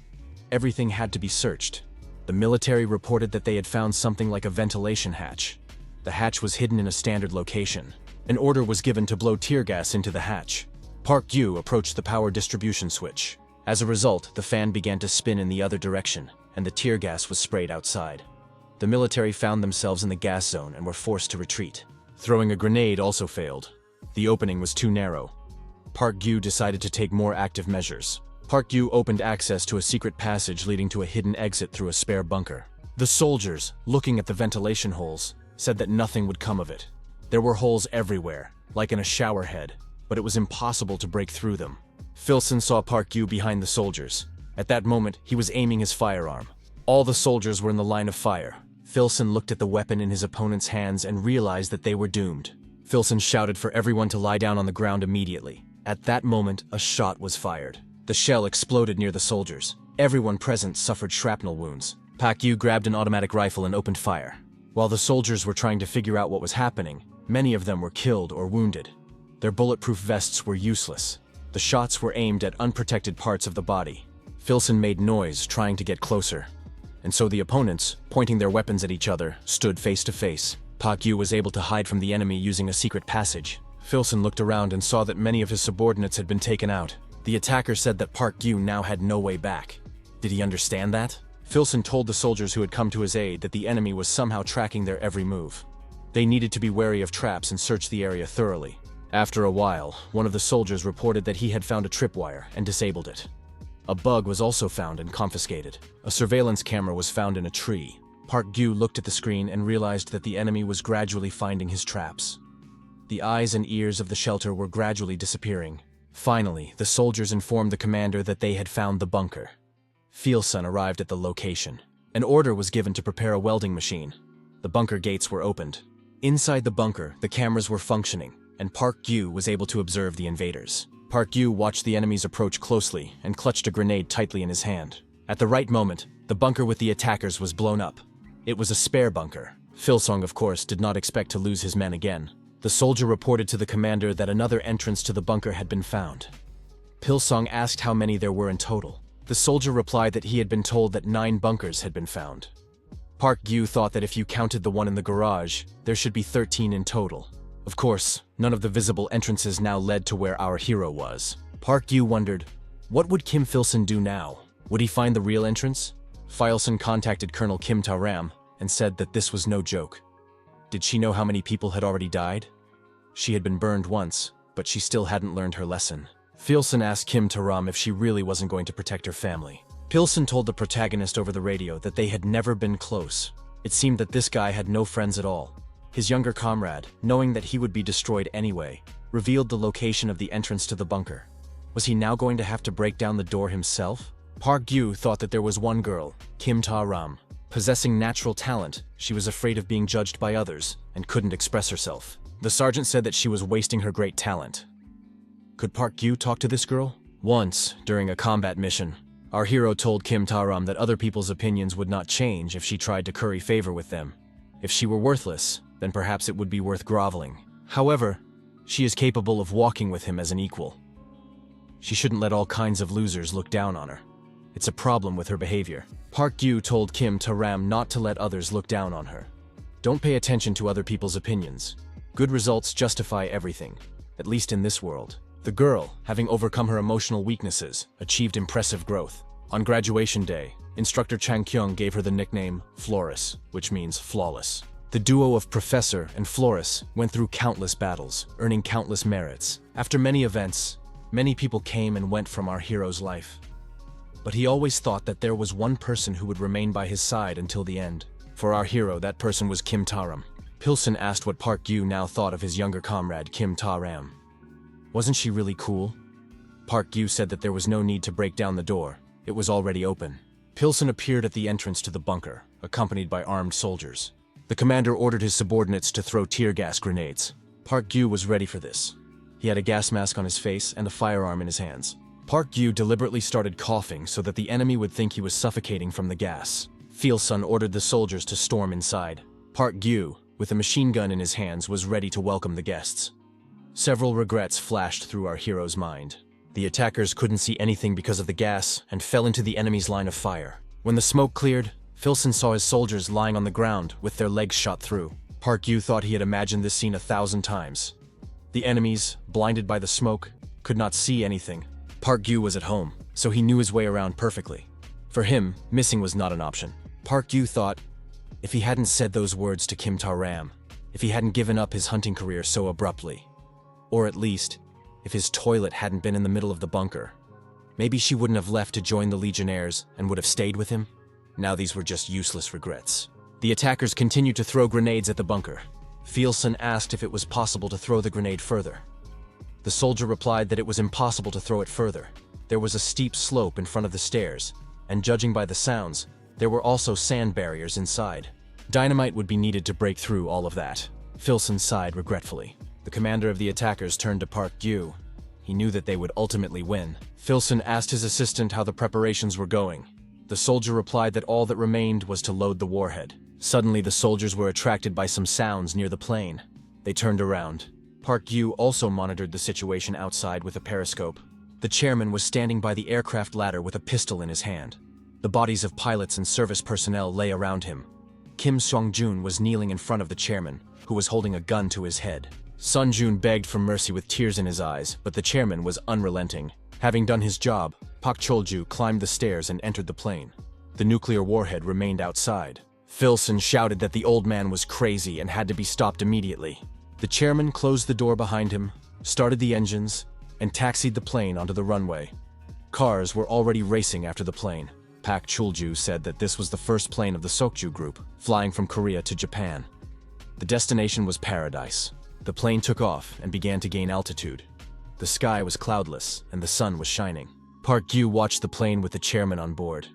Everything had to be searched. The military reported that they had found something like a ventilation hatch. The hatch was hidden in a standard location. An order was given to blow tear gas into the hatch. Park Gyu approached the power distribution switch. As a result, the fan began to spin in the other direction, and the tear gas was sprayed outside. The military found themselves in the gas zone and were forced to retreat. Throwing a grenade also failed. The opening was too narrow. Park Gyu decided to take more active measures. Park Gyu opened access to a secret passage leading to a hidden exit through a spare bunker. The soldiers, looking at the ventilation holes, said that nothing would come of it. There were holes everywhere, like in a shower head, but it was impossible to break through them. Filson saw Park Gyu behind the soldiers. At that moment, he was aiming his firearm. All the soldiers were in the line of fire. Filson looked at the weapon in his opponent's hands and realized that they were doomed. Filson shouted for everyone to lie down on the ground immediately. At that moment, a shot was fired. The shell exploded near the soldiers. Everyone present suffered shrapnel wounds. Park Gyu grabbed an automatic rifle and opened fire. While the soldiers were trying to figure out what was happening, many of them were killed or wounded. Their bulletproof vests were useless. The shots were aimed at unprotected parts of the body. Filson made noise trying to get closer. And so the opponents, pointing their weapons at each other, stood face to face. Park Gyu was able to hide from the enemy using a secret passage. Filson looked around and saw that many of his subordinates had been taken out. The attacker said that Park Gyu now had no way back. Did he understand that? Filson told the soldiers who had come to his aid that the enemy was somehow tracking their every move. They needed to be wary of traps and search the area thoroughly. After a while, one of the soldiers reported that he had found a tripwire and disabled it. A bug was also found and confiscated. A surveillance camera was found in a tree. Park Gyu looked at the screen and realized that the enemy was gradually finding his traps. The eyes and ears of the shelter were gradually disappearing. Finally, the soldiers informed the commander that they had found the bunker. Filson arrived at the location. An order was given to prepare a welding machine. The bunker gates were opened. Inside the bunker, the cameras were functioning, and Park Gyu was able to observe the invaders. Park Gyu watched the enemies approach closely and clutched a grenade tightly in his hand. At the right moment, the bunker with the attackers was blown up. It was a spare bunker. Filsong, of course, did not expect to lose his men again. The soldier reported to the commander that another entrance to the bunker had been found. Pilsong asked how many there were in total. The soldier replied that he had been told that 9 bunkers had been found. Park Gyu thought that if you counted the one in the garage, there should be 13 in total. Of course, none of the visible entrances now led to where our hero was. Park Gyu wondered, what would Kim Filson do now? Would he find the real entrance? Filson contacted Colonel Kim Taram and said that this was no joke. Did she know how many people had already died? She had been burned once, but she still hadn't learned her lesson. Filson asked Kim Taram if she really wasn't going to protect her family. Pilson told the protagonist over the radio that they had never been close. It seemed that this guy had no friends at all. His younger comrade, knowing that he would be destroyed anyway, revealed the location of the entrance to the bunker. Was he now going to have to break down the door himself? Park Gyu thought that there was one girl, Kim Taram. Possessing natural talent, she was afraid of being judged by others and couldn't express herself. The sergeant said that she was wasting her great talent. Could Park Gyu talk to this girl? Once, during a combat mission, our hero told Kim Ta-ram that other people's opinions would not change if she tried to curry favor with them. If she were worthless, then perhaps it would be worth groveling. However, she is capable of walking with him as an equal. She shouldn't let all kinds of losers look down on her. It's a problem with her behavior. Park Gyu told Kim Ta-ram not to let others look down on her. Don't pay attention to other people's opinions. Good results justify everything, at least in this world. The girl, having overcome her emotional weaknesses, achieved impressive growth. On graduation day, instructor Chang Kyung gave her the nickname Florus, which means flawless. The duo of Professor and Florus went through countless battles, earning countless merits. After many events, many people came and went from our hero's life. But he always thought that there was one person who would remain by his side until the end. For our hero, that person was Kim Ta-ram. Pilson asked what Park Gyu now thought of his younger comrade, Kim Ta-ram. Wasn't she really cool? Park Gyu said that there was no need to break down the door. It was already open. Pilson appeared at the entrance to the bunker, accompanied by armed soldiers. The commander ordered his subordinates to throw tear gas grenades. Park Gyu was ready for this. He had a gas mask on his face and a firearm in his hands. Park Gyu deliberately started coughing so that the enemy would think he was suffocating from the gas. Pilson ordered the soldiers to storm inside. Park Gyu, with a machine gun in his hands, was ready to welcome the guests. Several regrets flashed through our hero's mind. The attackers couldn't see anything because of the gas and fell into the enemy's line of fire. When the smoke cleared, Pilson saw his soldiers lying on the ground with their legs shot through. Park Gyu thought he had imagined this scene 1,000 times. The enemies, blinded by the smoke, could not see anything. Park Gyu was at home, so he knew his way around perfectly. For him, missing was not an option. Park Gyu thought, if he hadn't said those words to Kim Ta-ram, if he hadn't given up his hunting career so abruptly, or at least, if his toilet hadn't been in the middle of the bunker, maybe she wouldn't have left to join the Legionnaires and would have stayed with him. Now these were just useless regrets. The attackers continued to throw grenades at the bunker. Pilson asked if it was possible to throw the grenade further. The soldier replied that it was impossible to throw it further. There was a steep slope in front of the stairs, and judging by the sounds, there were also sand barriers inside. Dynamite would be needed to break through all of that. Pilson sighed regretfully. The commander of the attackers turned to Park Gyu. He knew that they would ultimately win. Pilson asked his assistant how the preparations were going. The soldier replied that all that remained was to load the warhead. Suddenly, the soldiers were attracted by some sounds near the plane. They turned around. Park Gyu also monitored the situation outside with a periscope. The chairman was standing by the aircraft ladder with a pistol in his hand. The bodies of pilots and service personnel lay around him. Kim Song-jun was kneeling in front of the chairman, who was holding a gun to his head. Sun-jun begged for mercy with tears in his eyes, but the chairman was unrelenting. Having done his job, Pak Chol-ju climbed the stairs and entered the plane. The nuclear warhead remained outside. Pilson shouted that the old man was crazy and had to be stopped immediately. The chairman closed the door behind him, started the engines, and taxied the plane onto the runway. Cars were already racing after the plane. Pak Chol-ju said that this was the first plane of the Sokju group, flying from Korea to Japan. The destination was paradise. The plane took off and began to gain altitude. The sky was cloudless and the sun was shining. Park Gyu watched the plane with the chairman on board.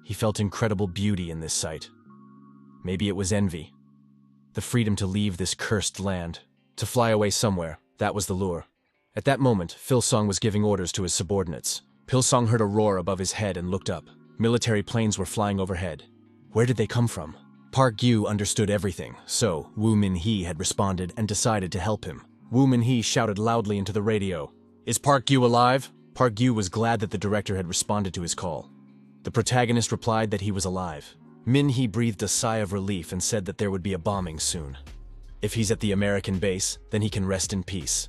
He felt incredible beauty in this sight. Maybe it was envy. The freedom to leave this cursed land, to fly away somewhere, that was the lure. At that moment, Pilson was giving orders to his subordinates. Pilson heard a roar above his head and looked up. Military planes were flying overhead. Where did they come from? Park Gyu understood everything, so Woo Min-hee had responded and decided to help him. Woo Min-hee shouted loudly into the radio, "Is Park Gyu alive?" Park Gyu was glad that the director had responded to his call. The protagonist replied that he was alive. Min-hee breathed a sigh of relief and said that there would be a bombing soon. If he's at the American base, then he can rest in peace.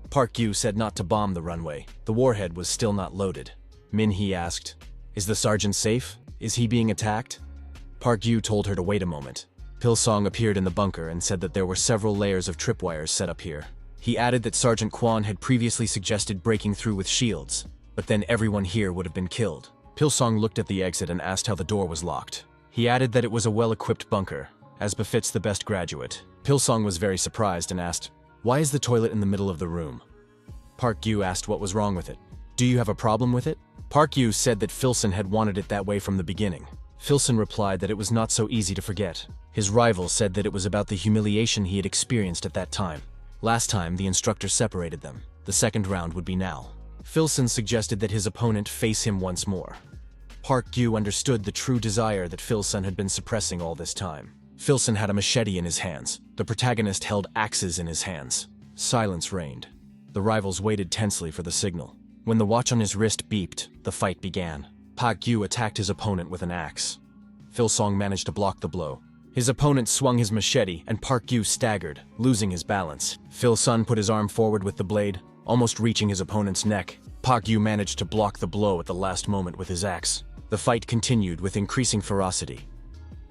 Park Gyu said not to bomb the runway. The warhead was still not loaded. Min-hee asked, "Is the sergeant safe? Is he being attacked?" Park Gyu told her to wait a moment. Pilsong appeared in the bunker and said that there were several layers of tripwires set up here. He added that Sergeant Kwon had previously suggested breaking through with shields, but then everyone here would have been killed. Pilsong looked at the exit and asked how the door was locked. He added that it was a well-equipped bunker, as befits the best graduate. Pilsong was very surprised and asked, "Why is the toilet in the middle of the room?" Park Gyu asked what was wrong with it. "Do you have a problem with it?" Park Gyu said that Pilson had wanted it that way from the beginning. Philson replied that it was not so easy to forget. His rival said that it was about the humiliation he had experienced at that time. Last time, the instructor separated them. The second round would be now. Philson suggested that his opponent face him once more. Park Gyu understood the true desire that Philson had been suppressing all this time. Philson had a machete in his hands. The protagonist held axes in his hands. Silence reigned. The rivals waited tensely for the signal. When the watch on his wrist beeped, the fight began. Park Gyu attacked his opponent with an axe. Philson managed to block the blow. His opponent swung his machete, and Park Gyu staggered, losing his balance. Philson put his arm forward with the blade, almost reaching his opponent's neck. Park Gyu managed to block the blow at the last moment with his axe. The fight continued with increasing ferocity.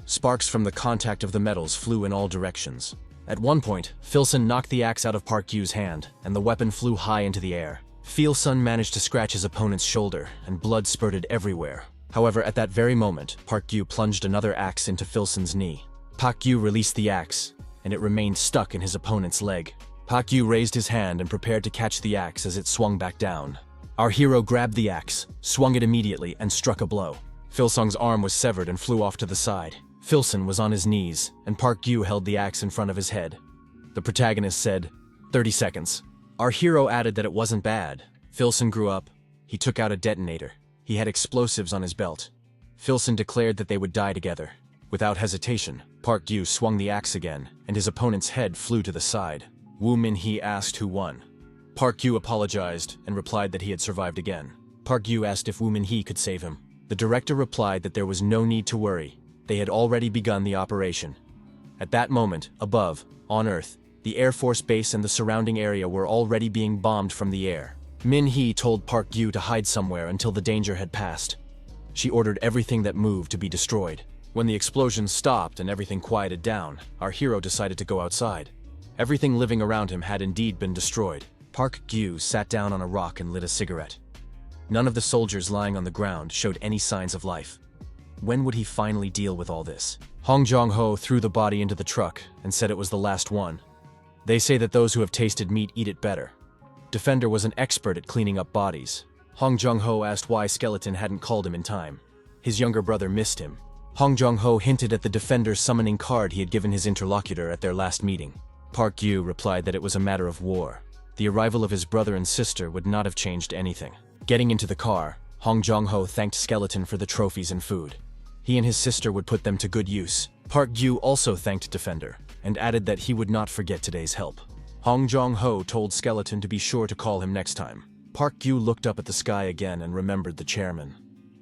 Sparks from the contact of the metals flew in all directions. At one point, Philson knocked the axe out of Park Gyu's hand, and the weapon flew high into the air. Philson managed to scratch his opponent's shoulder, and blood spurted everywhere. However, at that very moment, Park Gyu plunged another axe into Philson's knee. Park Gyu released the axe, and it remained stuck in his opponent's leg. Park Gyu raised his hand and prepared to catch the axe as it swung back down. Our hero grabbed the axe, swung it immediately, and struck a blow. Philson's arm was severed and flew off to the side. Philson was on his knees, and Park Gyu held the axe in front of his head. The protagonist said, 30 seconds. Our hero added that it wasn't bad. Philson grew up. He took out a detonator. He had explosives on his belt. Philson declared that they would die together. Without hesitation, Park Gyu swung the axe again, and his opponent's head flew to the side. Woo Min-hee asked who won. Park Gyu apologized and replied that he had survived again. Park Gyu asked if Woo Min-hee could save him. The director replied that there was no need to worry. They had already begun the operation. At that moment, above, on Earth, the Air Force base and the surrounding area were already being bombed from the air. Min-hee told Park Gyu to hide somewhere until the danger had passed. She ordered everything that moved to be destroyed. When the explosions stopped and everything quieted down, our hero decided to go outside. Everything living around him had indeed been destroyed. Park Gyu sat down on a rock and lit a cigarette. None of the soldiers lying on the ground showed any signs of life. When would he finally deal with all this? Hong Jong-ho threw the body into the truck and said it was the last one. They say that those who have tasted meat eat it better. Defender was an expert at cleaning up bodies. Hong Jong-ho asked why Skeleton hadn't called him in time. His younger brother missed him. Hong Jong-ho hinted at the Defender's summoning card he had given his interlocutor at their last meeting. Park Gyu replied that it was a matter of war. The arrival of his brother and sister would not have changed anything. Getting into the car, Hong Jong-ho thanked Skeleton for the trophies and food. He and his sister would put them to good use. Park Gyu also thanked Defender, and added that he would not forget today's help. Hong Jong-ho told Skeleton to be sure to call him next time. Park Gyu looked up at the sky again and remembered the chairman.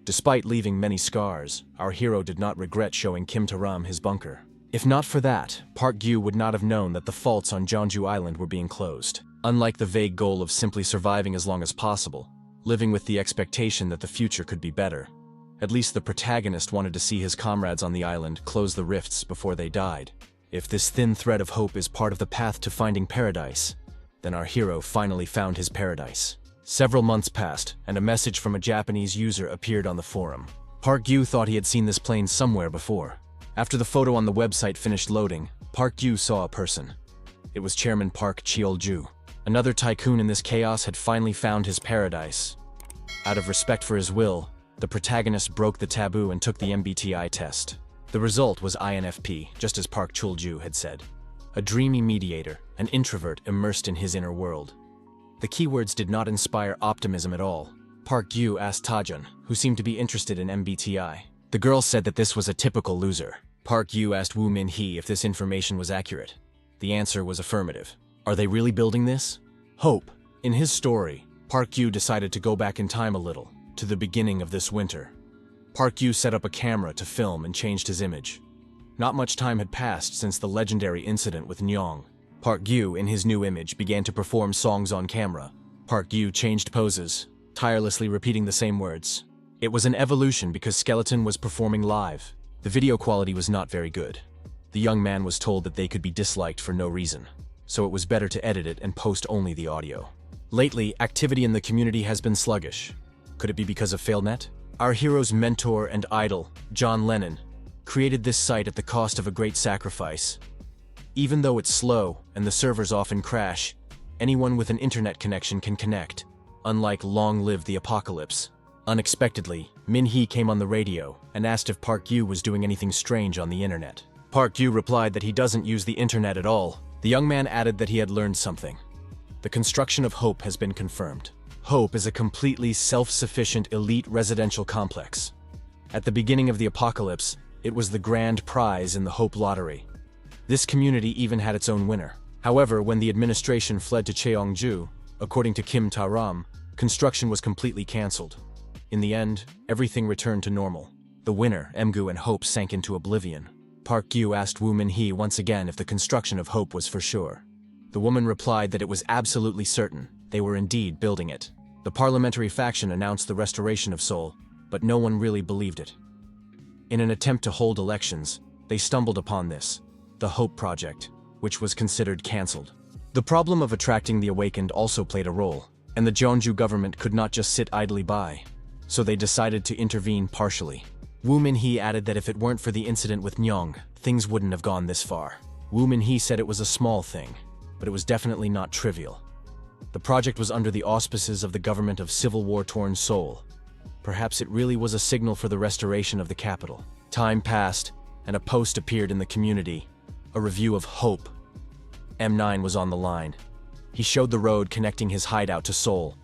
Despite leaving many scars, our hero did not regret showing Kim Taram his bunker. If not for that, Park Gyu would not have known that the faults on Jeonju Island were being closed. Unlike the vague goal of simply surviving as long as possible, living with the expectation that the future could be better. At least the protagonist wanted to see his comrades on the island close the rifts before they died. If this thin thread of hope is part of the path to finding paradise, then our hero finally found his paradise. Several months passed, and a message from a Japanese user appeared on the forum. Park Gyu thought he had seen this plane somewhere before. After the photo on the website finished loading, Park Gyu saw a person. It was Chairman Park Cheol-ju. Another tycoon in this chaos had finally found his paradise. Out of respect for his will, the protagonist broke the taboo and took the MBTI test. The result was INFP, just as Park Cheol-ju had said. A dreamy mediator, an introvert immersed in his inner world. The keywords did not inspire optimism at all. Park Gyu asked Tajun, who seemed to be interested in MBTI. The girl said that this was a typical loser. Park Gyu asked Woo Min-hee if this information was accurate. The answer was affirmative. Are they really building this? Hope. In his story, Park Gyu decided to go back in time a little, to the beginning of this winter. Park Gyu set up a camera to film and changed his image. Not much time had passed since the legendary incident with Nyong. Park Gyu, in his new image, began to perform songs on camera. Park Gyu changed poses, tirelessly repeating the same words. It was an evolution because Skeleton was performing live. The video quality was not very good. The young man was told that they could be disliked for no reason, so it was better to edit it and post only the audio. Lately, activity in the community has been sluggish. Could it be because of FailNet? Our hero's mentor and idol, John Lennon, created this site at the cost of a great sacrifice. Even though it's slow and the servers often crash, anyone with an internet connection can connect. Unlike Long Live the Apocalypse. Unexpectedly, Min-hee came on the radio and asked if Park Yu was doing anything strange on the internet. Park Yu replied that he doesn't use the internet at all. The young man added that he had learned something. The construction of Hope has been confirmed. Hope is a completely self-sufficient elite residential complex. At the beginning of the apocalypse, it was the grand prize in the Hope lottery. This community even had its own winner. However, when the administration fled to Cheongju, according to Kim Ta-ram, construction was completely cancelled. In the end, everything returned to normal. The winner, Emgu and Hope, sank into oblivion. Park Yu asked Woo Min-hee once again if the construction of Hope was for sure. The woman replied that it was absolutely certain. They were indeed building it. The parliamentary faction announced the restoration of Seoul, but no one really believed it. In an attempt to hold elections, they stumbled upon this, the Hope Project, which was considered cancelled. The problem of attracting the awakened also played a role, and the Jeonju government could not just sit idly by. So they decided to intervene partially. Woo Min-hee added that if it weren't for the incident with Nyong, things wouldn't have gone this far. Woo Min-hee said it was a small thing, but it was definitely not trivial. The project was under the auspices of the government of civil war-torn Seoul. Perhaps it really was a signal for the restoration of the capital. Time passed, and a post appeared in the community, a review of Hope. M9 was on the line. He showed the road connecting his hideout to Seoul.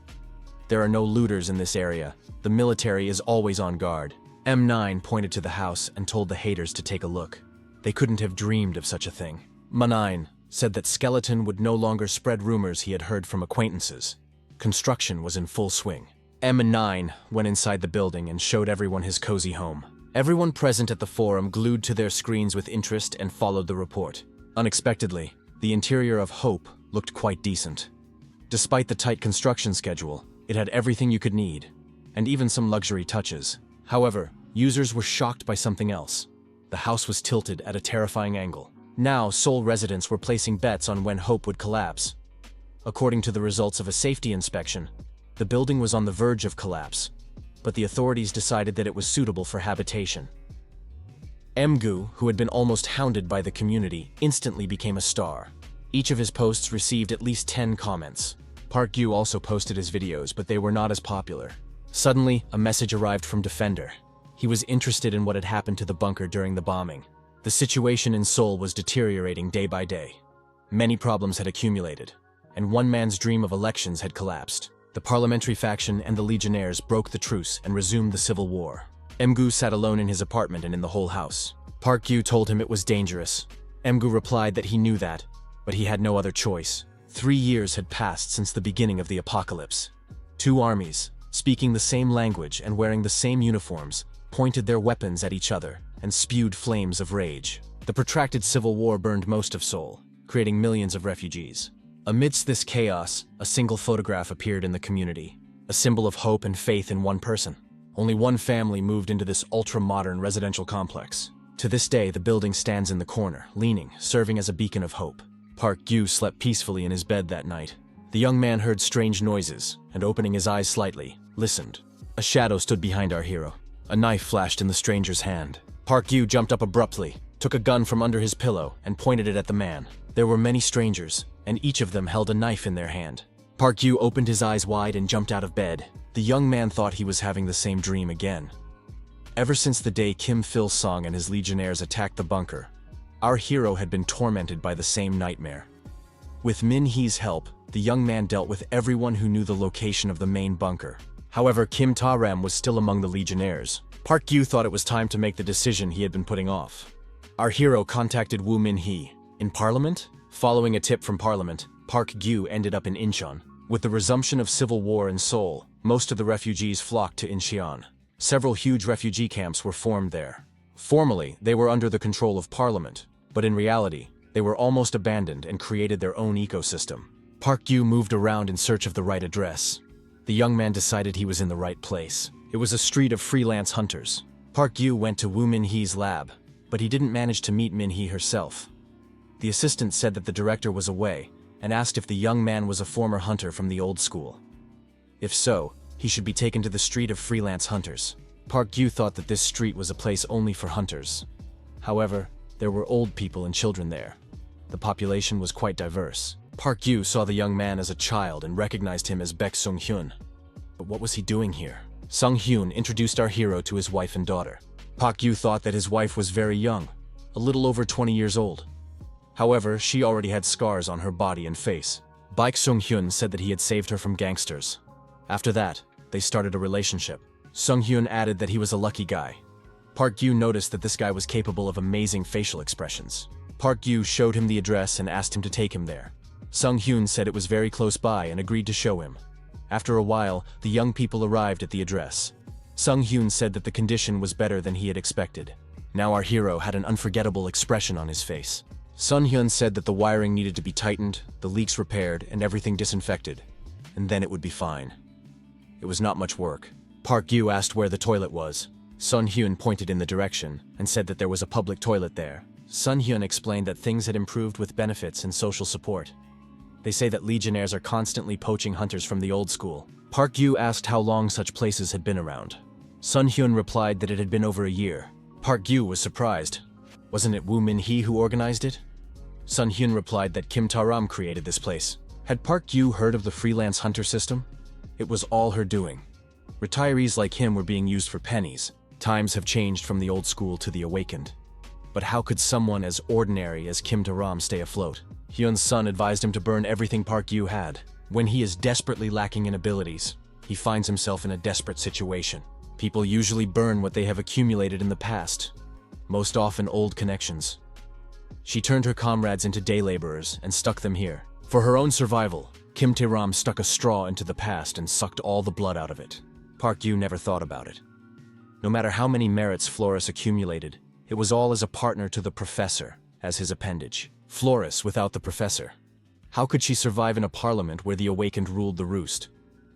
There are no looters in this area. The military is always on guard. M9 pointed to the house and told the haters to take a look. They couldn't have dreamed of such a thing. M9 said that Skeleton would no longer spread rumors he had heard from acquaintances. Construction was in full swing. M9 went inside the building and showed everyone his cozy home. Everyone present at the forum glued to their screens with interest and followed the report. Unexpectedly, the interior of Hope looked quite decent. Despite the tight construction schedule, it had everything you could need, and even some luxury touches. However, users were shocked by something else. The house was tilted at a terrifying angle. Now, Seoul residents were placing bets on when Hope would collapse. According to the results of a safety inspection, the building was on the verge of collapse, but the authorities decided that it was suitable for habitation. Emgu, who had been almost hounded by the community, instantly became a star. Each of his posts received at least 10 comments. Park Yu also posted his videos, but they were not as popular. Suddenly, a message arrived from Defender. He was interested in what had happened to the bunker during the bombing. The situation in Seoul was deteriorating day by day. Many problems had accumulated, and one man's dream of elections had collapsed. The parliamentary faction and the legionnaires broke the truce and resumed the civil war. Emgu sat alone in his apartment and in the whole house. Park Yu told him it was dangerous. Emgu replied that he knew that, but he had no other choice. 3 years had passed since the beginning of the apocalypse. Two armies, speaking the same language and wearing the same uniforms, pointed their weapons at each other and spewed flames of rage. The protracted civil war burned most of Seoul, creating millions of refugees. Amidst this chaos, a single photograph appeared in the community, a symbol of hope and faith in one person. Only one family moved into this ultra-modern residential complex. To this day, the building stands in the corner, leaning, serving as a beacon of hope. Park Yu slept peacefully in his bed that night. The young man heard strange noises, and opening his eyes slightly, listened. A shadow stood behind our hero. A knife flashed in the stranger's hand. Park Yu jumped up abruptly, took a gun from under his pillow, and pointed it at the man. There were many strangers, and each of them held a knife in their hand. Park Yu opened his eyes wide and jumped out of bed. The young man thought he was having the same dream again. Ever since the day Kim Il-sung and his legionnaires attacked the bunker, our hero had been tormented by the same nightmare. With Min-hee's help, the young man dealt with everyone who knew the location of the main bunker. However, Kim Ta-ram was still among the legionnaires. Park Yu thought it was time to make the decision he had been putting off. Our hero contacted Woo Min-hee. In Parliament? Following a tip from Parliament, Park Yu ended up in Incheon. With the resumption of civil war in Seoul, most of the refugees flocked to Incheon. Several huge refugee camps were formed there. Formally, they were under the control of Parliament, but in reality, they were almost abandoned and created their own ecosystem. Park Yu moved around in search of the right address. The young man decided he was in the right place. It was a street of freelance hunters. Park Yu went to Woo Min-hee's lab, but he didn't manage to meet Min-hee herself. The assistant said that the director was away and asked if the young man was a former hunter from the old school. If so, he should be taken to the street of freelance hunters. Park Yu thought that this street was a place only for hunters. However, there were old people and children there. The population was quite diverse. Park Yu saw the young man as a child and recognized him as Baek Sung-hyun. But what was he doing here? Sung Hyun introduced our hero to his wife and daughter. Park Yu thought that his wife was very young, a little over 20 years old. However, she already had scars on her body and face. Baek Sung Hyun said that he had saved her from gangsters. After that, they started a relationship. Sung Hyun added that he was a lucky guy. Park Yu noticed that this guy was capable of amazing facial expressions. Park Yu showed him the address and asked him to take him there. Sung Hyun said it was very close by and agreed to show him. After a while, the young people arrived at the address. Sung Hyun said that the condition was better than he had expected. Now our hero had an unforgettable expression on his face. Sung Hyun said that the wiring needed to be tightened, the leaks repaired, and everything disinfected. And then it would be fine. It was not much work. Park Yu asked where the toilet was. Sung Hyun pointed in the direction and said that there was a public toilet there. Sung Hyun explained that things had improved with benefits and social support. They say that legionnaires are constantly poaching hunters from the old school. Park Yu asked how long such places had been around. Sung Hyun replied that it had been over a year. Park Yu was surprised. Wasn't it Woo Min-hee who organized it? Sung Hyun replied that Kim Ta-ram created this place. Had Park Yu heard of the freelance hunter system? It was all her doing. Retirees like him were being used for pennies. Times have changed from the old school to the awakened. But how could someone as ordinary as Kim Ta-ram stay afloat? Hyun's son advised him to burn everything Park Yu had. When he is desperately lacking in abilities, he finds himself in a desperate situation. People usually burn what they have accumulated in the past, most often old connections. She turned her comrades into day laborers and stuck them here. For her own survival, Kim Ta-ram stuck a straw into the past and sucked all the blood out of it. Park Yu never thought about it. No matter how many merits Flores accumulated, it was all as a partner to the professor, as his appendage. Flores without the professor. How could she survive in a parliament where the awakened ruled the roost?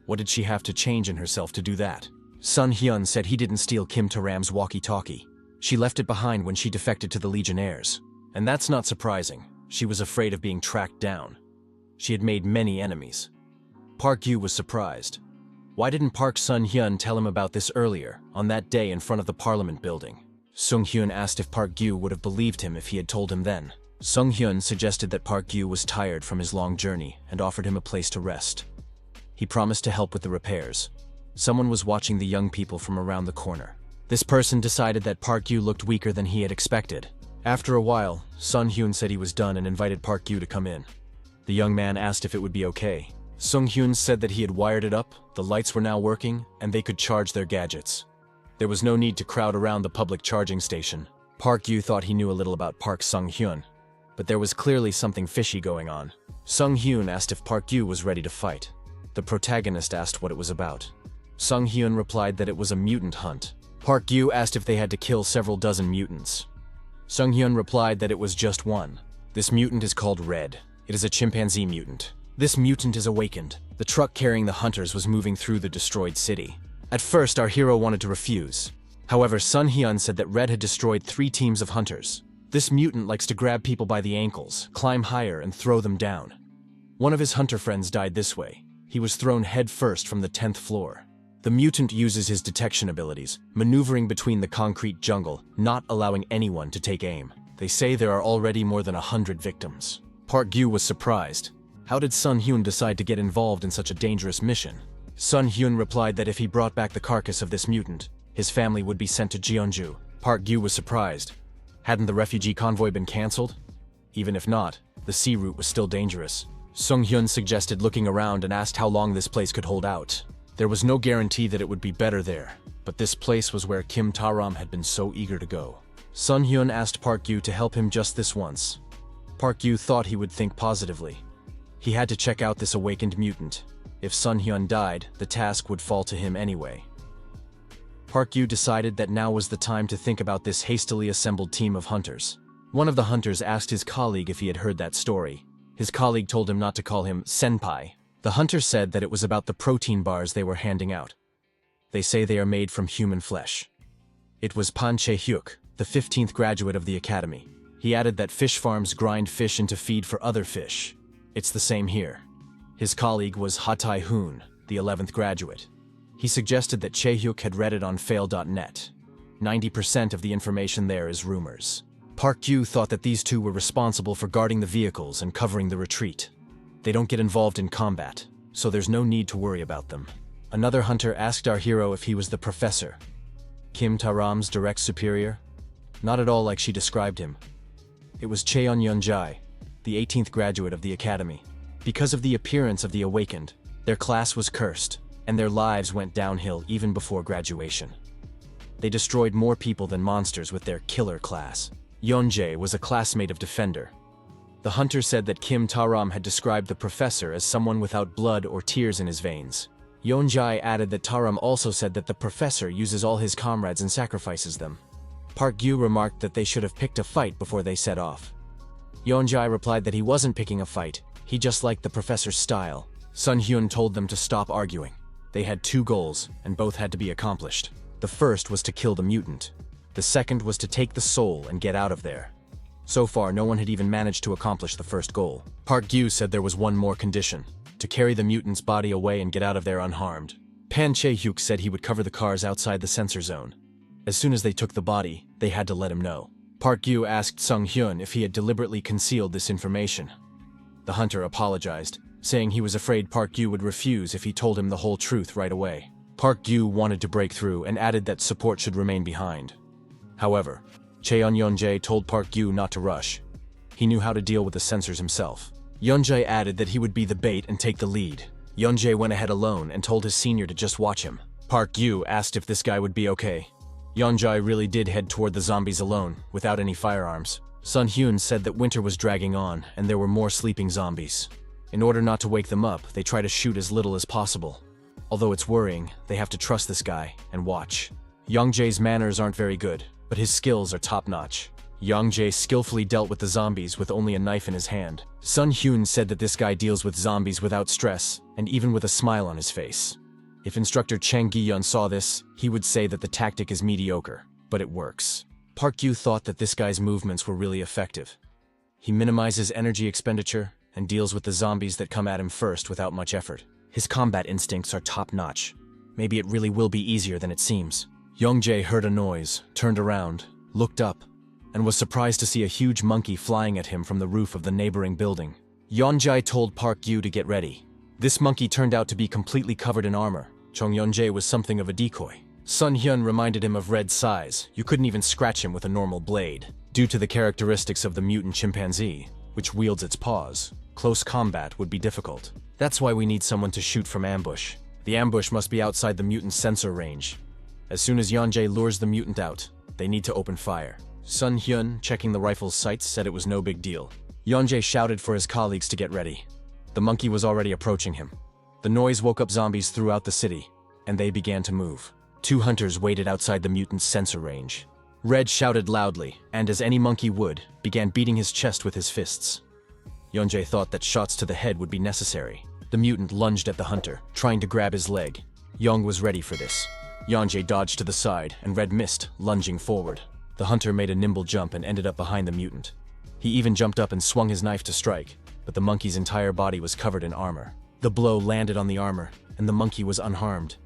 What did she have to change in herself to do that? Sung Hyun said he didn't steal Kim Ta-ram's walkie-talkie. She left it behind when she defected to the Legionnaires. And that's not surprising. She was afraid of being tracked down. She had made many enemies. Park Yu was surprised. Why didn't Park Sung Hyun tell him about this earlier, on that day in front of the parliament building? Sung Hyun asked if Park Yu would have believed him if he had told him then. Sung Hyun suggested that Park Yu was tired from his long journey and offered him a place to rest. He promised to help with the repairs. Someone was watching the young people from around the corner. This person decided that Park Yu looked weaker than he had expected. After a while, Sung Hyun said he was done and invited Park Yu to come in. The young man asked if it would be okay. Sung Hyun said that he had wired it up, the lights were now working, and they could charge their gadgets. There was no need to crowd around the public charging station. Park Yu thought he knew a little about Park Sung Hyun, but there was clearly something fishy going on. Sung Hyun asked if Park Yu was ready to fight. The protagonist asked what it was about. Sung Hyun replied that it was a mutant hunt. Park Yu asked if they had to kill several dozen mutants. Sung Hyun replied that it was just one. This mutant is called Red. It is a chimpanzee mutant. This mutant is awakened. The truck carrying the hunters was moving through the destroyed city. At first, our hero wanted to refuse. However, Sung Hyun said that Red had destroyed 3 teams of hunters. This mutant likes to grab people by the ankles, climb higher, and throw them down. One of his hunter friends died this way. He was thrown head first from the 10th floor. The mutant uses his detection abilities, maneuvering between the concrete jungle, not allowing anyone to take aim. They say there are already more than 100 victims. Park Yu was surprised. How did Sung Hyun decide to get involved in such a dangerous mission? Sung Hyun replied that if he brought back the carcass of this mutant, his family would be sent to Jeonju. Park Yu was surprised. Hadn't the refugee convoy been cancelled? Even if not, the sea route was still dangerous. Sung Hyun suggested looking around and asked how long this place could hold out. There was no guarantee that it would be better there, but this place was where Kim Ta-ram had been so eager to go. Sung Hyun asked Park Yu to help him just this once. Park Yu thought he would think positively. He had to check out this awakened mutant. If Sung Hyun died, the task would fall to him anyway. Park Yu decided that now was the time to think about this hastily assembled team of hunters. One of the hunters asked his colleague if he had heard that story. His colleague told him not to call him senpai. The hunter said that it was about the protein bars they were handing out. They say they are made from human flesh. It was Pan Chae-hyuk, the 15th graduate of the academy. He added that fish farms grind fish into feed for other fish. It's the same here. His colleague was Ha Tai-hoon, the 11th graduate. He suggested that Chae-hyuk had read it on fail.net. 90% of the information there is rumors. Park Yu thought that these two were responsible for guarding the vehicles and covering the retreat. They don't get involved in combat, so there's no need to worry about them. Another hunter asked our hero if he was the professor, Kim Taram's direct superior. Not at all like she described him. It was Cheon Yeonjae, the 18th graduate of the academy. Because of the appearance of the awakened, their class was cursed, and their lives went downhill even before graduation. They destroyed more people than monsters with their killer class. Yeonjae was a classmate of Defender. The hunter said that Kim Taram had described the professor as someone without blood or tears in his veins. Yeonjae added that Taram also said that the professor uses all his comrades and sacrifices them. Park Gyu remarked that they should have picked a fight before they set off. Yeonjae replied that he wasn't picking a fight, he just liked the professor's style. Sun Hyun told them to stop arguing. They had 2 goals, and both had to be accomplished. The first was to kill the mutant. The second was to take the soul and get out of there. So far, no one had even managed to accomplish the first goal. Park Gyu said there was one more condition: to carry the mutant's body away and get out of there unharmed. Pan Chae-hyuk said he would cover the cars outside the sensor zone. As soon as they took the body, they had to let him know. Park Gyu asked Sung Hyun if he had deliberately concealed this information. The hunter apologized, saying he was afraid Park Gyu would refuse if he told him the whole truth right away. Park Gyu wanted to break through and added that support should remain behind. However, Cheon Yeonjae told Park Gyu not to rush. He knew how to deal with the sensors himself. Yeonjae added that he would be the bait and take the lead. Yeonjae went ahead alone and told his senior to just watch him. Park Gyu asked if this guy would be okay. Yeonjae really did head toward the zombies alone, without any firearms. Sun Hyun said that winter was dragging on and there were more sleeping zombies. In order not to wake them up, they try to shoot as little as possible. Although it's worrying, they have to trust this guy and watch. Yeonjae's manners aren't very good, but his skills are top-notch. Yeonjae skillfully dealt with the zombies with only a knife in his hand. Sun Hyun said that this guy deals with zombies without stress, and even with a smile on his face. If instructor Chang Gi-yeon saw this, he would say that the tactic is mediocre, but it works. Park Gyu thought that this guy's movements were really effective. He minimizes energy expenditure and deals with the zombies that come at him first without much effort. His combat instincts are top-notch. Maybe it really will be easier than it seems. Yeonjae heard a noise, turned around, looked up, and was surprised to see a huge monkey flying at him from the roof of the neighboring building. Yeonjae told Park Gyu to get ready. This monkey turned out to be completely covered in armor. Chung Yeonjae was something of a decoy. Sun Hyun reminded him of Red's size. You couldn't even scratch him with a normal blade. Due to the characteristics of the mutant chimpanzee, which wields its paws, close combat would be difficult. That's why we need someone to shoot from ambush. The ambush must be outside the mutant's sensor range. As soon as Yeonjae lures the mutant out, they need to open fire. Sun Hyun, checking the rifle's sights, said it was no big deal. Yeonjae shouted for his colleagues to get ready. The monkey was already approaching him. The noise woke up zombies throughout the city, and they began to move. 2 hunters waited outside the mutant's sensor range. Red shouted loudly, and as any monkey would, began beating his chest with his fists. Yeonjae thought that shots to the head would be necessary. The mutant lunged at the hunter, trying to grab his leg. Young was ready for this. Yeonjae dodged to the side, and Red missed, lunging forward. The hunter made a nimble jump and ended up behind the mutant. He even jumped up and swung his knife to strike, but the monkey's entire body was covered in armor. The blow landed on the armor, and the monkey was unharmed.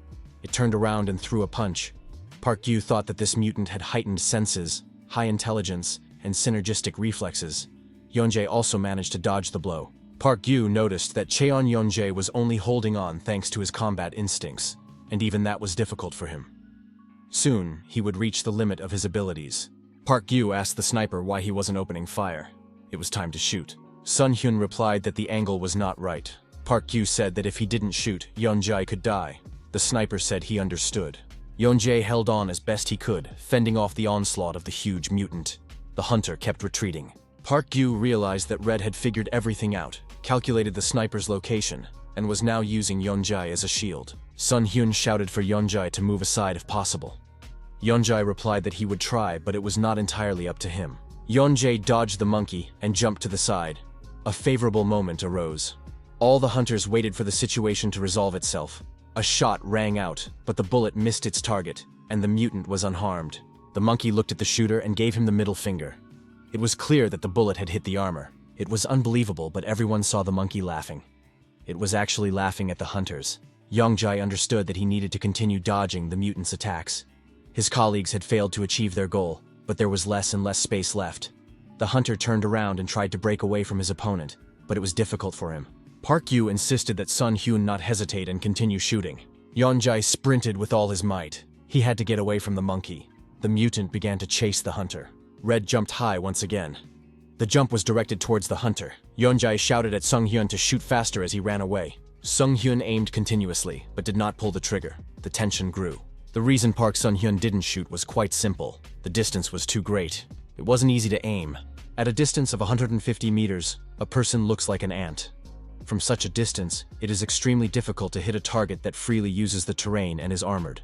It turned around and threw a punch. Park Gyu thought that this mutant had heightened senses, high intelligence, and synergistic reflexes. Yeonjae also managed to dodge the blow. Park Gyu noticed that Cheon Yeonjae was only holding on thanks to his combat instincts, and even that was difficult for him. Soon, he would reach the limit of his abilities. Park Gyu asked the sniper why he wasn't opening fire. It was time to shoot. Sun Hyun replied that the angle was not right. Park Gyu said that if he didn't shoot, Yeonjae could die. The sniper said he understood. Yeonjae held on as best he could, fending off the onslaught of the huge mutant. The hunter kept retreating. Park Gyu realized that Red had figured everything out, calculated the sniper's location, and was now using Yeonjae as a shield. Sun Hyun shouted for Yeonjae to move aside if possible. Yeonjae replied that he would try, but it was not entirely up to him. Yeonjae dodged the monkey and jumped to the side. A favorable moment arose. All the hunters waited for the situation to resolve itself. A shot rang out, but the bullet missed its target, and the mutant was unharmed. The monkey looked at the shooter and gave him the middle finger. It was clear that the bullet had hit the armor. It was unbelievable, but everyone saw the monkey laughing. It was actually laughing at the hunters. Yeonjae understood that he needed to continue dodging the mutant's attacks. His colleagues had failed to achieve their goal, but there was less and less space left. The hunter turned around and tried to break away from his opponent, but it was difficult for him. Park Gyu insisted that Sun Hyun not hesitate and continue shooting. Yeonjae sprinted with all his might. He had to get away from the monkey. The mutant began to chase the hunter. Red jumped high once again. The jump was directed towards the hunter. Yeonjae shouted at Sung-hyun to shoot faster as he ran away. Sung-hyun aimed continuously, but did not pull the trigger. The tension grew. The reason Park Sun-hyun didn't shoot was quite simple. The distance was too great. It wasn't easy to aim. At a distance of 150 meters, a person looks like an ant. From such a distance, it is extremely difficult to hit a target that freely uses the terrain and is armored.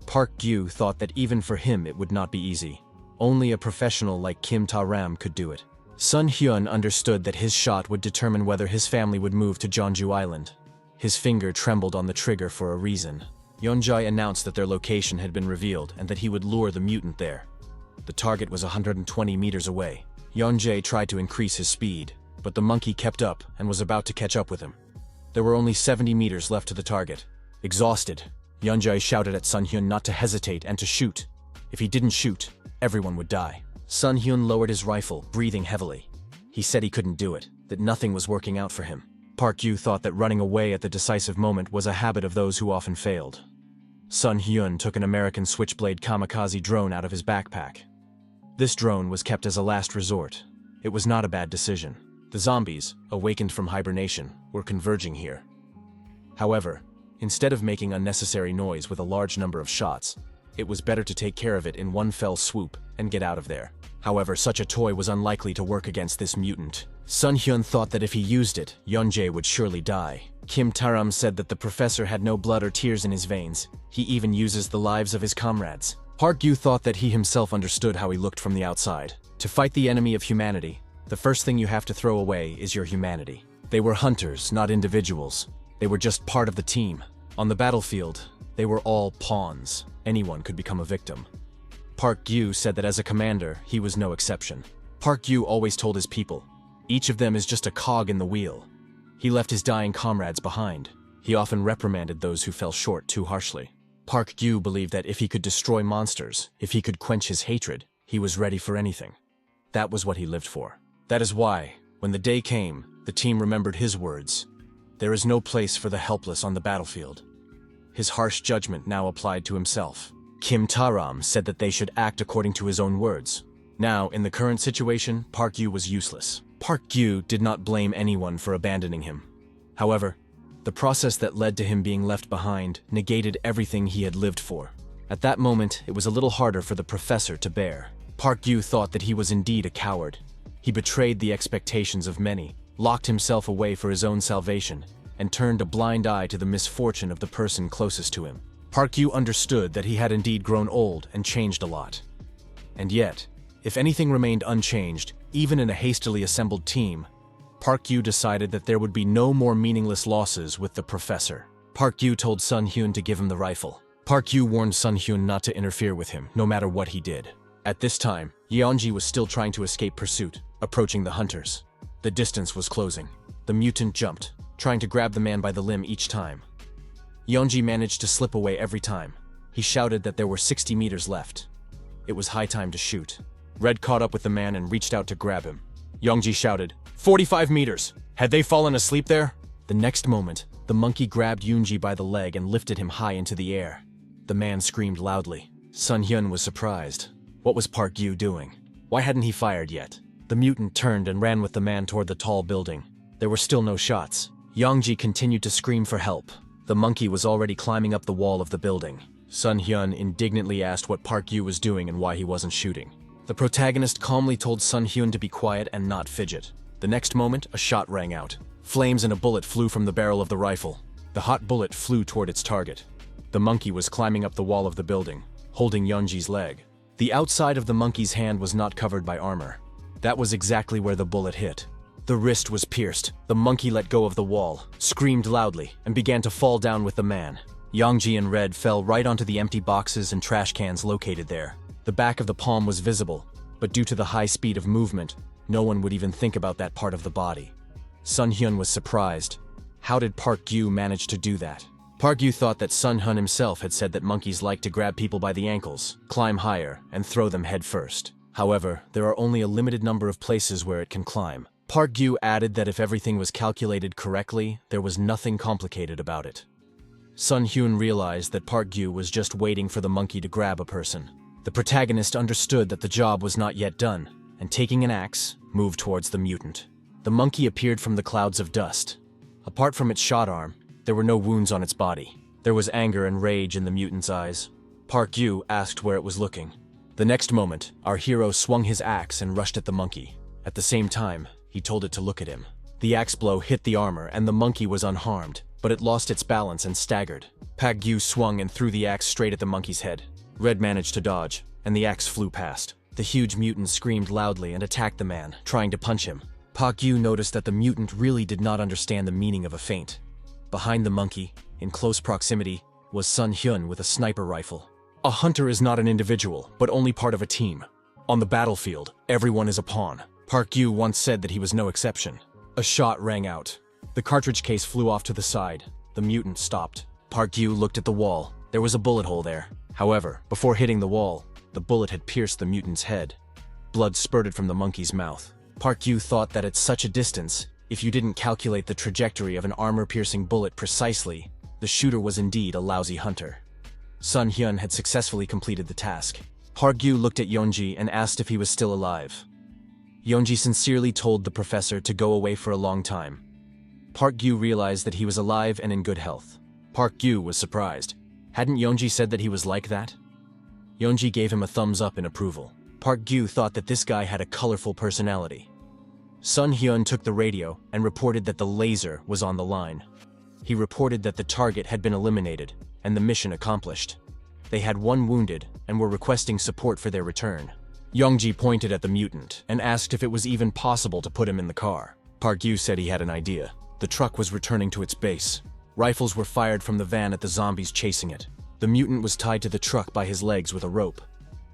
Park Gyu thought that even for him it would not be easy. Only a professional like Kim Ta-ram could do it. Sun-hyun understood that his shot would determine whether his family would move to Jeonju Island. His finger trembled on the trigger for a reason. Yeonjae announced that their location had been revealed and that he would lure the mutant there. The target was 120 meters away. Yeonjae tried to increase his speed, but the monkey kept up and was about to catch up with him. There were only 70 meters left to the target. Exhausted, Yeonjae shouted at Sun-hyun not to hesitate and to shoot. If he didn't shoot, everyone would die. Sun-hyun lowered his rifle, breathing heavily. He said he couldn't do it, that nothing was working out for him. Park Gyu thought that running away at the decisive moment was a habit of those who often failed. Sun-hyun took an American Switchblade kamikaze drone out of his backpack. This drone was kept as a last resort. It was not a bad decision. The zombies, awakened from hibernation, were converging here. However, instead of making unnecessary noise with a large number of shots, it was better to take care of it in one fell swoop and get out of there. However, such a toy was unlikely to work against this mutant. Sun-hyun thought that if he used it, Yeonjae would surely die. Kim Ta-ram said that the professor had no blood or tears in his veins. He even uses the lives of his comrades. Park Gyu thought that he himself understood how he looked from the outside. To fight the enemy of humanity, the first thing you have to throw away is your humanity. They were hunters, not individuals. They were just part of the team. On the battlefield, they were all pawns. Anyone could become a victim. Park Gyu said that as a commander, he was no exception. Park Gyu always told his people, each of them is just a cog in the wheel. He left his dying comrades behind. He often reprimanded those who fell short too harshly. Park Gyu believed that if he could destroy monsters, if he could quench his hatred, he was ready for anything. That was what he lived for. That is why, when the day came, the team remembered his words. There is no place for the helpless on the battlefield. His harsh judgment now applied to himself. Kim Ta-ram said that they should act according to his own words. Now, in the current situation, Park Gyu was useless. Park Gyu did not blame anyone for abandoning him. However, the process that led to him being left behind negated everything he had lived for. At that moment, it was a little harder for the professor to bear. Park Gyu thought that he was indeed a coward. He betrayed the expectations of many, locked himself away for his own salvation, and turned a blind eye to the misfortune of the person closest to him. Park Gyu understood that he had indeed grown old and changed a lot. And yet, if anything remained unchanged, even in a hastily assembled team, Park Gyu decided that there would be no more meaningless losses with the professor. Park Gyu told Sun-hyun to give him the rifle. Park Gyu warned Sun-hyun not to interfere with him, no matter what he did. At this time, Yeonji was still trying to escape pursuit, approaching the hunters. The distance was closing. The mutant jumped, trying to grab the man by the limb each time. Yeonji managed to slip away every time. He shouted that there were 60 meters left. It was high time to shoot. Red caught up with the man and reached out to grab him. Yeonji shouted, 45 meters! Had they fallen asleep there? The next moment, the monkey grabbed Yoonji by the leg and lifted him high into the air. The man screamed loudly. Sun-hyun was surprised. What was Park Gyu doing? Why hadn't he fired yet? The mutant turned and ran with the man toward the tall building. There were still no shots. Yeonji continued to scream for help. The monkey was already climbing up the wall of the building. Sun-hyun indignantly asked what Park Gyu was doing and why he wasn't shooting. The protagonist calmly told Sun-hyun to be quiet and not fidget. The next moment, a shot rang out. Flames and a bullet flew from the barrel of the rifle. The hot bullet flew toward its target. The monkey was climbing up the wall of the building, holding Yeonji's leg. The outside of the monkey's hand was not covered by armor. That was exactly where the bullet hit. The wrist was pierced. The monkey let go of the wall, screamed loudly, and began to fall down with the man. Yeonji and Red fell right onto the empty boxes and trash cans located there. The back of the palm was visible, but due to the high speed of movement, no one would even think about that part of the body. Sun-hyun was surprised. How did Park Gyu manage to do that? Park Gyu thought that Sun-hyun himself had said that monkeys like to grab people by the ankles, climb higher, and throw them head first. However, there are only a limited number of places where it can climb. Park Gyu added that if everything was calculated correctly, there was nothing complicated about it. Sun Hyun realized that Park Gyu was just waiting for the monkey to grab a person. The protagonist understood that the job was not yet done, and taking an axe, moved towards the mutant. The monkey appeared from the clouds of dust. Apart from its shot arm, there were no wounds on its body. There was anger and rage in the mutant's eyes. Park Gyu asked where it was looking. The next moment, our hero swung his axe and rushed at the monkey. At the same time, he told it to look at him. The axe blow hit the armor and the monkey was unharmed, but it lost its balance and staggered. Park Gyu swung and threw the axe straight at the monkey's head. Red managed to dodge, and the axe flew past. The huge mutant screamed loudly and attacked the man, trying to punch him. Park Gyu noticed that the mutant really did not understand the meaning of a feint. Behind the monkey, in close proximity, was Sun Hyun with a sniper rifle. A hunter is not an individual, but only part of a team. On the battlefield, everyone is a pawn. Park Gyu once said that he was no exception. A shot rang out. The cartridge case flew off to the side. The mutant stopped. Park Gyu looked at the wall. There was a bullet hole there. However, before hitting the wall, the bullet had pierced the mutant's head. Blood spurted from the monkey's mouth. Park Gyu thought that at such a distance, if you didn't calculate the trajectory of an armor-piercing bullet precisely, the shooter was indeed a lousy hunter. Sun Hyun had successfully completed the task. Park Gyu looked at Yeonji and asked if he was still alive. Yeonji sincerely told the professor to go away for a long time. Park Gyu realized that he was alive and in good health. Park Gyu was surprised. Hadn't Yeonji said that he was like that? Yeonji gave him a thumbs up in approval. Park Gyu thought that this guy had a colorful personality. Sun Hyun took the radio and reported that the laser was on the line. He reported that the target had been eliminated and the mission accomplished. They had one wounded and were requesting support for their return. Yeonji pointed at the mutant and asked if it was even possible to put him in the car. Park Gyu said he had an idea. The truck was returning to its base. Rifles were fired from the van at the zombies chasing it. The mutant was tied to the truck by his legs with a rope.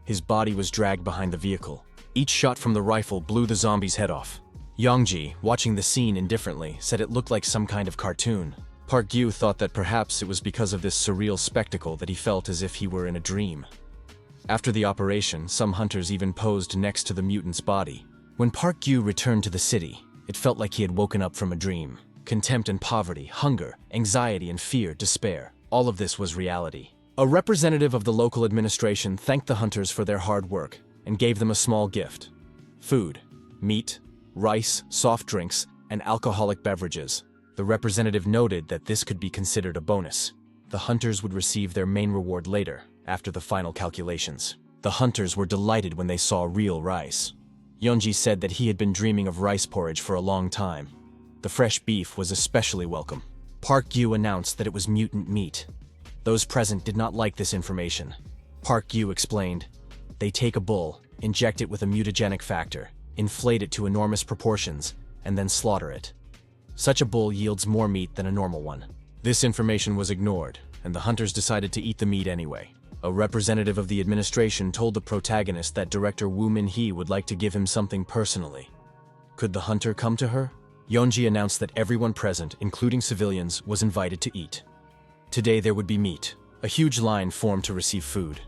His body was dragged behind the vehicle. Each shot from the rifle blew the zombie's head off. Yeonji, watching the scene indifferently, said it looked like some kind of cartoon. Park Gyu thought that perhaps it was because of this surreal spectacle that he felt as if he were in a dream. After the operation, some hunters even posed next to the mutant's body. When Park Gyu returned to the city, it felt like he had woken up from a dream. Contempt and poverty, hunger, anxiety and fear, despair. All of this was reality. A representative of the local administration thanked the hunters for their hard work and gave them a small gift. Food, meat, rice, soft drinks, and alcoholic beverages. The representative noted that this could be considered a bonus. The hunters would receive their main reward later, after the final calculations. The hunters were delighted when they saw real rice. Yeonji said that he had been dreaming of rice porridge for a long time. The fresh beef was especially welcome. Park Gyu announced that it was mutant meat. Those present did not like this information. Park Gyu explained, "They take a bull, inject it with a mutagenic factor, inflate it to enormous proportions, and then slaughter it. Such a bull yields more meat than a normal one." This information was ignored, and the hunters decided to eat the meat anyway. A representative of the administration told the protagonist that director Woo Min-hee would like to give him something personally. Could the hunter come to her? Yeonji announced that everyone present, including civilians, was invited to eat. Today there would be meat. A huge line formed to receive food.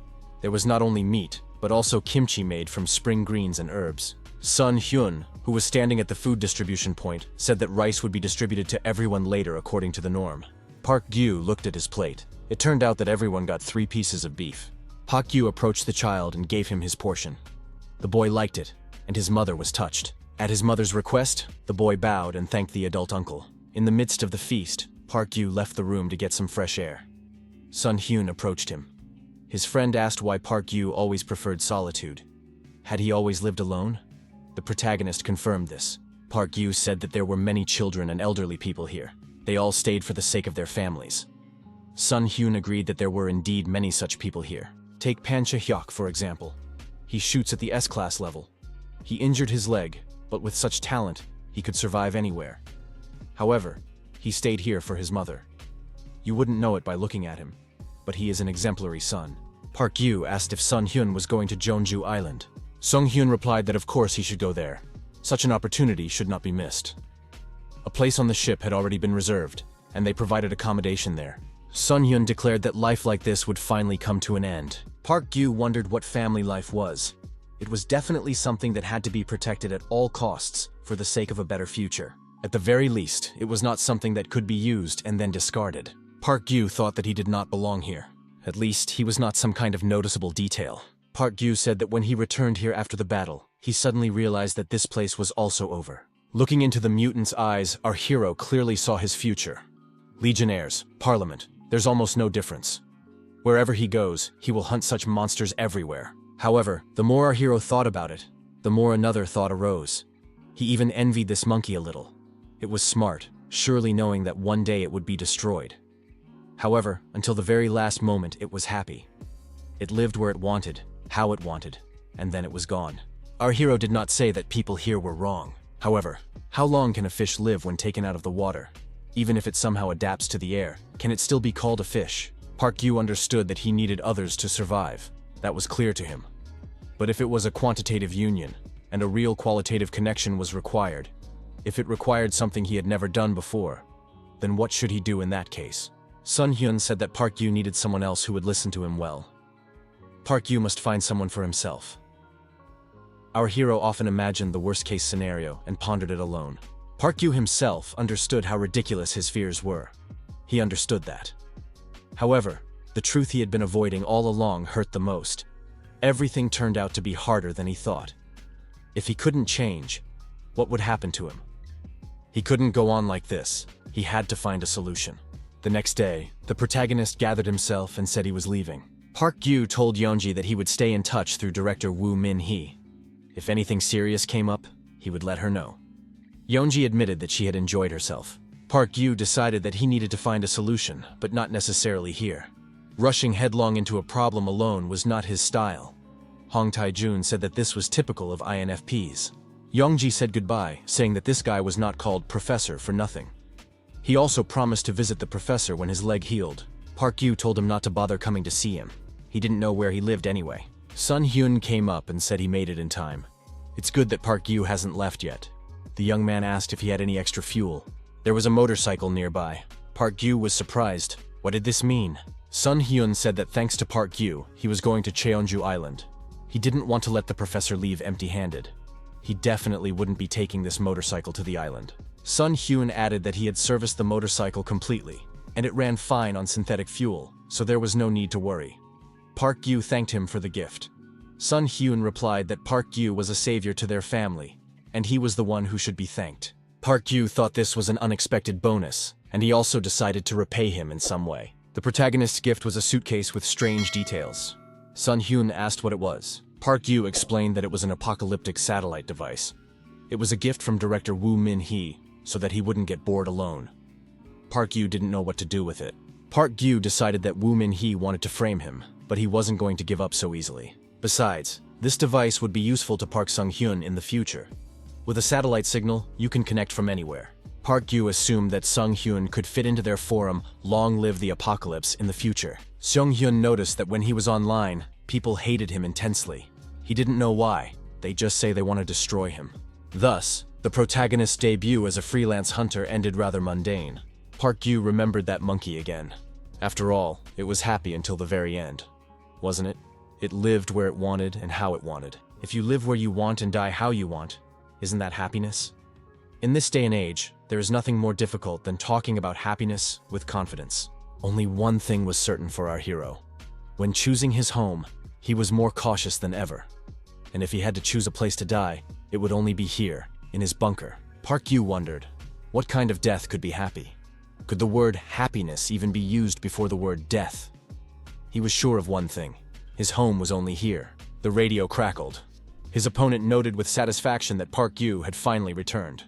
There was not only meat, but also kimchi made from spring greens and herbs. Sun Hyun, who was standing at the food distribution point, said that rice would be distributed to everyone later according to the norm. Park Gyu looked at his plate. It turned out that everyone got 3 pieces of beef. Park Gyu approached the child and gave him his portion. The boy liked it, and his mother was touched. At his mother's request, the boy bowed and thanked the adult uncle. In the midst of the feast, Park Gyu left the room to get some fresh air. Sun Hyun approached him. His friend asked why Park Gyu always preferred solitude. Had he always lived alone? The protagonist confirmed this. Park Gyu said that there were many children and elderly people here. They all stayed for the sake of their families. Sun Hyun agreed that there were indeed many such people here. Take Pan Cha-hyuk, for example. He shoots at the S-class level. He injured his leg, but with such talent, he could survive anywhere. However, he stayed here for his mother. You wouldn't know it by looking at him, but he is an exemplary son. Park Gyu asked if Sun Hyun was going to Jeonju Island. Sung Hyun replied that of course he should go there. Such an opportunity should not be missed. A place on the ship had already been reserved, and they provided accommodation there. Sun Hyun declared that life like this would finally come to an end. Park Gyu wondered what family life was. It was definitely something that had to be protected at all costs for the sake of a better future. At the very least, it was not something that could be used and then discarded. Park Gyu thought that he did not belong here. At least, he was not some kind of noticeable detail. Park Gyu said that when he returned here after the battle, he suddenly realized that this place was also over. Looking into the mutant's eyes, our hero clearly saw his future. Legionnaires, Parliament, there's almost no difference. Wherever he goes, he will hunt such monsters everywhere. However, the more our hero thought about it, the more another thought arose. He even envied this monkey a little. It was smart, surely knowing that one day it would be destroyed. However, until the very last moment, it was happy. It lived where it wanted, how it wanted, and then it was gone. Our hero did not say that people here were wrong. However, how long can a fish live when taken out of the water? Even if it somehow adapts to the air, can it still be called a fish? Park Gyu understood that he needed others to survive. That was clear to him. But if it was a quantitative union, and a real qualitative connection was required, if it required something he had never done before, then what should he do in that case? Sun Hyun said that Park Gyu needed someone else who would listen to him well. Park Gyu must find someone for himself. Our hero often imagined the worst-case scenario and pondered it alone. Park Gyu himself understood how ridiculous his fears were. He understood that. However, the truth he had been avoiding all along hurt the most. Everything turned out to be harder than he thought. If he couldn't change, what would happen to him? He couldn't go on like this. He had to find a solution. The next day, the protagonist gathered himself and said he was leaving. Park Gyu told Yeonji that he would stay in touch through director Woo Min-hee. If anything serious came up, he would let her know. Yeonji admitted that she had enjoyed herself. Park Gyu decided that he needed to find a solution, but not necessarily here. Rushing headlong into a problem alone was not his style. Hong Tae-jun said that this was typical of INFPs. Yeonji said goodbye, saying that this guy was not called Professor for nothing. He also promised to visit the professor when his leg healed. Park Gyu told him not to bother coming to see him. He didn't know where he lived anyway. Sun Hyun came up and said he made it in time. It's good that Park Gyu hasn't left yet. The young man asked if he had any extra fuel. There was a motorcycle nearby. Park Gyu was surprised. What did this mean? Sun Hyun said that thanks to Park Gyu, he was going to Cheonju Island. He didn't want to let the professor leave empty-handed. He definitely wouldn't be taking this motorcycle to the island. Sun Hyun added that he had serviced the motorcycle completely, and it ran fine on synthetic fuel, so there was no need to worry. Park Gyu thanked him for the gift. Sun Hyun replied that Park Gyu was a savior to their family, and he was the one who should be thanked. Park Gyu thought this was an unexpected bonus, and he also decided to repay him in some way. The protagonist's gift was a suitcase with strange details. Sun Hyun asked what it was. Park Gyu explained that it was an apocalyptic satellite device. It was a gift from director Woo Min-hee, so that he wouldn't get bored alone. Park Gyu didn't know what to do with it. Park Gyu decided that Woo Min-hee wanted to frame him, but he wasn't going to give up so easily. Besides, this device would be useful to Park Sung-hyun in the future. With a satellite signal, you can connect from anywhere. Park Gyu assumed that Sung-hyun could fit into their forum, Long Live the Apocalypse, in the future. Sung-hyun noticed that when he was online, people hated him intensely. He didn't know why. They just say they want to destroy him. Thus, the protagonist's debut as a freelance hunter ended rather mundane. Park Gyu remembered that monkey again. After all, it was happy until the very end. Wasn't it? It lived where it wanted and how it wanted. If you live where you want and die how you want, isn't that happiness? In this day and age, there is nothing more difficult than talking about happiness with confidence. Only one thing was certain for our hero. When choosing his home, he was more cautious than ever. And if he had to choose a place to die, it would only be here, in his bunker. Park Gyu wondered, what kind of death could be happy? Could the word happiness even be used before the word death? He was sure of one thing. His home was only here. The radio crackled. His opponent noted with satisfaction that Park Gyu had finally returned.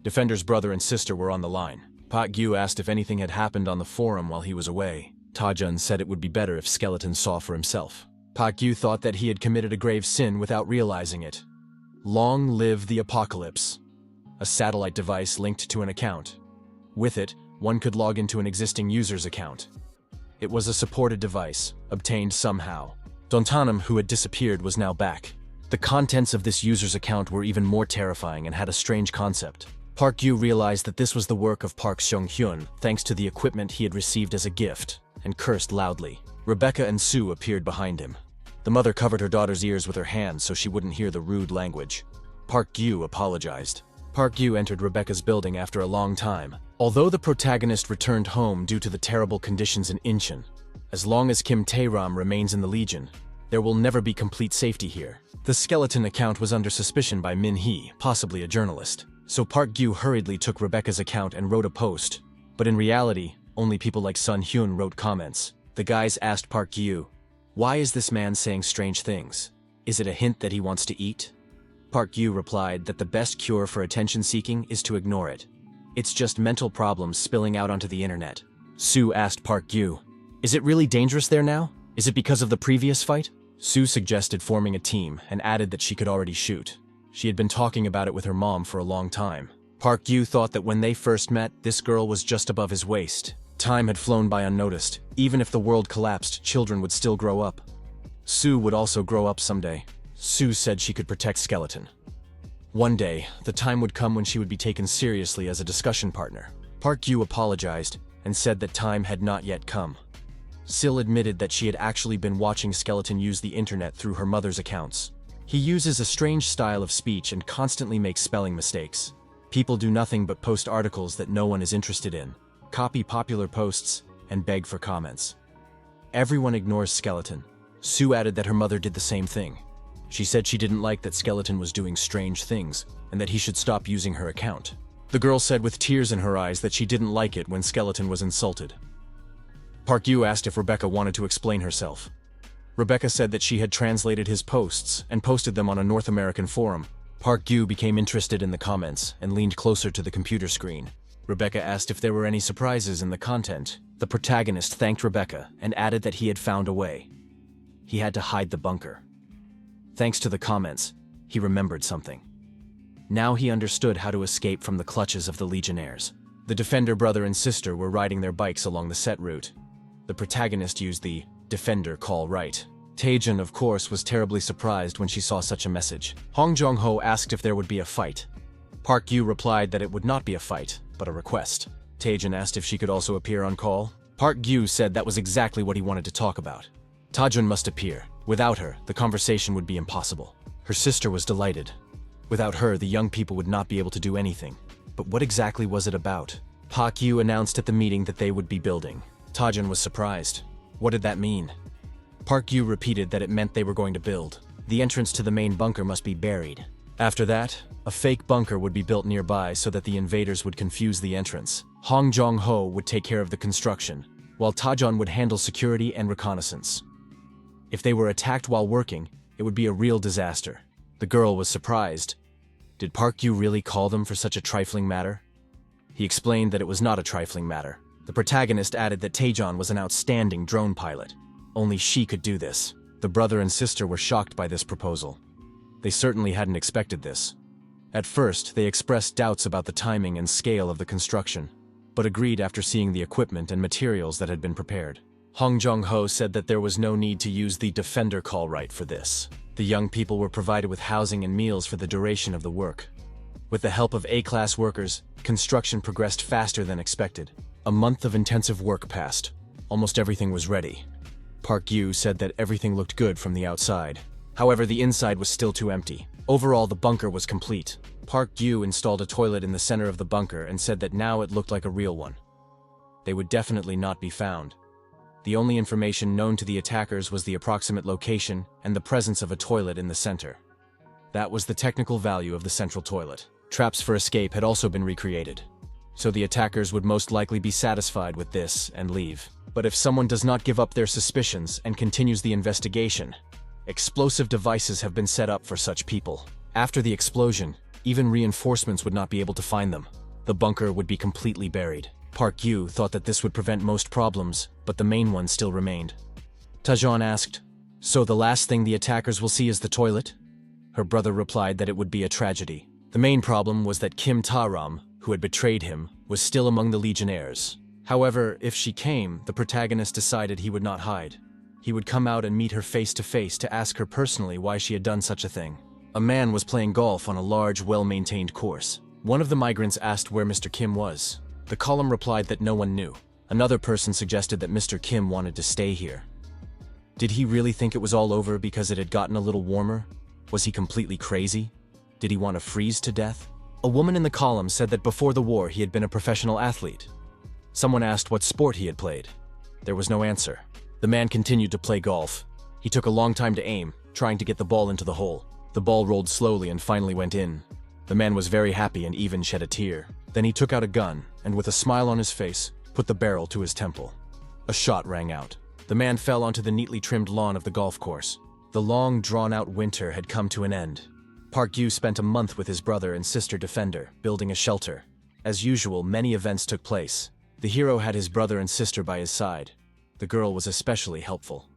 Defender's brother and sister were on the line. Park Gyu asked if anything had happened on the forum while he was away. Tajun said it would be better if Skeleton saw for himself. Park Gyu thought that he had committed a grave sin without realizing it. Long live the apocalypse. A satellite device linked to an account. With it, one could log into an existing user's account. It was a supported device, obtained somehow. Dontanum, who had disappeared, was now back. The contents of this user's account were even more terrifying and had a strange concept. Park Gyu realized that this was the work of Park Sung-hyun, thanks to the equipment he had received as a gift, and cursed loudly. Rebecca and Sue appeared behind him. The mother covered her daughter's ears with her hands so she wouldn't hear the rude language. Park Gyu apologized. Park Yu entered Rebecca's building after a long time. Although the protagonist returned home due to the terrible conditions in Incheon, as long as Kim Tae-ram remains in the Legion, there will never be complete safety here. The skeleton account was under suspicion by Min Hee, possibly a journalist. So Park Yu hurriedly took Rebecca's account and wrote a post. But in reality, only people like Sun Hyun wrote comments. The guys asked Park Yu, "Why is this man saying strange things? Is it a hint that he wants to eat?" Park Yu replied that the best cure for attention seeking is to ignore it. It's just mental problems spilling out onto the internet. Sue asked Park Yu, "Is it really dangerous there now? Is it because of the previous fight?" Sue suggested forming a team and added that she could already shoot. She had been talking about it with her mom for a long time. Park Yu thought that when they first met, this girl was just above his waist. Time had flown by unnoticed. Even if the world collapsed, children would still grow up. Sue would also grow up someday. Sue said she could protect Skeleton. One day, the time would come when she would be taken seriously as a discussion partner. Park Yu apologized and said that time had not yet come. Sil admitted that she had actually been watching Skeleton use the internet through her mother's accounts. He uses a strange style of speech and constantly makes spelling mistakes. People do nothing but post articles that no one is interested in, copy popular posts, and beg for comments. Everyone ignores Skeleton. Sue added that her mother did the same thing. She said she didn't like that Skeleton was doing strange things, and that he should stop using her account. The girl said with tears in her eyes that she didn't like it when Skeleton was insulted. Park Yu asked if Rebecca wanted to explain herself. Rebecca said that she had translated his posts and posted them on a North American forum. Park Yu became interested in the comments and leaned closer to the computer screen. Rebecca asked if there were any surprises in the content. The protagonist thanked Rebecca and added that he had found a way. He had to hide the bunker. Thanks to the comments, he remembered something. Now he understood how to escape from the clutches of the Legionnaires. The Defender brother and sister were riding their bikes along the set route. The protagonist used the Defender call right. Taejun, of course, was terribly surprised when she saw such a message. Hong Jong-ho asked if there would be a fight. Park Yu replied that it would not be a fight, but a request. Taejun asked if she could also appear on call. Park Yu said that was exactly what he wanted to talk about. Taejun must appear. Without her, the conversation would be impossible. Her sister was delighted. Without her, the young people would not be able to do anything. But what exactly was it about? Park Yu announced at the meeting that they would be building. Taejun was surprised. What did that mean? Park Yu repeated that it meant they were going to build. The entrance to the main bunker must be buried. After that, a fake bunker would be built nearby so that the invaders would confuse the entrance. Hong Jong-ho would take care of the construction, while Taejun would handle security and reconnaissance. If they were attacked while working, it would be a real disaster. The girl was surprised. Did Park Yu really call them for such a trifling matter? He explained that it was not a trifling matter. The protagonist added that Taejun was an outstanding drone pilot. Only she could do this. The brother and sister were shocked by this proposal. They certainly hadn't expected this. At first, they expressed doubts about the timing and scale of the construction, but agreed after seeing the equipment and materials that had been prepared. Hong Jong-ho said that there was no need to use the Defender call right for this. The young people were provided with housing and meals for the duration of the work. With the help of A-class workers, construction progressed faster than expected. A month of intensive work passed. Almost everything was ready. Park Yu said that everything looked good from the outside. However, the inside was still too empty. Overall, the bunker was complete. Park Yu installed a toilet in the center of the bunker and said that now it looked like a real one. They would definitely not be found. The only information known to the attackers was the approximate location and the presence of a toilet in the center. That was the technical value of the central toilet. Traps for escape had also been recreated, so the attackers would most likely be satisfied with this and leave. But if someone does not give up their suspicions and continues the investigation, explosive devices have been set up for such people. After the explosion, even reinforcements would not be able to find them. The bunker would be completely buried. Park Yu thought that this would prevent most problems, but the main one still remained. Taejun asked, "So the last thing the attackers will see is the toilet?" Her brother replied that it would be a tragedy. The main problem was that Kim Tae-ram, who had betrayed him, was still among the Legionnaires. However, if she came, the protagonist decided he would not hide. He would come out and meet her face to face to ask her personally why she had done such a thing. A man was playing golf on a large, well-maintained course. One of the migrants asked where Mr. Kim was. The column replied that no one knew. Another person suggested that Mr. Kim wanted to stay here. Did he really think it was all over because it had gotten a little warmer? Was he completely crazy? Did he want to freeze to death? A woman in the column said that before the war he had been a professional athlete. Someone asked what sport he had played. There was no answer. The man continued to play golf. He took a long time to aim, trying to get the ball into the hole. The ball rolled slowly and finally went in. The man was very happy and even shed a tear. Then he took out a gun, and with a smile on his face, put the barrel to his temple. A shot rang out. The man fell onto the neatly trimmed lawn of the golf course. The long, drawn-out winter had come to an end. Park Gyu spent a month with his brother and sister Defender, building a shelter. As usual, many events took place. The hero had his brother and sister by his side. The girl was especially helpful.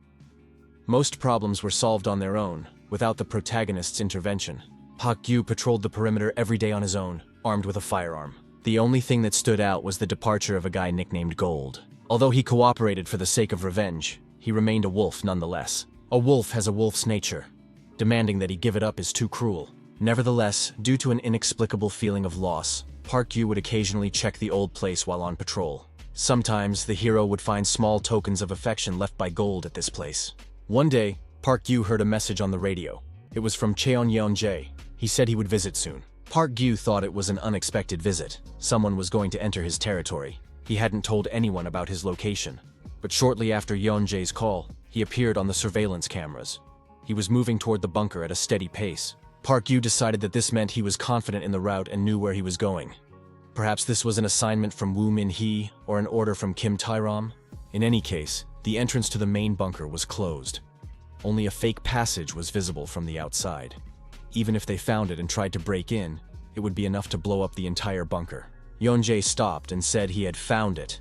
Most problems were solved on their own, without the protagonist's intervention. Park Gyu patrolled the perimeter every day on his own, armed with a firearm. The only thing that stood out was the departure of a guy nicknamed Gold. Although he cooperated for the sake of revenge, he remained a wolf nonetheless. A wolf has a wolf's nature. Demanding that he give it up is too cruel. Nevertheless, due to an inexplicable feeling of loss, Park Gyu would occasionally check the old place while on patrol. Sometimes, the hero would find small tokens of affection left by Gold at this place. One day, Park Gyu heard a message on the radio. It was from Cheon-yeon-jae. He said he would visit soon. Park Gyu thought it was an unexpected visit. Someone was going to enter his territory. He hadn't told anyone about his location. But shortly after Yeon-jae's call, he appeared on the surveillance cameras. He was moving toward the bunker at a steady pace. Park Gyu decided that this meant he was confident in the route and knew where he was going. Perhaps this was an assignment from Woo Min-hee or an order from Kim Tae-ram. In any case, the entrance to the main bunker was closed. Only a fake passage was visible from the outside. Even if they found it and tried to break in, it would be enough to blow up the entire bunker. Yeon-jae stopped and said he had found it.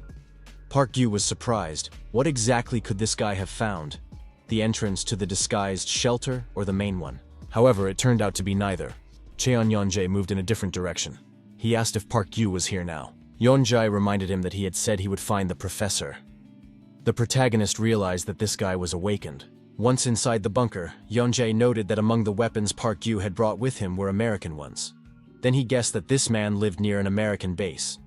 Park Gyu was surprised. What exactly could this guy have found? The entrance to the disguised shelter or the main one? However, it turned out to be neither. Cheon-yeon-jae moved in a different direction. He asked if Park Gyu was here now. Yeon-jae reminded him that he had said he would find the professor. The protagonist realized that this guy was awakened. Once inside the bunker, Yeon-jae noted that among the weapons Park Gyu had brought with him were American ones. Then he guessed that this man lived near an American base.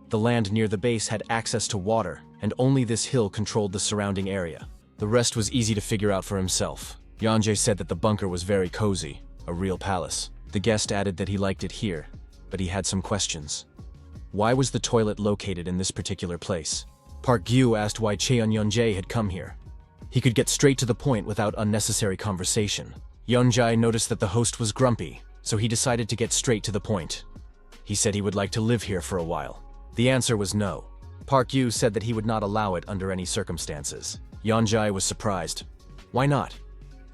The land near the base had access to water, and only this hill controlled the surrounding area. The rest was easy to figure out for himself. Yeon-jae said that the bunker was very cozy, a real palace. The guest added that he liked it here, but he had some questions. Why was the toilet located in this particular place? Park Gyu asked why Cheon-yeon-jae had come here. He could get straight to the point without unnecessary conversation. Yeon-jae noticed that the host was grumpy, so he decided to get straight to the point. He said he would like to live here for a while. The answer was no. Park Gyu said that he would not allow it under any circumstances. Yeon-jae was surprised. Why not?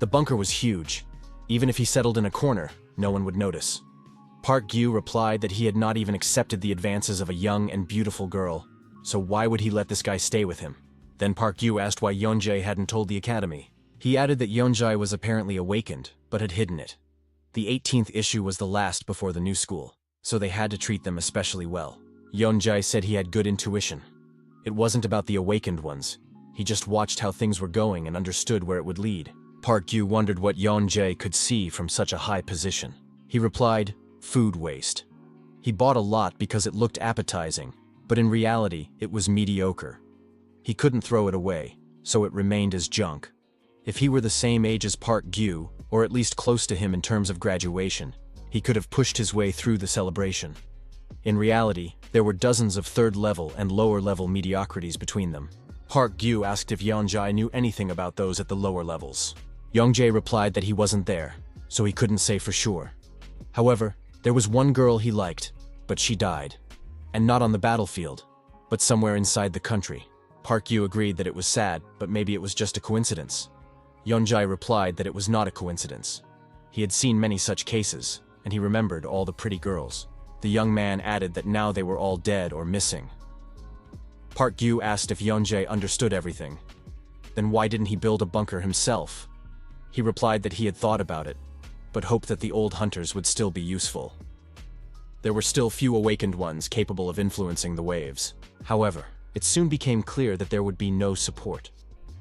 The bunker was huge. Even if he settled in a corner, no one would notice. Park Gyu replied that he had not even accepted the advances of a young and beautiful girl, so why would he let this guy stay with him? Then Park Gyu asked why Yeon-jae hadn't told the academy. He added that Yeon-jae was apparently awakened, but had hidden it. The 18th issue was the last before the new school, so they had to treat them especially well. Yeon-jae said he had good intuition. It wasn't about the awakened ones. He just watched how things were going and understood where it would lead. Park Gyu wondered what Yeon-jae could see from such a high position. He replied, food waste. He bought a lot because it looked appetizing, but in reality, it was mediocre. He couldn't throw it away, so it remained as junk. If he were the same age as Park Gyu, or at least close to him in terms of graduation, he could have pushed his way through the celebration. In reality, there were dozens of third-level and lower-level mediocrities between them. Park Gyu asked if Yeon-jae knew anything about those at the lower levels. Yeon-jae replied that he wasn't there, so he couldn't say for sure. However, there was one girl he liked, but she died. And not on the battlefield, but somewhere inside the country. Park Gyu agreed that it was sad, but maybe it was just a coincidence. Yeon-jae replied that it was not a coincidence. He had seen many such cases, and he remembered all the pretty girls. The young man added that now they were all dead or missing. Park Gyu asked if Yeon-jae understood everything. Then why didn't he build a bunker himself? He replied that he had thought about it, but hoped that the old hunters would still be useful. There were still few awakened ones capable of influencing the waves. However, it soon became clear that there would be no support.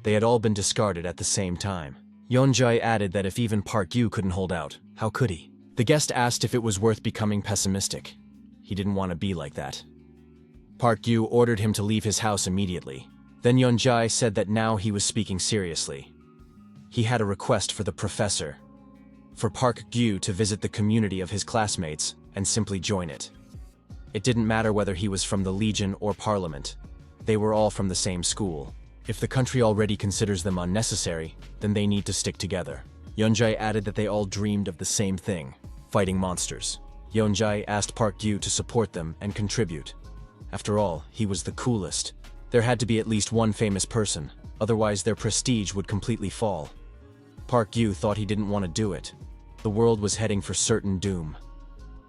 They had all been discarded at the same time. Yeon-jae added that if even Park Gyu couldn't hold out, how could he? The guest asked if it was worth becoming pessimistic. He didn't want to be like that. Park Gyu ordered him to leave his house immediately. Then Yeon-jae said that now he was speaking seriously. He had a request for the professor. For Park Gyu to visit the community of his classmates and simply join it. It didn't matter whether he was from the Legion or Parliament. They were all from the same school. If the country already considers them unnecessary, then they need to stick together. Yeonjae added that they all dreamed of the same thing, fighting monsters. Yeonjae asked Park Gyu to support them and contribute. After all, he was the coolest. There had to be at least one famous person, otherwise their prestige would completely fall. Park Gyu thought he didn't want to do it. The world was heading for certain doom.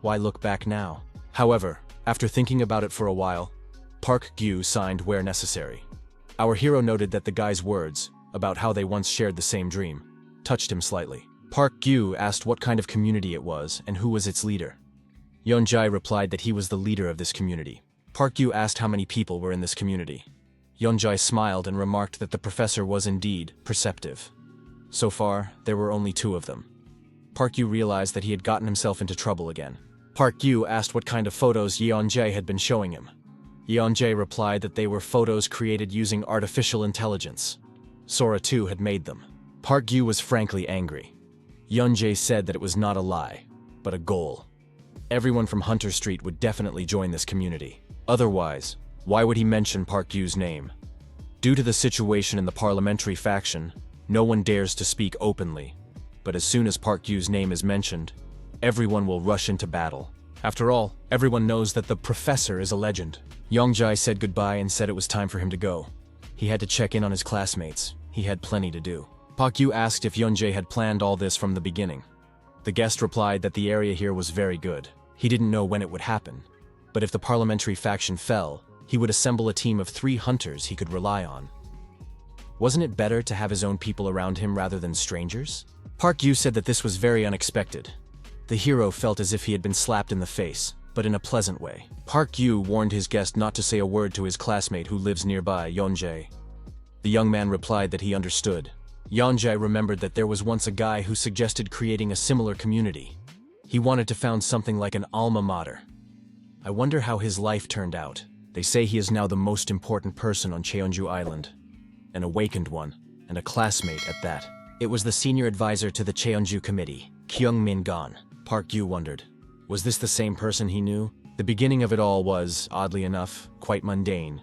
Why look back now? However, after thinking about it for a while, Park Gyu signed where necessary. Our hero noted that the guy's words, about how they once shared the same dream, touched him slightly. Park Gyu asked what kind of community it was and who was its leader. Yeonjae replied that he was the leader of this community. Park Gyu asked how many people were in this community. Yeonjae smiled and remarked that the professor was indeed perceptive. So far, there were only 2 of them. Park Gyu realized that he had gotten himself into trouble again. Park Gyu asked what kind of photos Yeonjae had been showing him. Yeonjae replied that they were photos created using artificial intelligence. Sora too had made them. Park Gyu was frankly angry. Yeonjae said that it was not a lie, but a goal. Everyone from Hunter Street would definitely join this community. Otherwise, why would he mention Park Gyu's name? Due to the situation in the parliamentary faction, no one dares to speak openly. But as soon as Park Gyu's name is mentioned, everyone will rush into battle. After all, everyone knows that the professor is a legend. Yeonjae said goodbye and said it was time for him to go. He had to check in on his classmates. He had plenty to do. Park Gyu asked if Yeonjae had planned all this from the beginning. The guest replied that the area here was very good. He didn't know when it would happen. But if the parliamentary faction fell, he would assemble a team of 3 hunters he could rely on. Wasn't it better to have his own people around him rather than strangers? Park Gyu said that this was very unexpected. The hero felt as if he had been slapped in the face, but in a pleasant way. Park Gyu warned his guest not to say a word to his classmate who lives nearby, Yeonjae. The young man replied that he understood. Yeonjae remembered that there was once a guy who suggested creating a similar community. He wanted to found something like an alma mater. I wonder how his life turned out. They say he is now the most important person on Cheonju Island. An awakened one, and a classmate at that. It was the senior advisor to the Cheonju committee, Kyung-min Gon. Park Gyu wondered, was this the same person he knew? The beginning of it all was, oddly enough, quite mundane.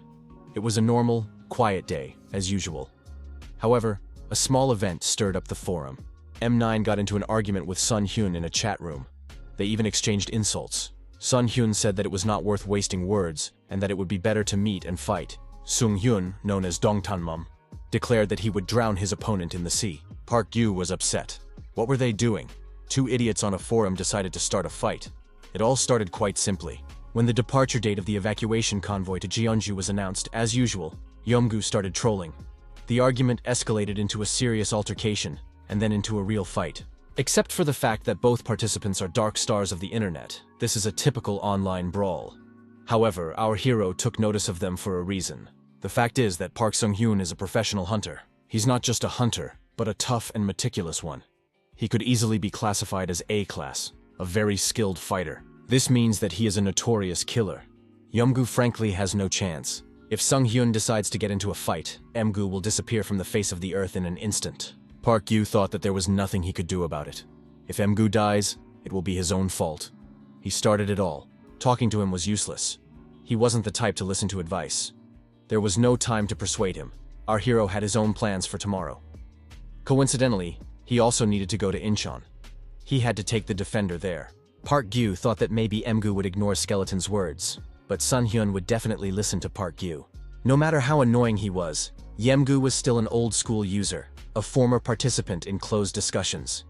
It was a normal, quiet day, as usual. However, a small event stirred up the forum. M9 got into an argument with Sun Hyun in a chat room. They even exchanged insults. Sun Hyun said that it was not worth wasting words, and that it would be better to meet and fight. Sung Hyun, known as Dongtanmum, declared that he would drown his opponent in the sea. Park Gyu was upset. What were they doing? 2 idiots on a forum decided to start a fight. It all started quite simply. When the departure date of the evacuation convoy to Jeonju was announced, as usual, Yeomgu started trolling. The argument escalated into a serious altercation, and then into a real fight. Except for the fact that both participants are dark stars of the internet, this is a typical online brawl. However, our hero took notice of them for a reason. The fact is that Park Sung-hyun is a professional hunter. He's not just a hunter, but a tough and meticulous one. He could easily be classified as A-class, a very skilled fighter. This means that he is a notorious killer. Yeomgu frankly has no chance. If Sung-hyun decides to get into a fight, Emgu will disappear from the face of the earth in an instant. Park Gyu thought that there was nothing he could do about it. If Emgu dies, it will be his own fault. He started it all. Talking to him was useless. He wasn't the type to listen to advice. There was no time to persuade him. Our hero had his own plans for tomorrow. Coincidentally, he also needed to go to Incheon. He had to take the defender there. Park Gyu thought that maybe Emgu would ignore Skeleton's words, but Sun Hyun would definitely listen to Park Gyu. No matter how annoying he was, Yeomgu was still an old-school user, a former participant in closed discussions.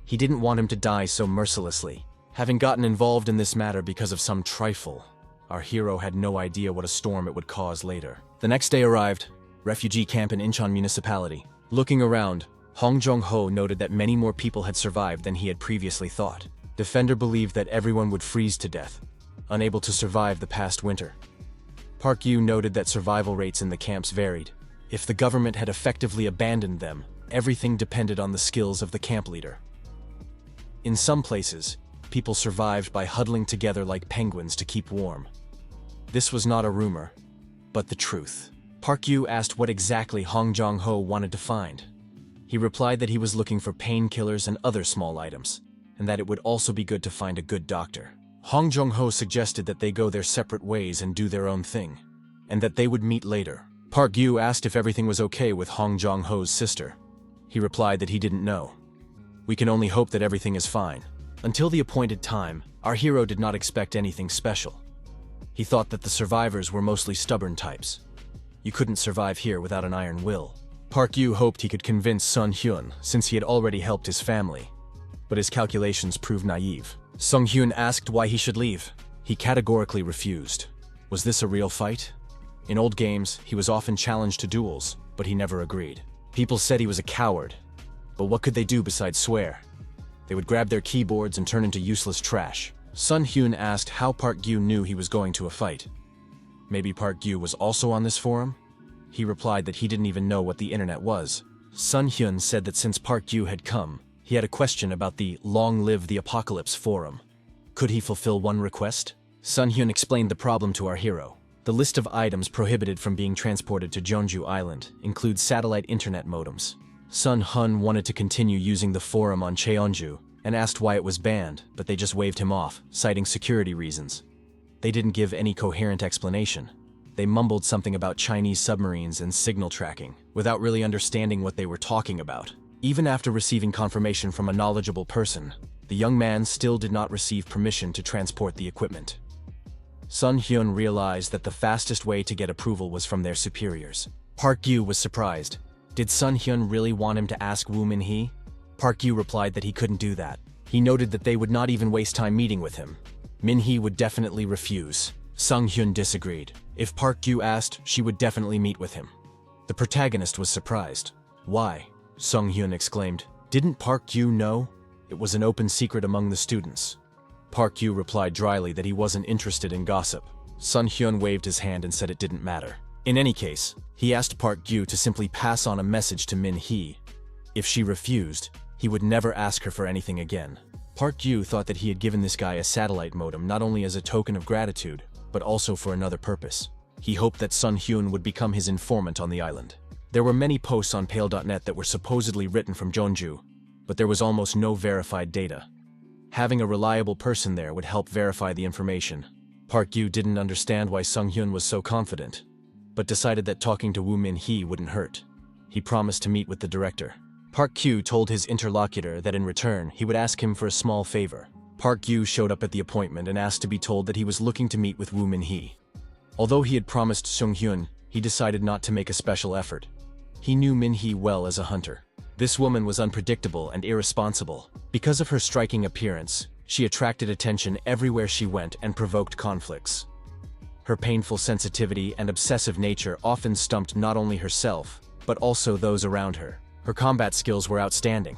He didn't want him to die so mercilessly. Having gotten involved in this matter because of some trifle, our hero had no idea what a storm it would cause later. The next day arrived, refugee camp in Incheon municipality. Looking around, Hong Jong-ho noted that many more people had survived than he had previously thought. Defender believed that everyone would freeze to death, unable to survive the past winter. Park Gyu noted that survival rates in the camps varied. If the government had effectively abandoned them, everything depended on the skills of the camp leader. In some places, people survived by huddling together like penguins to keep warm. This was not a rumor, but the truth. Park Gyu asked what exactly Hong Jong-ho wanted to find. He replied that he was looking for painkillers and other small items, and that it would also be good to find a good doctor. Hong Jong-ho suggested that they go their separate ways and do their own thing, and that they would meet later. Park Yu asked if everything was okay with Hong Jong-ho's sister. He replied that he didn't know. We can only hope that everything is fine. Until the appointed time, our hero did not expect anything special. He thought that the survivors were mostly stubborn types. You couldn't survive here without an iron will. Park Yu hoped he could convince Sun Hyun since he had already helped his family, but his calculations proved naive. Sung Hyun asked why he should leave. He categorically refused. Was this a real fight? In old games, he was often challenged to duels, but he never agreed. People said he was a coward, but what could they do besides swear? They would grab their keyboards and turn into useless trash. Sun Hyun asked how Park Yu knew he was going to a fight. Maybe Park Yu was also on this forum? He replied that he didn't even know what the internet was. Sun Hyun said that since Park Yu had come, he had a question about the Long Live the Apocalypse forum. Could he fulfill one request? Sun Hyun explained the problem to our hero. The list of items prohibited from being transported to Jeonju Island includes satellite internet modems. Sun Hyun wanted to continue using the forum on Cheonju and asked why it was banned, but they just waved him off, citing security reasons. They didn't give any coherent explanation. They mumbled something about Chinese submarines and signal tracking, without really understanding what they were talking about. Even after receiving confirmation from a knowledgeable person, the young man still did not receive permission to transport the equipment. Sun Hyun realized that the fastest way to get approval was from their superiors. Park Yu was surprised. Did Sun Hyun really want him to ask Woo Min-hee? Park Yu replied that he couldn't do that. He noted that they would not even waste time meeting with him. Min-hee would definitely refuse. Sung Hyun disagreed. If Park Yu asked, she would definitely meet with him. The protagonist was surprised. Why? Sung Hyun exclaimed. Didn't Park Yu know? It was an open secret among the students. Park Yu replied dryly that he wasn't interested in gossip. Sun Hyun waved his hand and said it didn't matter. In any case, he asked Park Yu to simply pass on a message to Min-hee. If she refused, he would never ask her for anything again. Park Yu thought that he had given this guy a satellite modem not only as a token of gratitude, but also for another purpose. He hoped that Sun Hyun would become his informant on the island. There were many posts on Pale.net that were supposedly written from Jeonju, but there was almost no verified data. Having a reliable person there would help verify the information. Park Yu didn't understand why Sung Hyun was so confident, but decided that talking to Woo Min-hee wouldn't hurt. He promised to meet with the director. Park Yu told his interlocutor that in return, he would ask him for a small favor. Park Yu showed up at the appointment and asked to be told that he was looking to meet with Woo Min-hee. Although he had promised Sung Hyun, he decided not to make a special effort. He knew Min-hee well as a hunter. This woman was unpredictable and irresponsible. Because of her striking appearance, she attracted attention everywhere she went and provoked conflicts. Her painful sensitivity and obsessive nature often stumped not only herself, but also those around her. Her combat skills were outstanding.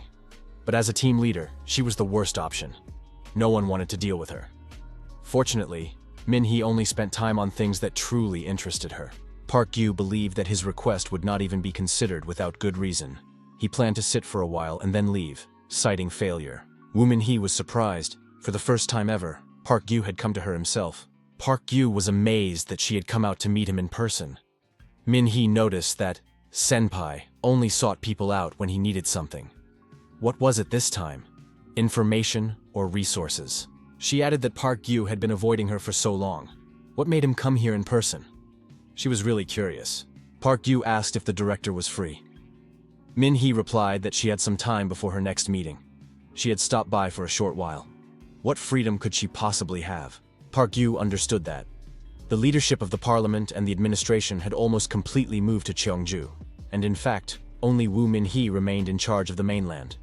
But as a team leader, she was the worst option. No one wanted to deal with her. Fortunately, Min-hee only spent time on things that truly interested her. Park Yu believed that his request would not even be considered without good reason. He planned to sit for a while and then leave, citing failure. Woo Min-hee was surprised. For the first time ever, Park Yu had come to her himself. Park Yu was amazed that she had come out to meet him in person. Min-hee noticed that Senpai only sought people out when he needed something. What was it this time? Information or resources? She added that Park Yu had been avoiding her for so long. What made him come here in person? She was really curious. Park Yu asked if the director was free. Min-hee replied that she had some time before her next meeting. She had stopped by for a short while. What freedom could she possibly have? Park Yu understood that. The leadership of the parliament and the administration had almost completely moved to Cheongju, and in fact, only Woo Min-hee remained in charge of the mainland.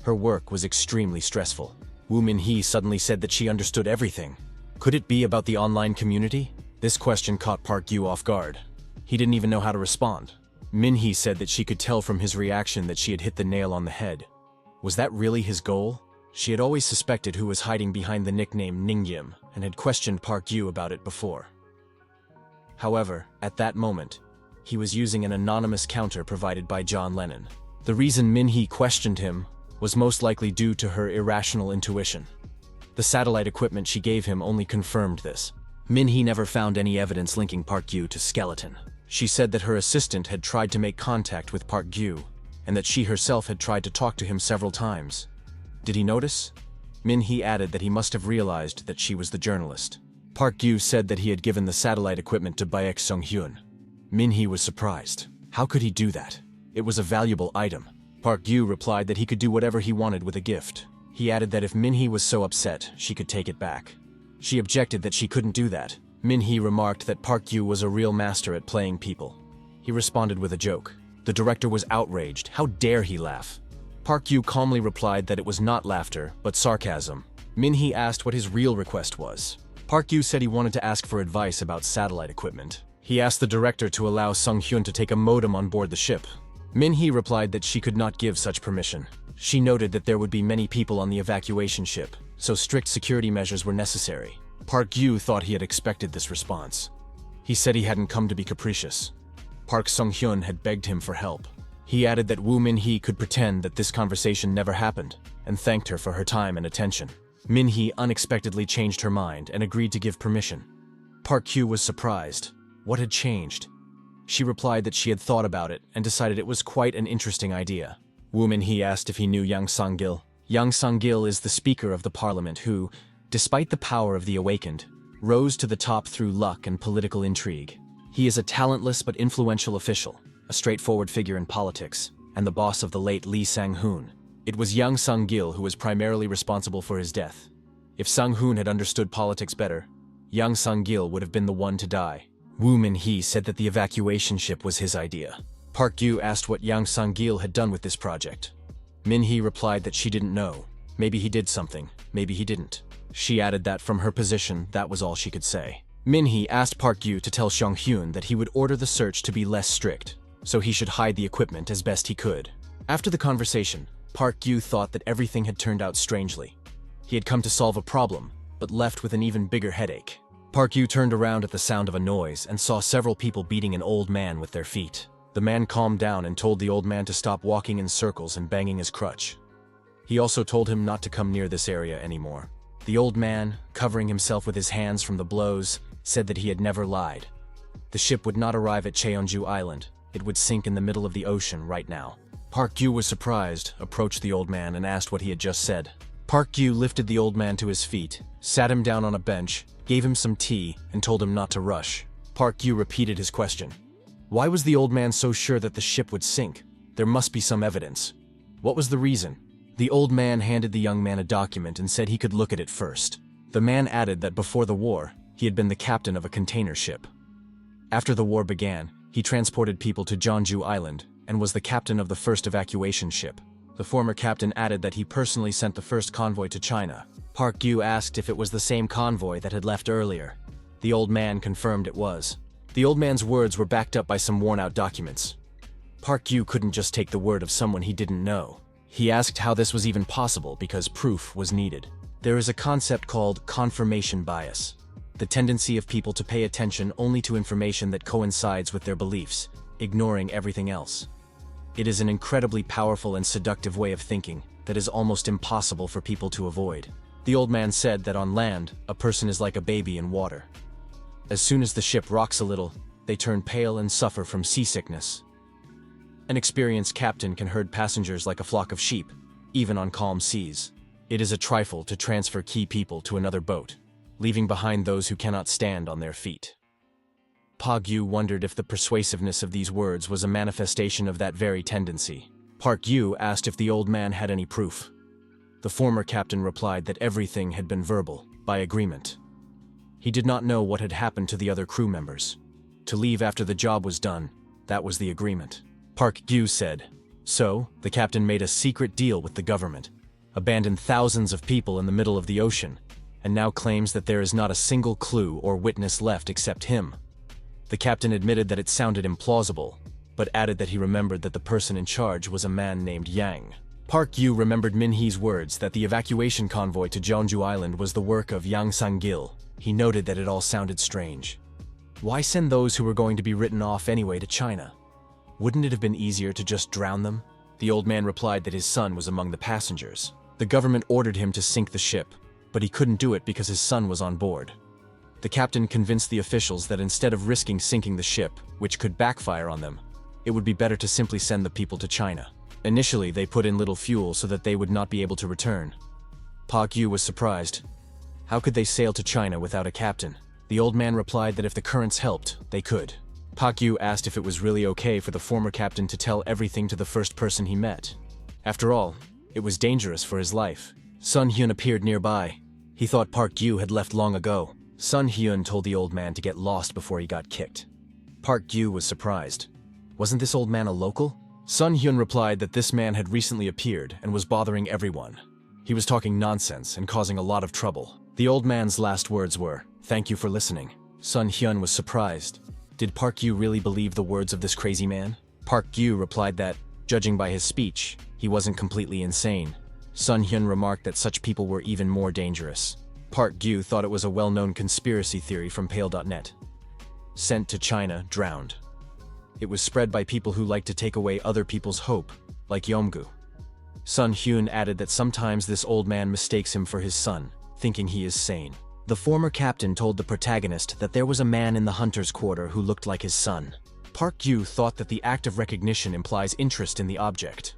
Her work was extremely stressful. Woo Min-hee suddenly said that she understood everything. Could it be about the online community? This question caught Park Yu off guard. He didn't even know how to respond. Min-hee said that she could tell from his reaction that she had hit the nail on the head. Was that really his goal? She had always suspected who was hiding behind the nickname Ningyim and had questioned Park Yu about it before. However, at that moment, he was using an anonymous counter provided by John Lennon. The reason Min-hee questioned him was most likely due to her irrational intuition. The satellite equipment she gave him only confirmed this. Min-hee never found any evidence linking Park Yu to Skeleton. She said that her assistant had tried to make contact with Park Yu, and that she herself had tried to talk to him several times. Did he notice? Min-hee added that he must have realized that she was the journalist. Park Gyu said that he had given the satellite equipment to Baek Sung-hyun. Min-hee was surprised. How could he do that? It was a valuable item. Park Gyu replied that he could do whatever he wanted with a gift. He added that if Min-hee was so upset, she could take it back. She objected that she couldn't do that. Min-hee remarked that Park Gyu was a real master at playing people. He responded with a joke. The director was outraged. How dare he laugh? Park Gyu calmly replied that it was not laughter, but sarcasm. Min-hee asked what his real request was. Park Gyu said he wanted to ask for advice about satellite equipment. He asked the director to allow Sung-hyun to take a modem on board the ship. Min-hee replied that she could not give such permission. She noted that there would be many people on the evacuation ship, so strict security measures were necessary. Park Gyu thought he had expected this response. He said he hadn't come to be capricious. Park Sung-hyun had begged him for help. He added that Woo Min-hee could pretend that this conversation never happened, and thanked her for her time and attention. Min-hee unexpectedly changed her mind and agreed to give permission. Park Gyu was surprised. What had changed? She replied that she had thought about it and decided it was quite an interesting idea. Woo Min-hee asked if he knew Yang Sang-gil. Yang Sang-gil is the Speaker of the Parliament who, despite the power of the awakened, rose to the top through luck and political intrigue. He is a talentless but influential official, a straightforward figure in politics, and the boss of the late Lee Sang-hoon. It was Yang Sang-gil who was primarily responsible for his death. If Sang-hoon had understood politics better, Yang Sang-gil would have been the one to die. Woo Min-hee said that the evacuation ship was his idea. Park Gyu asked what Yang Sang-gil had done with this project. Min-hee replied that she didn't know. Maybe he did something, maybe he didn't. She added that from her position, that was all she could say. Min-hee asked Park Gyu to tell Sung-hyun that he would order the search to be less strict, so he should hide the equipment as best he could. After the conversation, Park Gyu thought that everything had turned out strangely. He had come to solve a problem, but left with an even bigger headache. Park Gyu turned around at the sound of a noise and saw several people beating an old man with their feet. The man calmed down and told the old man to stop walking in circles and banging his crutch. He also told him not to come near this area anymore. The old man, covering himself with his hands from the blows, said that he had never lied. The ship would not arrive at Cheonju Island. It would sink in the middle of the ocean right now. Park Gyu was surprised, approached the old man and asked what he had just said. Park Gyu lifted the old man to his feet, sat him down on a bench, gave him some tea, and told him not to rush. Park Gyu repeated his question. Why was the old man so sure that the ship would sink? There must be some evidence. What was the reason? The old man handed the young man a document and said he could look at it first. The man added that before the war, he had been the captain of a container ship. After the war began, he transported people to Jeonju Island and was the captain of the first evacuation ship. The former captain added that he personally sent the first convoy to China. Park Gyu asked if it was the same convoy that had left earlier. The old man confirmed it was. The old man's words were backed up by some worn-out documents. Park Gyu couldn't just take the word of someone he didn't know. He asked how this was even possible because proof was needed. There is a concept called confirmation bias, the tendency of people to pay attention only to information that coincides with their beliefs, ignoring everything else. It is an incredibly powerful and seductive way of thinking that is almost impossible for people to avoid. The old man said that on land, a person is like a baby in water. As soon as the ship rocks a little, they turn pale and suffer from seasickness. An experienced captain can herd passengers like a flock of sheep, even on calm seas. It is a trifle to transfer key people to another boat, leaving behind those who cannot stand on their feet. Park Gyu wondered if the persuasiveness of these words was a manifestation of that very tendency. Park Gyu asked if the old man had any proof. The former captain replied that everything had been verbal, by agreement. He did not know what had happened to the other crew members. To leave after the job was done, that was the agreement. Park Gyu said, so, the captain made a secret deal with the government, abandoned thousands of people in the middle of the ocean, and now claims that there is not a single clue or witness left except him. The captain admitted that it sounded implausible, but added that he remembered that the person in charge was a man named Yang. Park Gyu remembered Min-hee's words that the evacuation convoy to Jeonju Island was the work of Yang Sang-gil. He noted that it all sounded strange. Why send those who were going to be written off anyway to China? Wouldn't it have been easier to just drown them? The old man replied that his son was among the passengers. The government ordered him to sink the ship, but he couldn't do it because his son was on board. The captain convinced the officials that instead of risking sinking the ship, which could backfire on them, it would be better to simply send the people to China. Initially, they put in little fuel so that they would not be able to return. Park Yu was surprised. How could they sail to China without a captain? The old man replied that if the currents helped, they could. Park Yu asked if it was really okay for the former captain to tell everything to the first person he met. After all, it was dangerous for his life. Sun Hyun appeared nearby. He thought Park Yu had left long ago. Sun Hyun told the old man to get lost before he got kicked. Park Yu was surprised. Wasn't this old man a local? Sun Hyun replied that this man had recently appeared and was bothering everyone. He was talking nonsense and causing a lot of trouble. The old man's last words were, "Thank you for listening." Sun Hyun was surprised. Did Park Yu really believe the words of this crazy man? Park Yu replied that, judging by his speech, he wasn't completely insane. Sun Hyun remarked that such people were even more dangerous. Park Yu thought it was a well-known conspiracy theory from Pale.net. Sent to China, drowned. It was spread by people who like to take away other people's hope, like Yeomgu. Sun Hyun added that sometimes this old man mistakes him for his son, thinking he is sane. The former captain told the protagonist that there was a man in the hunter's quarter who looked like his son. Park Yu thought that the act of recognition implies interest in the object.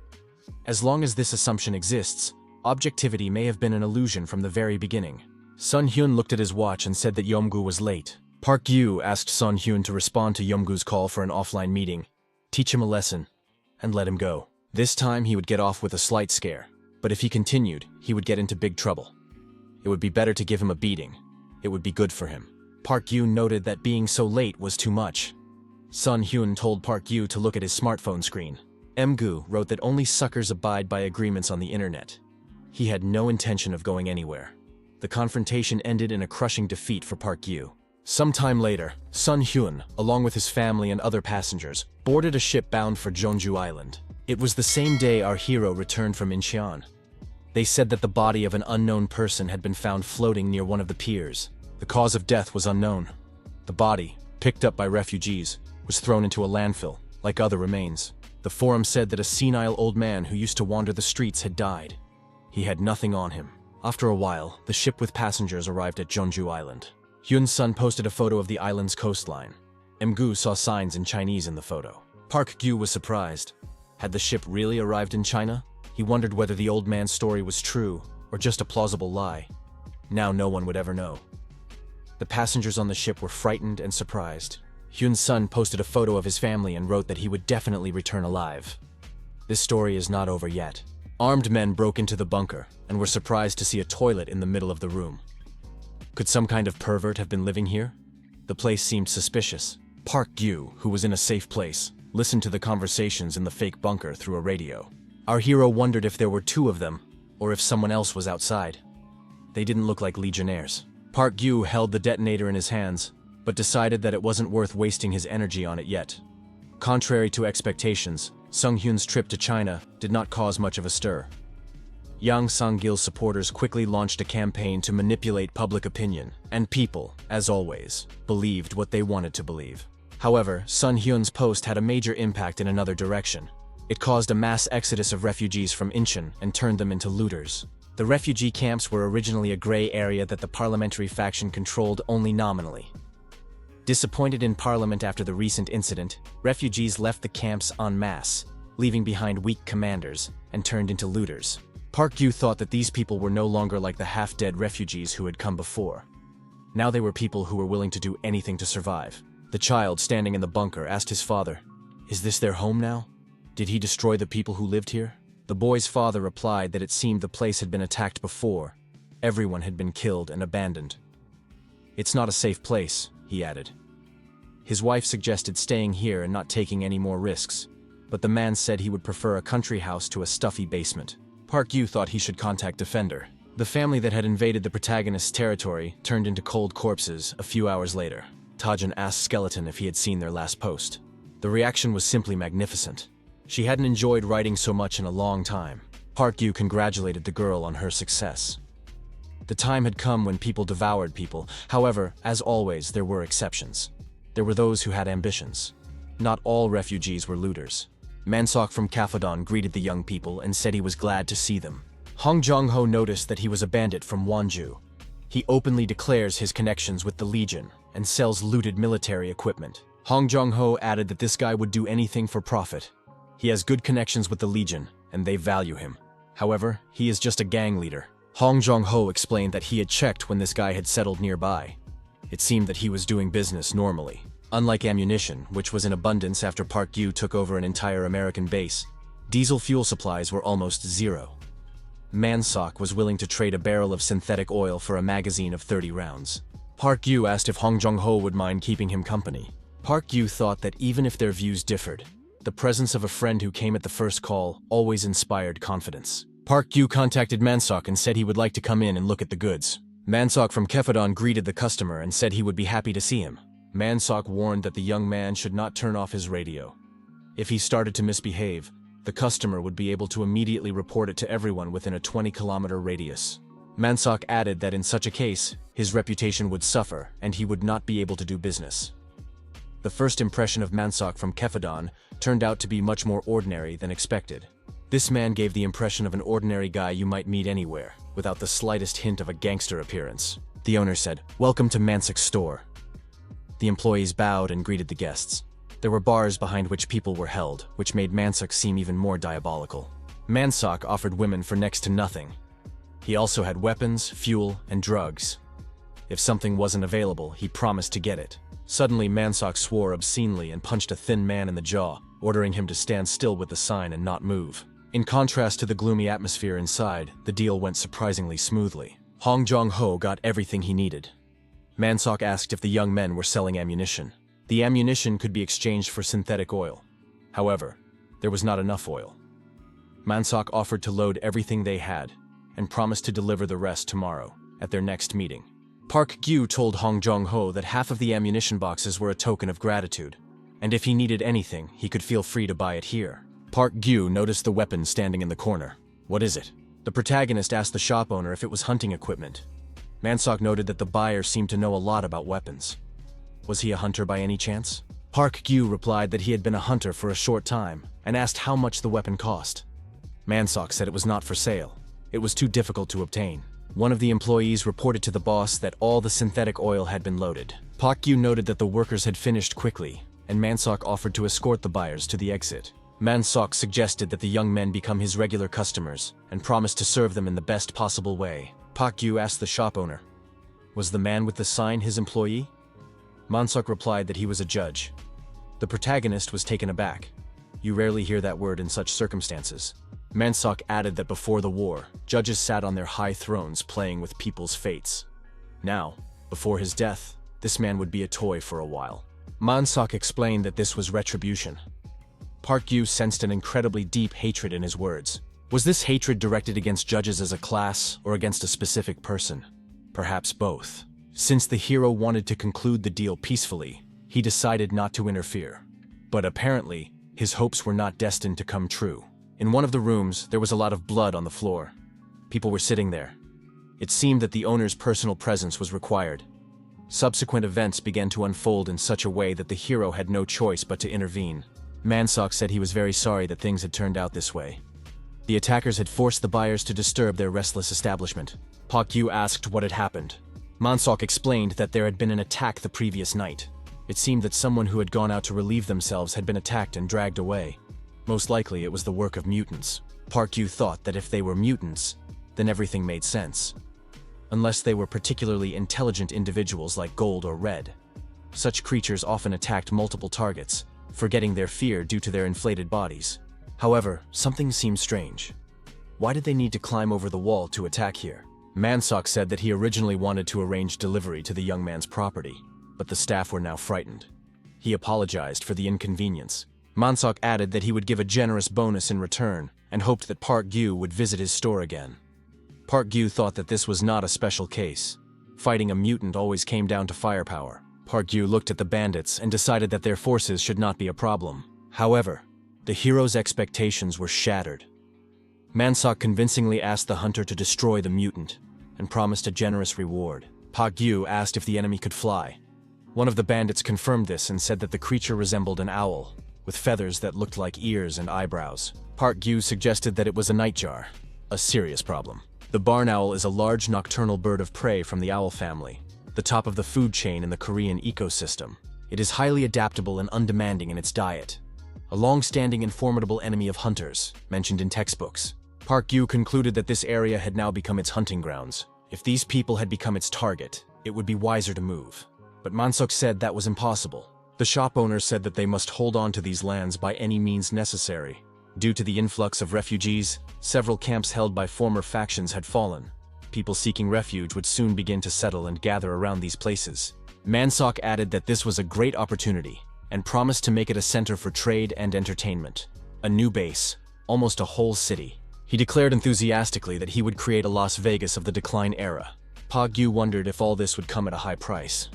As long as this assumption exists, objectivity may have been an illusion from the very beginning. Sun Hyun looked at his watch and said that Yeomgu was late. Park Yu asked Sun Hyun to respond to Yeomgu's call for an offline meeting, teach him a lesson, and let him go. This time he would get off with a slight scare, but if he continued, he would get into big trouble. It would be better to give him a beating. It would be good for him. Park Yu noted that being so late was too much. Sun Hyun told Park Yu to look at his smartphone screen. Emgu wrote that only suckers abide by agreements on the internet. He had no intention of going anywhere. The confrontation ended in a crushing defeat for Park Yu. Sometime later, Sun Hyun, along with his family and other passengers, boarded a ship bound for Jeonju Island. It was the same day our hero returned from Incheon. They said that the body of an unknown person had been found floating near one of the piers. The cause of death was unknown. The body, picked up by refugees, was thrown into a landfill, like other remains. The forum said that a senile old man who used to wander the streets had died. He had nothing on him. After a while, the ship with passengers arrived at Jeonju Island. Hyun's son posted a photo of the island's coastline. Emgu saw signs in Chinese in the photo. Park Gyu was surprised. Had the ship really arrived in China? He wondered whether the old man's story was true or just a plausible lie. Now no one would ever know. The passengers on the ship were frightened and surprised. Hyun's son posted a photo of his family and wrote that he would definitely return alive. This story is not over yet. Armed men broke into the bunker and were surprised to see a toilet in the middle of the room. Could some kind of pervert have been living here? The place seemed suspicious. Park Gyu, who was in a safe place, listened to the conversations in the fake bunker through a radio. Our hero wondered if there were two of them, or if someone else was outside. They didn't look like legionnaires. Park Gyu held the detonator in his hands, but decided that it wasn't worth wasting his energy on it yet. Contrary to expectations, Sung Hyun's trip to China did not cause much of a stir. Yang Sang-gil's supporters quickly launched a campaign to manipulate public opinion, and people, as always, believed what they wanted to believe. However, Sun Hyun's post had a major impact in another direction. It caused a mass exodus of refugees from Incheon and turned them into looters. The refugee camps were originally a gray area that the parliamentary faction controlled only nominally. Disappointed in parliament after the recent incident, refugees left the camps en masse, leaving behind weak commanders, and turned into looters. Park Gyu thought that these people were no longer like the half-dead refugees who had come before. Now they were people who were willing to do anything to survive. The child standing in the bunker asked his father, "Is this their home now? Did he destroy the people who lived here?" The boy's father replied that it seemed the place had been attacked before. Everyone had been killed and abandoned. "It's not a safe place," he added. His wife suggested staying here and not taking any more risks, but the man said he would prefer a country house to a stuffy basement. Park Gyu thought he should contact Defender. The family that had invaded the protagonist's territory turned into cold corpses a few hours later. Tajin asked Skeleton if he had seen their last post. The reaction was simply magnificent. She hadn't enjoyed writing so much in a long time. Park Gyu congratulated the girl on her success. The time had come when people devoured people. However, as always, there were exceptions. There were those who had ambitions. Not all refugees were looters. Mansok from Kafadon greeted the young people and said he was glad to see them. Hong Jong-ho noticed that he was a bandit from Wonju. He openly declares his connections with the Legion and sells looted military equipment. Hong Jong-ho added that this guy would do anything for profit. He has good connections with the Legion, and they value him. However, he is just a gang leader. Hong Jong-ho explained that he had checked when this guy had settled nearby. It seemed that he was doing business normally. Unlike ammunition, which was in abundance after Park Gyu took over an entire American base, diesel fuel supplies were almost zero. Manseok was willing to trade a barrel of synthetic oil for a magazine of 30 rounds. Park Gyu asked if Hong Jong-ho would mind keeping him company. Park Gyu thought that even if their views differed, the presence of a friend who came at the first call always inspired confidence. Park Gyu contacted Manseok and said he would like to come in and look at the goods. Manseok from Kefadon greeted the customer and said he would be happy to see him. Manseok warned that the young man should not turn off his radio. If he started to misbehave, the customer would be able to immediately report it to everyone within a 20-kilometer radius. Manseok added that in such a case, his reputation would suffer and he would not be able to do business. The first impression of Manseok from Kefadon turned out to be much more ordinary than expected. This man gave the impression of an ordinary guy you might meet anywhere, without the slightest hint of a gangster appearance. The owner said, "Welcome to Manseok's store." The employees bowed and greeted the guests. There were bars behind which people were held, which made Manseok seem even more diabolical. Manseok offered women for next to nothing. He also had weapons, fuel, and drugs. If something wasn't available, he promised to get it. Suddenly, Manseok swore obscenely and punched a thin man in the jaw, ordering him to stand still with the sign and not move. In contrast to the gloomy atmosphere inside, the deal went surprisingly smoothly. Hong Jong-ho got everything he needed. Manseok asked if the young men were selling ammunition. The ammunition could be exchanged for synthetic oil. However, there was not enough oil. Manseok offered to load everything they had and promised to deliver the rest tomorrow, at their next meeting. Park Gyu told Hong Jong-ho that half of the ammunition boxes were a token of gratitude, and if he needed anything, he could feel free to buy it here. Park Gyu noticed the weapon standing in the corner. "What is it?" The protagonist asked the shop owner if it was hunting equipment. Manseok noted that the buyer seemed to know a lot about weapons. Was he a hunter by any chance? Park Gyu replied that he had been a hunter for a short time and asked how much the weapon cost. Manseok said it was not for sale. It was too difficult to obtain. One of the employees reported to the boss that all the synthetic oil had been loaded. Park Gyu noted that the workers had finished quickly, and Manseok offered to escort the buyers to the exit. Manseok suggested that the young men become his regular customers and promised to serve them in the best possible way. Park Gyu asked the shop owner, "Was the man with the sign his employee?" Manseok replied that he was a judge. The protagonist was taken aback. You rarely hear that word in such circumstances. Manseok added that before the war, judges sat on their high thrones playing with people's fates. Now, before his death, this man would be a toy for a while. Manseok explained that this was retribution. Park Gyu sensed an incredibly deep hatred in his words. Was this hatred directed against judges as a class or against a specific person? Perhaps both. Since the hero wanted to conclude the deal peacefully, he decided not to interfere. But apparently, his hopes were not destined to come true. In one of the rooms, there was a lot of blood on the floor. People were sitting there. It seemed that the owner's personal presence was required. Subsequent events began to unfold in such a way that the hero had no choice but to intervene. Manseok said he was very sorry that things had turned out this way. The attackers had forced the buyers to disturb their restless establishment. Park Gyu asked what had happened. Manseok explained that there had been an attack the previous night. It seemed that someone who had gone out to relieve themselves had been attacked and dragged away. Most likely it was the work of mutants. Park Gyu thought that if they were mutants, then everything made sense. Unless they were particularly intelligent individuals like Gold or Red. Such creatures often attacked multiple targets, forgetting their fear due to their inflated bodies. However, something seemed strange. Why did they need to climb over the wall to attack here? Manseok said that he originally wanted to arrange delivery to the young man's property, but the staff were now frightened. He apologized for the inconvenience. Manseok added that he would give a generous bonus in return and hoped that Park Gyu would visit his store again. Park Gyu thought that this was not a special case. Fighting a mutant always came down to firepower. Park Gyu looked at the bandits and decided that their forces should not be a problem. However, the hero's expectations were shattered. Manseok convincingly asked the hunter to destroy the mutant and promised a generous reward. Park Gyu asked if the enemy could fly. One of the bandits confirmed this and said that the creature resembled an owl, with feathers that looked like ears and eyebrows. Park Gyu suggested that it was a nightjar, a serious problem. The barn owl is a large nocturnal bird of prey from the owl family, the top of the food chain in the Korean ecosystem. It is highly adaptable and undemanding in its diet, a long-standing and formidable enemy of hunters, mentioned in textbooks. Park Yu concluded that this area had now become its hunting grounds. If these people had become its target, it would be wiser to move. But Mansok said that was impossible. The shop owners said that they must hold on to these lands by any means necessary. Due to the influx of refugees, several camps held by former factions had fallen. People seeking refuge would soon begin to settle and gather around these places. Mansok added that this was a great opportunity and promised to make it a center for trade and entertainment. A new base, almost a whole city. He declared enthusiastically that he would create a Las Vegas of the decline era. Park Yu wondered if all this would come at a high price.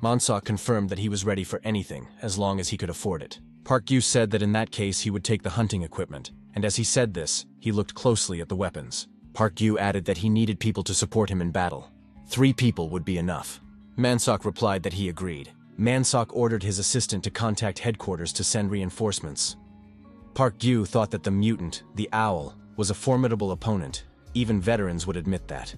Mansok confirmed that he was ready for anything, as long as he could afford it. Park Yu said that in that case he would take the hunting equipment, and as he said this, he looked closely at the weapons. Park Yu added that he needed people to support him in battle. 3 people would be enough. Mansok replied that he agreed. Mansok ordered his assistant to contact headquarters to send reinforcements. Park Yu thought that the mutant, the owl, was a formidable opponent. Even veterans would admit that.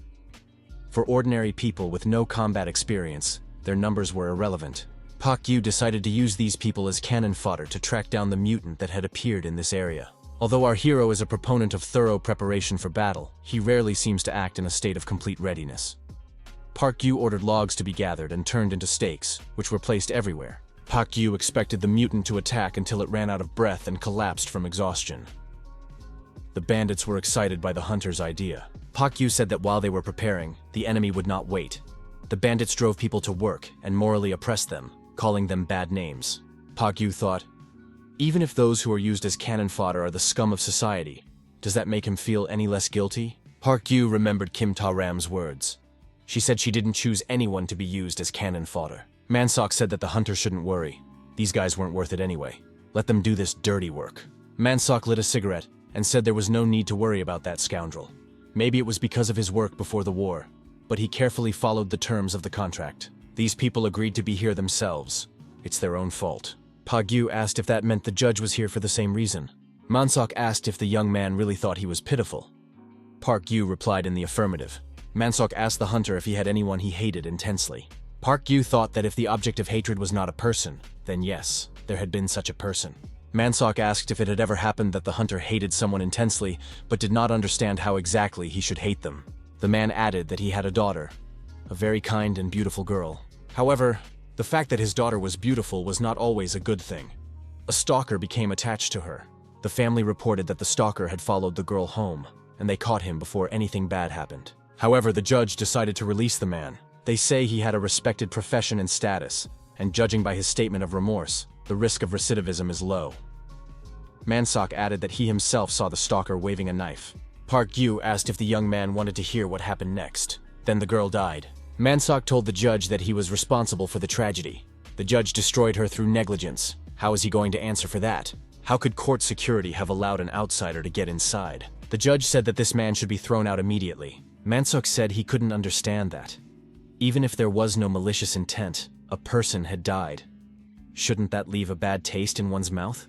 For ordinary people with no combat experience, their numbers were irrelevant. Park Yu decided to use these people as cannon fodder to track down the mutant that had appeared in this area. Although our hero is a proponent of thorough preparation for battle, he rarely seems to act in a state of complete readiness. Park Yu ordered logs to be gathered and turned into stakes, which were placed everywhere. Park Yu expected the mutant to attack until it ran out of breath and collapsed from exhaustion. The bandits were excited by the hunter's idea. Park Yu said that while they were preparing, the enemy would not wait. The bandits drove people to work and morally oppressed them, calling them bad names. Park Yu thought, even if those who are used as cannon fodder are the scum of society, does that make him feel any less guilty? Park Yu remembered Kim Ta-ram's words. She said she didn't choose anyone to be used as cannon fodder. Mansok said that the hunter shouldn't worry. These guys weren't worth it anyway. Let them do this dirty work. Mansok lit a cigarette and said there was no need to worry about that scoundrel. Maybe it was because of his work before the war, but he carefully followed the terms of the contract. These people agreed to be here themselves. It's their own fault. Park Yu asked if that meant the judge was here for the same reason. Mansok asked if the young man really thought he was pitiful. Park Yu replied in the affirmative. Mansok asked the hunter if he had anyone he hated intensely. Park Yu thought that if the object of hatred was not a person, then yes, there had been such a person. Mansok asked if it had ever happened that the hunter hated someone intensely, but did not understand how exactly he should hate them. The man added that he had a daughter, a very kind and beautiful girl. However, the fact that his daughter was beautiful was not always a good thing. A stalker became attached to her. The family reported that the stalker had followed the girl home, and they caught him before anything bad happened. However, the judge decided to release the man. They say he had a respected profession and status, and judging by his statement of remorse, the risk of recidivism is low. Mansok added that he himself saw the stalker waving a knife. Park Yu asked if the young man wanted to hear what happened next. Then the girl died. Mansok told the judge that he was responsible for the tragedy. The judge destroyed her through negligence. How is he going to answer for that? How could court security have allowed an outsider to get inside? The judge said that this man should be thrown out immediately. Mansok said he couldn't understand that. Even if there was no malicious intent, a person had died. Shouldn't that leave a bad taste in one's mouth?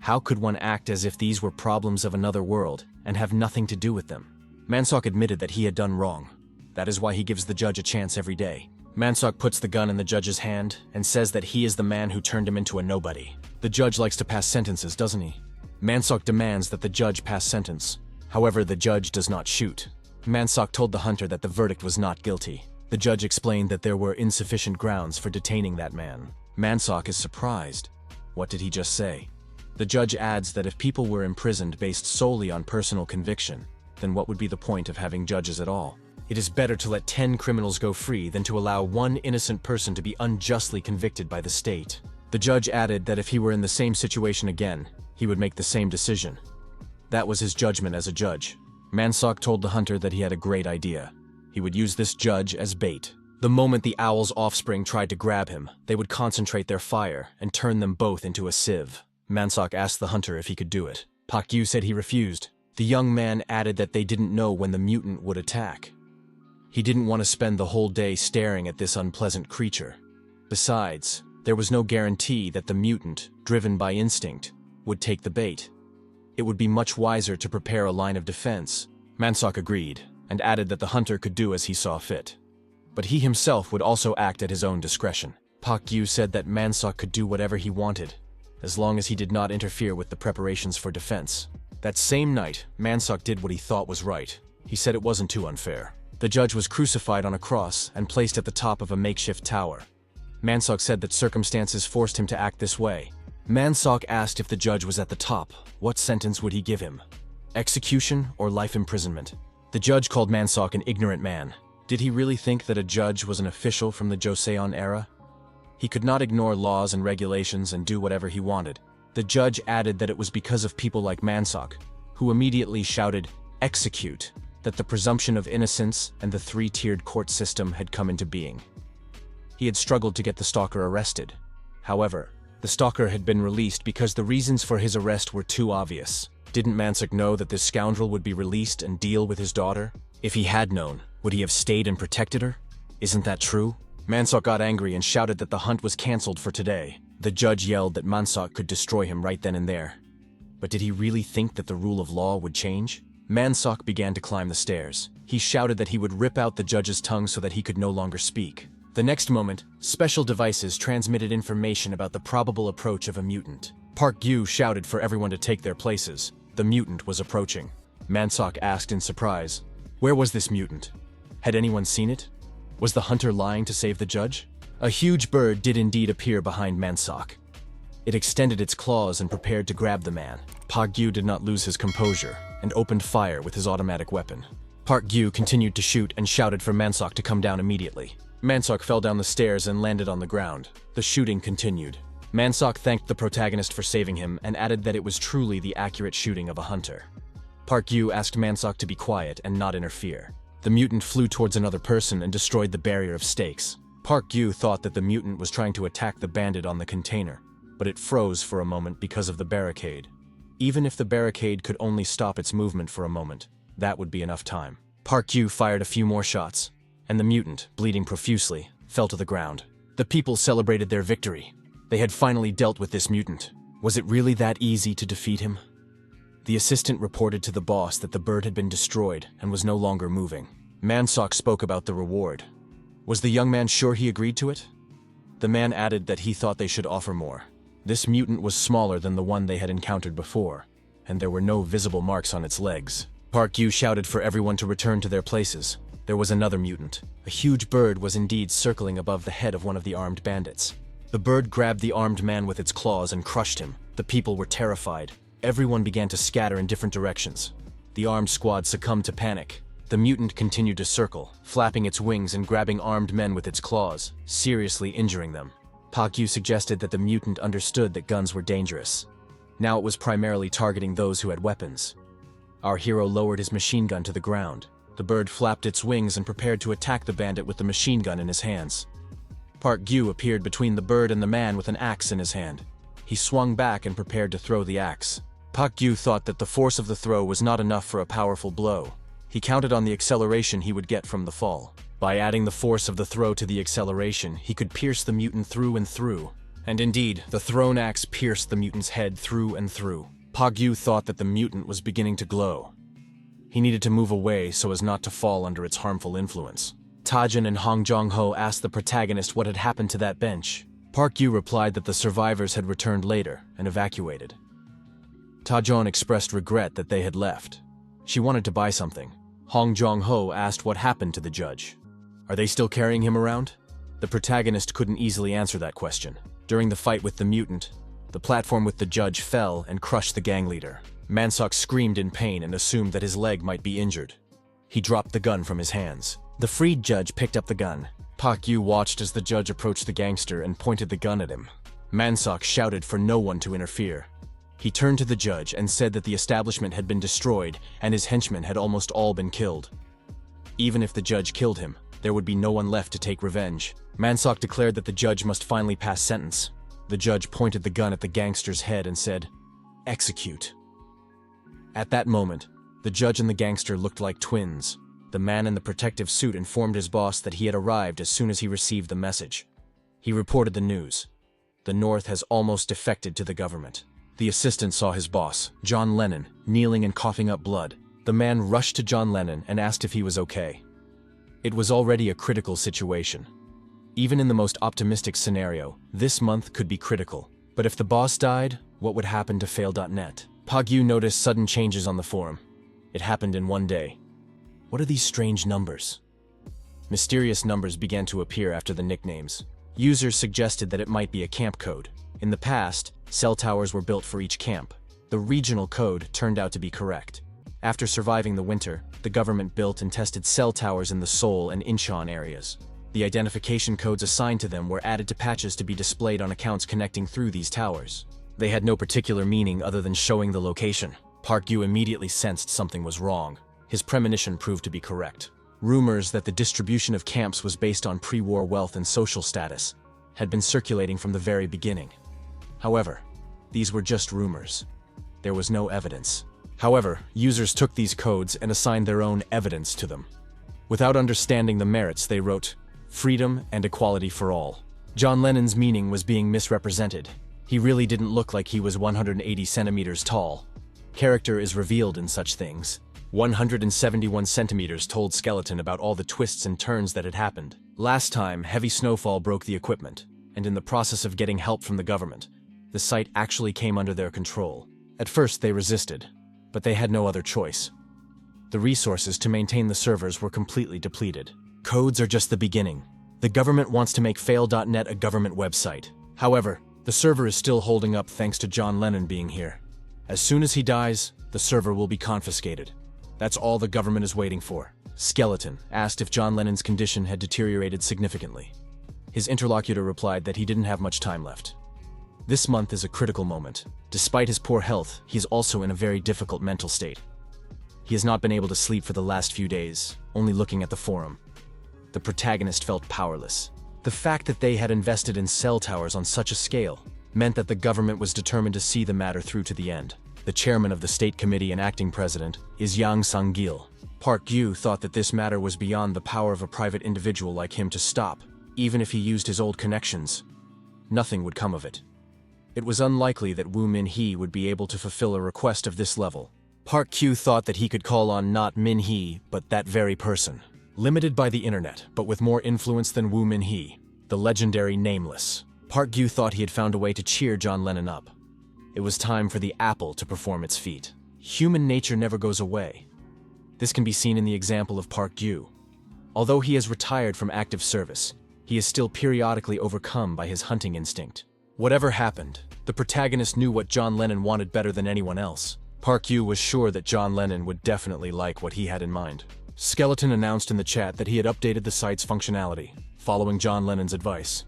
How could one act as if these were problems of another world and have nothing to do with them? Mansok admitted that he had done wrong. That is why he gives the judge a chance every day. Mansok puts the gun in the judge's hand and says that he is the man who turned him into a nobody. The judge likes to pass sentences, doesn't he? Mansok demands that the judge pass sentence. However, the judge does not shoot. Mansok told the hunter that the verdict was not guilty. The judge explained that there were insufficient grounds for detaining that man. Mansok is surprised. What did he just say? The judge adds that if people were imprisoned based solely on personal conviction, then what would be the point of having judges at all? It is better to let 10 criminals go free than to allow one innocent person to be unjustly convicted by the state. The judge added that if he were in the same situation again, he would make the same decision. That was his judgment as a judge. Mansok told the hunter that he had a great idea. He would use this judge as bait. The moment the owl's offspring tried to grab him, they would concentrate their fire and turn them both into a sieve. Mansok asked the hunter if he could do it. Park Yu said he refused. The young man added that they didn't know when the mutant would attack. He didn't want to spend the whole day staring at this unpleasant creature. Besides, there was no guarantee that the mutant, driven by instinct, would take the bait. It would be much wiser to prepare a line of defense. Mansok agreed, and added that the hunter could do as he saw fit. But he himself would also act at his own discretion. Park Yu said that Mansok could do whatever he wanted, as long as he did not interfere with the preparations for defense. That same night, Mansock did what he thought was right. He said it wasn't too unfair. The judge was crucified on a cross and placed at the top of a makeshift tower. Mansock said that circumstances forced him to act this way. Mansock asked if the judge was at the top, what sentence would he give him? Execution or life imprisonment? The judge called Mansock an ignorant man. Did he really think that a judge was an official from the Joseon era? He could not ignore laws and regulations and do whatever he wanted. The judge added that it was because of people like Mansock, who immediately shouted, "Execute," that the presumption of innocence and the three-tiered court system had come into being. He had struggled to get the stalker arrested. However, the stalker had been released because the reasons for his arrest were too obvious. Didn't Mansock know that this scoundrel would be released and deal with his daughter? If he had known, would he have stayed and protected her? Isn't that true? Mansock got angry and shouted that the hunt was cancelled for today. The judge yelled that Mansock could destroy him right then and there. But did he really think that the rule of law would change? Mansock began to climb the stairs. He shouted that he would rip out the judge's tongue so that he could no longer speak. The next moment, special devices transmitted information about the probable approach of a mutant. Park Gyu shouted for everyone to take their places. The mutant was approaching. Mansock asked in surprise, where was this mutant? Had anyone seen it? Was the hunter lying to save the judge? A huge bird did indeed appear behind Mansock. It extended its claws and prepared to grab the man. Park Gyu did not lose his composure and opened fire with his automatic weapon. Park Gyu continued to shoot and shouted for Mansock to come down immediately. Mansock fell down the stairs and landed on the ground. The shooting continued. Mansock thanked the protagonist for saving him and added that it was truly the accurate shooting of a hunter. Park Gyu asked Mansock to be quiet and not interfere. The mutant flew towards another person and destroyed the barrier of stakes. Park Gyu thought that the mutant was trying to attack the bandit on the container, but it froze for a moment because of the barricade. Even if the barricade could only stop its movement for a moment, that would be enough time. Park Gyu fired a few more shots, and the mutant, bleeding profusely, fell to the ground. The people celebrated their victory. They had finally dealt with this mutant. Was it really that easy to defeat him? The assistant reported to the boss that the bird had been destroyed and was no longer moving. Mansock spoke about the reward. Was the young man sure he agreed to it? The man added that he thought they should offer more. This mutant was smaller than the one they had encountered before, and there were no visible marks on its legs. Park Gyu shouted for everyone to return to their places. There was another mutant. A huge bird was indeed circling above the head of one of the armed bandits. The bird grabbed the armed man with its claws and crushed him. The people were terrified. Everyone began to scatter in different directions. The armed squad succumbed to panic. The mutant continued to circle, flapping its wings and grabbing armed men with its claws, seriously injuring them. Park Gyu suggested that the mutant understood that guns were dangerous. Now it was primarily targeting those who had weapons. Our hero lowered his machine gun to the ground. The bird flapped its wings and prepared to attack the bandit with the machine gun in his hands. Park Gyu appeared between the bird and the man with an axe in his hand. He swung back and prepared to throw the axe. Park Gyu thought that the force of the throw was not enough for a powerful blow. He counted on the acceleration he would get from the fall. By adding the force of the throw to the acceleration, he could pierce the mutant through and through. And indeed, the thrown axe pierced the mutant's head through and through. Park Gyu thought that the mutant was beginning to glow. He needed to move away so as not to fall under its harmful influence. Tajin and Hong Jong-ho asked the protagonist what had happened to that bench. Park Gyu replied that the survivors had returned later and evacuated. Tajin expressed regret that they had left. She wanted to buy something. Hong Jong-ho asked what happened to the judge. Are they still carrying him around? The protagonist couldn't easily answer that question. During the fight with the mutant, the platform with the judge fell and crushed the gang leader. Mansock screamed in pain and assumed that his leg might be injured. He dropped the gun from his hands. The freed judge picked up the gun. Park Gyu watched as the judge approached the gangster and pointed the gun at him. Mansock shouted for no one to interfere. He turned to the judge and said that the establishment had been destroyed and his henchmen had almost all been killed. Even if the judge killed him, there would be no one left to take revenge. Mansock declared that the judge must finally pass sentence. The judge pointed the gun at the gangster's head and said, "Execute." At that moment, the judge and the gangster looked like twins. The man in the protective suit informed his boss that he had arrived as soon as he received the message. He reported the news. The North has almost defected to the government. The assistant saw his boss, John Lennon, kneeling and coughing up blood. The man rushed to John Lennon and asked if he was okay. It was already a critical situation. Even in the most optimistic scenario, this month could be critical. But if the boss died, what would happen to Fail.net? Pagyu noticed sudden changes on the forum. It happened in one day. What are these strange numbers? Mysterious numbers began to appear after the nicknames. Users suggested that it might be a camp code. In the past, cell towers were built for each camp. The regional code turned out to be correct. After surviving the winter, the government built and tested cell towers in the Seoul and Incheon areas. The identification codes assigned to them were added to patches to be displayed on accounts connecting through these towers. They had no particular meaning other than showing the location. Park Yu immediately sensed something was wrong. His premonition proved to be correct. Rumors that the distribution of camps was based on pre-war wealth and social status had been circulating from the very beginning. However, these were just rumors. There was no evidence. However, users took these codes and assigned their own evidence to them. Without understanding the merits, they wrote, "Freedom and equality for all." John Lennon's meaning was being misrepresented. He really didn't look like he was 180 centimeters tall. Character is revealed in such things. 171 centimeters told Skeleton about all the twists and turns that had happened. Last time, heavy snowfall broke the equipment, and in the process of getting help from the government, the site actually came under their control. At first, they resisted, but they had no other choice. The resources to maintain the servers were completely depleted. Codes are just the beginning. The government wants to make fail.net a government website. However, the server is still holding up thanks to John Lennon being here. As soon as he dies, the server will be confiscated. That's all the government is waiting for. Skeleton asked if John Lennon's condition had deteriorated significantly. His interlocutor replied that he didn't have much time left. This month is a critical moment. Despite his poor health, he is also in a very difficult mental state. He has not been able to sleep for the last few days, only looking at the forum. The protagonist felt powerless. The fact that they had invested in cell towers on such a scale meant that the government was determined to see the matter through to the end. The chairman of the state committee and acting president is Yang Sang-gil. Park Yu thought that this matter was beyond the power of a private individual like him to stop. Even if he used his old connections, nothing would come of it. It was unlikely that Woo Min-hee would be able to fulfill a request of this level. Park Q thought that he could call on not Min-hee, but that very person. Limited by the internet, but with more influence than Woo Min-hee, the legendary Nameless. Park Yu thought he had found a way to cheer John Lennon up. It was time for the apple to perform its feat. Human nature never goes away. This can be seen in the example of Park Yu. Although he has retired from active service, he is still periodically overcome by his hunting instinct. Whatever happened, the protagonist knew what John Lennon wanted better than anyone else. Park Yu was sure that John Lennon would definitely like what he had in mind. Skeleton announced in the chat that he had updated the site's functionality, following John Lennon's advice.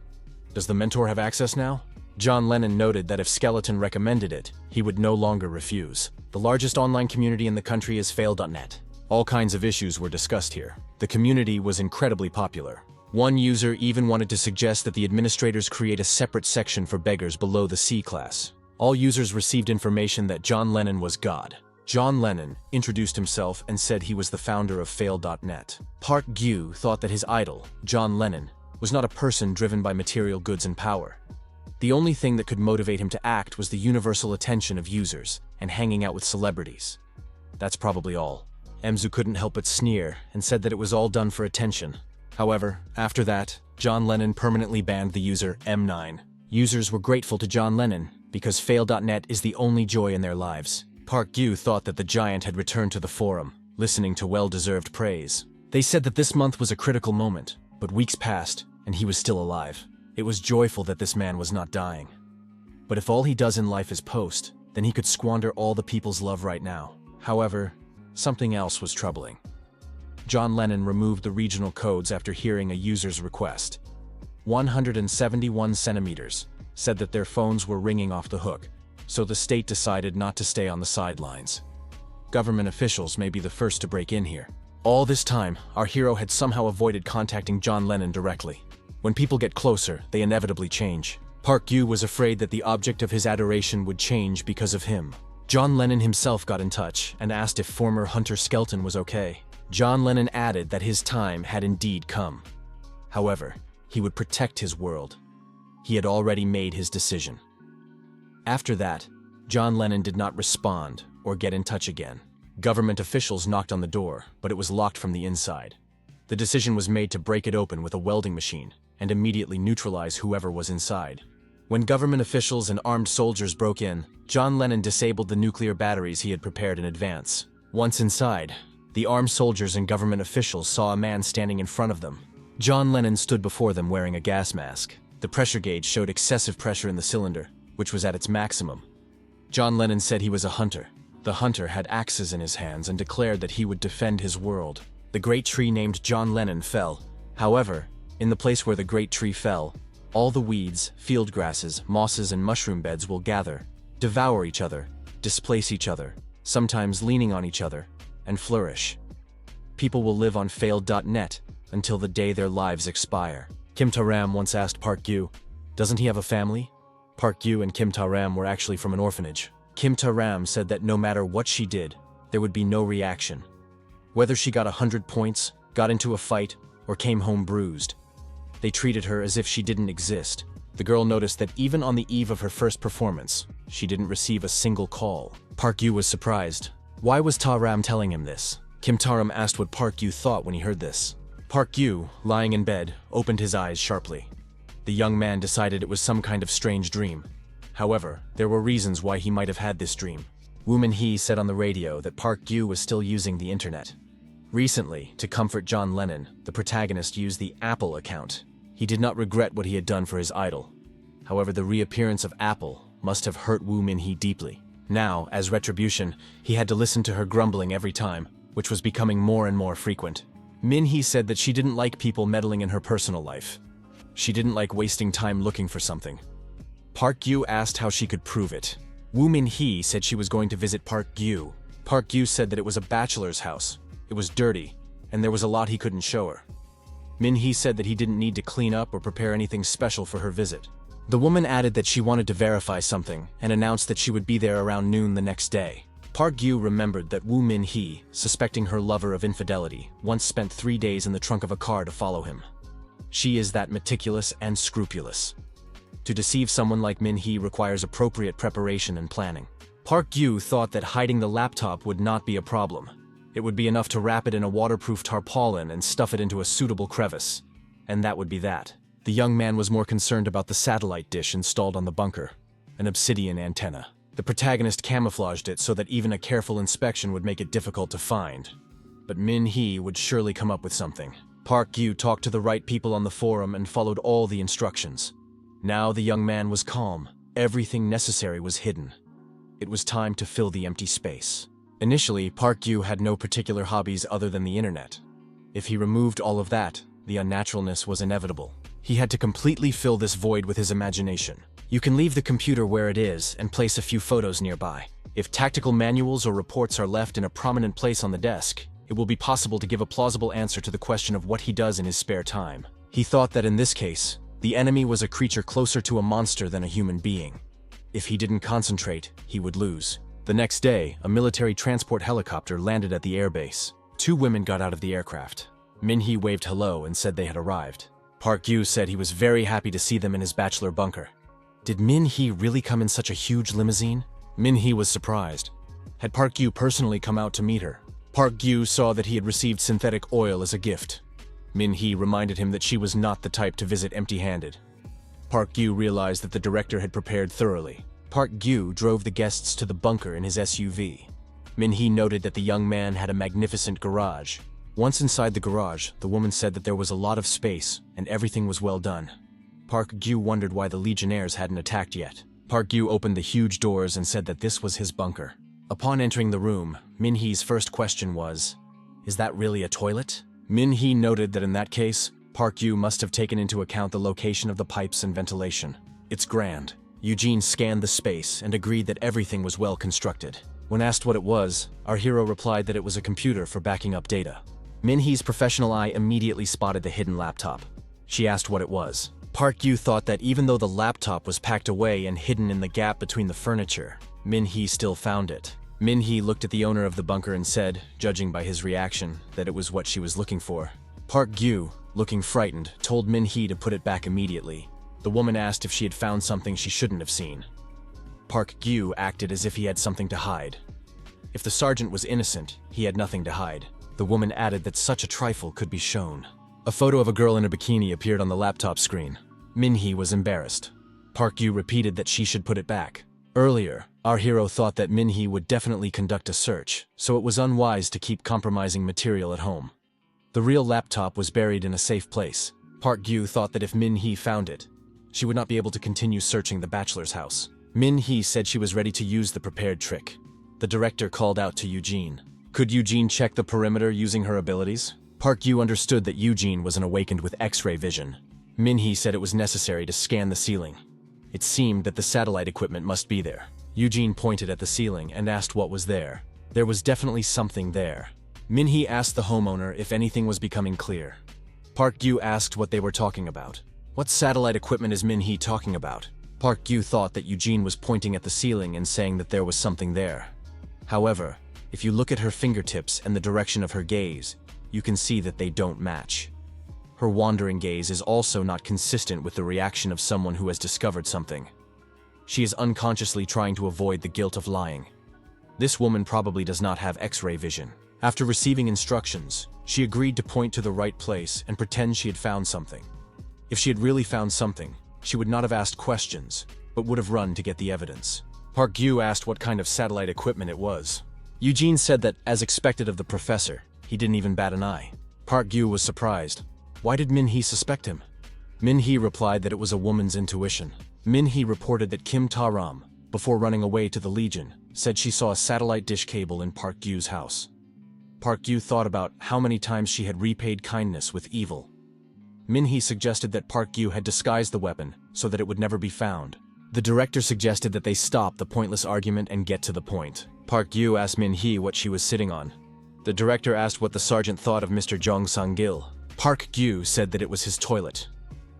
Does the mentor have access now? John Lennon noted that if Skeleton recommended it, he would no longer refuse. The largest online community in the country is fail.net. All kinds of issues were discussed here. The community was incredibly popular. One user even wanted to suggest that the administrators create a separate section for beggars below the C class. All users received information that John Lennon was God. John Lennon introduced himself and said he was the founder of fail.net. Park Gu thought that his idol, John Lennon, was not a person driven by material goods and power. The only thing that could motivate him to act was the universal attention of users and hanging out with celebrities. That's probably all. Emzu couldn't help but sneer and said that it was all done for attention. However, after that, John Lennon permanently banned the user M9. Users were grateful to John Lennon because fail.net is the only joy in their lives. Park Gu thought that the giant had returned to the forum, listening to well-deserved praise. They said that this month was a critical moment, but weeks passed and he was still alive. It was joyful that this man was not dying. But if all he does in life is post, then he could squander all the people's love right now. However, something else was troubling. John Lennon removed the regional codes after hearing a user's request. 171 centimeters said that their phones were ringing off the hook, so the state decided not to stay on the sidelines. Government officials may be the first to break in here. All this time, our hero had somehow avoided contacting John Lennon directly. When people get closer, they inevitably change. Park Yu was afraid that the object of his adoration would change because of him. John Lennon himself got in touch and asked if former Hunter Skelton was okay. John Lennon added that his time had indeed come. However, he would protect his world. He had already made his decision. After that, John Lennon did not respond or get in touch again. Government officials knocked on the door, but it was locked from the inside. The decision was made to break it open with a welding machine and immediately neutralize whoever was inside. When government officials and armed soldiers broke in, John Lennon disabled the nuclear batteries he had prepared in advance. Once inside, the armed soldiers and government officials saw a man standing in front of them. John Lennon stood before them wearing a gas mask. The pressure gauge showed excessive pressure in the cylinder, which was at its maximum. John Lennon said he was a hunter. The hunter had axes in his hands and declared that he would defend his world. The great tree named John Lennon fell. However, in the place where the great tree fell, all the weeds, field grasses, mosses, and mushroom beds will gather, devour each other, displace each other, sometimes leaning on each other, and flourish. People will live on failed.net until the day their lives expire. Kim Ta-ram once asked Park Gyu, "Doesn't he have a family?" Park Gyu and Kim Ta-ram were actually from an orphanage. Kim Ta-ram said that no matter what she did, there would be no reaction. Whether she got 100 points, got into a fight, or came home bruised, they treated her as if she didn't exist. The girl noticed that even on the eve of her first performance, she didn't receive a single call. Park Gyu was surprised. Why was Ta-ram telling him this? Kim Ta-ram asked what Park Gyu thought when he heard this. Park Gyu, lying in bed, opened his eyes sharply. The young man decided it was some kind of strange dream. However, there were reasons why he might have had this dream. Woo Min-hee said on the radio that Park Gyu was still using the internet. Recently, to comfort John Lennon, the protagonist used the Apple account. He did not regret what he had done for his idol. However, the reappearance of Apple must have hurt Woo Min-hee deeply. Now, as retribution, he had to listen to her grumbling every time, which was becoming more and more frequent. Min-hee said that she didn't like people meddling in her personal life. She didn't like wasting time looking for something. Park Gyu asked how she could prove it. Woo Min-hee said she was going to visit Park Gyu. Park Gyu said that it was a bachelor's house. It was dirty, and there was a lot he couldn't show her. Min-hee said that he didn't need to clean up or prepare anything special for her visit. The woman added that she wanted to verify something and announced that she would be there around noon the next day. Park Gyu remembered that Woo Min-hee, suspecting her lover of infidelity, once spent 3 days in the trunk of a car to follow him. She is that meticulous and scrupulous. To deceive someone like Min-hee requires appropriate preparation and planning. Park Gyu thought that hiding the laptop would not be a problem. It would be enough to wrap it in a waterproof tarpaulin and stuff it into a suitable crevice. And that would be that. The young man was more concerned about the satellite dish installed on the bunker, an obsidian antenna. The protagonist camouflaged it so that even a careful inspection would make it difficult to find. But Min-hee would surely come up with something. Park Gyu talked to the right people on the forum and followed all the instructions. Now the young man was calm. Everything necessary was hidden. It was time to fill the empty space. Initially, Park Gyu had no particular hobbies other than the internet. If he removed all of that, the unnaturalness was inevitable. He had to completely fill this void with his imagination. You can leave the computer where it is and place a few photos nearby. If tactical manuals or reports are left in a prominent place on the desk, it will be possible to give a plausible answer to the question of what he does in his spare time. He thought that in this case, the enemy was a creature closer to a monster than a human being. If he didn't concentrate, he would lose. The next day, a military transport helicopter landed at the airbase. 2 women got out of the aircraft. Min-hee waved hello and said they had arrived. Park Gyu said he was very happy to see them in his bachelor bunker. Did Min-hee really come in such a huge limousine? Min-hee was surprised. Had Park Gyu personally come out to meet her? Park Gyu saw that he had received synthetic oil as a gift. Min-hee reminded him that she was not the type to visit empty-handed. Park Gyu realized that the director had prepared thoroughly. Park Gyu drove the guests to the bunker in his SUV. Min-hee noted that the young man had a magnificent garage. Once inside the garage, the woman said that there was a lot of space and everything was well done. Park Gyu wondered why the Legionnaires hadn't attacked yet. Park Gyu opened the huge doors and said that this was his bunker. Upon entering the room, Min-hee's first question was, "Is that really a toilet?" Min-hee noted that in that case, Park Gyu must have taken into account the location of the pipes and ventilation. "It's grand." Eugene scanned the space and agreed that everything was well constructed. When asked what it was, our hero replied that it was a computer for backing up data. Min-hee's professional eye immediately spotted the hidden laptop. She asked what it was. Park Gyu thought that even though the laptop was packed away and hidden in the gap between the furniture, Min-hee still found it. Min-hee looked at the owner of the bunker and said, judging by his reaction, that it was what she was looking for. Park Gyu, looking frightened, told Min-hee to put it back immediately. The woman asked if she had found something she shouldn't have seen. Park Gyu acted as if he had something to hide. If the sergeant was innocent, he had nothing to hide. The woman added that such a trifle could be shown. A photo of a girl in a bikini appeared on the laptop screen. Min-hee was embarrassed. Park Gyu repeated that she should put it back. Earlier, our hero thought that Min-hee would definitely conduct a search, so it was unwise to keep compromising material at home. The real laptop was buried in a safe place. Park Gyu thought that if Min-hee found it, she would not be able to continue searching the bachelor's house. Min-hee said she was ready to use the prepared trick. The director called out to Eugene. Could Eugene check the perimeter using her abilities? Park Gyu understood that Eugene was an awakened with X-ray vision. Min-hee said it was necessary to scan the ceiling. It seemed that the satellite equipment must be there. Eugene pointed at the ceiling and asked what was there. There was definitely something there. Min-hee asked the homeowner if anything was becoming clear. Park Gyu asked what they were talking about. What satellite equipment is Min-hee talking about? Park Gyu thought that Eugene was pointing at the ceiling and saying that there was something there. However, if you look at her fingertips and the direction of her gaze, you can see that they don't match. Her wandering gaze is also not consistent with the reaction of someone who has discovered something. She is unconsciously trying to avoid the guilt of lying. This woman probably does not have X-ray vision. After receiving instructions, she agreed to point to the right place and pretend she had found something. If she had really found something, she would not have asked questions, but would have run to get the evidence. Park Gyu asked what kind of satellite equipment it was. Eugene said that, as expected of the professor, he didn't even bat an eye. Park Gyu was surprised. Why did Min-hee suspect him? Min-hee replied that it was a woman's intuition. Min-hee reported that Kim Ta-ram, before running away to the Legion, said she saw a satellite dish cable in Park Gyu's house. Park Gyu thought about how many times she had repaid kindness with evil. Min-hee suggested that Park Gyu had disguised the weapon so that it would never be found. The director suggested that they stop the pointless argument and get to the point. Park Gyu asked Min-hee what she was sitting on. The director asked what the sergeant thought of Mr. Jong Sang-gil. Park Gyu said that it was his toilet.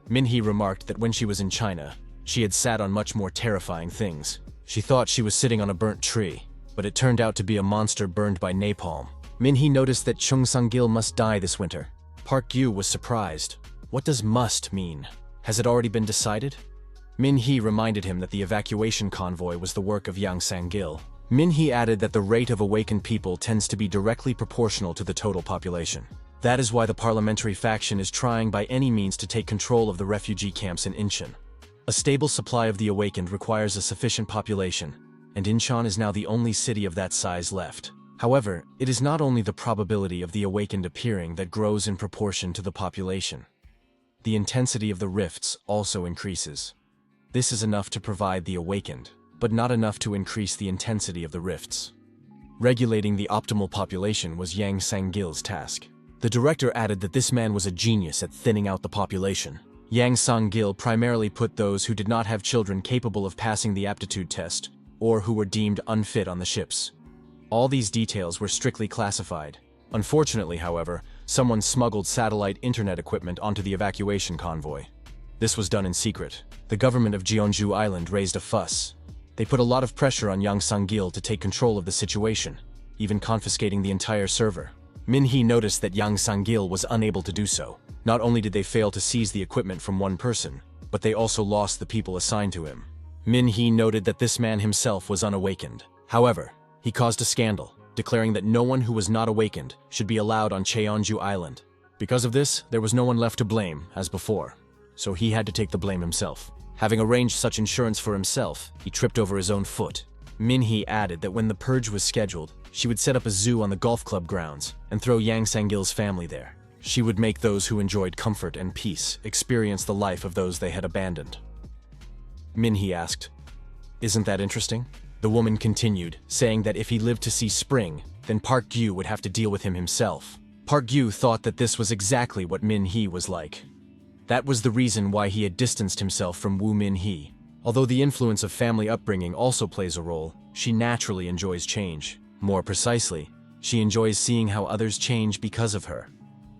Min-hee remarked that when she was in China, she had sat on much more terrifying things. She thought she was sitting on a burnt tree, but it turned out to be a monster burned by napalm. Min-hee noticed that Chung Sang-gil must die this winter. Park Gyu was surprised. What does must mean? Has it already been decided? Min-hee reminded him that the evacuation convoy was the work of Yang Sang-gil. Min-hee added that the rate of awakened people tends to be directly proportional to the total population. That is why the parliamentary faction is trying by any means to take control of the refugee camps in Incheon. A stable supply of the awakened requires a sufficient population, and Incheon is now the only city of that size left. However, it is not only the probability of the awakened appearing that grows in proportion to the population. The intensity of the rifts also increases. This is enough to provide the awakened, but not enough to increase the intensity of the rifts. Regulating the optimal population was Yang Sang-gil's task. The director added that this man was a genius at thinning out the population. Yang Sang-gil primarily put those who did not have children capable of passing the aptitude test, or who were deemed unfit on the ships. All these details were strictly classified. Unfortunately, however, someone smuggled satellite internet equipment onto the evacuation convoy. This was done in secret. The government of Jeonju Island raised a fuss. They put a lot of pressure on Yang Sang-gil to take control of the situation, even confiscating the entire server. Min-hee noticed that Yang Sang-gil was unable to do so. Not only did they fail to seize the equipment from one person, but they also lost the people assigned to him. Min-hee noted that this man himself was unawakened. However, he caused a scandal, declaring that no one who was not awakened should be allowed on Cheonju Island. Because of this, there was no one left to blame, as before, so he had to take the blame himself. Having arranged such insurance for himself, he tripped over his own foot. Min-hee added that when the purge was scheduled, she would set up a zoo on the golf club grounds and throw Yang Sang-gil's family there. She would make those who enjoyed comfort and peace experience the life of those they had abandoned. Min-hee asked, "Isn't that interesting?" The woman continued, saying that if he lived to see spring, then Park Gyu would have to deal with him himself. Park Gyu thought that this was exactly what Min-hee was like. That was the reason why he had distanced himself from Woo Min-hee. Although the influence of family upbringing also plays a role, she naturally enjoys change. More precisely, she enjoys seeing how others change because of her.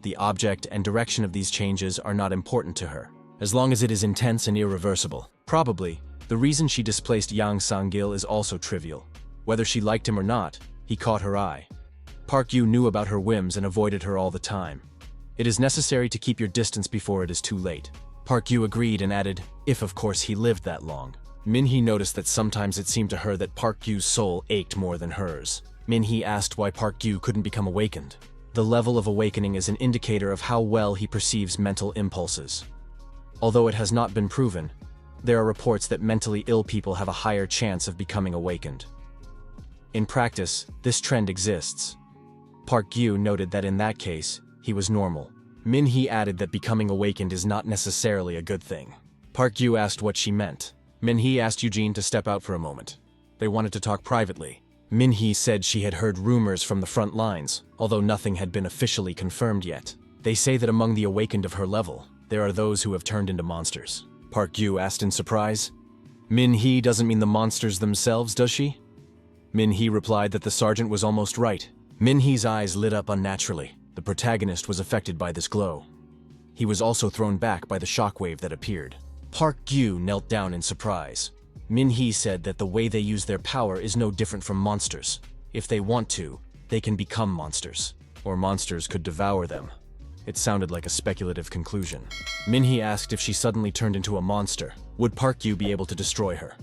The object and direction of these changes are not important to her, as long as it is intense and irreversible. Probably, the reason she displaced Yang Sang-gil is also trivial. Whether she liked him or not, he caught her eye. Park Gyu knew about her whims and avoided her all the time. It is necessary to keep your distance before it is too late. Park Gyu agreed and added, if of course he lived that long. Min-hee noticed that sometimes it seemed to her that Park Gyu's soul ached more than hers. Min-hee asked why Park Gyu couldn't become awakened. The level of awakening is an indicator of how well he perceives mental impulses. Although it has not been proven, There are reports that mentally ill people have a higher chance of becoming awakened. In practice, this trend exists. Park Gyu noted that in that case, he was normal. Min-hee added that becoming awakened is not necessarily a good thing. Park Gyu asked what she meant. Min-hee asked Eugene to step out for a moment. They wanted to talk privately. Min-hee said she had heard rumors from the front lines, although nothing had been officially confirmed yet. They say that among the awakened of her level, there are those who have turned into monsters. Park Gyu asked in surprise. Min-hee doesn't mean the monsters themselves, does she? Min-hee replied that the sergeant was almost right. Min-hee's eyes lit up unnaturally. The protagonist was affected by this glow. He was also thrown back by the shockwave that appeared. Park Gyu knelt down in surprise. Min-hee said that the way they use their power is no different from monsters. If they want to, they can become monsters. Or monsters could devour them. It sounded like a speculative conclusion. Min-hee asked if she suddenly turned into a monster, would Park Gyu be able to destroy her?